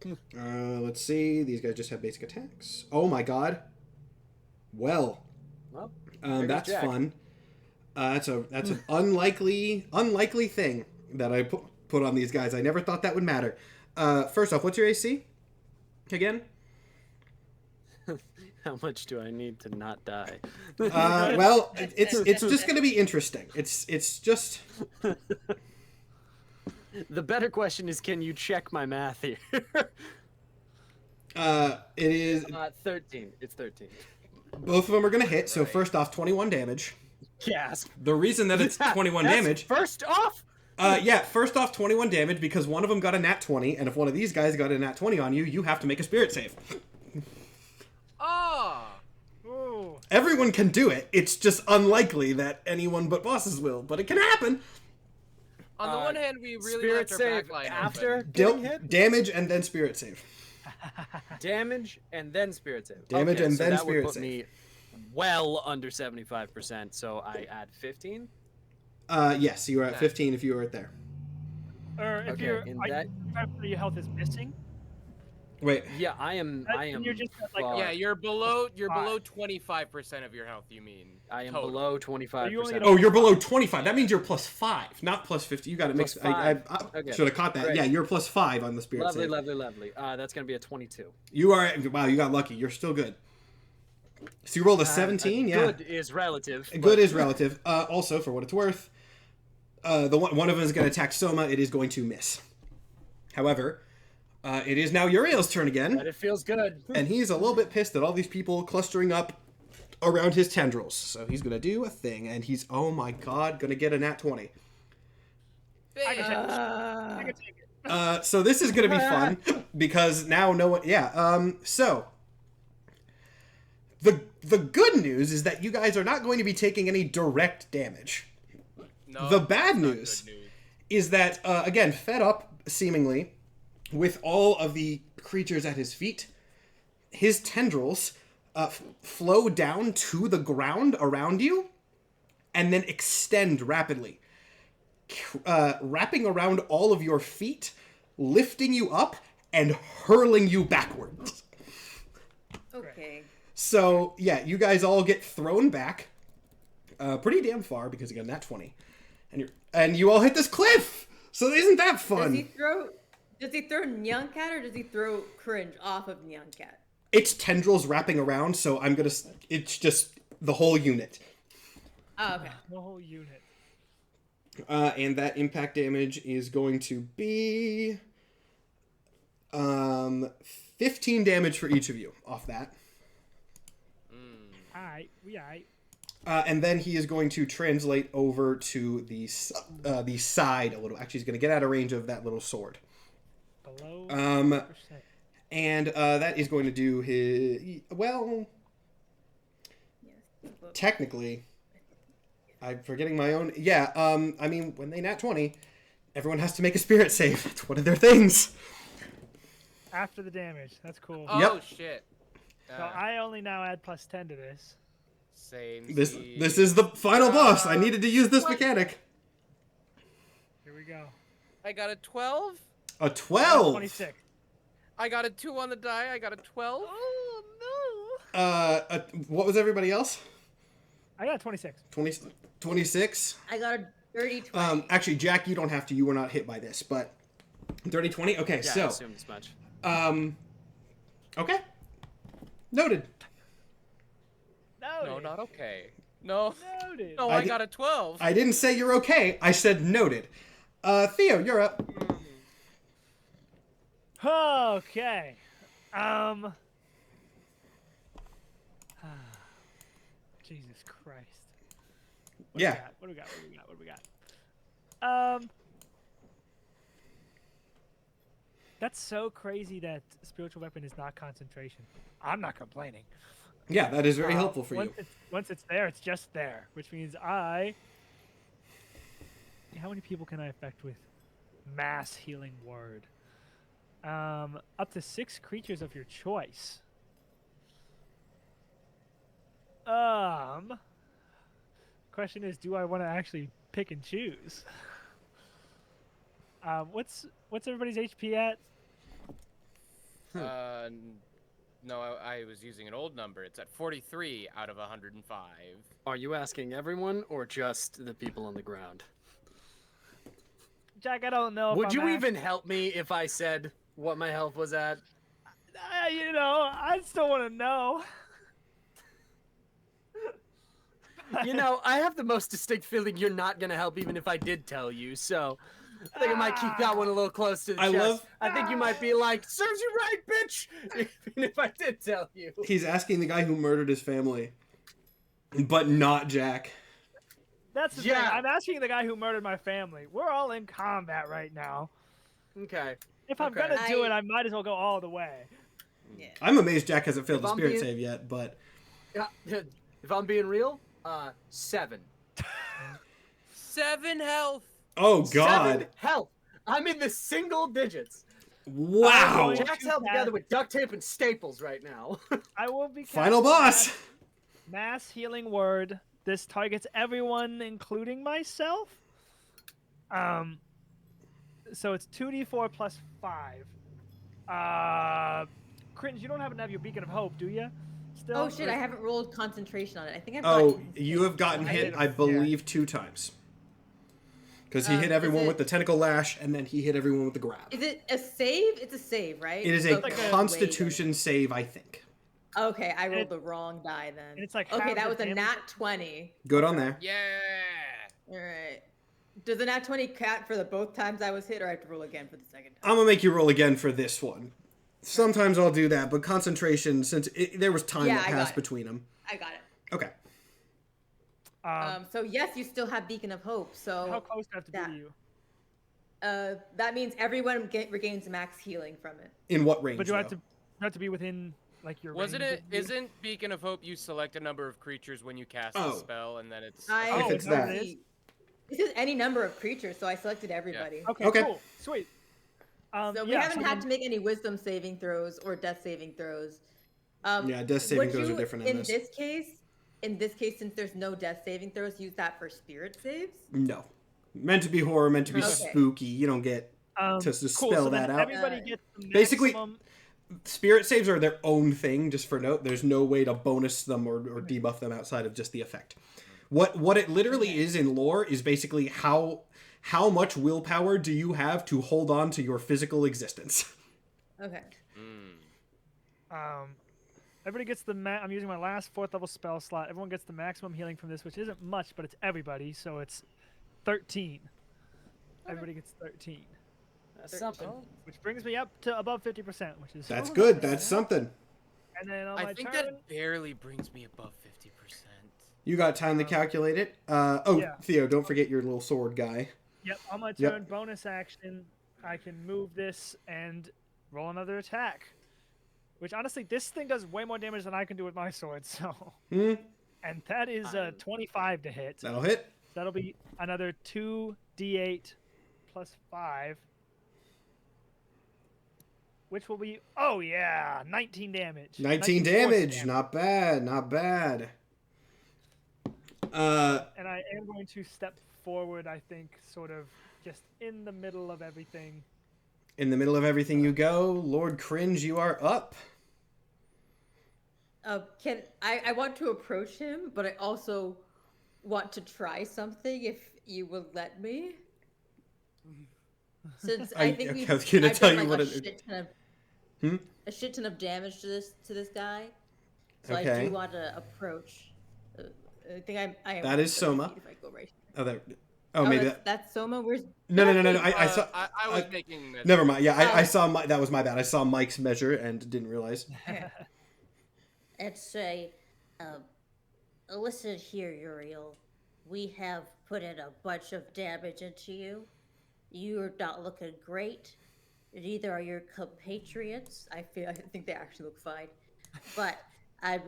in. that? Let's see. These guys just have basic attacks. Oh my god. Well, Well, there goes that's Jack. fun. That's an unlikely thing that I put on these guys. I never thought that would matter. First off, what's your AC? Again? How much do I need to not die? Well, it's just going to be interesting. It's just. The better question is, can you check my math here? It is. 13. It's 13. Both of them are going to hit. So first off, 21 damage. Gasp. The reason that it's 21 That's damage. First off, Yeah, first off, 21 damage because one of them got a nat 20, and if one of these guys got a nat 20 on you, you have to make a spirit save. Ah. Ooh. Everyone can do it. It's just unlikely that anyone but bosses will, but it can happen. On the one hand, we really spirit left our save backline after open. getting hit. Damage and then spirit save. Damage and then spirit save. Damage okay, and so then that spirit would put save. me well under 75%. So I add 15. Yes, you are at Okay. 15 if you were at there. Or if Okay, you're in like, that- 5% of your health is missing. Wait, Yeah, I am. That- I and am. you're just at, like, far- Yeah, you're below Five. 25% of your health. You mean? I am total. below 25%. you only get oh, you're below 25. That means you're plus 5, not plus 50. You got it Plus mixed. I 5. Okay, should have caught that. great. Yeah, you're plus 5 on the spirit Lovely, save. lovely. That's gonna be a 22. You are. Wow, you got lucky. You're still good. So you rolled a 17. Yeah. Good is relative. Good but- is relative. Also, for what it's worth, the one of them is going to attack Soma. It is going to miss. However, it is now Uriel's turn again, But it feels good. and he's a little bit pissed at all these people clustering up around his tendrils. So he's going to do a thing, and he's, oh my god, going to get a nat 20. I can take it. I can take it. So this is going to be fun because now no one. Yeah. So the good news is that you guys are not going to be taking any direct damage. No. The bad that's not news good news. is that again, fed up seemingly with all of the creatures at his feet, his tendrils flow down to the ground around you, and then extend rapidly, wrapping around all of your feet, lifting you up, and hurling you backwards. Okay. So, yeah, you guys all get thrown back pretty damn far because, again, that 20. And you all hit this cliff! So isn't that fun? Does he throw Nyankat or does he throw Cringe off of Nyankat? It's tendrils wrapping around, so I'm gonna... It's just the whole unit. Oh, okay. The whole unit. And that impact damage is going to be... 15 damage for each of you off that. Alright, we alright. And then he is going to translate over to the side a little. Actually, he's going to get out of range of that little sword. Below 50%. And that is going to do his... Well, Yes. technically, I'm forgetting my own... Yeah, I mean, when they nat 20, everyone has to make a spirit save. It's one of their things. After the damage. That's cool. Oh Yep. shit. So I only now add +10 to this. Same. This is the final boss. I needed to use this mechanic. Here we go. I got a 12. A 12. 26. I got a 2 on the die. I got a 12. Oh no! What was everybody else? I got 26. 26. I got a dirty 20. Actually, Jack, you don't have to. You were not hit by this, but 30-20. Okay, Yeah, I so assumed as much. okay, noted. No, not okay. No. Noted. No, I I did- got a 12. I didn't say you're okay. I said noted. Theo, you're up. Okay. Jesus Christ. Yeah. What do we got? That's so crazy that spiritual weapon is not concentration. I'm not complaining. Yeah, that is very helpful for once you. Once it's there, it's just there, which means I many people can I affect with mass healing word? Up to 6 creatures of your choice. Question is, do I want to actually pick and choose? What's everybody's HP at? No, I was using an old number. It's at 43 out of 105. Are you asking everyone or just the people on the ground? Jack, I don't know. Would you even help me if I said what my health was at? You know, I still want to know. You know, I have the most distinct feeling you're not gonna help even if I did tell you, so I think I might keep that one a little close to the chest. I think you might be like, serves you right, bitch! Even if I did tell you. He's asking the guy who murdered his family, but not Jack. That's the thing. I'm asking the guy who murdered my family. We're all in combat right now. Okay. If I'm gonna do it, I might as well go all the way. Yeah. I'm amazed Jack hasn't failed the spirit save yet, but... If I'm being real, 7. 7 health. Oh, God. 7 health. I'm in the single digits. Wow. Jack's held together with duct tape and staples right now. I will be Final boss. Mass healing word. This targets everyone, including myself. So it's 2d4 plus 5. Cringe, you don't happen to have your beacon of hope, do you? Still? Oh shit! I haven't rolled concentration on it. I think I've. You have gotten hit, I believe, 2 times. Because he hit everyone with the tentacle lash, and then he hit everyone with the grab. Is it a save? It's a save, right? It is a Constitution save, I think. Okay, I rolled the wrong die then. And it's like okay, that was a nat 20. Good on there. Yeah. All right. Does the nat 20 count for the both times I was hit, or I have to roll again for the second time? I'm going to make you roll again for this one. Sometimes I'll do that, but concentration, since there was time that passed between them. I got it. Okay. So yes, you still have Beacon of Hope. So how close do I have to be to you? That means everyone regains max healing from it. In what range? But you have to be within like your. Wasn't it? Isn't Beacon of Hope you select a number of creatures when you cast a spell, and then it's. If it's that. This is any number of creatures, so I selected everybody. Yeah. Okay. Cool. Sweet. So we haven't had to make any wisdom saving throws or death saving throws. Death saving throws are different in this. In this case, since there's no death saving throws, use that for spirit saves? No. Meant to be horror, meant to be spooky. You don't get to spell that out. Everybody gets the basically, spirit saves are their own thing, just for note. There's no way to bonus them or debuff them outside of just the effect. What it literally is in lore is basically how much willpower do you have to hold on to your physical existence. Okay. Everybody gets the I'm using my last 4th level spell slot. Everyone gets the maximum healing from this, which isn't much, but it's everybody, so it's 13. Everybody gets 13. That's something. Which brings me up to above 50%, which is That's good. That's something. And then on I my think turn, that barely brings me above 50%. You got time to calculate it. Theo, don't forget your little sword guy. Yep, on my turn, bonus action, I can move this and roll another attack. Which, honestly, this thing does way more damage than I can do with my sword, so... And that is 25 to hit. That'll hit. So that'll be another 2d8 plus 5. Which will be... Oh, yeah! 19 damage. 19 damage! Not bad, not bad. And I am going to step forward, I think, sort of just in the middle of everything. In the middle of everything you go. Lord Cringe, you are up. I want to approach him, but I also want to try something if you will let me. Since I think I was gonna tell you what a shit ton of damage to this guy. So I do want to approach. I think I am. That is Soma. If I go right here. Maybe that's Soma. Where's No. I saw. I was making. Never mind. Yeah, I saw. That was my bad. I saw Mike's measure and didn't realize. Let's say, listen here, Uriel. We have put in a bunch of damage into you. You're not looking great. Neither are your compatriots. I think they actually look fine. But I'm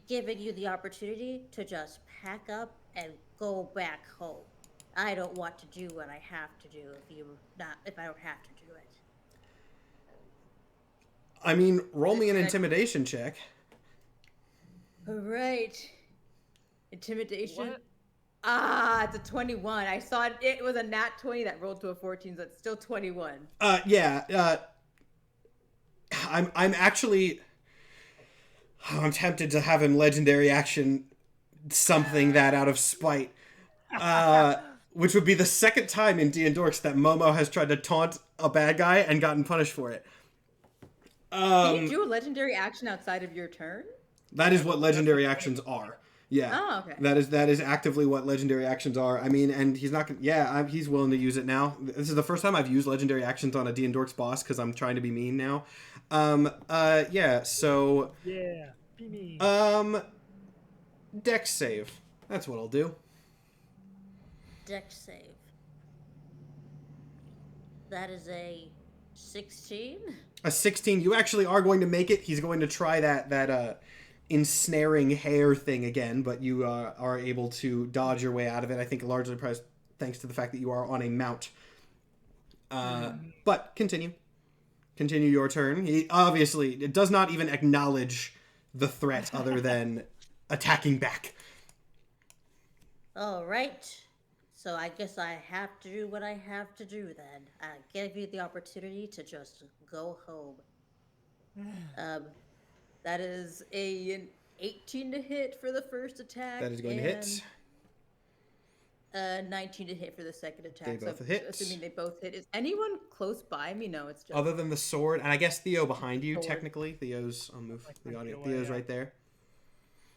giving you the opportunity to just pack up and go back home. I don't want to do what I have to do if I don't have to do it. I mean, roll me an intimidation check. All right. Intimidation. What? It's a 21. I saw it was a nat 20 that rolled to a 14, so it's still 21. Yeah. I'm actually... I'm tempted to have him legendary action something that out of spite. Which would be the second time in D&Dorks that Momo has tried to taunt a bad guy and gotten punished for it. Can you do a legendary action outside of your turn? That is what legendary actions are. Yeah. Oh, okay. That is actively what legendary actions are. I mean, and he's not gonna... Yeah, he's willing to use it now. This is the first time I've used legendary actions on a D&Dorks boss because I'm trying to be mean now. Yeah, so... Yeah, be mean. Dex save. That's what I'll do. Dex save. That is a 16. A 16. You actually are going to make it. He's going to try that ensnaring hair thing again, but you are able to dodge your way out of it. I think largely thanks to the fact that you are on a mount. But continue. Continue your turn. He obviously it does not even acknowledge the threat other than attacking back. All right. So I guess I have to do what I have to do then. I give you the opportunity to just go home. That is an 18 to hit for the first attack. That is going to hit. 19 to hit for the second attack. They both so hit. Assuming they both hit. Is anyone close by me? No, it's just... Other than the sword, and I guess Theo behind you, Sword. technically. Theo's, I'll move the audience. Theo's right there.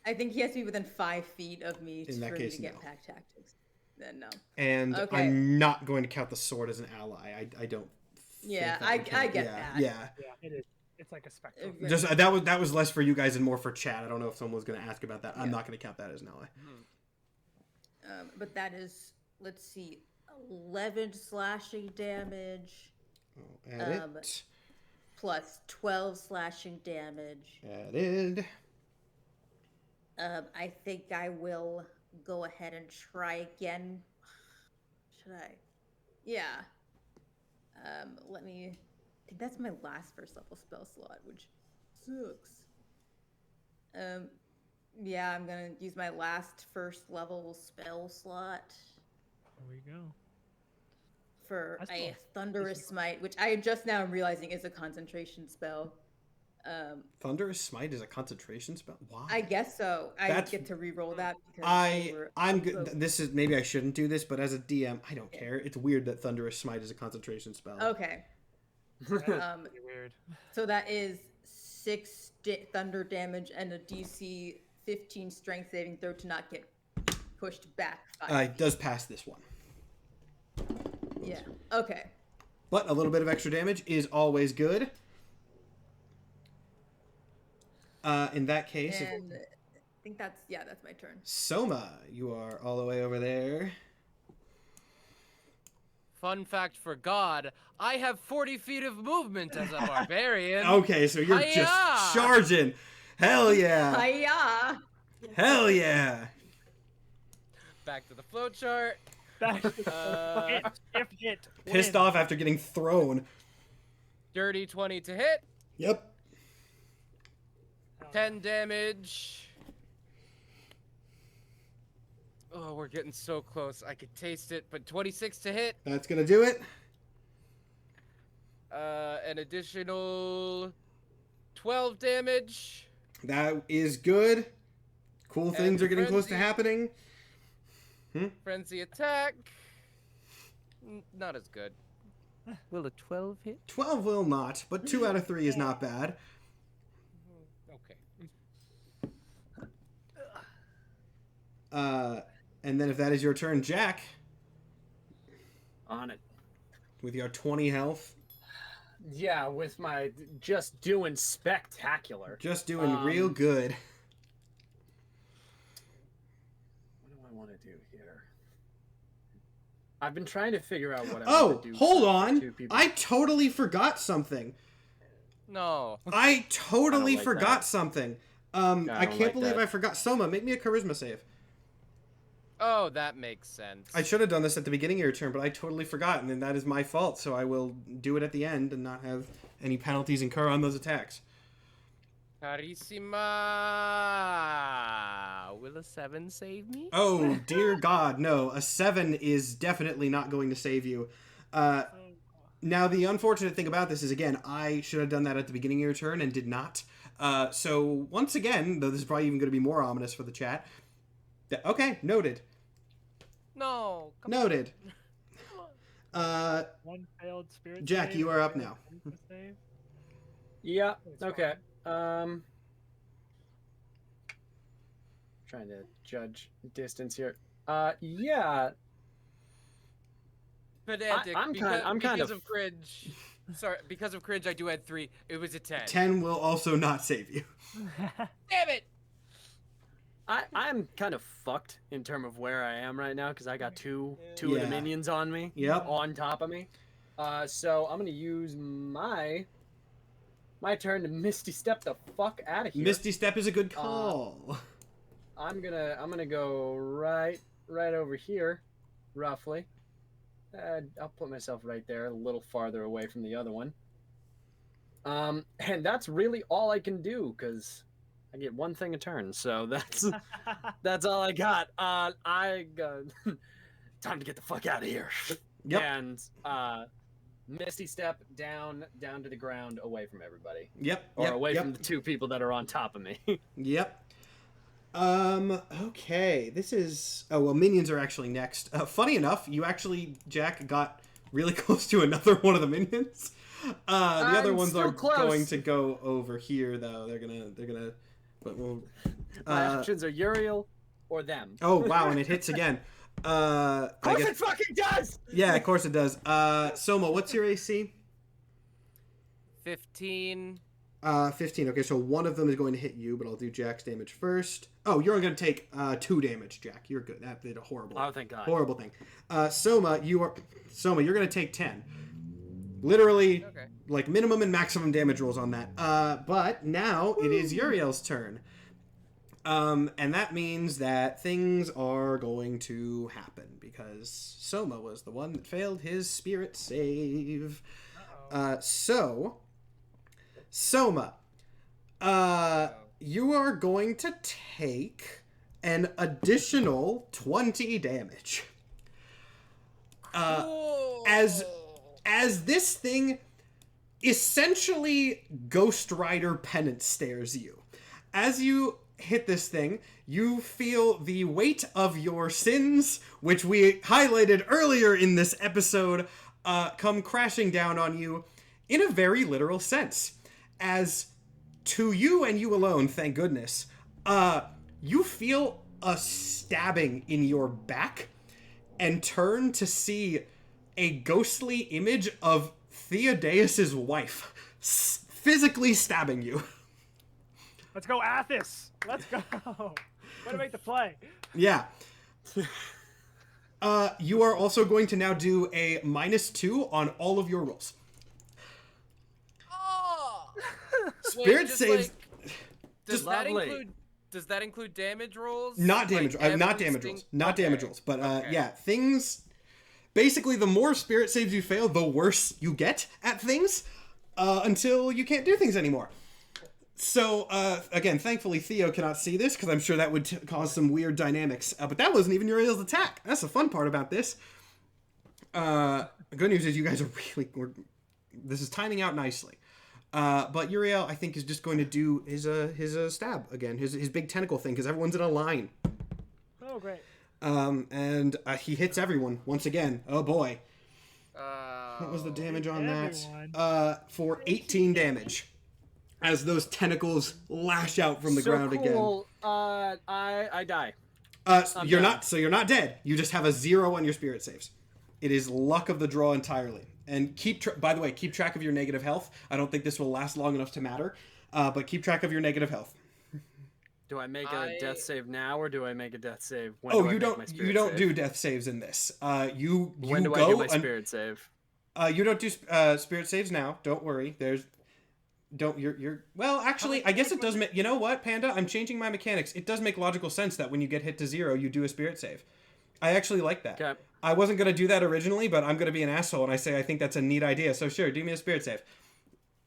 I think he has to be within 5 feet of me In that for case, me to get no. pack tactics. Then no. And Okay. I'm not going to count the sword as an ally. I don't. Yeah, think that would count. I get yeah, that. Yeah. Yeah, it is. It's like a spectrum. Okay. Just that was less for you guys and more for chat. I don't know if someone was going to ask about that. I'm Yeah. not going to count that as an ally. But that is, let's see, 11 slashing damage. I'll add it. Plus 12 slashing damage. Added. I think I will go ahead and try again. Should I? Yeah. Let me... I think that's my last first level spell slot, which sucks. Yeah, I'm gonna use my last first level spell slot There we go. for That's a cool. thunderous smite, which I just now am realizing is a concentration spell. Thunderous Smite is a concentration spell. Why? I guess so. I That's- get to re-roll that because I'm good. This is maybe I shouldn't do this, but as a DM, I don't care. It's weird that Thunderous Smite is a concentration spell. Okay. Pretty weird. So that is 6 thunder damage and a DC 15 strength saving throw to not get pushed back. 5 It does pass this one, Yeah. Okay. but a little bit of extra damage is always good. In that case, And I think that's my turn. Soma, you are all the way over there. Fun fact for God, I have 40 feet of movement as a barbarian. Okay, so you're Hi-ya! just charging. Hell yeah. Hiya! Hell yeah. Back to the flowchart. If hit. Pissed win. off after getting thrown. Dirty 20 to hit. Yep. 10 damage. Oh, we're getting so close. I could taste it, but 26 to hit. That's going to do it. An additional 12 damage. That is good. Cool things are getting close to frenzy. happening. Frenzy attack. Not as good. Will a 12 hit? 12 will not, but 2 out of 3 is not bad. Okay. And then if that is your turn, Jack, On it. with your 20 health, Yeah, with my just doing spectacular. just doing real good. What do I want to do here? I've been trying to figure out what I Oh, want to do. hold for on. two people. I totally forgot something. No. I totally like forgot that. something. I I don't can't like believe that. I forgot. Soma, make me a charisma save. Oh, that makes sense. I should have done this at the beginning of your turn, but I totally forgot, and that is my fault, so I will do it at the end and not have any penalties incur on those attacks. Carissima! Will a 7 save me? Oh, dear God, no. A 7 is definitely not going to save you. Now, the unfortunate thing about this is, again, I should have done that at the beginning of your turn and did not. So, once again, though this is probably even going to be more ominous for the chat. Okay, noted. No. Noted. One failed spirit Jack, save, you are up now. save. Yeah. Okay. Trying to judge distance here. Yeah. Pedantic. I'm kind because of of cringe. Sorry, because of cringe, I do add 3. It was a 10. 10 will also not save you. Damn it! I'm kind of fucked in terms of where I am right now because I got two of Yeah. the minions on me. Yep. On top of me. So I'm gonna use my turn to Misty Step the fuck out of here. Misty Step is a good call. I'm gonna go right over here, roughly. I'll put myself right there, a little farther away from the other one. And that's really all I can do because I get one thing a turn, so that's all I got. Time to get the fuck out of here. Yep. And Misty Step down to the ground, away from everybody. Yep. Or yep, away yep. from the 2 people that are on top of me. Yep. Okay. This is... Oh, well, minions are actually next. Funny enough, you actually, Jack, got really close to another one of the minions. The other ones are going to go over here, though. They're gonna... But we'll... My options are Uriel or them. Oh, wow, and it hits again. Of course it fucking does! Yeah, of course it does. Soma, what's your AC? 15. 15. Okay, so one of them is going to hit you, but I'll do Jack's damage first. Oh, you're only going to take 2 damage, Jack. You're good. That did a horrible, Oh, thank God. horrible thing. Soma, you're going to take 10. Literally, Okay. like minimum and maximum damage rolls on that. But now it is Uriel's turn. And that means that things are going to happen because Soma was the one that failed his spirit save. So, Soma, you are going to take an additional 20 damage. As this thing essentially Ghost Rider penance stares you. As you hit this thing, you feel the weight of your sins, which we highlighted earlier in this episode, come crashing down on you in a very literal sense. As to you and you alone, thank goodness, you feel a stabbing in your back and turn to see a ghostly image of Theodus' wife physically stabbing you. Let's go, Athos. Let's go. Way to make the play. Yeah. You are also going to now do a -2 on all of your rolls. Oh! Spirit saves. Does Lovely. that include damage rolls? Not damage. Like Not every damage sting- rolls. Not Okay. damage rolls. But Okay. yeah, things. Basically, the more spirit saves you fail, the worse you get at things, until you can't do things anymore. So again, thankfully Theo cannot see this because I'm sure that would cause some weird dynamics. But that wasn't even Uriel's attack. That's the fun part about this. The good news is you guys are this is timing out nicely. But Uriel, I think, is just going to do his stab again, his big tentacle thing, because everyone's in a line. Oh, great. And he hits everyone once again. Oh boy. What was the damage on Everyone. that? For 18 damage. As those tentacles lash out from the ground cool. I die. again. You're not dead. You just have a 0 on your spirit saves. It is luck of the draw entirely. And by the way, keep track of your negative health. I don't think this will last long enough to matter. But keep track of your negative health. Do I make a death save now, or do I make a death save when Oh, do I you make my don't spirit you don't save? do death saves in this. You When do go I do my spirit save? You don't do spirit saves now. Don't worry. You're well, actually, I guess it does make, you know what, Panda? I'm changing my mechanics. It does make logical sense that when you get hit to 0, you do a spirit save. I actually like that. Okay. I wasn't going to do that originally, but I'm going to be an asshole and I say I think that's a neat idea. So sure, do me a spirit save.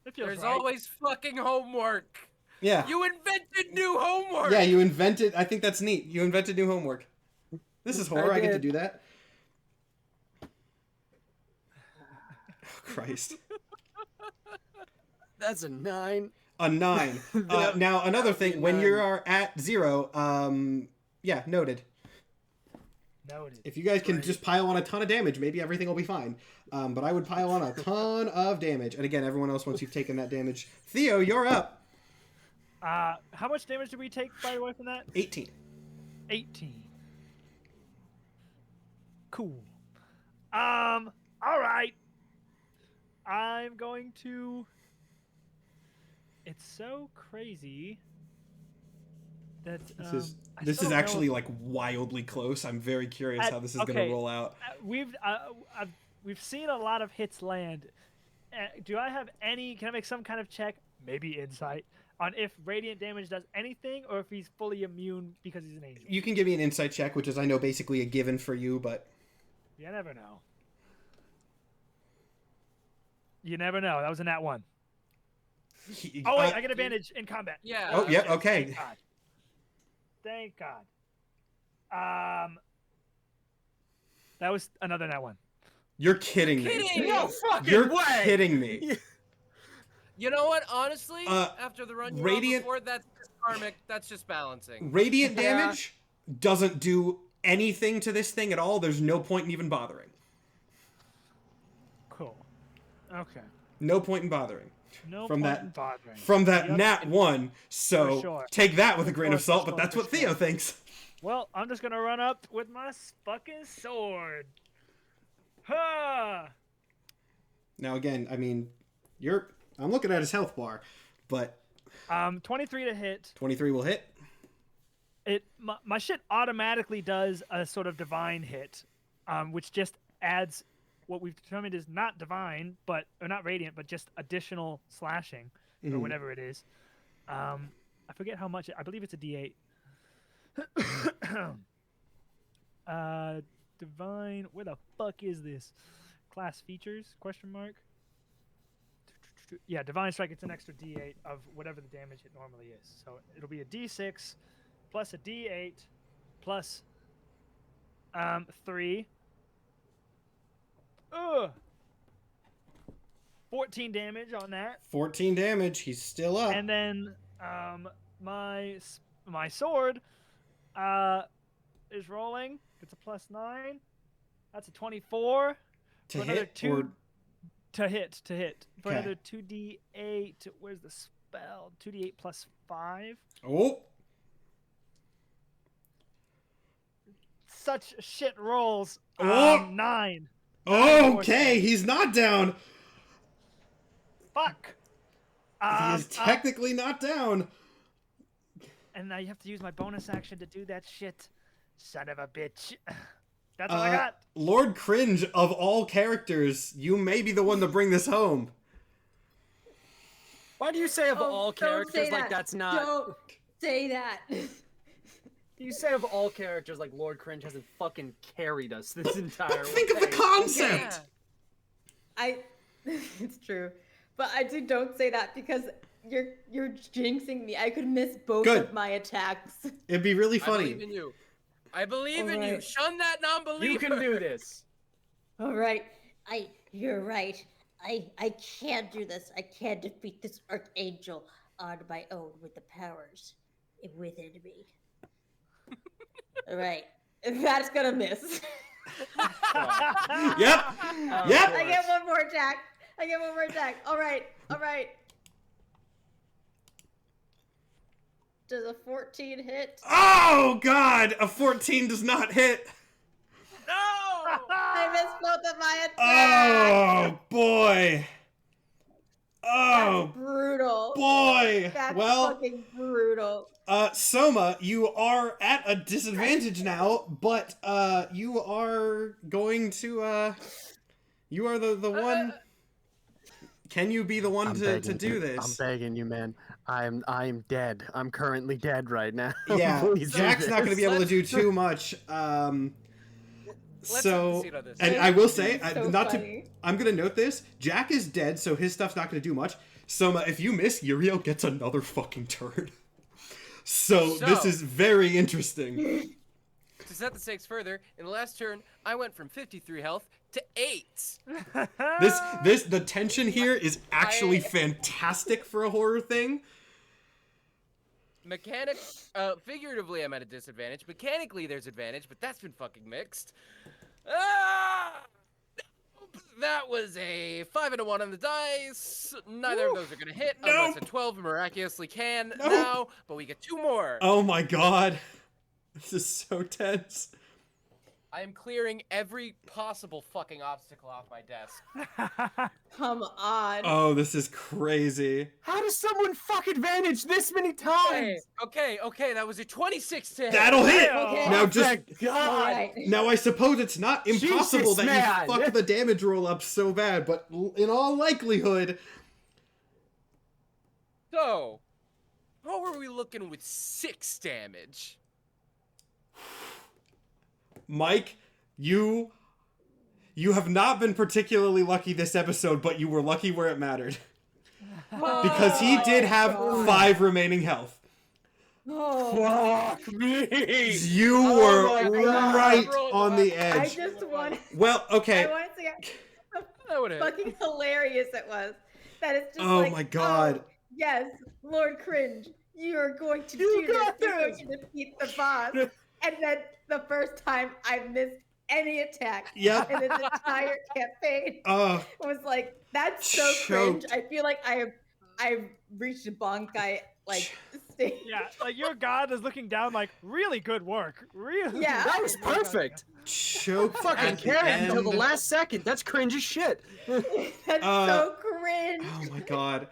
It feels There's right. always fucking homework. Yeah. You invented new homework. Yeah, you invented... I think that's neat. You invented new homework. This is horror. I get to did. do that. Oh, Christ. That's a 9. A 9. Now, another thing. When you are at 0, yeah, noted. Noted. If you guys can just pile on a ton of damage, maybe everything will be fine. But I would pile on a ton of damage. And again, everyone else, once you've taken that damage. Theo, you're up. How much damage did we take, by the way, from that? 18. 18. Cool. All right. I'm going to... It's so crazy that This is actually like wildly close. I'm very curious how this is going to roll out. We've seen a lot of hits land. Do I have any? Can I make some kind of check? Maybe insight on if radiant damage does anything, or if he's fully immune because he's an angel. You can give me an insight check, which is I know basically a given for you, but you never know. You never know. That was a nat 1. Oh wait, I get advantage in combat. Yeah. Oh, yeah. Okay. Thank God. That was another nat 1. You're kidding me. Kidding. No fucking You're way! kidding me. You know what? Honestly, after the run you rolled Radiant- before, that's just karmic. That's just balancing. Radiant damage doesn't do anything to this thing at all. There's no point in even bothering. Cool. Okay. No point in bothering. No From point that- in bothering. From that Yep. nat 1, so For sure. take that with a grain of For salt, but sure, that's for what Theo sure. thinks. Well, I'm just gonna run up with my fucking sword. Ha! Now again, I mean, I'm looking at his health bar, but 23 to hit. 23 will hit. My shit automatically does a sort of divine hit, which just adds what we've determined is not divine, or not radiant, but just additional slashing or whatever it is. I forget how much. I believe it's a D8. Divine. Where the fuck is this? Class features? Question mark. Yeah, divine strike. It's an extra D8 of whatever the damage it normally is. So it'll be a D6 plus a D8 plus 3. Ugh. 14 damage on that. 14 damage. He's still up. And then my sword is rolling. It's a +9. That's a 24. to For another hit 2 or to hit. For Okay. another 2d8. Where's the spell? 2d8 plus 5. oh, Such shit rolls. Oh! 9. okay, he's not down. Fuck. He is technically not down. And now you have to use my bonus action to do that shit. Son of a bitch. That's all I got. Lord Cringe, of all characters, you may be the one to bring this home. Why do you say of all Don't say characters like that. that's not? Don't say that. You say of all characters like Lord Cringe hasn't fucking carried us this entire But think of the way. concept. It's true, but don't say that because you're jinxing me. I could miss both Good. of my attacks. It'd be really I funny. believe in you. I believe in you. Alright. Shun that non-believer. You can do this. All right. You're right. I can't do this. I can't defeat this archangel on my own with the powers within me. All right. That's gonna miss. Yep. Of Yep. I get one more attack. All right. Does a 14 hit? Oh God, a 14 does not hit. No. I missed both of my attacks. Oh boy. Oh That's brutal. boy. That's Well, fucking brutal. Soma, you are at a disadvantage now, but you are going to you are the one. Can you be the one to do this? I'm begging you, man. I'm dead. I'm currently dead right now. Yeah, Please do Jack's not going to this. be able to do too much. Let's So, proceed on this. and I will say, So not funny. to, I'm gonna note this. Jack is dead, so his stuff's not gonna do much. So if you miss, Uriel gets another fucking turn. So this is very interesting. To set the stakes further, in the last turn, I went from 53 health to 8. The tension here is actually fantastic for a horror thing. Figuratively, I'm at a disadvantage. Mechanically, there's advantage, but that's been fucking mixed. Ah! That was a 5 and a 1 on the dice. Neither of those are gonna hit unless a 12 miraculously can now. But we get 2 more. Oh my god, this is so tense. I am clearing every possible fucking obstacle off my desk. Come on. Oh, this is crazy. How does someone fuck advantage this many times? Okay, that was a 26 to hit. That'll hit. Okay. Now just Thank God. All right. now I suppose it's not impossible Jesus, that man. you fuck the damage roll up so bad, but in all likelihood, So, how are we looking with 6 damage? Mike, you have not been particularly lucky this episode, but you were lucky where it mattered. Because he did have 5 remaining health. Oh, Fuck me. You my were God. right on the I edge. just want. Well, okay. I want to say That would hit. fucking hilarious it was. That it's just Oh like, my God. oh, yes, Lord Cringe, you are going to You do this. got You're going this. to defeat the boss. And then the first time I missed any attack Yep. in this entire campaign was like, that's so cringe. Choked. I feel like I've reached a bonkai like stage. Yeah, like your god is looking down like, really good work. Really. Yeah. That was perfect. Choke Fucking at the carry until the end. last second. That's cringe as shit. That's so cringe. Oh my god.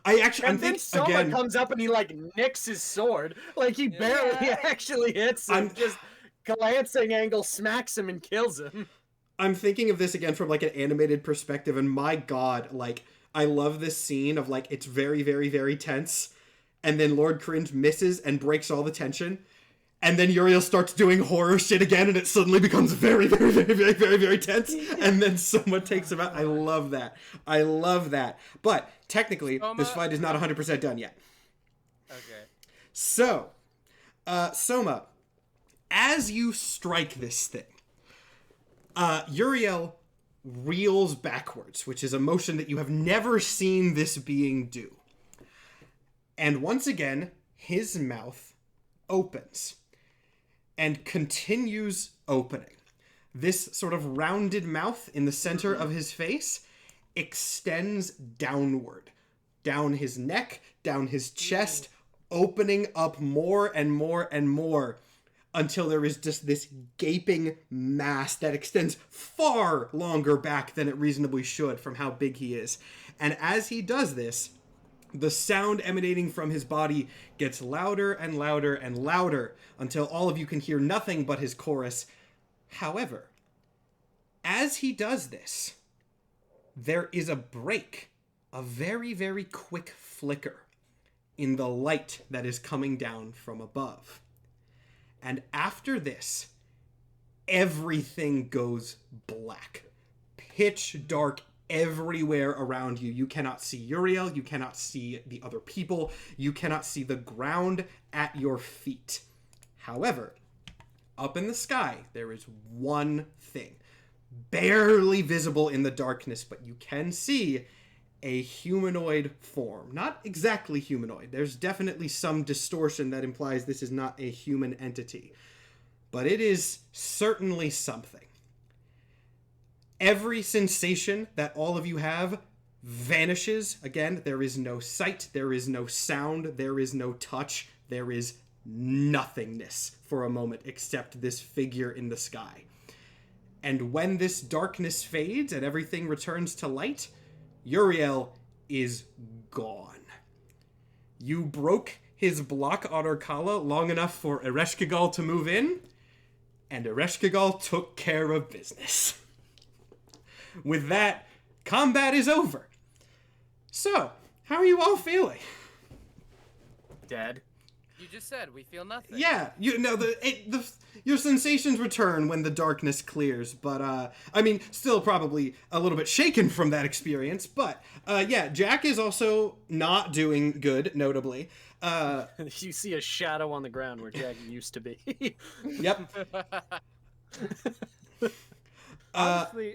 I'm And then thinking someone again. comes up and he like nicks his sword. Like he barely Yeah. actually hits him. Just glancing angle smacks him and kills him. I'm thinking of this again from like an animated perspective, and my god, like I love this scene of like it's very, very, very tense, and then Lord Cringe misses and breaks all the tension, and then Uriel starts doing horror shit again, and it suddenly becomes very, very, very, very, very, very tense, and then someone takes him out. I love that. I love that. But technically, this fight is not 100% done yet. Okay. So, Soma, as you strike this thing, Uriel reels backwards, which is a motion that you have never seen this being do. And once again, his mouth opens and continues opening. This sort of rounded mouth in the center of his face extends downward, down his neck, down his chest, opening up more and more and more until there is just this gaping mass that extends far longer back than it reasonably should from how big he is. And as he does this, the sound emanating from his body gets louder and louder and louder until all of you can hear nothing but his chorus. However, as he does this, there is a break, a very, very quick flicker in the light that is coming down from above. And after this, everything goes black. Pitch dark everywhere around you. You cannot see Uriel. You cannot see the other people. You cannot see the ground at your feet. However, up in the sky, there is one thing. Barely visible in the darkness, but you can see a humanoid form. Not exactly humanoid. There's definitely some distortion that implies this is not a human entity. But it is certainly something. Every sensation that all of you have vanishes. Again, there is no sight, there is no sound, there is no touch, there is nothingness for a moment except this figure in the sky. And when this darkness fades and everything returns to light, Uriel is gone. You broke his block on Orkala long enough for Ereshkigal to move in, and Ereshkigal took care of business. With that, combat is over. So, how are you all feeling? Dead. You just said we feel nothing. Yeah, your sensations return when the darkness clears, but I mean, still probably a little bit shaken from that experience. But yeah, Jack is also not doing good, notably. You see a shadow on the ground where Jack used to be. Yep. Honestly,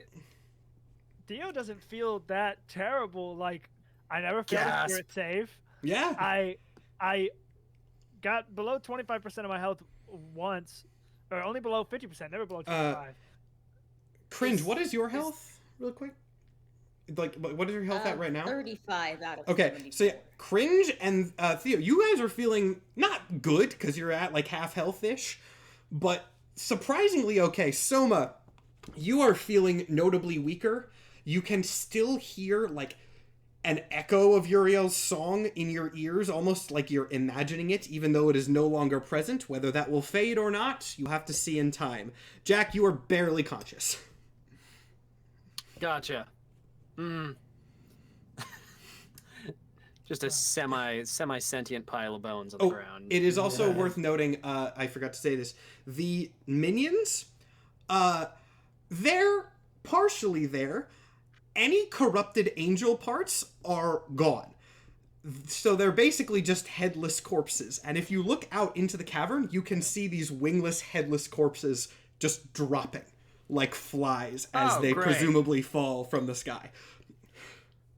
Theo doesn't feel that terrible. Like, I never failed a spirit save. Yeah. I got below 25% of my health once, or only below 50%, never below 25. Cringe, what is your health, real quick? Like, what is your health at right now? 35 out of Okay, 74. so yeah, Cringe and Theo, you guys are feeling not good, because you're at, like, half health-ish, but surprisingly okay. Soma, you are feeling notably weaker. You can still hear, like, an echo of Uriel's song in your ears, almost like you're imagining it, even though it is no longer present. Whether that will fade or not, you have to see in time. Jack, you are barely conscious. Gotcha. Just a semi-sentient pile of bones on the ground. It is also worth noting, I forgot to say this, the minions, they're partially there. Any corrupted angel parts are gone. So they're basically just headless corpses. And if you look out into the cavern, you can see these wingless, headless corpses just dropping like flies as they presumably fall from the sky.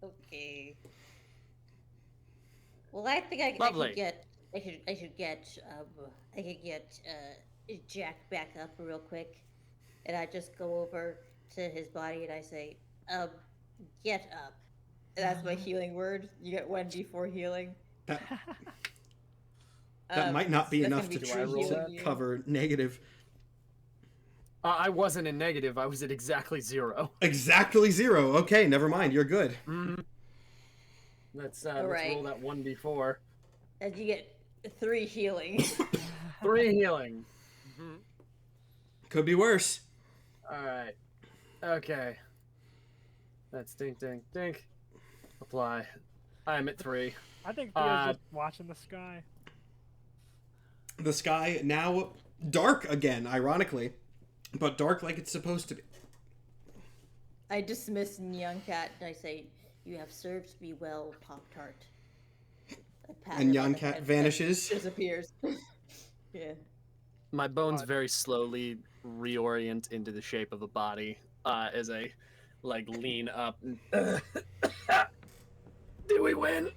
Okay. Well, I think I could get Jack back up real quick, and I just go over to his body and I say, get up. And that's my healing word. You get 1d4 healing. That might not be enough to cover negative. I wasn't in negative. I was at exactly 0. Exactly 0. Okay, never mind. You're good. Mm-hmm. Let's roll that 1d4. And you get 3 healing. 3 healing. Mm-hmm. Could be worse. All right. Okay. That's dink, dink, dink. Apply. I'm at 3. I think Theo's just watching the sky. The sky now dark again, ironically, but dark like it's supposed to be. I dismiss Young Cat and I say, "You have served me well, Pop-Tart." And Young Cat vanishes. Disappears. Yeah. My bones very slowly reorient into the shape of a body as I lean up. And, did we win?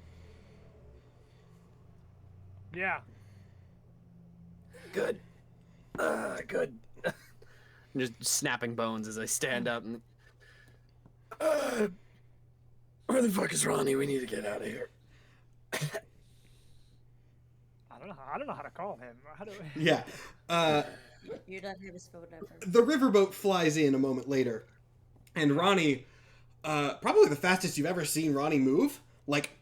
Yeah. Good. Good. I'm just snapping bones as I stand up and. Where the fuck is Ronnie? We need to get out of here. I don't know how to call him. How do I... Yeah. You're not his phone number. The riverboat flies in a moment later, and Ronnie, probably the fastest you've ever seen Ronnie move. Like,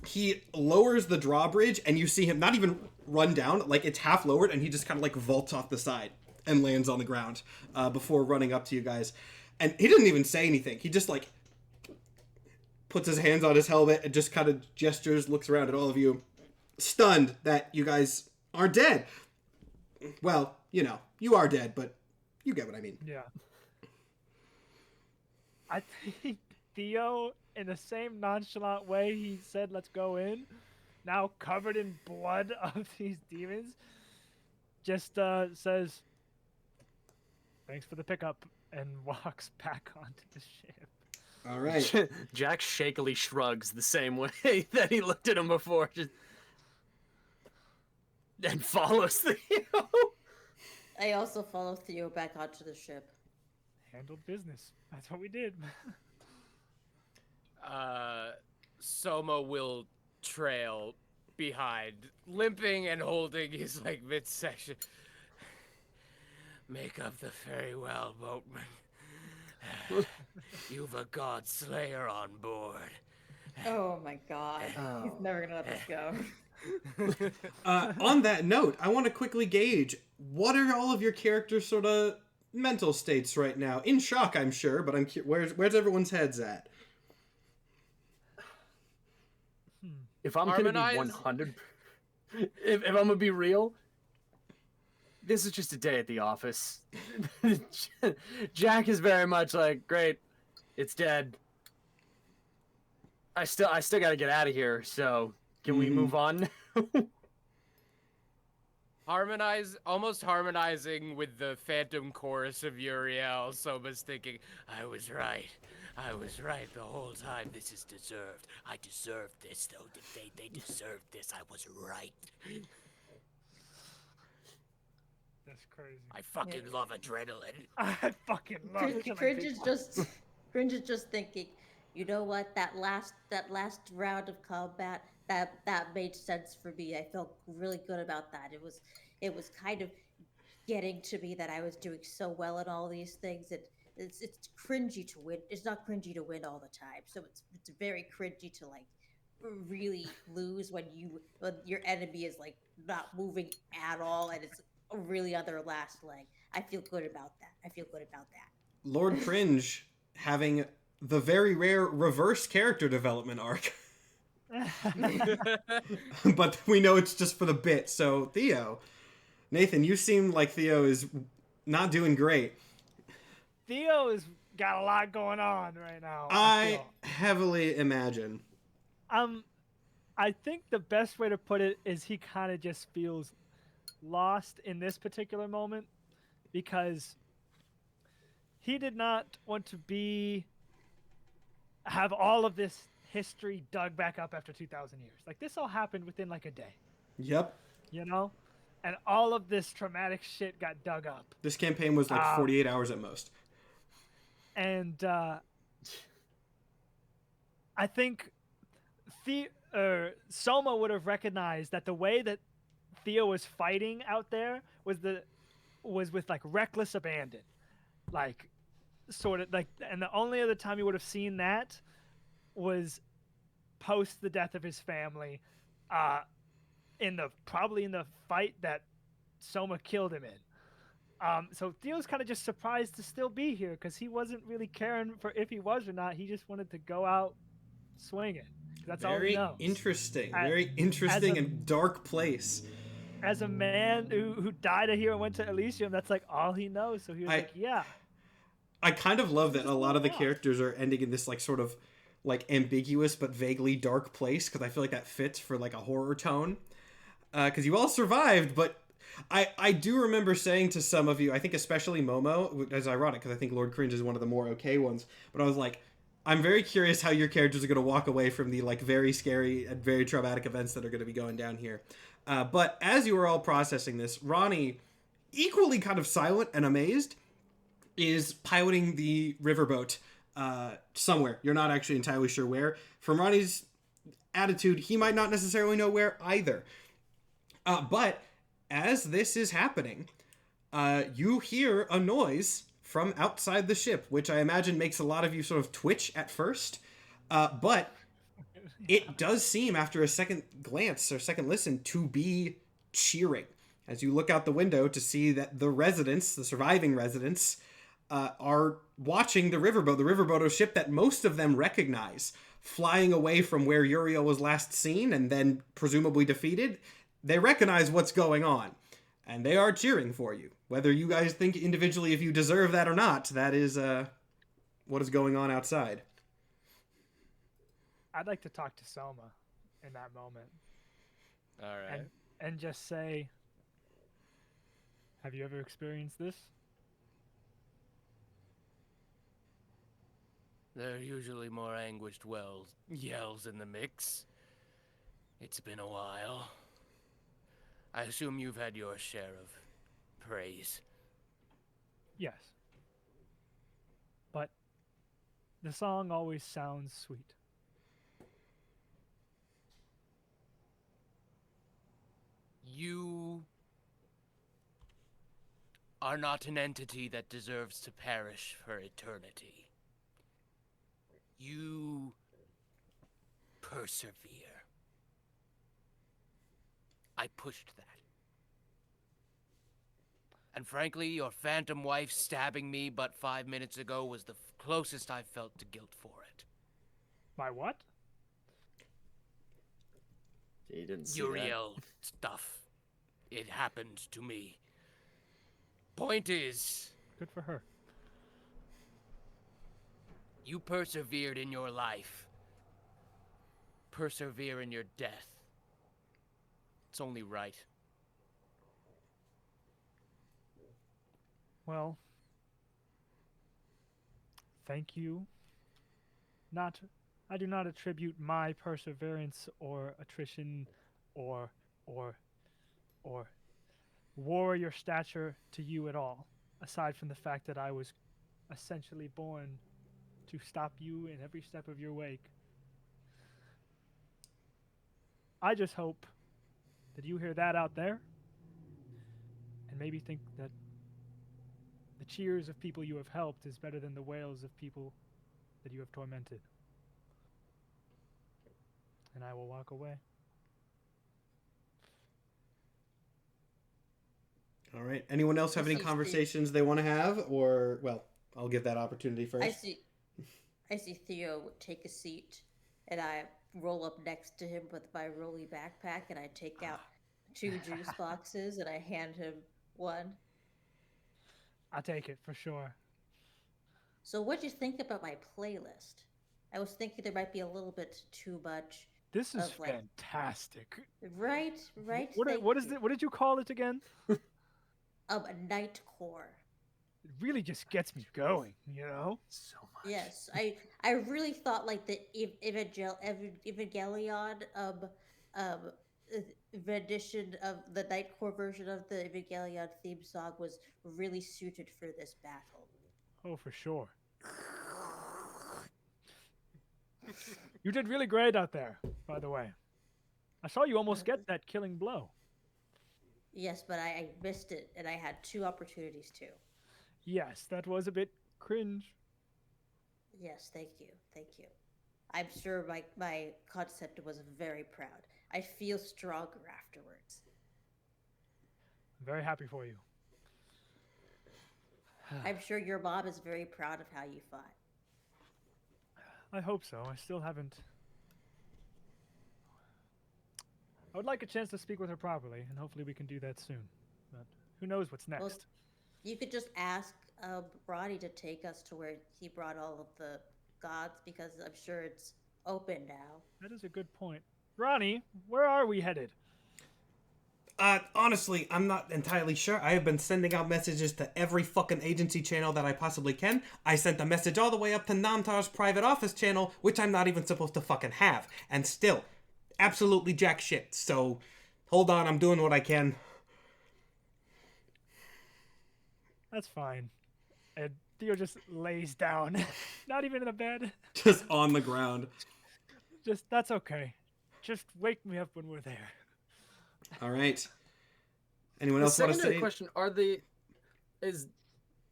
he lowers the drawbridge, and you see him not even run down. Like, it's half lowered, and he just kind of vaults off the side and lands on the ground before running up to you guys. And he didn't even say anything. He just puts his hands on his helmet and just kind of gestures, looks around at all of you, stunned that you guys are dead. Well, you are dead, but you get what I mean. Yeah. I think Theo, in the same nonchalant way he said, "Let's go in," now covered in blood of these demons, just says, "Thanks for the pickup," and walks back onto the ship. All right. Jack shakily shrugs the same way that he looked at him before, and follows Theo. I also follow Theo back onto the ship. Handled business. That's what we did. Soma will trail behind, limping and holding his midsection. Make up the very well, boatman. You've a god slayer on board. Oh my god. He's never gonna let us go. On that note, I want to quickly gauge, what are all of your characters' sort of mental states right now? In shock, I'm sure, but I'm where's everyone's heads at? If I'm going to be 100... if I'm gonna be real, this is just a day at the office. Jack is very much like, great, it's dead. I still gotta get out of here. So can we move on? Almost harmonizing with the phantom chorus of Uriel. Soma's thinking, I was right the whole time. This is deserved. I deserved this, though. They deserved this. I was right. That's crazy. I fucking love adrenaline. I fucking love killing Cringe is people. just thinking, you know what? That last round of combat, that made sense for me. I felt really good about that. It was kind of getting to me that I was doing so well in all these things. It's cringy to win. It's not cringy to win all the time. So it's very cringy to like really lose when your enemy is like not moving at all and it's really on their last leg. I feel good about that. Lord Cringe having the very rare reverse character development arc. But we know it's just for the bit. So Nathan, you seem like Theo is not doing great. Theo has got a lot going on right now. I heavily imagine. I think the best way to put it is he kind of just feels lost in this particular moment because he did not want to have all of this history dug back up after 2,000 years. Like, this all happened within like a day. Yep. You know? And all of this traumatic shit got dug up. This campaign was like 48 hours at most. And I think Soma would have recognized that the way that Theo was fighting out there was with like reckless abandon. Like, sort of like, and the only other time he would have seen that was post the death of his family, probably in the fight that Soma killed him in. So Theo's kind of just surprised to still be here because he wasn't really caring for if he was or not. He just wanted to go out swinging. That's all he knows. Very interesting and dark place. As a man who died here and went to Elysium, that's like all he knows. So he was like, yeah. I kind of love that a lot of the characters are ending in this like sort of like ambiguous but vaguely dark place because I feel like that fits for like a horror tone. Because you all survived, but I do remember saying to some of you, I think especially Momo, which is ironic because I think Lord Cringe is one of the more okay ones, but I was like, I'm very curious how your characters are going to walk away from the like very scary and very traumatic events that are going to be going down here. But as you were all processing this, Ronnie, equally kind of silent and amazed, is piloting the riverboat somewhere. You're not actually entirely sure where. From Ronnie's attitude, he might not necessarily know where either. But as this is happening, you hear a noise from outside the ship, which I imagine makes a lot of you sort of twitch at first. But it does seem, after a second glance or second listen, to be cheering. As you look out the window to see that the surviving residents, are watching the riverboat, a ship that most of them recognize, flying away from where Uriel was last seen and then presumably defeated. They recognize what's going on, and they are cheering for you. Whether you guys think individually if you deserve that or not, that is what is going on outside. I'd like to talk to Soma in that moment. All right. And just say, have you ever experienced this? There are usually more anguished yells in the mix. It's been a while. I assume you've had your share of praise. Yes. But the song always sounds sweet. You are not an entity that deserves to perish for eternity. You persevere. I pushed that. And frankly, your phantom wife stabbing me but 5 minutes ago was the closest I felt to guilt for it. My what? He didn't see Uriel stuff. It happened to me. Point is, Good for her. you persevered in your life. Persevere in your death. It's only right. Well, thank you. I do not attribute my perseverance or attrition or warrior stature to you at all, aside from the fact that I was essentially born to stop you in every step of your wake. I just hope that you hear that out there and maybe think that the cheers of people you have helped is better than the wails of people that you have tormented. And I will walk away. All right. Anyone else have any conversations they want to have? Or, well, I'll give that opportunity first. I see Theo take a seat, and I roll up next to him with my rolly backpack, and I take out 2 juice boxes, and I hand him one. I take it for sure. So what'd you think about my playlist? I was thinking there might be a little bit too much. This is fantastic. Right. What did you call it again? A Nightcore. It really just gets me going, you know? So much. Yes, I really thought like the Evangelion rendition of the Nightcore version of the Evangelion theme song was really suited for this battle. Oh, for sure. You did really great out there, by the way. I saw you almost get that killing blow. Yes, but I missed it, and I had 2 opportunities to. Yes, that was a bit cringe. Yes, thank you. I'm sure my concept was very proud. I feel stronger afterwards. I'm very happy for you. I'm sure your mom is very proud of how you fought. I hope so. I still haven't. I would like a chance to speak with her properly, and hopefully we can do that soon. But who knows what's next? Well, you could just ask Roddy to take us to where he brought all of the gods, because I'm sure it's open now. That is a good point. Ronnie, where are we headed? Honestly, I'm not entirely sure. I have been sending out messages to every fucking agency channel that I possibly can. I sent a message all the way up to Namtar's private office channel, which I'm not even supposed to fucking have. And still, absolutely jack shit. So, hold on, I'm doing what I can. That's fine. And Theo just lays down. Not even in a bed. Just on the ground. That's okay. Just wake me up when we're there. All right. Anyone else want to say? Question: is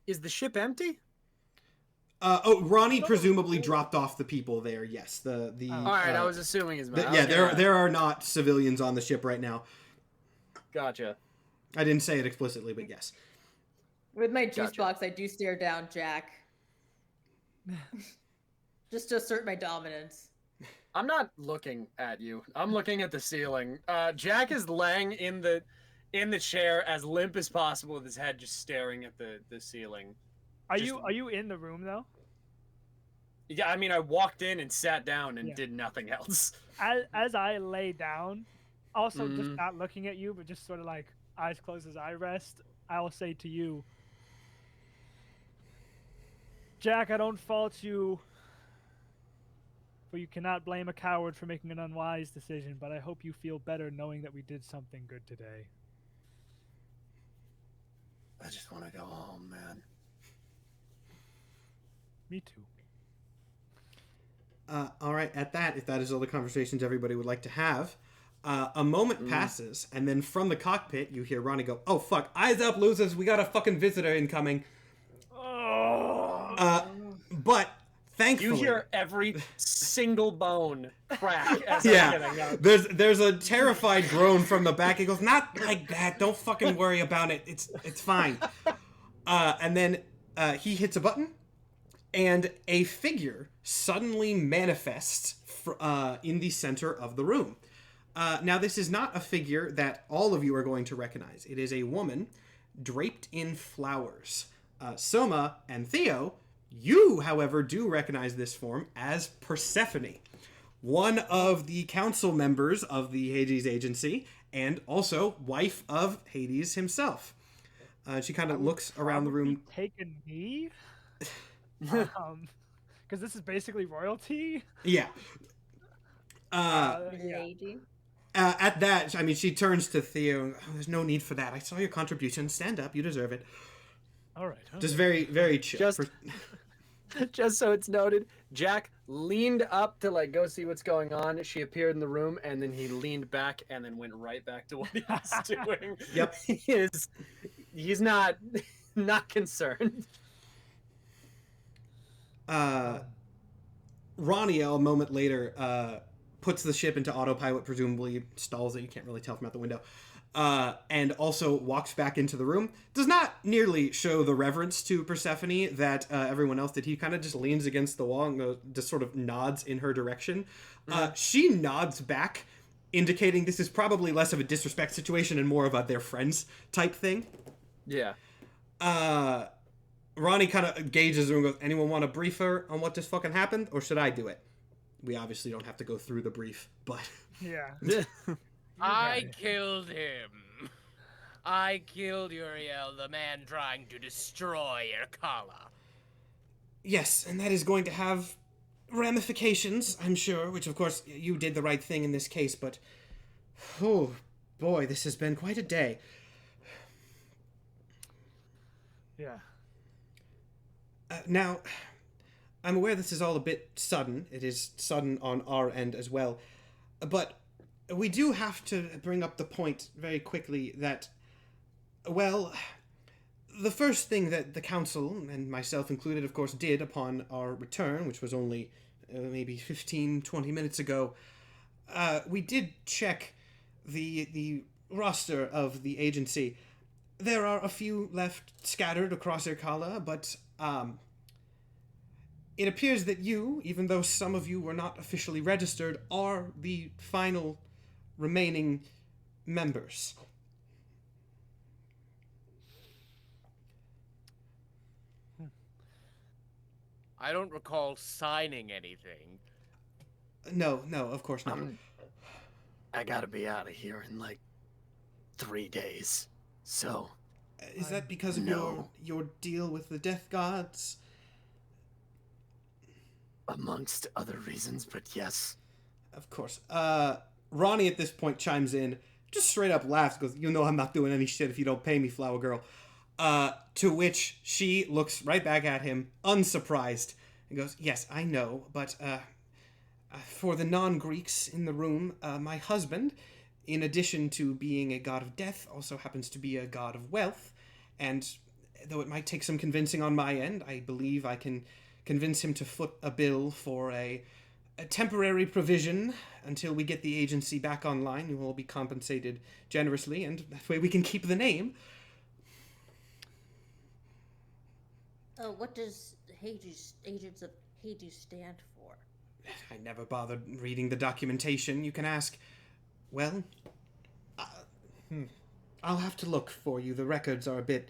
the ship empty? Ronnie presumably dropped off the people there. Yes, all right, I was assuming as much. There are not civilians on the ship right now. Gotcha. I didn't say it explicitly, but yes. With my juice box, I do stare down Jack. Just to assert my dominance. I'm not looking at you. I'm looking at the ceiling. Jack is laying in the chair as limp as possible with his head just staring at the ceiling. Are you in the room though? Yeah, I mean I walked in and sat down and did nothing else. As I lay down, also just not looking at you, but just sort of like eyes closed as I rest, I will say to you, Jack, I don't fault you. For you cannot blame a coward for making an unwise decision, but I hope you feel better knowing that we did something good today. I just want to go home, man. Me too. All right, at that, if that is all the conversations everybody would like to have, a moment passes, and then from the cockpit, you hear Ronnie go, "Oh, fuck, eyes up, losers, we got a fucking visitor incoming." But thankfully, you hear every single bone crack as I'm getting up. There's a terrified groan from the back. He goes, "Not like that. Don't fucking worry about it. It's fine." And then he hits a button, and a figure suddenly manifests in the center of the room. Now, this is not a figure that all of you are going to recognize. It is a woman draped in flowers. Soma and Theo, you, however, do recognize this form as Persephone, one of the council members of the Hades agency, and also wife of Hades himself. She kind of looks around the room. Take a knee? Because this is basically royalty? Yeah. Lady. At that, I mean, she turns to Theo. Oh, there's no need for that. I saw your contribution. Stand up. You deserve it. All right. Just very, very chill. Just so it's noted, Jack leaned up to like go see what's going on. She appeared in the room, and then he leaned back and then went right back to what he was doing. Yep. He's not concerned. Ronnie, a moment later, puts the ship into autopilot, presumably stalls it. You can't really tell from out the window. And also walks back into the room. Does not nearly show the reverence to Persephone that everyone else did. He kind of just leans against the wall and just sort of nods in her direction. She nods back, indicating this is probably less of a disrespect situation and more of a they're friends type thing. Yeah. Ronnie kind of gauges her and goes, anyone want to brief her on what just fucking happened? Or should I do it? We obviously don't have to go through the brief, but... Yeah. I killed him. I killed Uriel, the man trying to destroy Irkala. Yes, and that is going to have ramifications, I'm sure, which of course you did the right thing in this case, but... Oh, boy, this has been quite a day. Yeah. Now, I'm aware this is all a bit sudden. It is sudden on our end as well. But we do have to bring up the point very quickly that, well, the first thing that the council, and myself included, of course, did upon our return, which was only maybe 15, 20 minutes ago, we did check the roster of the agency. There are a few left scattered across Irkala, but it appears that you, even though some of you were not officially registered, are the final remaining members. I don't recall signing anything. No, of course not. I gotta be out of here in like 3 days. So... Is that because of your deal with the death gods? Amongst other reasons, but yes. Of course. Ronnie at this point chimes in, just straight up laughs, goes, you know I'm not doing any shit if you don't pay me, Flower Girl. To which she looks right back at him, unsurprised, and goes, yes, I know, but for the non-Greeks in the room, my husband, in addition to being a god of death, also happens to be a god of wealth, and though it might take some convincing on my end, I believe I can convince him to foot a bill for a temporary provision until we get the agency back online. You will all be compensated generously, and that way we can keep the name. What does Agents of Hades stand for? I never bothered reading the documentation. You can ask... Well, I'll have to look for you. The records are a bit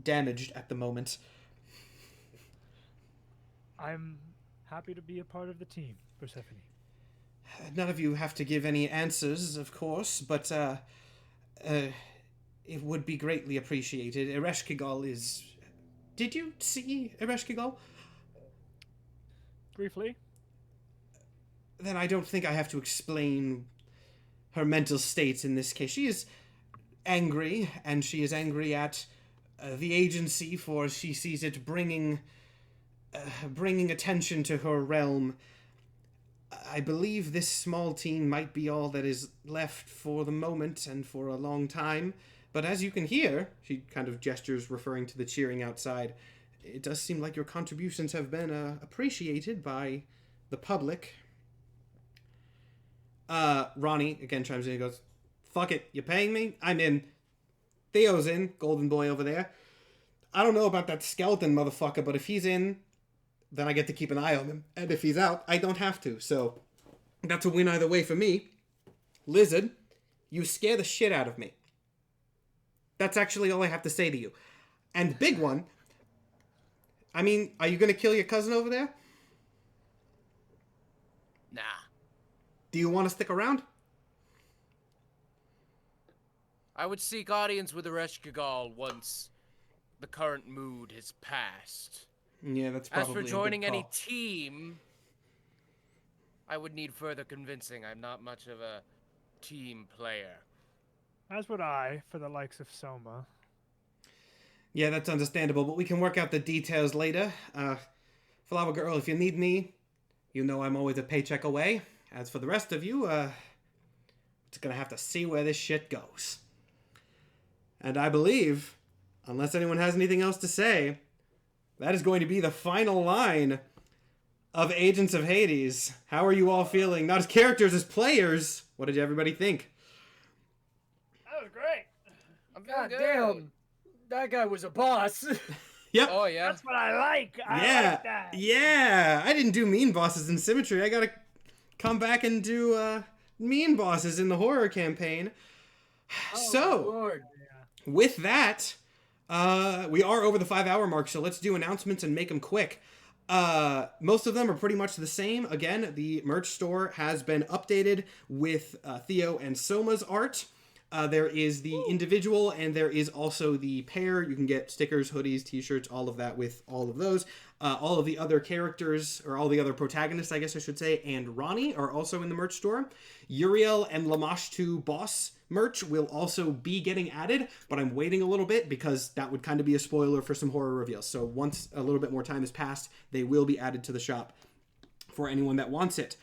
damaged at the moment. I'm happy to be a part of the team, Persephone. None of you have to give any answers, of course, but it would be greatly appreciated. Ereshkigal is... Did you see Ereshkigal? Briefly. Then I don't think I have to explain her mental state in this case. She is angry, and she is angry at the agency for, she sees it, bringing attention to her realm. I believe this small team might be all that is left for the moment and for a long time. But as you can hear, she kind of gestures referring to the cheering outside, it does seem like your contributions have been appreciated by the public. Ronnie again chimes in and goes, fuck it, you paying me? I'm in. Theo's in, golden boy over there. I don't know about that skeleton motherfucker, but if he's in, then I get to keep an eye on him. And if he's out, I don't have to. So that's a win either way for me. Lizard, you scare the shit out of me. That's actually all I have to say to you. And big one, I mean, are you going to kill your cousin over there? Nah. Do you want to stick around? I would seek audience with Ereshkigal once the current mood has passed. Yeah, that's As probably for joining a good any call. team, I would need further convincing. I'm not much of a team player. As would I, for the likes of Soma. Yeah, that's understandable, but we can work out the details later. Flower Girl, if you need me, you know I'm always a paycheck away. As for the rest of you, just gonna have to see where this shit goes. And I believe, unless anyone has anything else to say, that is going to be the final line of Agents of Hades. How are you all feeling? Not as characters, as players. What did everybody think? That was great. I'm feeling God good. damn, that guy was a boss. Yep. Oh, yeah. That's what I like. I Yeah. like that. Yeah. I didn't do mean bosses in Symmetry. I gotta come back and do mean bosses in the horror campaign. So, Lord. with that, we are over the 5-hour mark, so let's do announcements and make them quick. Most of them are pretty much the same. Again, the merch store has been updated with Theo and Soma's art. There is the individual, and there is also the pair. You can get stickers, hoodies, t-shirts, all of that with all of those. All of the other characters, or all the other protagonists, I guess I should say, and Ronnie are also in the merch store. Uriel and Lamash 2 boss merch will also be getting added, but I'm waiting a little bit because that would kind of be a spoiler for some horror reveals. So once a little bit more time has passed, they will be added to the shop for anyone that wants it.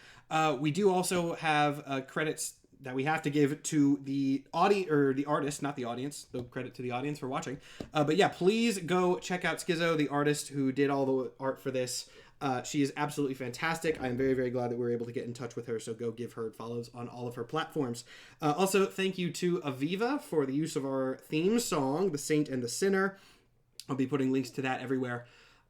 We do also have credits that we have to give to the artist, not the audience. So credit to the audience for watching. But yeah, please go check out Schizo, the artist who did all the art for this. She is absolutely fantastic. I am very, very glad that we were able to get in touch with her, so go give her follows on all of her platforms. Also, thank you to AViVA for the use of our theme song, The Saint and the Sinner. I'll be putting links to that everywhere.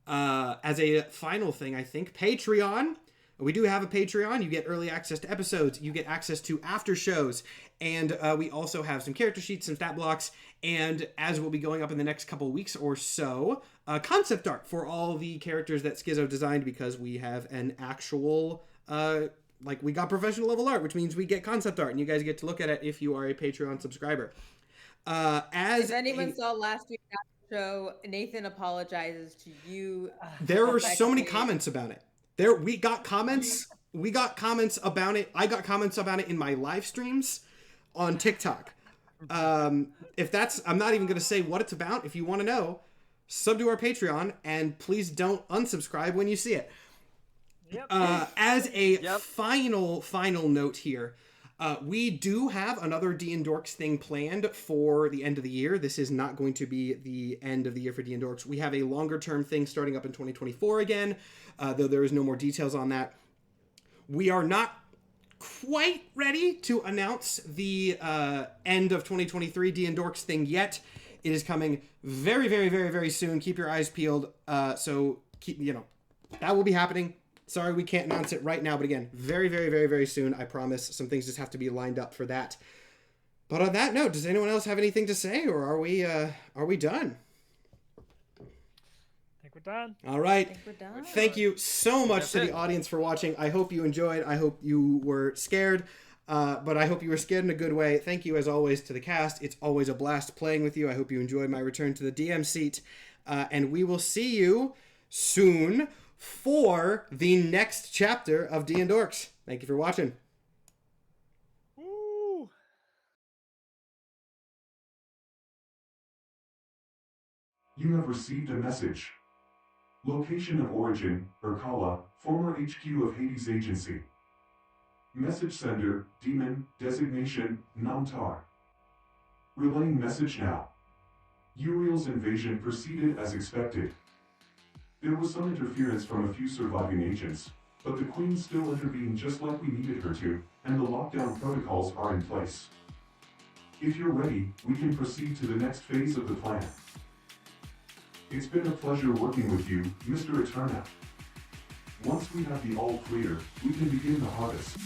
As a final thing, I think, Patreon. We do have a Patreon. You get early access to episodes. You get access to after shows. And we also have some character sheets, some stat blocks, and as will be going up in the next couple weeks or so, concept art for all the characters that Schizo designed, because we have an actual, we got professional level art, which means we get concept art, and you guys get to look at it if you are a Patreon subscriber. If anyone saw last week's show, Nathan apologizes to you. There were so many comments about it. We got comments about it. I got comments about it in my live streams on TikTok. I'm not even going to say what it's about. If you want to know, sub to our Patreon, and please don't unsubscribe when you see it. Yep. As a final note here, we do have another D&Dorks thing planned for the end of the year. This is not going to be the end of the year for D&Dorks. We have a longer term thing starting up in 2024 again, though there is no more details on that. We are not quite ready to announce the end of 2023 D&Dorks thing yet. It is coming very, very, very, very soon. Keep your eyes peeled. So that will be happening. Sorry, we can't announce it right now, but again, very, very, very, very soon. I promise. Some things just have to be lined up for that. But on that note, does anyone else have anything to say, or are we done? I think we're done. All right. I think we're done. Thank you so much to the audience for watching. I hope you enjoyed. I hope you were scared, but I hope you were scared in a good way. Thank you, as always, to the cast. It's always a blast playing with you. I hope you enjoyed my return to the DM seat, and we will see you soon for the next chapter of D&Dorks. Thank you for watching. Woo. You have received a message. Location of origin, Urkala, former HQ of H.A.D.E.S agency. Message sender, demon, designation, Namtar. Relaying message now. Uriel's invasion proceeded as expected. There was some interference from a few surviving agents, but the Queen still intervened just like we needed her to, and the lockdown protocols are in place. If you're ready, we can proceed to the next phase of the plan. It's been a pleasure working with you, Mr. Eterna. Once we have the all clear, we can begin the harvest.